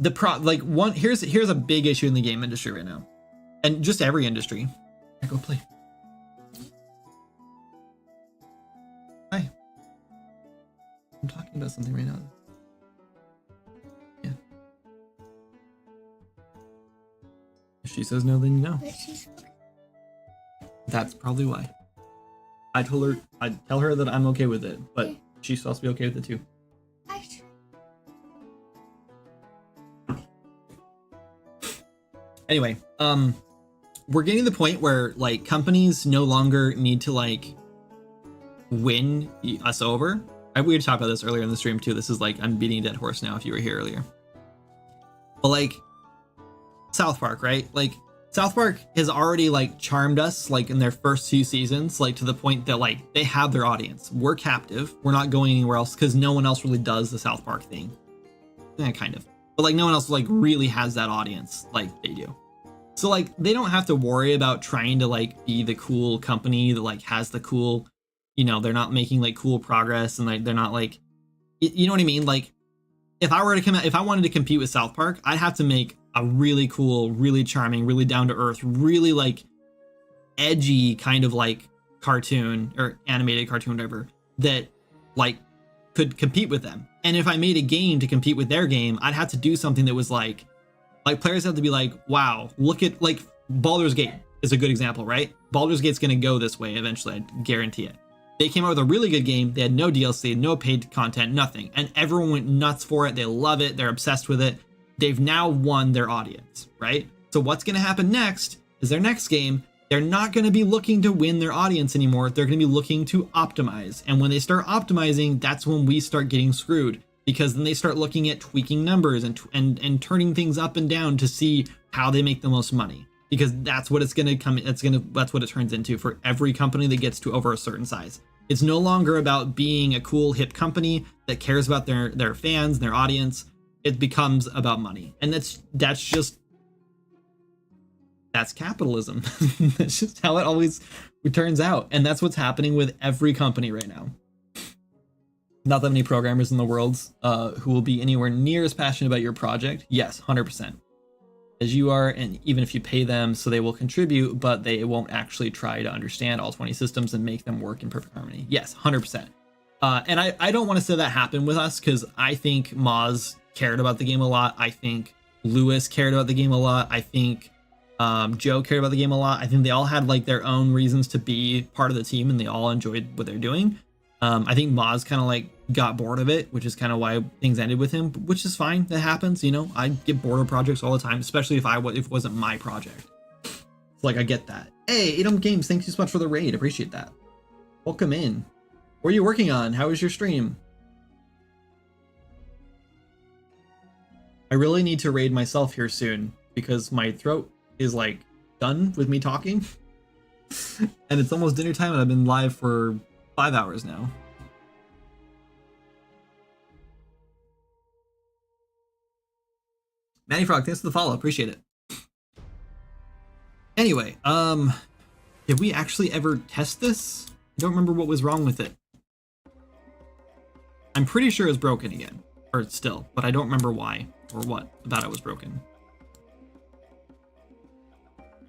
here's a big issue in the game industry right now, and just every industry. I go play. Hi. I'm talking about something right now. Yeah. If she says no, then no. That's probably why. I'd tell her that I'm okay with it, but she's supposed to be okay with it too. Anyway, we're getting to the point where like companies no longer need to like win us over. We had talked about this earlier in the stream too. This is like I'm beating a dead horse now if you were here earlier. But like South Park, right? Like South Park has already like charmed us like in their first 2 seasons, like to the point that like they have their audience. We're captive. We're not going anywhere else because no one else really does the South Park thing. Yeah, kind of. But like no one else like really has that audience like they do. So like they don't have to worry about trying to like be the cool company that like has the cool, you know, they're not making like cool progress and like they're not like, you know what I mean? Like if I were to come out, if I wanted to compete with South Park, I'd have to make a really cool, really charming, really down to earth, really like edgy kind of like cartoon or animated cartoon, whatever, that like could compete with them. And if I made a game to compete with their game, I'd have to do something that was like players have to be like, wow, look at like Baldur's Gate is a good example, right? Baldur's Gate's going to go this way eventually. I guarantee it. They came out with a really good game. They had no DLC, no paid content, nothing. And everyone went nuts for it. They love it. They're obsessed with it. They've now won their audience, right? So what's going to happen next is their next game, they're not going to be looking to win their audience anymore. They're going to be looking to optimize. And when they start optimizing, that's when we start getting screwed, because then they start looking at tweaking numbers and turning things up and down to see how they make the most money, because that's what it's going to come. That's what it turns into for every company that gets to over a certain size. It's no longer about being a cool hip company that cares about their fans, their audience. It becomes about money. And that's capitalism. That's just how it always turns out. And that's what's happening with every company right now. Not that many programmers in the world who will be anywhere near as passionate about your project. Yes, 100%. As you are, and even if you pay them so they will contribute, but they won't actually try to understand all 20 systems and make them work in perfect harmony. Yes, 100%. And I don't want to say that happened with us, because I think Moz cared about the game a lot. I think Lewis cared about the game a lot. I think Joe cared about the game a lot. I think they all had like their own reasons to be part of the team, and they all enjoyed what they're doing. I think Moz kind of like got bored of it, which is kind of why things ended with him, which is fine. That happens, you know. I get bored of projects all the time, especially if it wasn't my project. It's like, I get that. Hey, Adom Games, thank you so much for the raid. Appreciate that. Welcome in. What are you working on? How was your stream? I really need to raid myself here soon, because my throat is like done with me talking. And it's almost dinner time, and I've been live for 5 hours now. Manny Frog, thanks for the follow. Appreciate it. Anyway, did we actually ever test this? I don't remember what was wrong with it. I'm pretty sure it's broken again, or still, but I don't remember why or what about it was broken.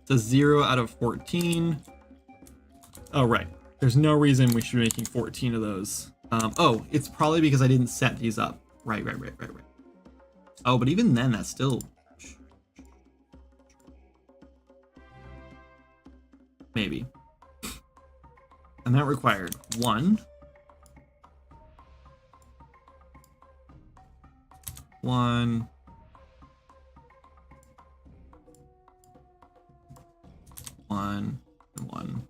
It's a 0 out of 14. Oh, right. There's no reason we should be making 14 of those. Oh, it's probably because I didn't set these up. Right. Oh, but even then, that's still... Maybe. Amount required. 1. 1. 1. And 1.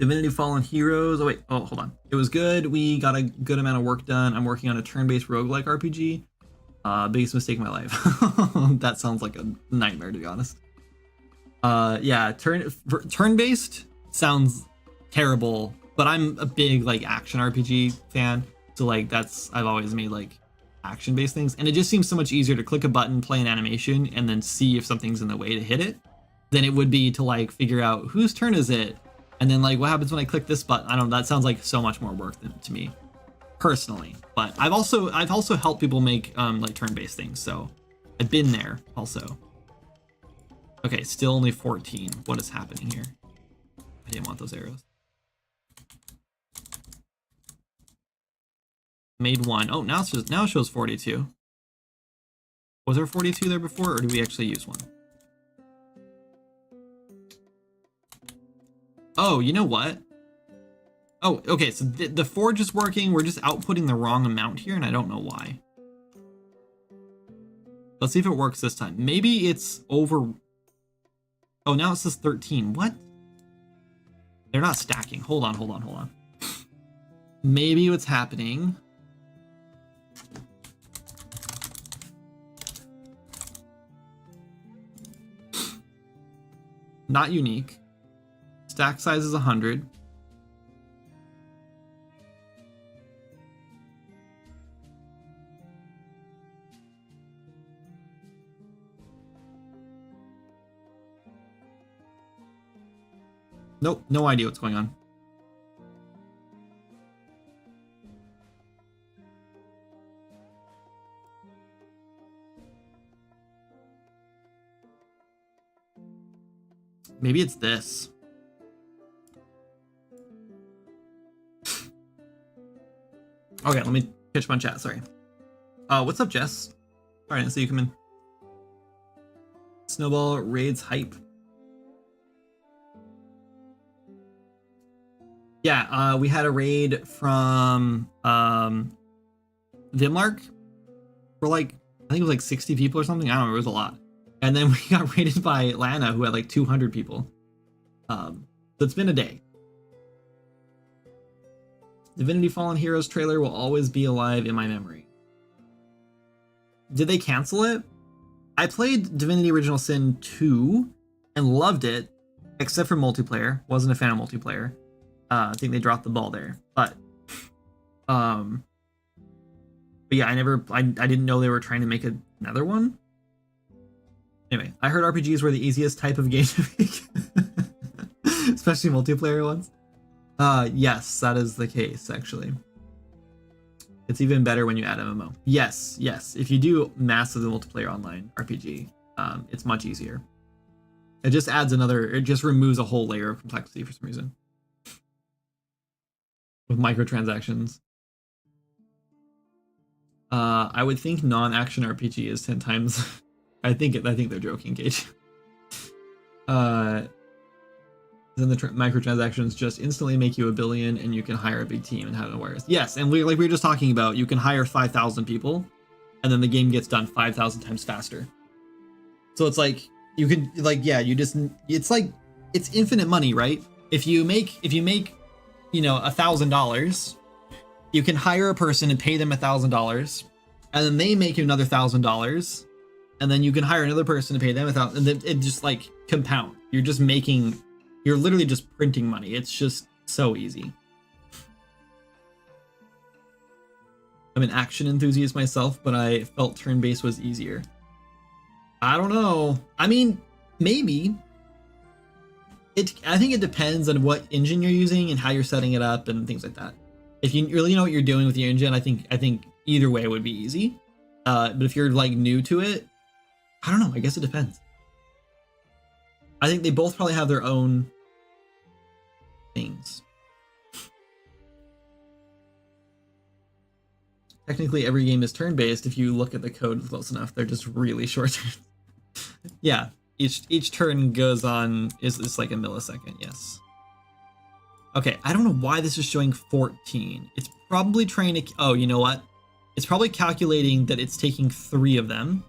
Divinity Fallen Heroes. Oh wait, oh hold on. It was good. We got a good amount of work done. I'm working on a turn-based roguelike RPG. Biggest mistake of my life. That sounds like a nightmare, to be honest. Yeah, turn-based sounds terrible, but I'm a big like action RPG fan. So like I've always made like action-based things, and it just seems so much easier to click a button, play an animation, and then see if something's in the way to hit it than it would be to like figure out whose turn is it, and then like what happens when I click this button. I don't know, that sounds like so much more work to me personally. But I've also helped people make like turn-based things, so I've been there also. Okay, still only 14. What is happening here? I didn't want those arrows. Made one. Oh, now it shows 42. Was there 42 there before, or did we actually use one? Oh, you know what? Oh, okay, so the forge is working. We're just outputting the wrong amount here, and I don't know why. Let's see if it works this time. Maybe it's over... Oh, now it says 13. What? They're not stacking. Hold on. Maybe what's happening... Not unique. Stack size is 100. Nope, no idea what's going on. Maybe it's this. Okay, let me pitch my chat, sorry. What's up, Jess? Sorry, I didn't see you come in. Snowball raids hype. Yeah, we had a raid from Vimlark for like, I think it was like 60 people or something. I don't know, it was a lot. And then we got raided by Lana, who had like 200 people. So it's been a day. Divinity Fallen Heroes trailer will always be alive in my memory. Did they cancel it? I played Divinity Original Sin 2 and loved it, except for multiplayer. Wasn't a fan of multiplayer. I think they dropped the ball there. But yeah, I didn't know they were trying to make another one. Anyway, I heard RPGs were the easiest type of game to make, especially multiplayer ones. Yes, that is the case, actually. It's even better when you add MMO. Yes. If you do massive multiplayer online RPG, it's much easier. It just removes a whole layer of complexity for some reason. With microtransactions. I would think non-action RPG is 10 times. I think they're joking, Gage. Then the microtransactions just instantly make you $1 billion, and you can hire a big team and have no wires. Yes, and we were just talking about, you can hire 5,000 people, and then the game gets done 5,000 times faster. So it's like you can it's like it's infinite money, right? If you make $1,000, you can hire a person and pay them $1,000, and then they make you another $1,000, and then you can hire another person to pay them $1,000, and then it just like compound. You're literally just printing money. It's just so easy. I'm an action enthusiast myself, but I felt turn-based was easier. I don't know. I mean, maybe. I think it depends on what engine you're using and how you're setting it up and things like that. If you really know what you're doing with your engine, I think either way would be easy. But if you're like new to it, I don't know. I guess it depends. I think they both probably have their own things. Technically, every game is turn-based if you look at the code close enough. They're just really short turns. Yeah, each turn goes on is like a millisecond. Yes. Okay, I don't know why this is showing 14. It's probably trying to... Oh, you know what? It's probably calculating that it's taking 3 of them.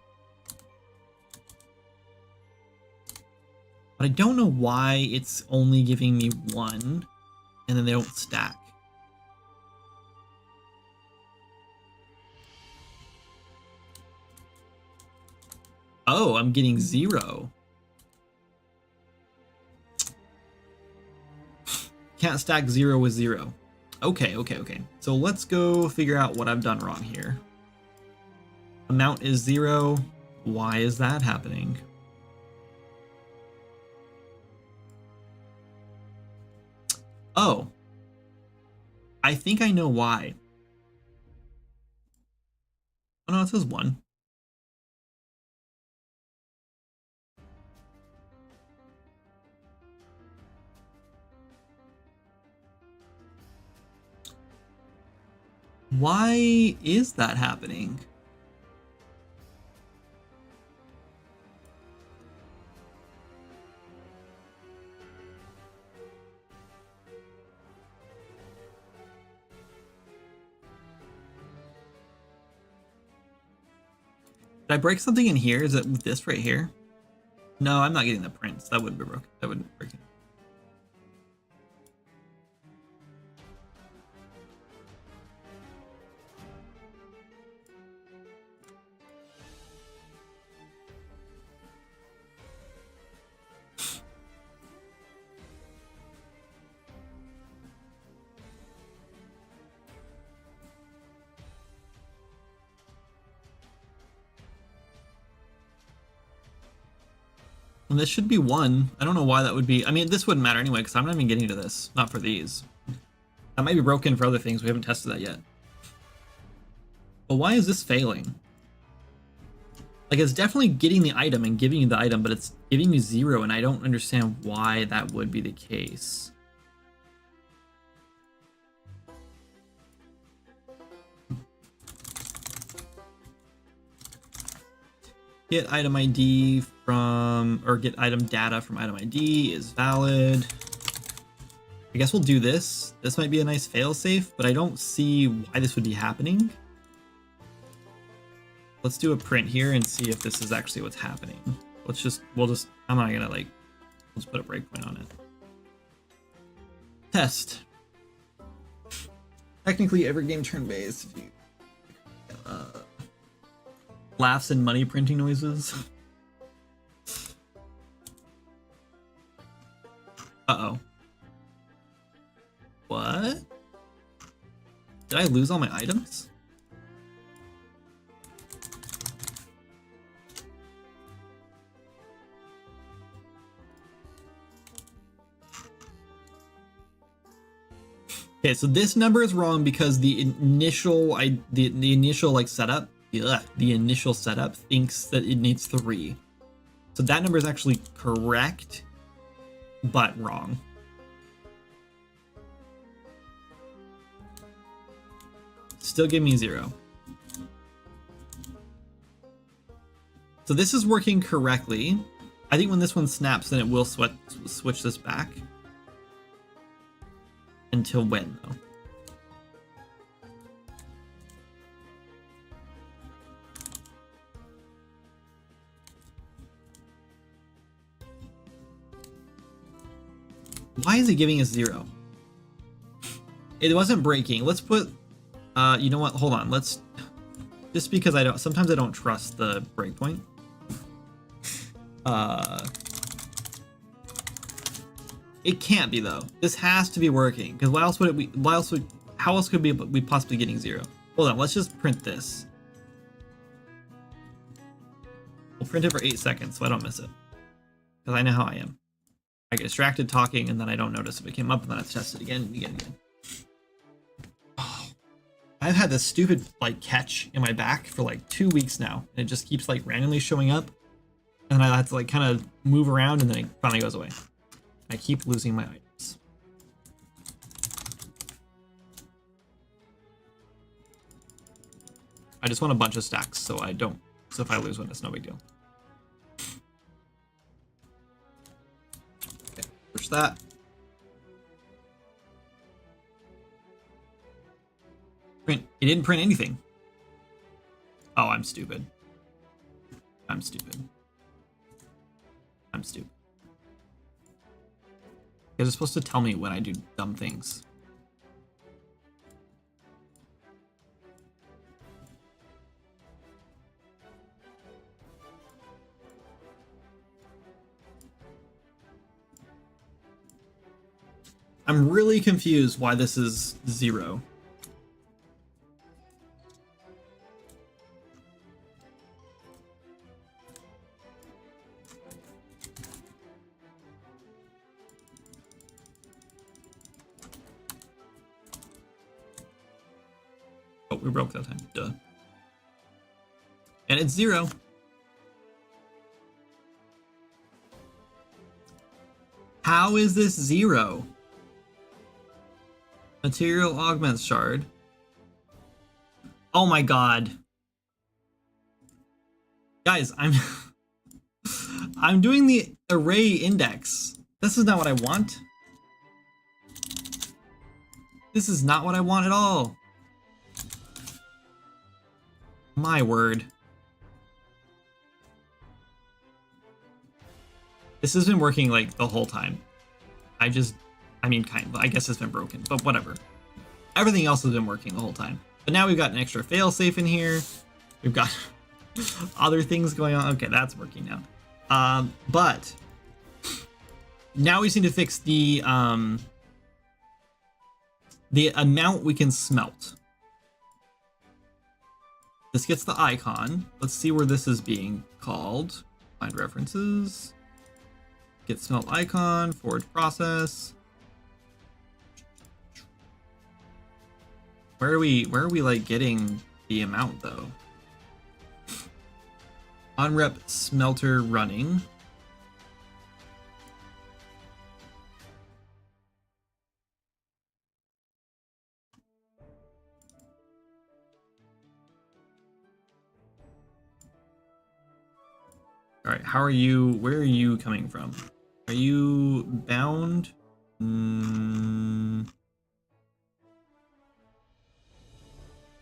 But I don't know why it's only giving me 1. and then they don't stack. Oh, I'm getting 0. Can't stack 0 with 0. Okay. So let's go figure out what I've done wrong here. Amount is 0. Why is that happening? Oh. I think I know why. Oh no, it says 1. Why is that happening? Did I break something in here? Is it this right here? No, I'm not getting the prints. That wouldn't be broken. That wouldn't be breaking. And this should be 1. I don't know why that would be. I mean, this wouldn't matter anyway, because I'm not even getting to this. Not for these. That might be broken for other things. We haven't tested that yet. But why is this failing? Like, it's definitely getting the item and giving you the item, but it's giving you 0, and I don't understand why that would be the case. Get item ID from, or get item data from item ID is valid. I guess we'll do this. This might be a nice failsafe, but I don't see why this would be happening. Let's do a print here and see if this is actually what's happening. We'll just, I'm not gonna like, let's put a breakpoint on it. Test. Technically every game turn-based. Laughs and money printing noises. Uh-oh. What? Did I lose all my items? Okay, so this number is wrong because the initial like setup, the initial setup thinks that it needs 3. So that number is actually correct, but wrong. Still give me 0. So this is working correctly. I think when this one snaps, then it will switch this back. Until when, though? Why is it giving us 0? It wasn't breaking. Let's put, you know what? Hold on. Let's, just because sometimes I don't trust the breakpoint. It can't be though. This has to be working because how else could we possibly getting 0? Hold on. Let's just print this. We'll print it for 8 seconds so I don't miss it because I know how I am. I get distracted talking and then I don't notice if it came up and then I test it again and again. Oh, I've had this stupid like catch in my back for like 2 weeks now and it just keeps like randomly showing up and then I have to like kind of move around and then it finally goes away. I keep losing my items. I just want a bunch of stacks so I don't, so if I lose one it's no big deal. Okay, push that. Print. It didn't print anything. Oh, I'm stupid. I'm stupid. I'm stupid. guys are supposed to tell me when I do dumb things. I'm really confused why this is 0. Oh, we broke that time. Duh. And it's 0. How is this 0? Material augments shard. Oh my god. Guys, I'm doing the array index. This is not what I want. This is not what I want at all. My word. This has been working like the whole time. I mean, kind of. I guess it's been broken, but whatever. Everything else has been working the whole time. But now we've got an extra failsafe in here. We've got other things going on. Okay, that's working now. But now we just need to fix the amount we can smelt. This gets the icon. Let's see where this is being called. Find references. Get smelt icon, forge process. Where are we like getting the amount though? Unrep smelter running. All right, how are you? Where are you coming from? Are you bound?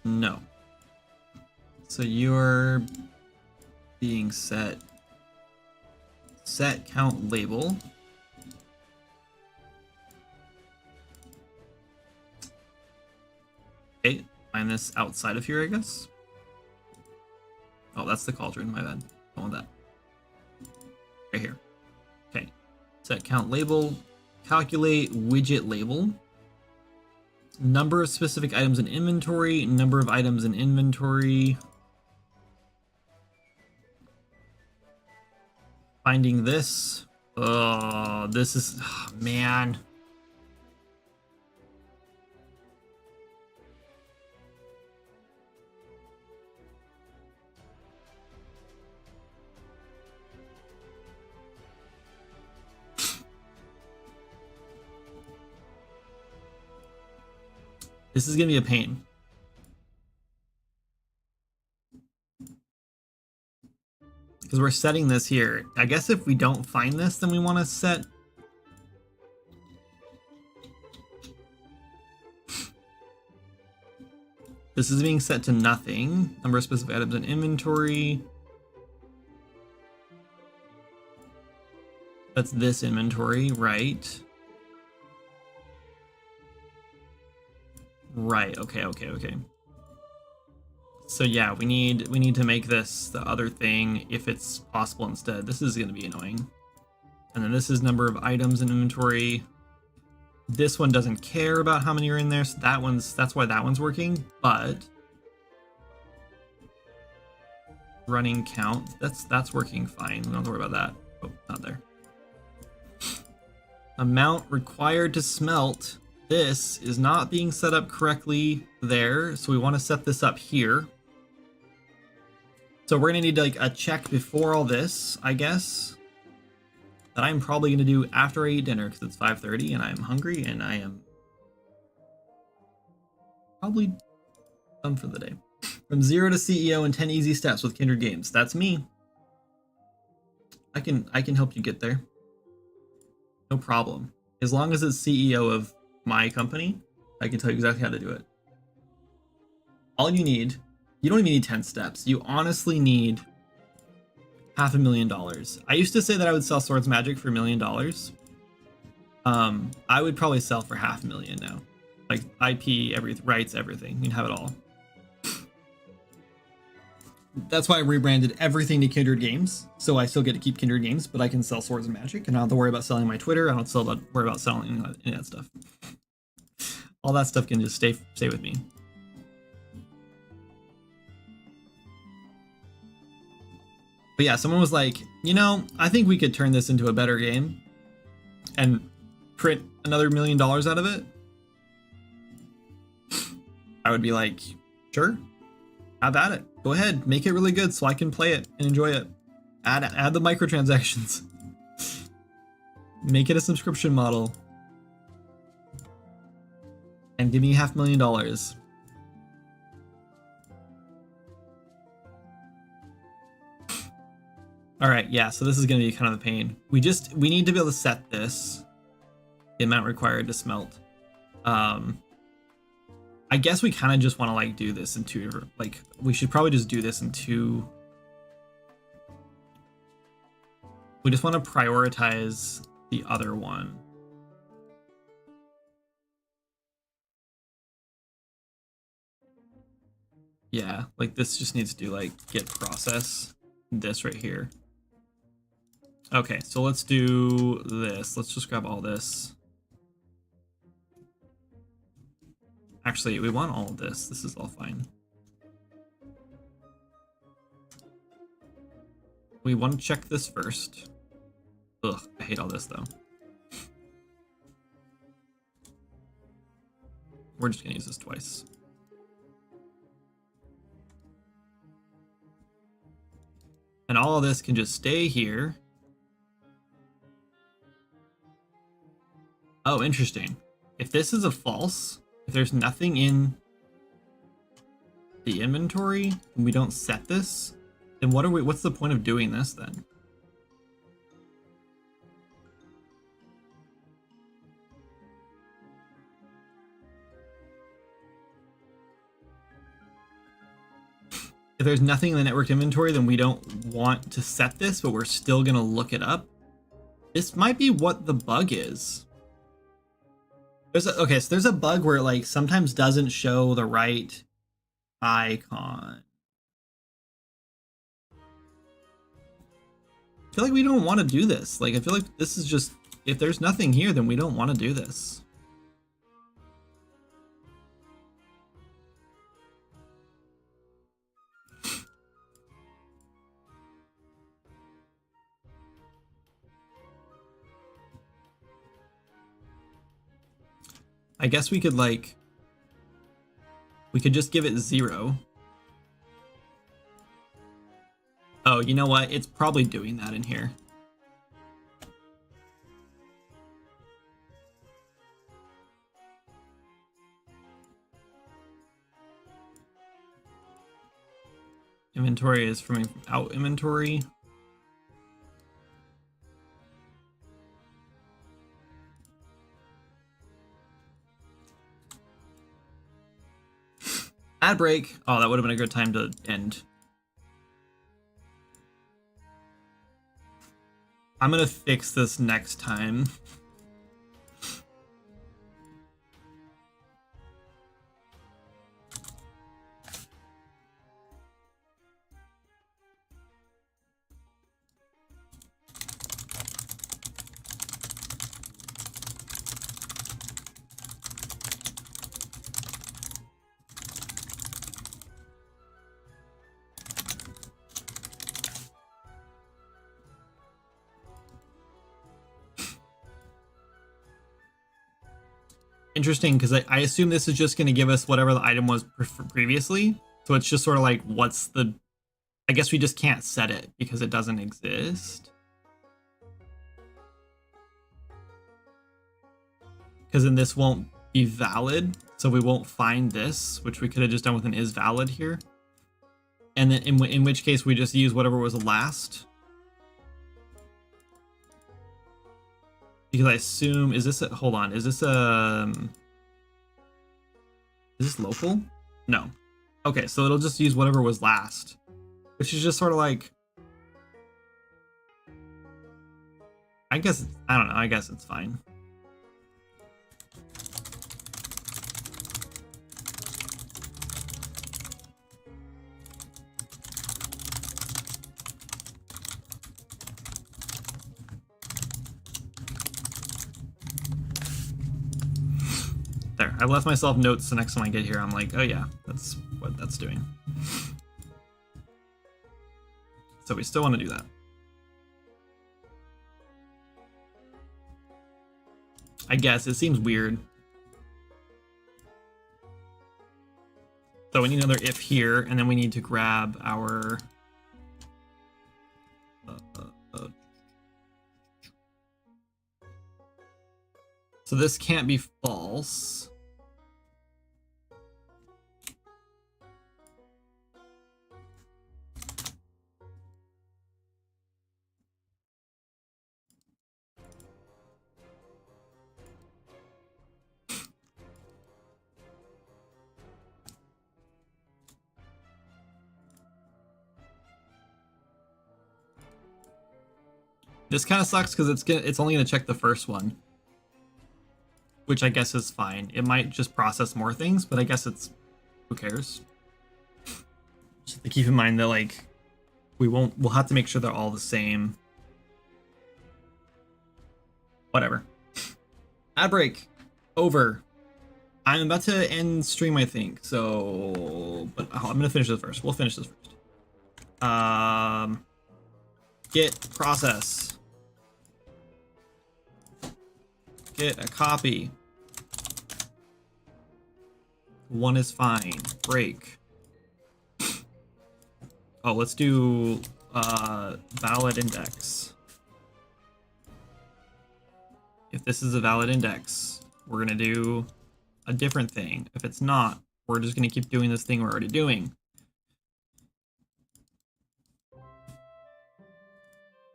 No. So you're being set count label. Okay, find this outside of here, I guess. Oh, that's the cauldron, my bad. I want that. Right here. Okay. Set count label. Calculate widget label. Number of specific items in inventory. Number of items in inventory. Finding this. Oh, this is... Oh, man. This is gonna be a pain. Because we're setting this here. I guess if we don't find this, then we want to set... This is being set to nothing. Number of specific items in inventory. That's this inventory, right? Right, okay. So yeah, we need to make this the other thing if it's possible instead. This is gonna be annoying. And then this is number of items in inventory. This one doesn't care about how many are in there, so that's why that one's working, but running count, that's working fine. We don't have to worry about that. Oh, not there. Amount required to smelt. This is not being set up correctly there, so we want to set this up here. So we're gonna need like a check before all this, I guess, that I'm probably gonna do after I eat dinner because it's 5:30 and I'm hungry and I am probably done for the day. From 0 to CEO in 10 easy steps with Kindred Games. That's me. I can help you get there. No problem. As long as it's CEO of my company, I can tell you exactly how to do it. All you need, you don't even need 10 steps. You honestly need $500,000. I used to say that I would sell Swords Magic for $1 million. I would probably sell for $500,000 now. Like IP, rights, everything. You can have it all. That's why I rebranded everything to Kindred Games. So I still get to keep Kindred Games, but I can sell Swords and Magic, and I don't have to worry about selling my Twitter. I don't worry about selling any of that stuff. All that stuff can just stay with me. But yeah, someone was like, I think we could turn this into a better game and print another $1 million out of it. I would be like, sure, have at it. Go ahead, make it really good so I can play it and enjoy it. Add the microtransactions. Make it a subscription model. And give me $500,000. All right, yeah, so this is going to be kind of a pain. We need to be able to set this, the amount required to smelt. I guess we kind of just want to like do this in two, like we should probably just do this in two. We just want to prioritize the other one. Yeah, like this just needs to like get process, this right here. Okay, so let's do this. Let's just grab all this. Actually, we want all of this. This is all fine. We want to check this first. Ugh, I hate all this though. We're just gonna use this twice. And all of this can just stay here. Oh, interesting. If this is a false, if there's nothing in the inventory and we don't set this, then what's the point of doing this then? If there's nothing in the networked inventory, then we don't want to set this, but we're still gonna look it up. This might be what the bug is. Okay, so there's a bug where it like sometimes doesn't show the right icon. I feel like we don't want to do this. Like, I feel like this is just, if there's nothing here, then we don't want to do this. I guess we could like, we could just give it 0. Oh, you know what? It's probably doing that in here. Inventory is from out inventory. Ad break. Oh, that would have been a good time to end. I'm gonna fix this next time. Interesting, because I assume this is just going to give us whatever the item was previously. So it's just sort of like, what's the... I guess we just can't set it because it doesn't exist. Because then this won't be valid. So we won't find this, which we could have just done with an is valid here. And then in which case we just use whatever was last. Because I assume, is this a, hold on, is this local? No. Okay, so it'll just use whatever was last. Which is just sort of like, I guess, I don't know, I guess it's fine. There, I left myself notes the next time I get here. I'm like, oh yeah, that's what that's doing. So we still want to do that. I guess it seems weird. So we need another if here, and then we need to grab our so this can't be false. This kind of sucks because it's only going to check the first one, which I guess is fine. It might just process more things, but I guess it's who cares. Just to keep in mind that like we'll have to make sure they're all the same. Whatever. Ad break over. I'm about to end stream, I think. So, but I'm gonna finish this first. We'll finish this first. Git process. Get a copy. One is fine. Break. Oh, let's do valid index. If this is a valid index, we're gonna do a different thing. If it's not, we're just gonna keep doing this thing we're already doing.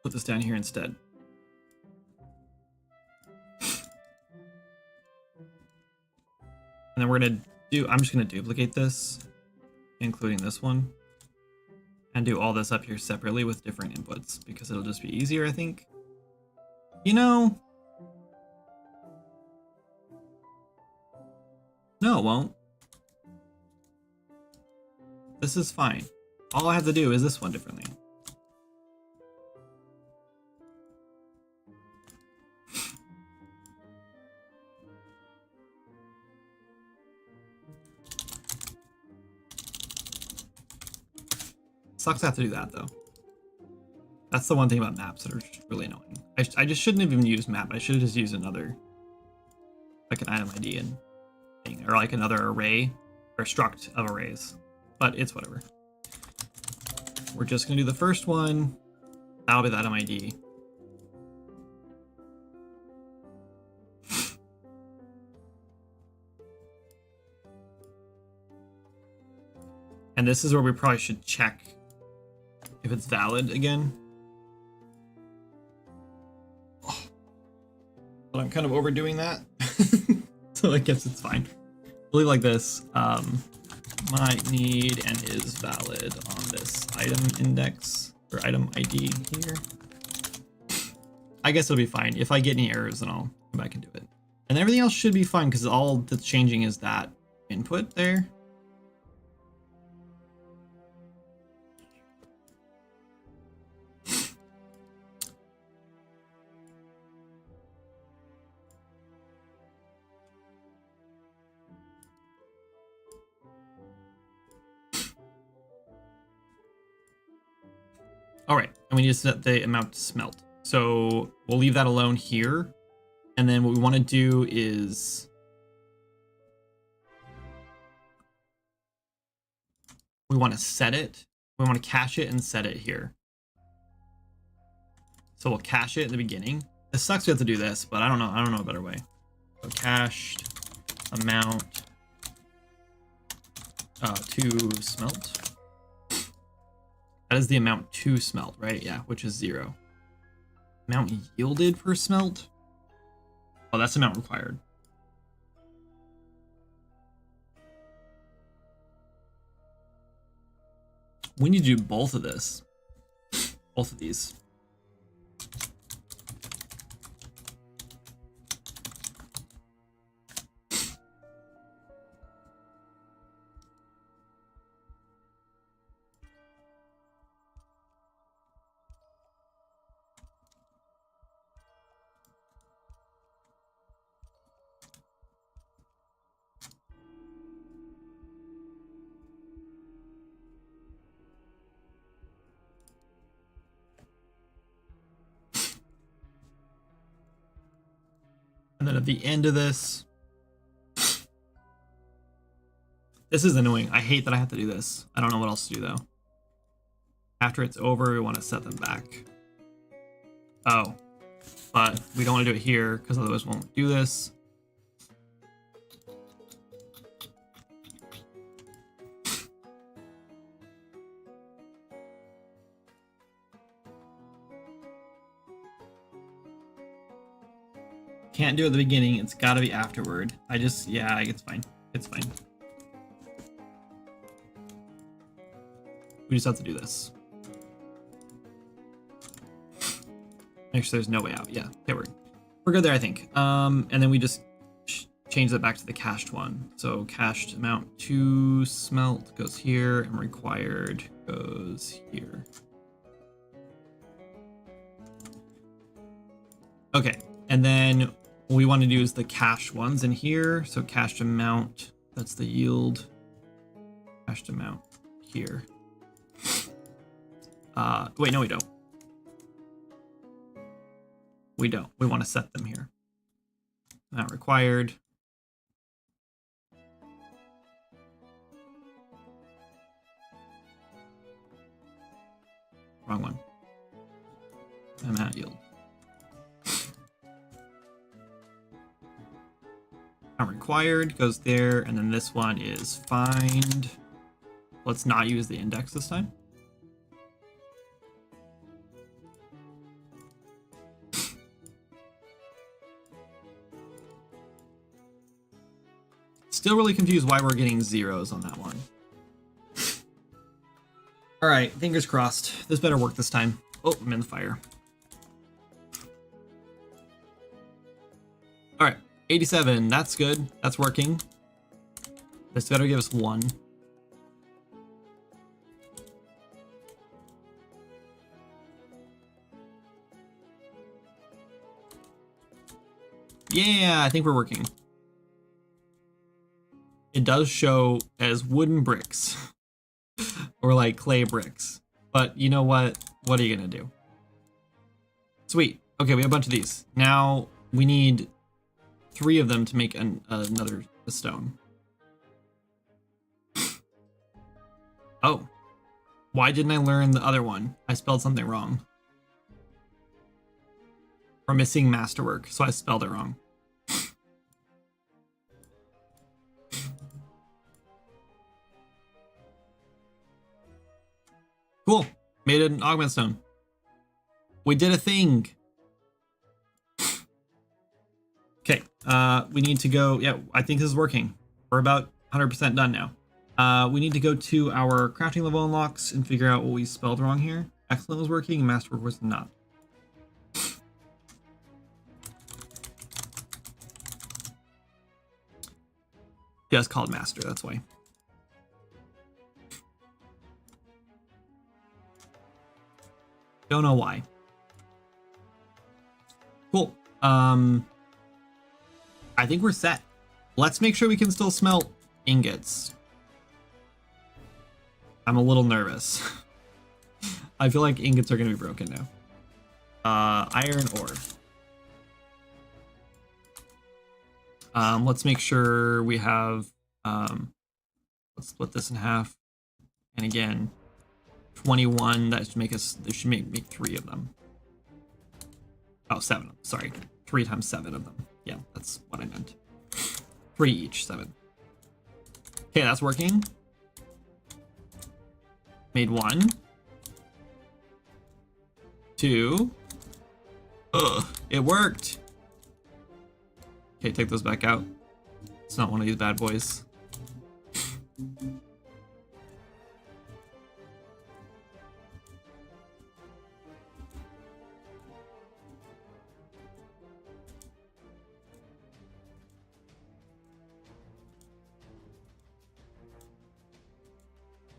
Put this down here instead. And then we're gonna I'm just gonna duplicate this, including this one, and do all this up here separately with different inputs because it'll just be easier, I think. You know, no, it won't. This is fine. All I have to do is this one differently. Sucks to have to do that though. That's the one thing about maps that are really annoying. I just shouldn't have even used map. I should have just used another, like an item ID and thing, or like another array or struct of arrays. But it's whatever. We're just gonna do the first one. That'll be the item ID. And this is where we probably should check if it's valid again. Oh. But I'm kind of overdoing that. So I guess it's fine. We'll leave like this. Might need and is valid on this item index or item ID here. I guess it'll be fine. If I get any errors, then I'll come back and do it. And everything else should be fine because all that's changing is that input there. All right, and we need to set the amount to smelt. So we'll leave that alone here. And then what we want to do is we want to set it. We want to cache it and set it here. So we'll cache it at the beginning. It sucks we have to do this, but I don't know a better way. So cached amount to smelt. That is the amount to smelt, right? Yeah, which is 0. Amount yielded for smelt? Oh, that's amount required. We need to do both of this. Both of these. And then at the end of this, this is annoying. I hate that I have to do this. I don't know what else to do though. After it's over, we want to set them back. Oh, but we don't want to do it here because otherwise we won't do this. Can't do it at the beginning. It's got to be afterward. Yeah, it's fine. It's fine. We just have to do this. Make sure there's no way out. Yeah, okay, we're good there, I think. And then we just change that back to the cached one. So cached amount to smelt goes here, and required goes here. Okay, and then what we want to do is the cached ones in here. So cached amount, that's the yield. Cached amount here. Wait, no, we don't. We don't. We want to set them here. Not required. Wrong one. Amount yield. Not required goes there, and then this one is find. Let's not use the index this time. Still really confused why we're getting zeros on that one. All right, fingers crossed. This better work this time. Oh, I'm in the fire. All right, 87. That's good. That's working. This better give us 1. Yeah, I think we're working. It does show as wooden bricks or like clay bricks, but you know what? What are you gonna do? Sweet. Okay, we have a bunch of these. Now we need 3 of them to make another stone. Oh, why didn't I learn the other one? I spelled something wrong. We're missing masterwork, so I spelled it wrong. Cool. Made an augment stone. We did a thing. Okay. We need to go. Yeah, I think this is working. We're about 100% done now. We need to go to our crafting level unlocks and figure out what we spelled wrong here. Excellent was working, masterwork was not. Yeah, it's called master, that's why. Don't know why. Cool. I think we're set. Let's make sure we can still smelt ingots. I'm a little nervous. I feel like ingots are going to be broken now. Iron ore. Let's make sure we have, let's split this in half. And again, 21, that should make us, this should make 3 of them. Oh, 7, sorry. 3 times 7 of them. Yeah, that's what I meant. 3 each, 7. Okay, that's working. Made 1. 2. Ugh, it worked. Okay, take those back out. It's not one of these bad boys.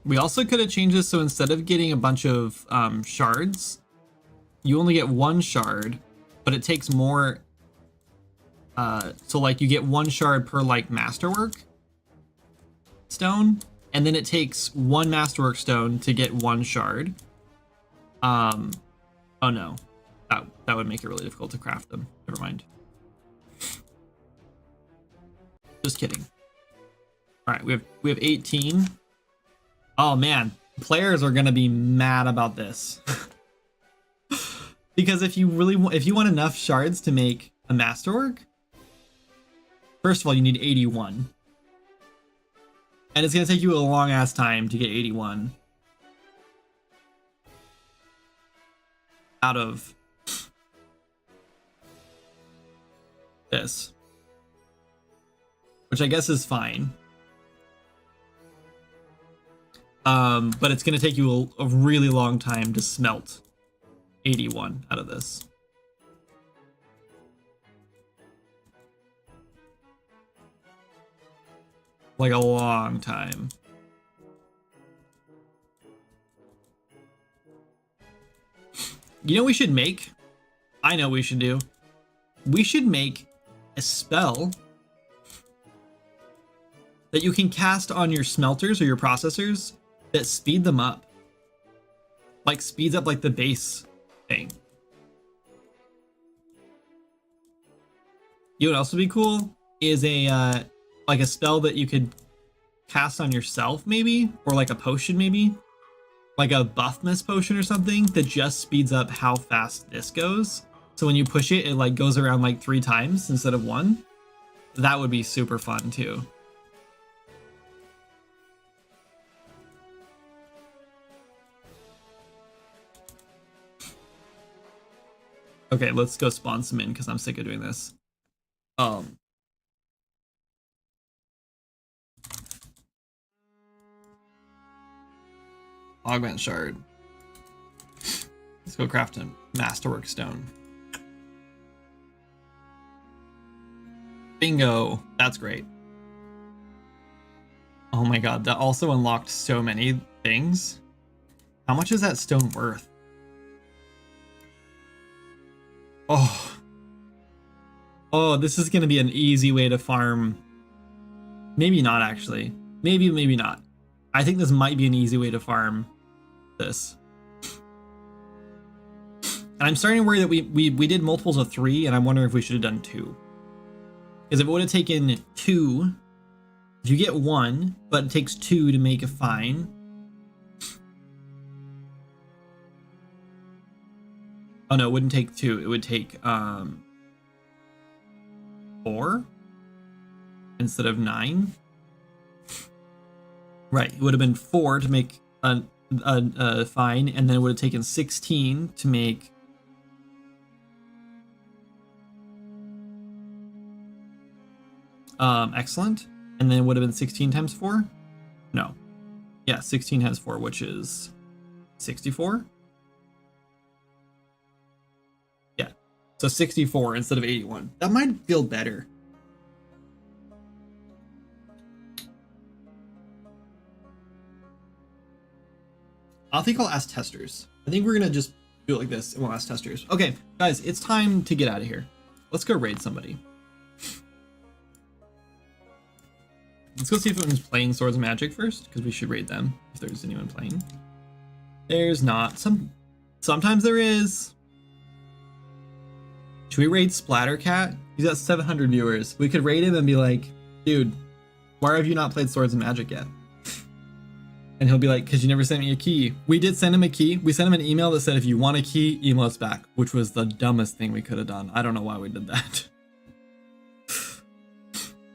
We also could have changed this so instead of getting a bunch of shards, you only get 1 shard, but it takes more. So like you get 1 shard per like masterwork stone, and then it takes 1 masterwork stone to get 1 shard. Oh no, that would make it really difficult to craft them. Never mind. Just kidding. All right, we have 18. Oh man, players are gonna be mad about this. Because if you want enough shards to make a masterwork, first of all, you need 81. And it's gonna take you a long ass time to get 81 out of this, which I guess is fine. But it's gonna take you a really long time to smelt 81 out of this. Like a long time. You know what we should make? I know what we should do. We should make a spell that you can cast on your smelters or your processors that speed them up. Like speeds up like the base thing. You know what else would be cool? Is a like a spell that you could cast on yourself maybe, or like a potion maybe, like a buffness potion or something that just speeds up how fast this goes. So when you push it, it like goes around like 3 times instead of 1. That would be super fun too. Okay, let's go spawn some in because I'm sick of doing this. Augment shard. Let's go craft a masterwork stone. Bingo! That's great. Oh my god, that also unlocked so many things. How much is that stone worth? Oh, this is gonna be an easy way to farm. Maybe not actually. Maybe not. I think this might be an easy way to farm this. And I'm starting to worry that we did multiples of 3, and I'm wondering if we should have done 2. Because if it would have taken 2, if you get 1, but it takes 2 to make a fine. Oh no, it wouldn't take 2. It would take 4 instead of 9. Right, it would have been 4 to make a fine, and then it would have taken 16 to make excellent, and then it would have been 16 times 4. No, yeah, 16 times 4, which is 64. Yeah, so 64 instead of 81. That might feel better. I think I'll ask testers. I think we're gonna just do it like this and we'll ask testers. Okay, guys, it's time to get out of here. Let's go raid somebody. Let's go see if anyone's playing Swords of Magic first, because we should raid them if there's anyone playing. There's not. Sometimes there is. Should we raid Splattercat? He's got 700 viewers. We could raid him and be like, dude, why have you not played Swords of Magic yet? And he'll be like, because you never sent me a key. We did send him a key. We sent him an email that said, if you want a key, email us back, which was the dumbest thing we could have done. I don't know why we did that.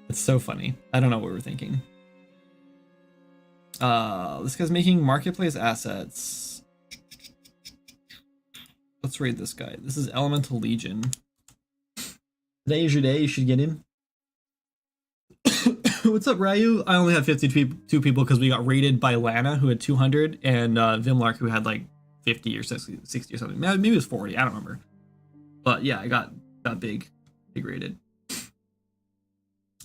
It's so funny. I don't know what we're thinking. This guy's making marketplace assets. Let's raid this guy. This is Elemental Legion. Today is your day. You should get in. What's up, Ryu? I only have 52 people because we got raided by Lana, who had 200, and Vimlark, who had like 50 or 60 or something. Maybe it was 40. I don't remember. But yeah, I got big raided.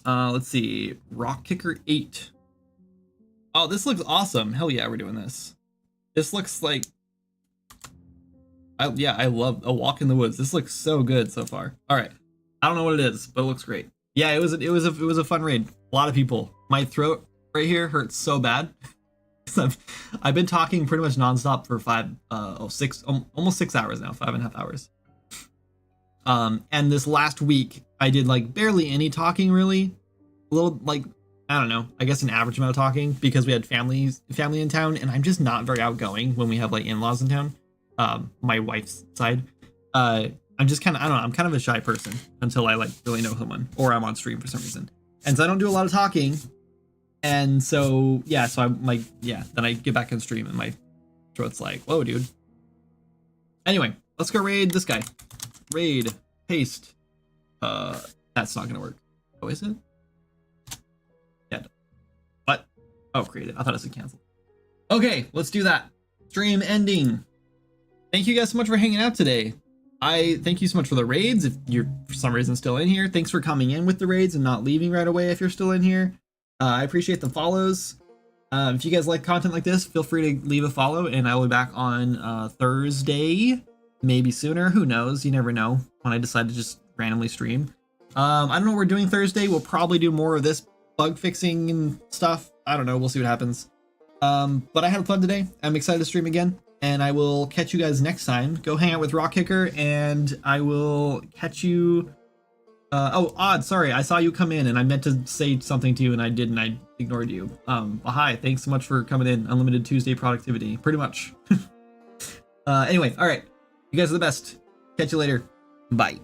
Let's see. Rock Kicker 8. Oh, this looks awesome. Hell yeah, we're doing this. This looks like... I love A Walk in the Woods. This looks so good so far. All right. I don't know what it is, but it looks great. Yeah, it was a fun raid. A lot of people. My throat right here hurts so bad. I've been talking pretty much nonstop for almost 6 hours now, 5.5 hours. And this last week I did like barely any talking really. a little like, I don't know, I guess an average amount of talking because we had family in town, and I'm just not very outgoing when we have like in-laws in town. My wife's side. I'm just kind of, I don't know, I'm kind of a shy person until I like really know someone or I'm on stream for some reason. And so I don't do a lot of talking. And so, yeah, so I'm like, yeah, then I get back on stream and my throat's like, whoa, dude. Anyway, let's go raid this guy. Raid, paste. That's not gonna work. Oh, is it? Yeah. What? Oh, created. I thought it said cancel. Okay, let's do that. Stream ending. Thank you guys so much for hanging out today. I thank you so much for the raids. If you're for some reason still in here, thanks for coming in with the raids and not leaving right away if you're still in here. I appreciate the follows. If you guys like content like this, feel free to leave a follow, and I will be back on Thursday, maybe sooner. Who knows? You never know when I decide to just randomly stream. I don't know what we're doing Thursday. We'll probably do more of this bug fixing and stuff. I don't know. We'll see what happens. But I had fun today. I'm excited to stream again, and I will catch you guys next time. Go hang out with Rock Kicker, and I will catch you. Oh, Odd, sorry, I saw you come in and I meant to say something to you and I didn't. I ignored you. Well, hi, thanks so much for coming in. Unlimited Tuesday productivity, pretty much. Anyway, all right, you guys are the best. Catch you later. Bye.